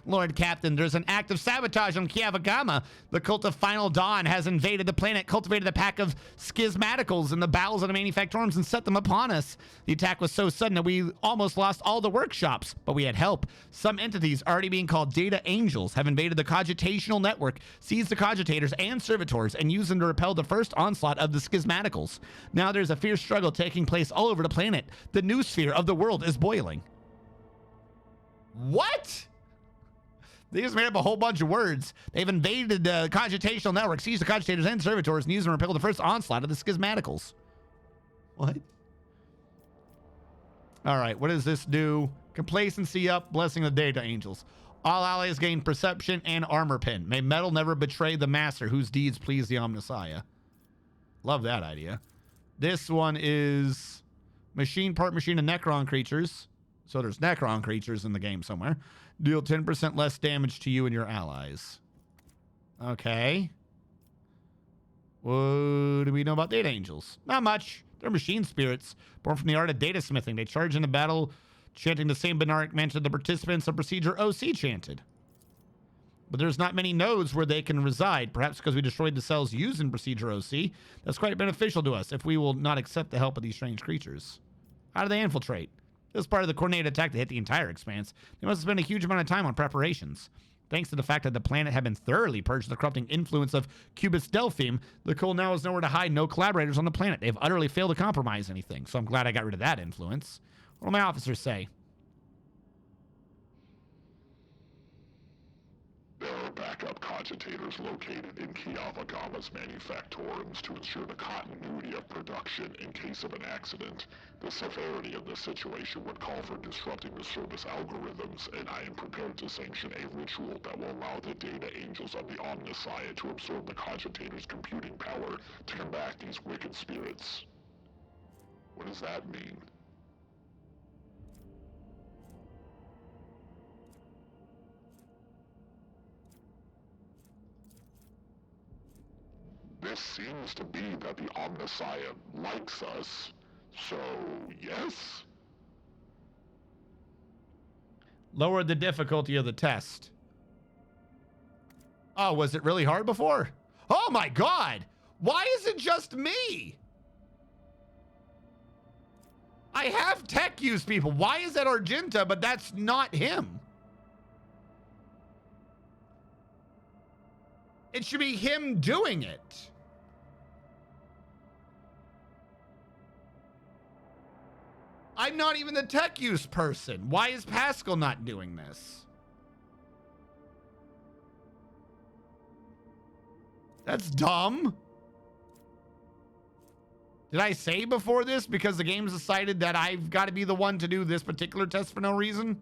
Lord Captain, there's an act of sabotage on Kiavagama. The cult of Final Dawn has invaded the planet, cultivated a pack of schismaticals in the bowels of the manufactorums, and set them upon us. The attack was so sudden that we almost lost all the workshops, but we had help. Some entities, already being called Data Angels, have invaded the cogitational network, seized the cogitators and servitors, and used them to repel the first onslaught of the schismaticals. Now there's a fierce struggle taking place all over the planet. The new sphere of the world is boiling. What? They just made up a whole bunch of words. They've invaded the cogitational network, seized the cogitators and servitors, and used them to repel the first onslaught of the schismaticals. What? All right, what does this do? Complacency up, blessing of the Data Angels. All allies gain perception and armor pen. May metal never betray the master whose deeds please the Omnissiah. Love that idea. This one is machine, part machine, and Necron creatures. So there's Necron creatures in the game somewhere. Deal 10% less damage to you and your allies. Okay. What do we know about Data Angels? Not much. They're machine spirits, born from the art of data smithing. They charge into battle, chanting the same Benaric mantra the participants of Procedure OC chanted. But there's not many nodes where they can reside, perhaps because we destroyed the cells used in Procedure OC. That's quite beneficial to us if we will not accept the help of these strange creatures. How do they infiltrate? This part of the coordinated attack that hit the entire expanse. They must have spent a huge amount of time on preparations. Thanks to the fact that the planet had been thoroughly purged of the corrupting influence of Cubus Delphine, the Cult now has nowhere to hide, no collaborators on the planet. They've utterly failed to compromise anything, so I'm glad I got rid of that influence. What do my officers say? There are backup cogitators located in Kiavagama's manufactorums to ensure the continuity of production in case of an accident. The severity of the situation would call for disrupting the service algorithms, and I am prepared to sanction a ritual that will allow the Data Angels of the Omnissiah to absorb the cogitators' computing power to combat these wicked spirits. What does that mean? This seems to be that the Omnissiah likes us. So, yes? Lower the difficulty of the test. Oh, was it really hard before? Oh my God! Why is it just me? I have tech use people. Why is that Argenta, but that's not him? It should be him doing it. I'm not even the tech use person. Why is Pascal not doing this? That's dumb. Did I say before this because the game's decided that I've got to be the one to do this particular test for no reason?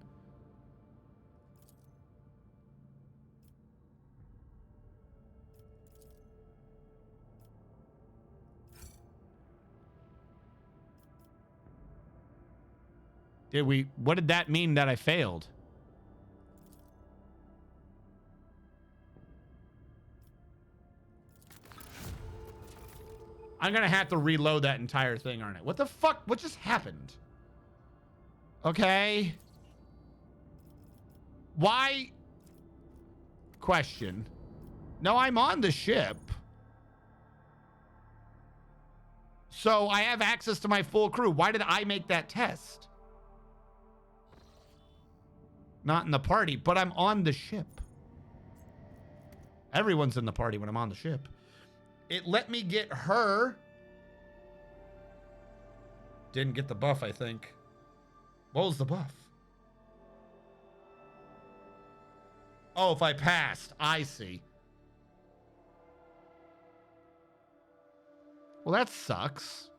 What did that mean that I failed? I'm gonna have to reload that entire thing, aren't I? What the fuck? What just happened? Okay. Why? Question. No, I'm on the ship. So I have access to my full crew. Why did I make that test? Not in the party, but I'm on the ship. Everyone's in the party when I'm on the ship. It let me get her. Didn't get the buff, I think. What was the buff? Oh, if I passed. I see. Well, that sucks.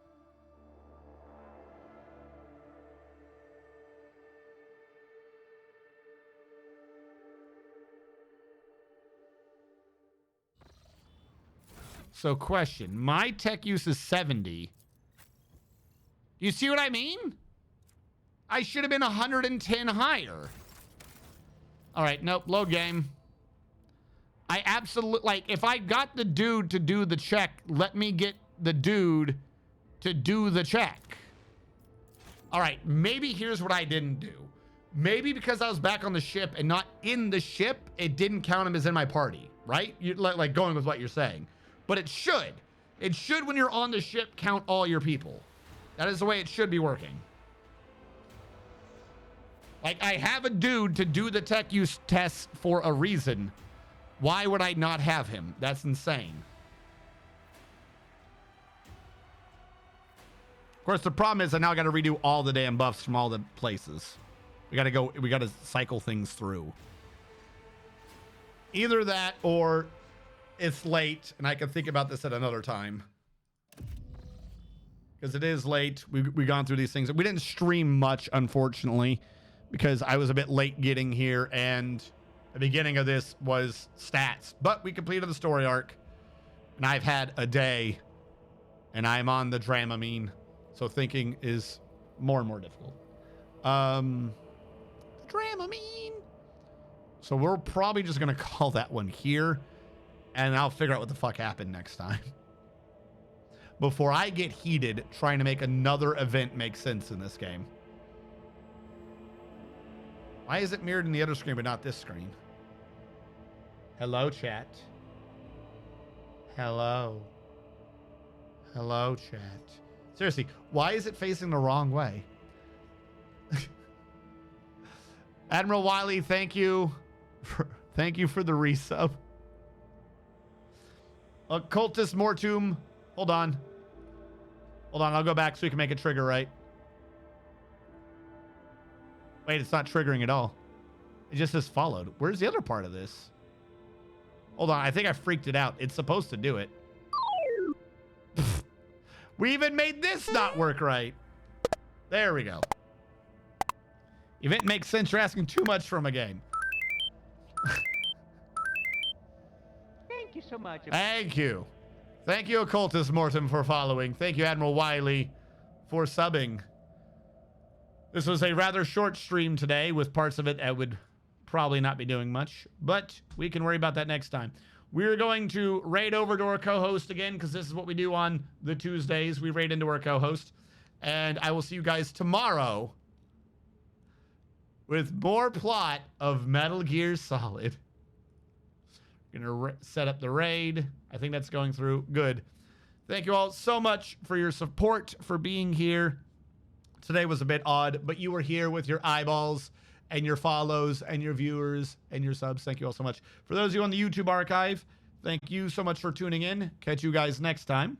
So question, my tech use is 70. You see what I mean? I should have been 110 higher. All right, nope, load game. I absolutely, like, if I got the dude to do the check, let me get the dude to do the check. All right, maybe here's what I didn't do. Maybe because I was back on the ship and not in the ship, it didn't count him as in my party, right? You're like going with what you're saying. But it should. It should, when you're on the ship, count all your people. That is the way it should be working. Like, I have a dude to do the tech use test for a reason. Why would I not have him? That's insane. Of course, the problem is I now got to redo all the damn buffs from all the places. We got to cycle things through. Either that or it's late and I can think about this at another time. Because it is late. We've gone through these things. We didn't stream much, unfortunately, because I was a bit late getting here and the beginning of this was stats. But we completed the story arc and I've had a day and I'm on the Dramamine. So thinking is more and more difficult. Dramamine. So we're probably just going to call that one here. And I'll figure out what the fuck happened next time. Before I get heated trying to make another event make sense in this game. Why is it mirrored in the other screen but not this screen? Hello, chat. Hello. Hello, chat. Seriously, why is it facing the wrong way? Admiral Wiley, thank you. Thank you for the resub. Occultus Mortum. Hold on. Hold on, I'll go back so we can make it trigger right. Wait, it's not triggering at all. It just says followed. Where's the other part of this? Hold on, I think I freaked it out. It's supposed to do it. We even made this not work right. There we go. Event makes sense. You're asking too much from a game. Thank you so much. Thank you. Thank you, Occultus Mortem, for following. Thank you, Admiral Wiley, for subbing. This was a rather short stream today with parts of it that would probably not be doing much, but we can worry about that next time. We're going to raid over to our co-host again, because this is what we do on the Tuesdays. We raid into our co-host. And I will see you guys tomorrow with more plot of Metal Gear Solid. Gonna set up the raid. I think that's going through. Good. Thank you all so much for your support, for being here. Today was a bit odd, but you were here with your eyeballs and your follows and your viewers and your subs. Thank you all so much. For those of you on the YouTube archive, thank you so much for tuning in. Catch you guys next time.